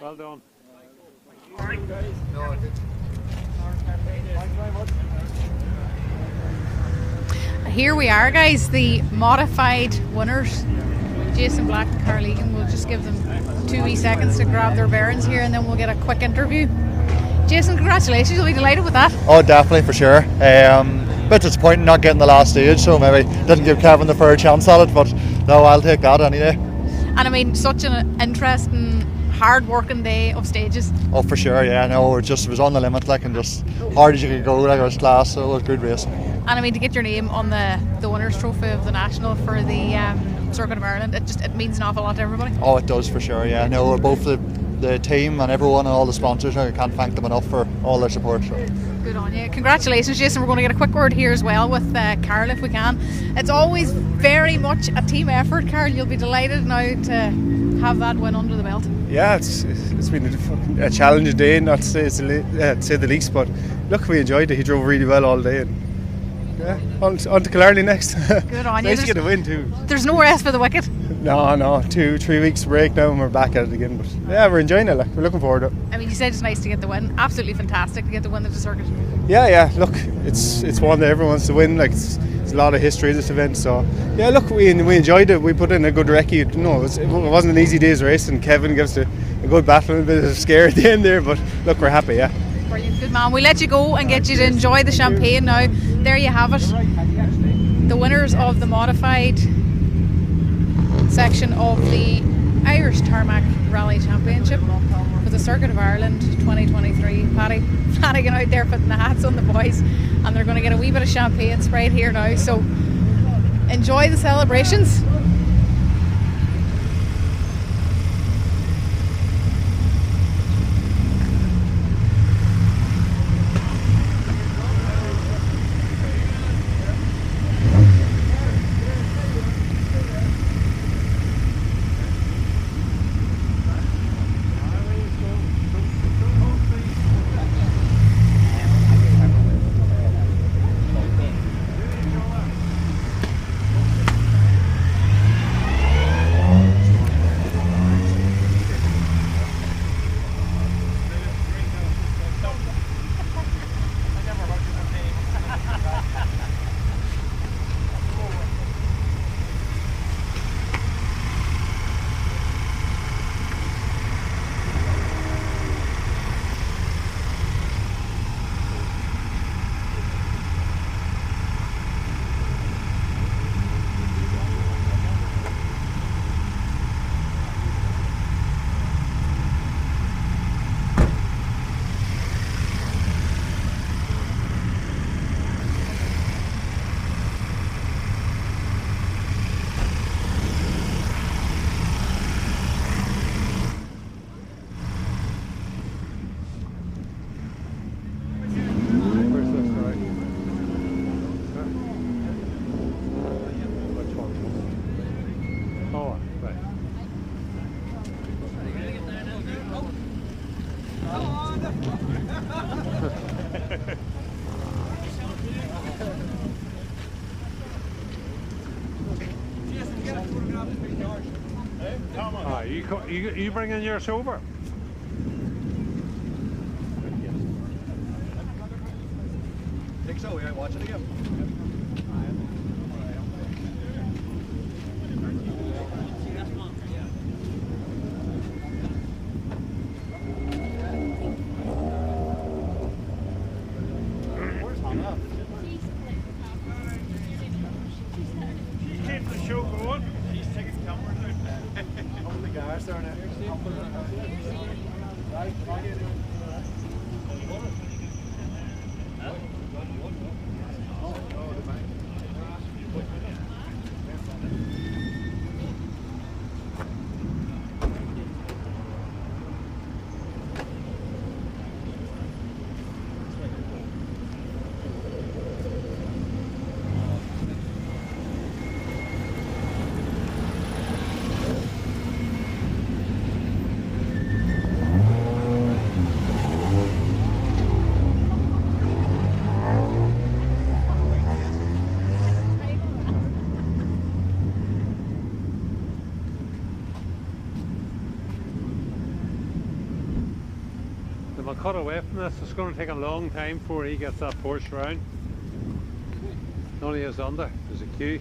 Well done. Here we are, guys, the modified winners. Jason Black and Carl Egan. We'll just give them 2 wee seconds to grab their bearings here, and then we'll get a quick interview. Jason, congratulations. You'll be delighted with that. Oh, definitely, for sure. Bit disappointing not getting the last stage, so maybe didn't give Kevin the fair chance at it, but no, I'll take that any day. And I mean, such an interesting, hard-working day of stages. Oh, for sure, yeah. No, it was on the limit, like, and just hard as you could go, like, it was class, so it was good racing. And I mean, to get your name on the winners' trophy of the National for the Circuit of Ireland, it means an awful lot to everybody. Oh, it does, for sure, yeah. No, both the team and everyone and all the sponsors, I can't thank them enough for all their support. So. Good on you. Congratulations, Jason. We're going to get a quick word here as well with Carl, if we can. It's always very much a team effort, Carl. You'll be delighted now to have that win under the belt. Yeah, it's been a challenging day, not to say the least, but look, we enjoyed it. He drove really well all day, and yeah, on to Killarney next. Good on you. Nice to get a win too. There's no rest for the wicked. No, 2-3 weeks break now and we're back at it again, but yeah, we're enjoying it, like, we're looking forward to it. I mean, you said it's nice to get the win. Absolutely fantastic to get the win of the circuit. Yeah, look, it's one that everyone wants to win, like, it's a lot of history of this event, so yeah, look, we enjoyed it. We put in a good recce. No, it wasn't an easy day's race, and Kevin gives a good battle, a bit of a scare at the end there, but look, we're happy, yeah. Brilliant, good man. We'll let you go and get you to enjoy the champagne now. There you have it. The winners of the modified section of the Irish Tarmac Rally Championship for the Circuit of Ireland 2023. Paddy Flanagan out there putting the hats on the boys, and they're going to get a wee bit of champagne sprayed here now, so enjoy the celebrations. You bring in yours over? I think so, yeah, watch it again. If I cut away from this, it's going to take a long time before he gets that Porsche round. Only is under, there's a queue.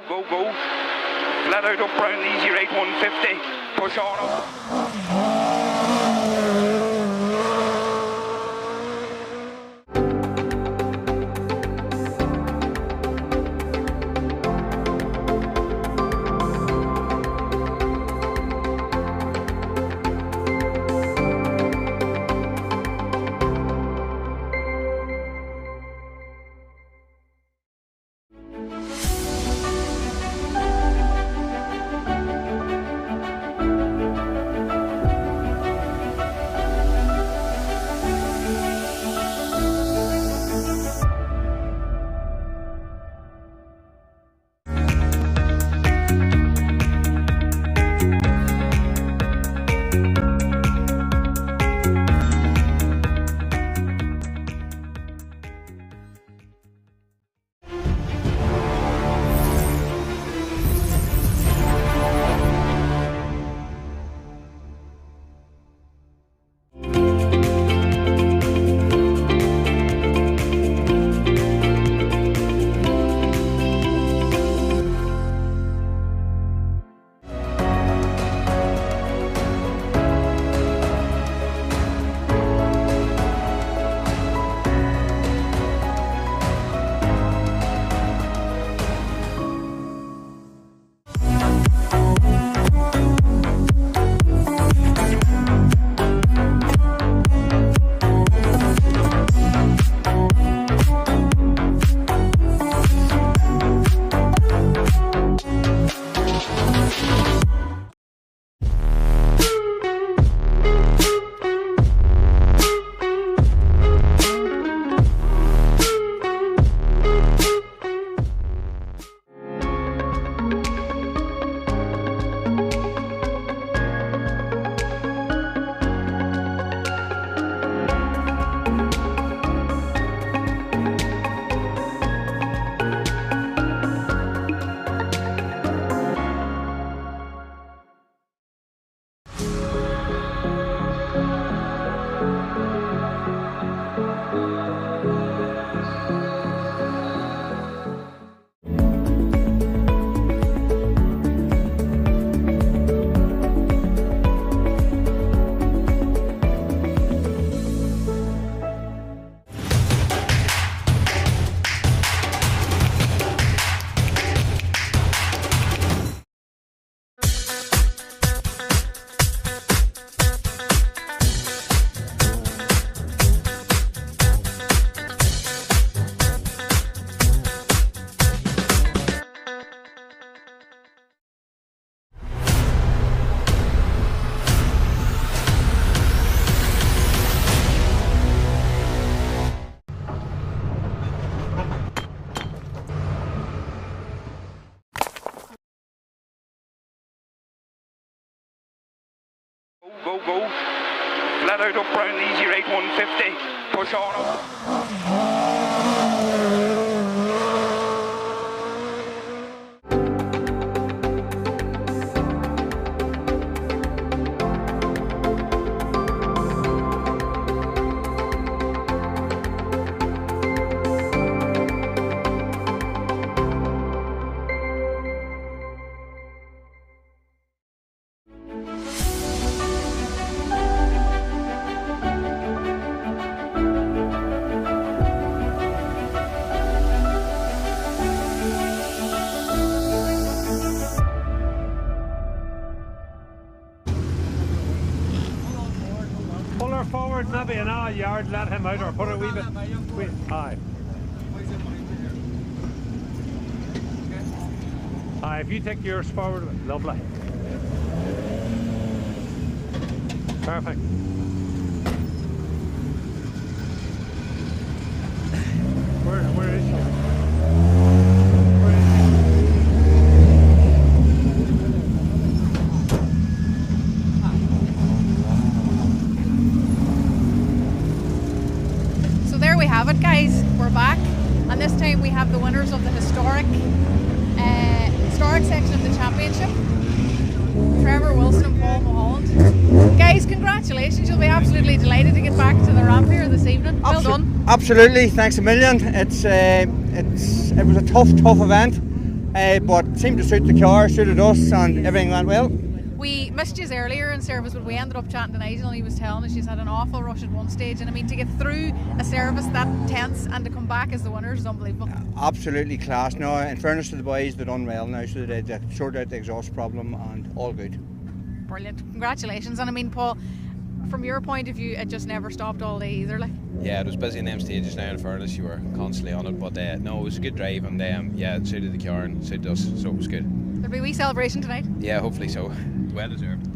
Go, go. Flat out up round easy right 150. Push on up. Go, go. Flat out up round easy right 150. Push on up. him out or put it a wee bit. Aye. Aye, if you take yours forward, lovely. Perfect. Where is she? So there we have it, guys. We're back, and this time we have the winners of the historic section of the championship, Trevor Wilson and Paul Mulholland. Guys, congratulations. You'll be absolutely delighted to get back to the ramp here this evening. Well done. Absolutely, thanks a million. It was a tough event, but it seemed to suit the car, suited us, and everything went well. We missed you earlier in service, but we ended up chatting to Nigel, and he was telling us she's had an awful rush at one stage. And I mean, to get through a service that tense and to come back as the winners is unbelievable. Absolutely class. No, in fairness to the boys, they've done well now, so they sorted out the exhaust problem and all good. Brilliant. Congratulations. And I mean, Paul, from your point of view, it just never stopped all day either, like. Yeah, it was busy in them stages now, in fairness, you were constantly on it, but no, it was a good drive, and yeah, it suited the car and suited us, so it was good. There'll be a wee celebration tonight. Yeah, hopefully so. Well deserved.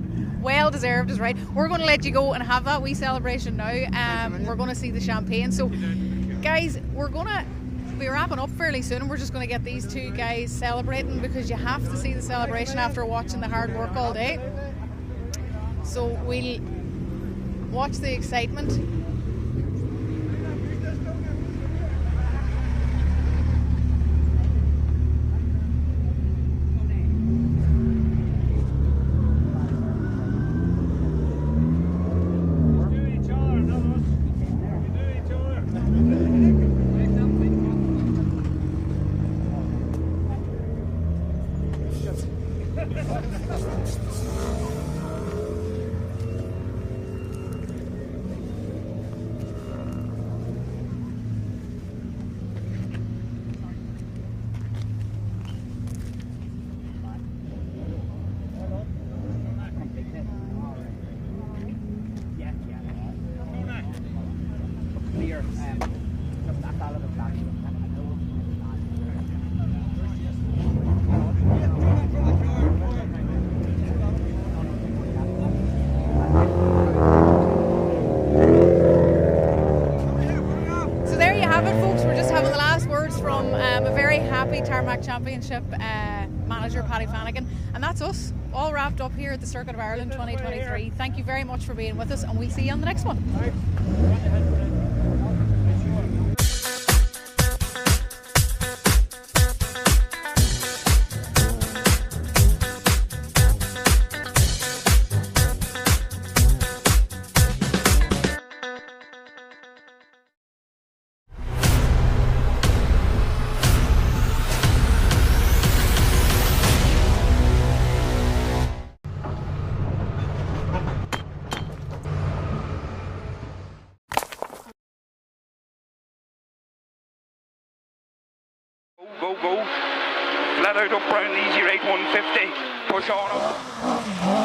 Well deserved is right. We're going to let you go and have that wee celebration now. We're going to see the champagne. So, guys, we're going to be wrapping up fairly soon, and we're just going to get these two guys celebrating, because you have to see the celebration after watching the hard work all day. So we'll watch the excitement. Tarmac Championship manager Paddy Flanagan, and that's us all wrapped up here at the Circuit of Ireland 2023. Thank you very much for being with us, and we'll see you on the next one. Go. Flat out up round easy right 150. Push on up.